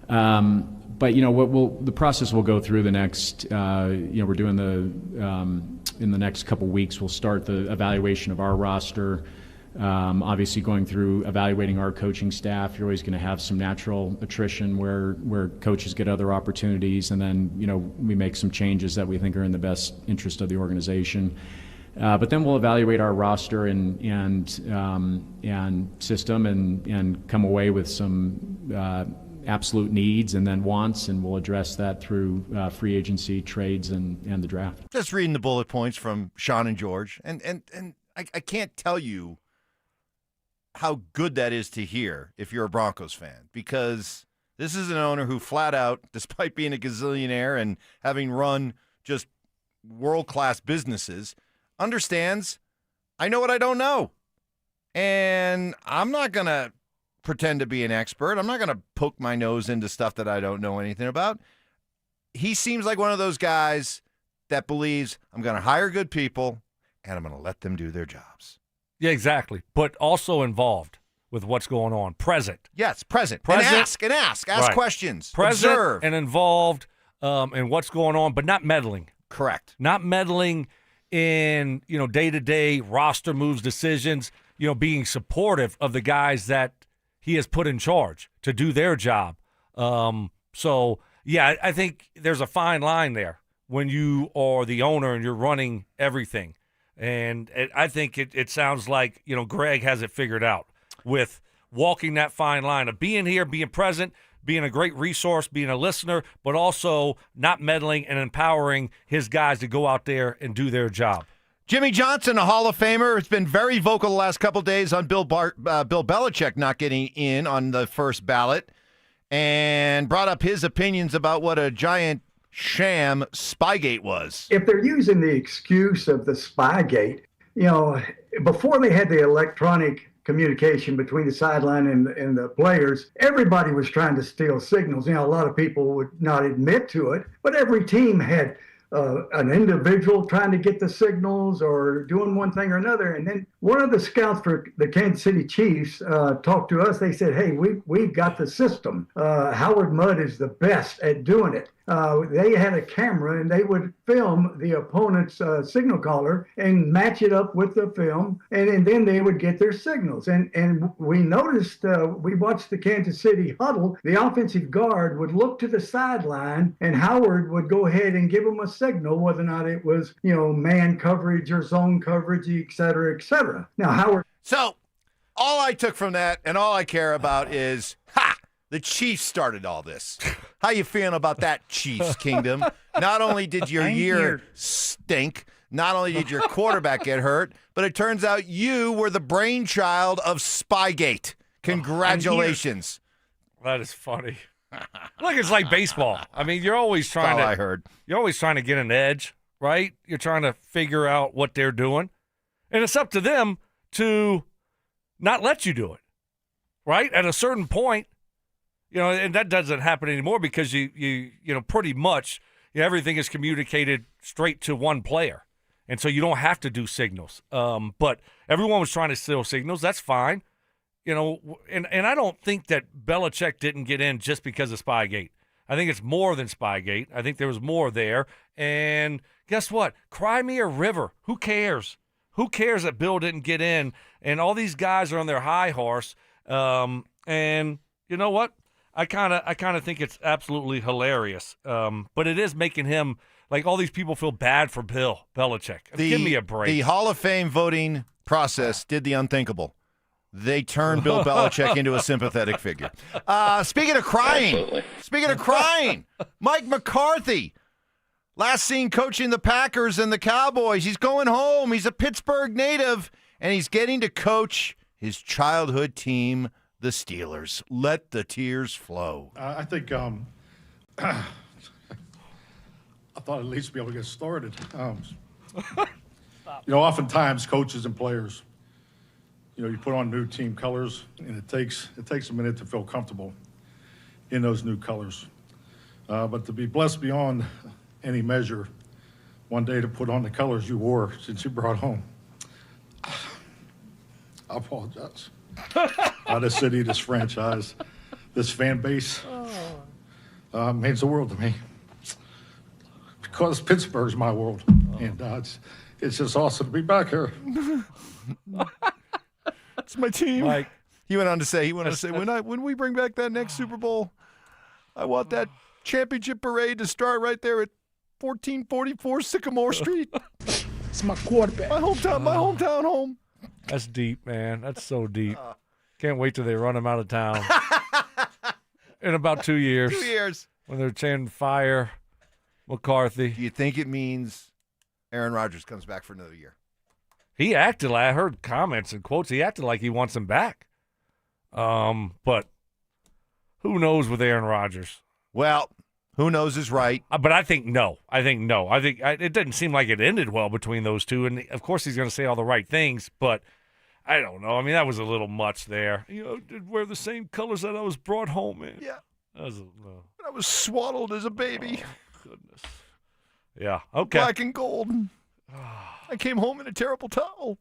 But the process will go through the next. We're doing in the next couple weeks. We'll start the evaluation of our roster. Obviously, going through evaluating our coaching staff, you're always going to have some natural attrition where coaches get other opportunities, and then we make some changes that we think are in the best interest of the organization. But then we'll evaluate our roster and system and come away with some absolute needs and then wants, and we'll address that through free agency, trades, and the draft. Just reading the bullet points from Sean and George, and I can't tell you how good that is to hear if you're a Broncos fan, because this is an owner who flat out, despite being a gazillionaire and having run just world-class businesses, understands, I know what I don't know. And I'm not going to pretend to be an expert. I'm not going to poke my nose into stuff that I don't know anything about. He seems like one of those guys that believes, I'm going to hire good people and I'm going to let them do their jobs. Yeah, exactly. But also involved with what's going on. Present. Yes, present. And ask. Ask right. Questions. Present. Observe. And involved in what's going on, but not meddling. Correct. Not meddling in, day-to-day roster moves, decisions, being supportive of the guys that he has put in charge to do their job. So Yeah, I think there's a fine line there when you are the owner and you're running everything. And I think it sounds like, Greg has it figured out with walking that fine line of being here, being present, being a great resource, being a listener, but also not meddling and empowering his guys to go out there and do their job. Jimmy Johnson, a Hall of Famer, has been very vocal the last couple of days on Bill Belichick not getting in on the first ballot, and brought up his opinions about what a giant sham Spygate was. If they're using the excuse of the Spygate, before they had the electronic communication between the sideline and the players, everybody was trying to steal signals. A lot of people would not admit to it, but every team had an individual trying to get the signals or doing one thing or another. And then one of the scouts for the Kansas City Chiefs talked to us. They said, hey, we've got the system. Howard Mudd is the best at doing it. They had a camera, and they would film the opponent's signal caller and match it up with the film, and then they would get their signals. And we noticed, we watched the Kansas City huddle, the offensive guard would look to the sideline, and Howard would go ahead and give them a signal, whether or not it was, man coverage or zone coverage, et cetera, et cetera. Now, Howard. So all I took from that and all I care about is, the Chiefs started all this. How you feeling about that, Chiefs Kingdom? Not only did your year stink, not only did your quarterback get hurt, but it turns out you were the brainchild of Spygate. Congratulations. That is funny. Look, it's like baseball. I mean, you're always trying That's all I heard. You're always trying to get an edge, right? You're trying to figure out what they're doing. And it's up to them to not let you do it, right? At a certain point, and that doesn't happen anymore because you pretty much everything is communicated straight to one player. And so you don't have to do signals. But everyone was trying to steal signals. That's fine. And I don't think that Belichick didn't get in just because of Spygate. I think it's more than Spygate. I think there was more there. And guess what? Cry me a river. Who cares? Who cares that Bill didn't get in? And all these guys are on their high horse. And you know what? I kind of think it's absolutely hilarious. But it is making him, like, all these people feel bad for Bill Belichick. Give me a break. The Hall of Fame voting process did the unthinkable. They turned Bill Belichick into a sympathetic figure. Speaking of crying, Mike McCarthy, last seen coaching the Packers and the Cowboys. He's going home. He's a Pittsburgh native, and he's getting to coach his childhood team, the Steelers. Let the tears flow. I think I thought at least be able to get started. Oftentimes coaches and players, you put on new team colors, and it takes a minute to feel comfortable in those new colors. But to be blessed beyond any measure, one day to put on the colors you wore since you brought home. I apologize. This city, this franchise, this fan base means the world to me. Because Pittsburgh's my world, and it's just awesome to be back here. It's my team. Mike. He went on to say, when we bring back that next Super Bowl, I want that championship parade to start right there at 1444 Sycamore Street. It's my quarterback. My hometown home. That's deep, man. That's so deep. Can't wait till they run him out of town. In about 2 years. 2 years. When they're chanting fire McCarthy. Do you think it means Aaron Rodgers comes back for another year? He acted like, I heard comments and quotes, he acted like he wants him back. But who knows with Aaron Rodgers? Well, who knows is right. But I think no. I think it didn't seem like it ended well between those two. And, of course, he's going to say all the right things, but I don't know. I mean, that was a little much there. Did wear the same colors that I was brought home in. Yeah. I was swaddled as a baby. Oh, goodness. Yeah, okay. Black and gold. I came home in a terrible towel.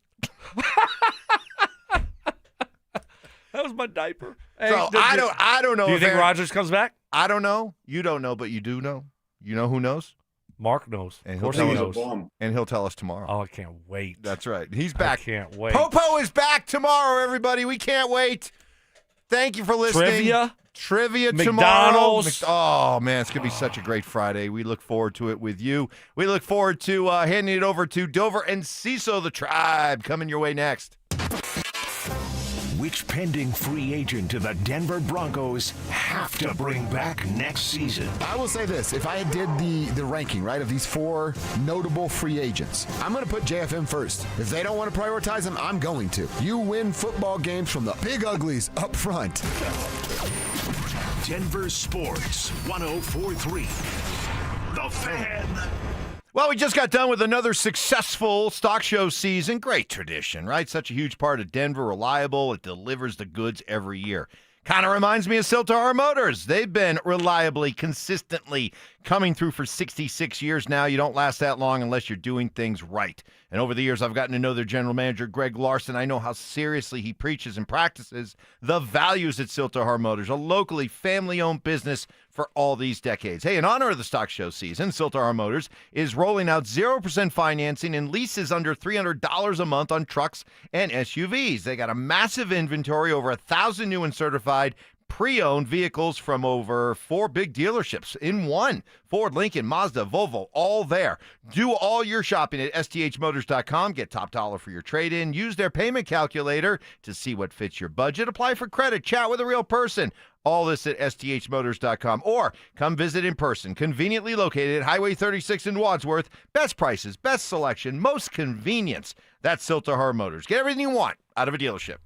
That was my diaper. So I don't know. Do you think Rodgers comes back? I don't know. You don't know, but you do know. You know who knows? Mark knows. And he'll tell us tomorrow. Oh, I can't wait. That's right. He's back. I can't wait. Popo is back tomorrow, everybody. We can't wait. Thank you for listening. Trivia McDonald's. tomorrow. Oh, man, it's going to be such a great Friday. We look forward to it with you. We look forward to handing it over to Dover and Cecil, the Tribe, coming your way next. Which pending free agent do the Denver Broncos have to bring back next season? I will say this. If I did the ranking, right, of these 4 notable free agents, I'm going to put JFM first. If they don't want to prioritize them, I'm going to. You win football games from the big uglies up front. Denver Sports 104.3. The Fan. Well, we just got done with another successful stock show season. Great tradition, right? Such a huge part of Denver, reliable. It delivers the goods every year. Kind of reminds me of Siltahar Motors. They've been reliably, consistently coming through for 66 years now. You don't last that long unless you're doing things right. And over the years, I've gotten to know their general manager, Greg Larson. I know how seriously he preaches and practices the values at Siltahar Motors, a locally family-owned business for all these decades. Hey, in honor of the stock show season, Siltahar Motors is rolling out 0% financing and leases under $300 a month on trucks and SUVs. They got a massive inventory, over 1,000 new and certified pre-owned vehicles from over 4 big dealerships in one. Ford, Lincoln, Mazda, Volvo, all there. Do all your shopping at sthmotors.com. Get top dollar for your trade-in. Use their payment calculator to see what fits your budget. Apply for credit. Chat with a real person. All this at sthmotors.com. Or come visit in person. Conveniently located at Highway 36 in Wadsworth. Best prices, best selection, most convenience. That's Siltahar Motors. Get everything you want out of a dealership.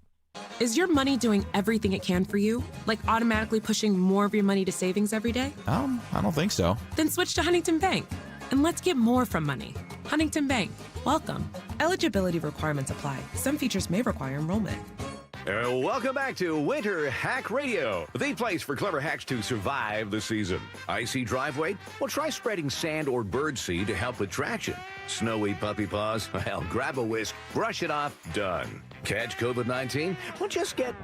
Is your money doing everything it can for you? Like automatically pushing more of your money to savings every day? I don't think so. Then switch to Huntington Bank. And let's get more from money. Huntington Bank. Welcome. Eligibility requirements apply. Some features may require enrollment. Welcome back to Winter Hack Radio, the place for clever hacks to survive the season. Icy driveway? Well, try spreading sand or birdseed to help with traction. Snowy puppy paws? Well, grab a whisk, brush it off, done. Catch COVID-19? Well, just get...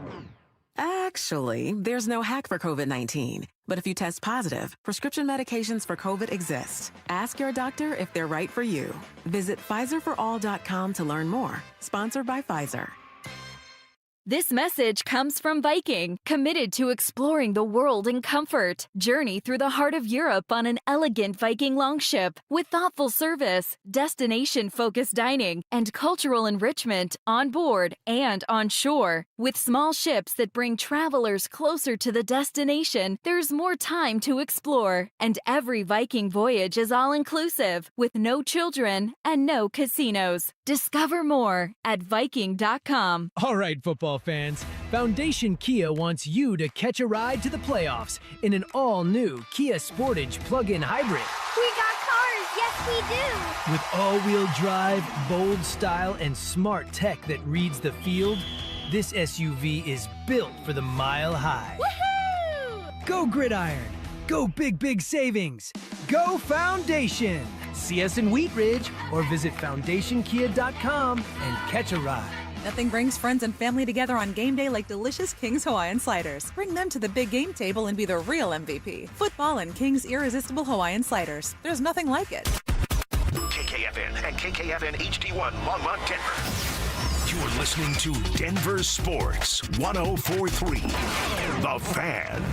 Actually, there's no hack for COVID-19. But if you test positive, prescription medications for COVID exist. Ask your doctor if they're right for you. Visit PfizerForAll.com to learn more. Sponsored by Pfizer. This message comes from Viking, committed to exploring the world in comfort. Journey through the heart of Europe on an elegant Viking longship with thoughtful service, destination-focused dining, and cultural enrichment on board and on shore. With small ships that bring travelers closer to the destination, there's more time to explore. And every Viking voyage is all-inclusive, with no children and no casinos. Discover more at Viking.com. All right, football fans, Foundation Kia wants you to catch a ride to the playoffs in an all-new Kia Sportage plug-in hybrid. We got cars, yes we do! With all-wheel drive, bold style, and smart tech that reads the field, this SUV is built for the mile high. Woohoo! Go Gridiron! Go big savings! Go Foundation! See us in Wheat Ridge or visit FoundationKia.com and catch a ride. Nothing brings friends and family together on game day like delicious King's Hawaiian Sliders. Bring them to the big game table and be the real MVP. Football and King's irresistible Hawaiian Sliders. There's nothing like it. KKFN and KKFN HD1 Longmont, Denver. You're listening to Denver Sports 104.3. The Fan.